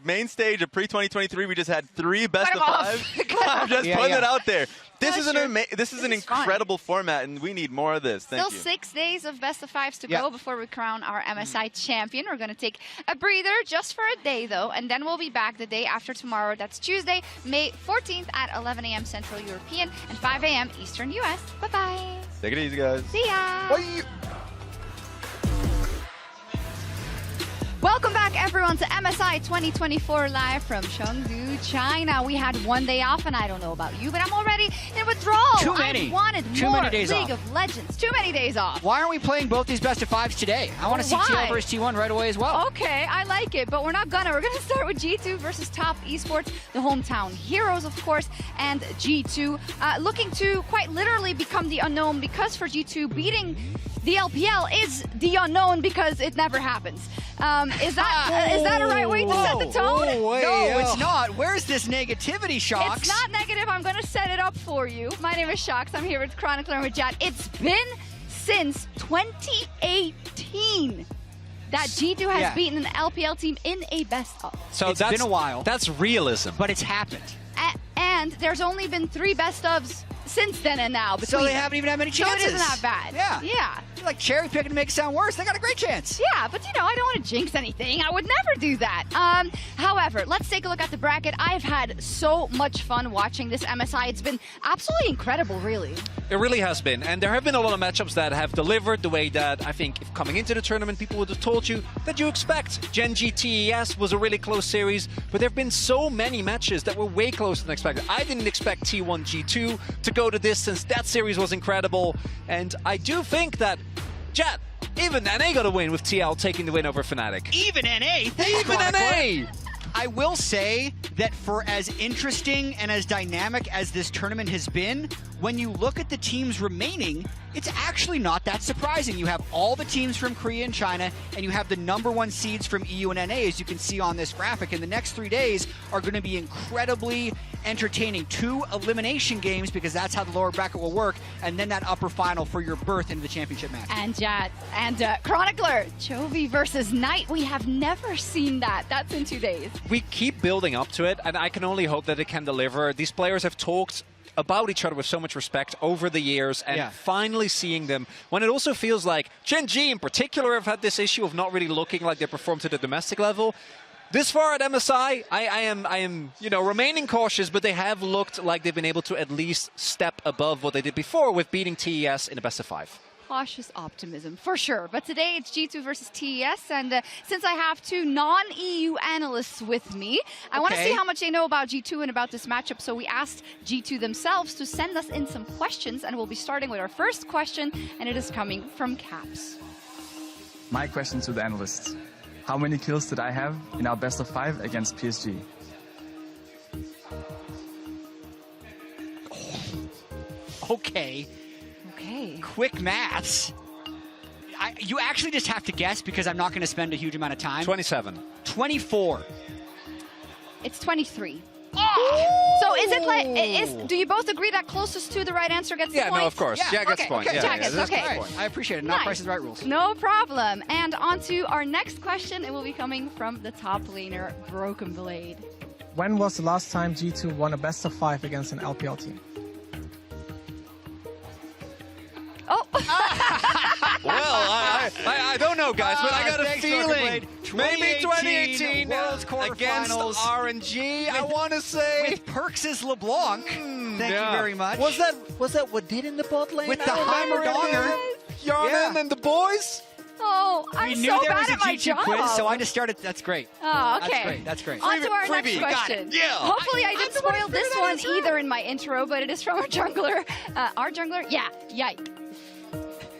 main stage of pre-2023, we just had 3 best of 5s. I'm just putting it out there. This is an incredible format, and we need more of this. Thank you. Still 6 days of best of 5s to go before we crown our MSI champion. We're going to take a breather just for a day, though, and then we'll be back the day after tomorrow. That's Tuesday, May 14th at 11 a.m. Central European and 5 a.m. Eastern U.S. Bye-bye. Take it easy, guys. See ya. Bye. Welcome back, everyone, to MSI 2024 live from Chengdu, China. We had one day off, and I don't know about you, but I'm already in withdrawal. Too many. I wanted Too more many days League off. of Legends. Too many days off. Why aren't we playing both these best of 5s today? I want to see TL versus T1 right away as well. Okay, I like it, but we're not gonna. We're gonna start with G2 versus Top Esports, the hometown heroes, of course, and G2 looking to quite literally become the unknown because for G2, beating the LPL is the unknown because it never happens. Is that a right way to set the tone? No, it's not. Where's this negativity, Shox? It's not negative. I'm going to set it up for you. My name is Shox. I'm here with Chronicler and with Jad. It's been since 2018 that G2 has beaten an LPL team in a best-of. So it's been a while. That's realism. But it's happened. And there's only been 3 best-ofs since then and now. So they haven't even had many chances. So it isn't that bad. Yeah. You're like cherry picking to make it sound worse. They got a great chance. Yeah, but I don't want to jinx anything. I would never do that. However, let's take a look at the bracket. I've had so much fun watching this MSI. It's been absolutely incredible, really. It really has been. And there have been a lot of matchups that have delivered the way that I think if coming into the tournament, people would have told you that you expect. Gen G TES was a really close series, but there have been so many matches that were way closer than expected. I didn't expect T1 G2 to go the distance. That series was incredible. And I do think that, Jad, even NA got a win with TL taking the win over Fnatic. Even NA? Even NA! I will say that for as interesting and as dynamic as this tournament has been, when you look at the teams remaining, it's actually not that surprising. You have all the teams from Korea and China, and you have the #1 seeds from EU and NA, as you can see on this graphic. And the next 3 days are going to be incredibly entertaining. 2 elimination games, because that's how the lower bracket will work, and then that upper final for your berth into the championship match. And Chronicler, Chovy versus Knight. We have never seen that. That's in 2 days. We keep building up to it, and I can only hope that it can deliver. These players have talked about each other with so much respect over the years, and finally seeing them when it also feels like Gen G in particular have had this issue of not really looking like they perform to the domestic level. This far at MSI, I am remaining cautious, but they have looked like they've been able to at least step above what they did before with beating TES in a best of 5. Cautious optimism, for sure. But today it's G2 versus TES, and since I have 2 non-EU analysts with me, I want to see how much they know about G2 and about this matchup. So we asked G2 themselves to send us in some questions, and we'll be starting with our first question, and it is coming from Caps. My question to the analysts. How many kills did I have in our best of 5 against PSG? Okay. Quick maths. You actually just have to guess because I'm not going to spend a huge amount of time. 27. 24. It's 23. Oh! So is it like, do you both agree that closest to the right answer gets the point? Yeah, no, of course. Yeah, gets the point. Okay, okay. I appreciate it. Not Price is Right rules. No problem. And on to our next question. It will be coming from the top laner, Broken Blade. When was the last time G2 won a best of 5 against an LPL team? Oh. Well, I don't know, guys, but I got a feeling maybe 2018 World's against RNG. I want to say with Perks' LeBlanc. Thank you very much. Was that what did in the bot lane? With the Heimerdinger, Yarnan and the boys. Oh, I'm so bad at my job. Quiz, so I just started. That's great. Oh, okay. That's great. On to our next question. Yeah. Hopefully I didn't spoil this one either in my intro, but it is from our jungler. Our jungler? Yeah, Yike.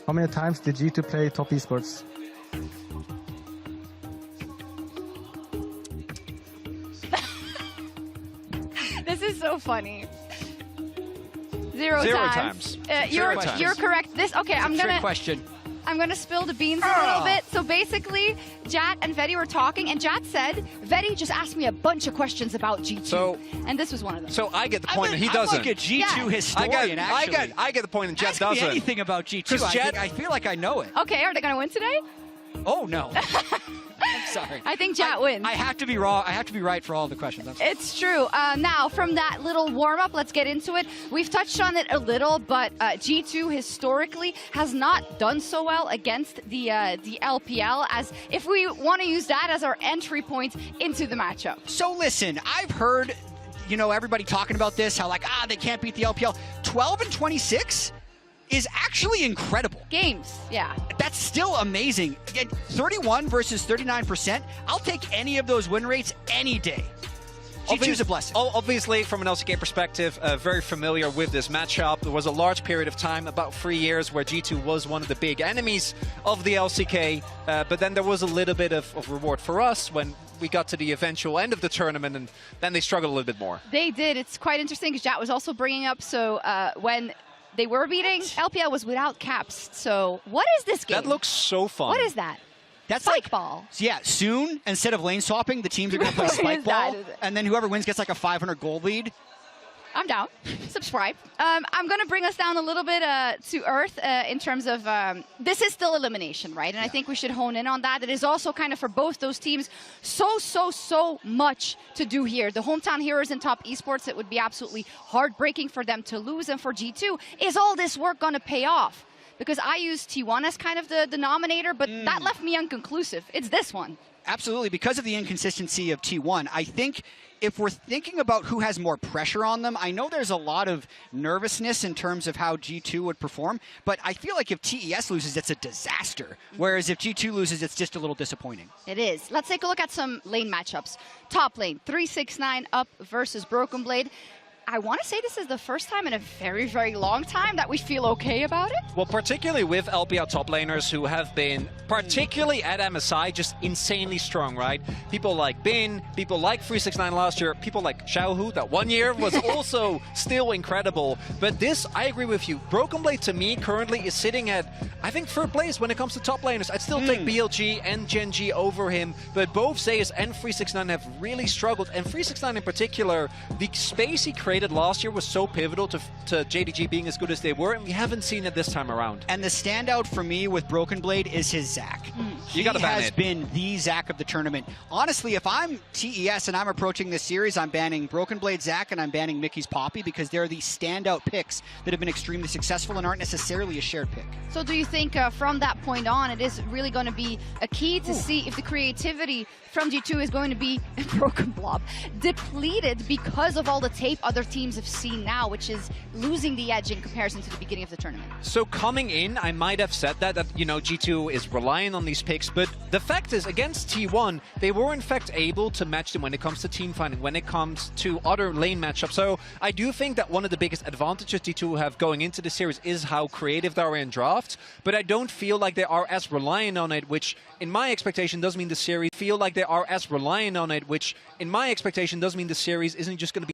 How many times did G2 play Top Esports? is so funny. Zero times. You're correct. This okay. It's a trick question. I'm gonna spill the beans a little bit. So basically, Jat and Vedi were talking, and Jat said, Vedi just asked me a bunch of questions about G2, and this was one of them. So I get the point, and he doesn't. I'm like a G2 historian, actually. I get the point, and Jet doesn't. Ask me anything about G2. I feel like I know it. Okay, are they gonna win today? Oh, no. I'm sorry. I think Jat wins. I have to be wrong. I have to be right for all the questions. It's true. Now, from that little warm-up, let's get into it. We've touched on it a little, but G2 historically has not done so well against the LPL, as if we want to use that as our entry point into the matchup. So listen, I've heard, everybody talking about this, how they can't beat the LPL. 12-26 is actually incredible. Games, yeah. That's still amazing. 31 versus 39%. I'll take any of those win rates any day. G2's a blessing. Obviously, from an LCK perspective, very familiar with this matchup. There was a large period of time, about 3 years, where G2 was one of the big enemies of the LCK. But then there was a little bit of reward for us when we got to the eventual end of the tournament, and then they struggled a little bit more. They did. It's quite interesting because Jat was also bringing up, so when they were beating, LPL was without caps. So what is this game? That looks so fun. What is that? That's Spike ball. Yeah, soon, instead of lane swapping, the teams are going to play spike ball, and then whoever wins gets like a 500 gold lead. I'm down. Subscribe. I'm going to bring us down a little bit to earth in terms of this is still elimination, right? And I think we should hone in on that. It is also kind of for both those teams so much to do here. The hometown heroes in top esports, it would be absolutely heartbreaking for them to lose. And for G2, is all this work going to pay off? Because I used T1 as kind of the denominator, but that left me inconclusive. It's this one. Absolutely. Because of the inconsistency of T1, I think if we're thinking about who has more pressure on them, I know there's a lot of nervousness in terms of how G2 would perform, but I feel like if TES loses, it's a disaster. Whereas if G2 loses, it's just a little disappointing. It is. Let's take a look at some lane matchups. Top lane, 369 up versus Broken Blade. I want to say this is the first time in a very long time that we feel okay about it. Well, particularly with LPL top laners who have been, particularly at MSI, just insanely strong, right? People like Bin, people like 369 last year, people like Xiaohu that 1 year was also still incredible. But this, I agree with you. Broken Blade to me currently is sitting at, I think, third place when it comes to top laners. I'd still take BLG and Gen G over him, but both Zeus and 369 have really struggled. And 369 in particular, the space he created last year was so pivotal to JDG being as good as they were, and we haven't seen it this time around. And the standout for me with Broken Blade is his Zac. He has been the Zac of the tournament. Honestly, if I'm TES and I'm approaching this series, I'm banning Broken Blade Zac and I'm banning Mickey's Poppy because they're the standout picks that have been extremely successful and aren't necessarily a shared pick. So do you think from that point on, it is really going to be a key to see if the creativity from G2 is going to be Broken Blob depleted because of all the tape other teams have seen now, which is losing the edge in comparison to the beginning of the tournament? So coming in, I might have said that G2 is relying on these picks, but the fact is, against T1, they were in fact able to match them when it comes to team fighting, when it comes to other lane matchups. So I do think that one of the biggest advantages G2 have going into the series is how creative they are in drafts, but I don't feel like they are as reliant on it, which in my expectation does mean the series isn't just going to be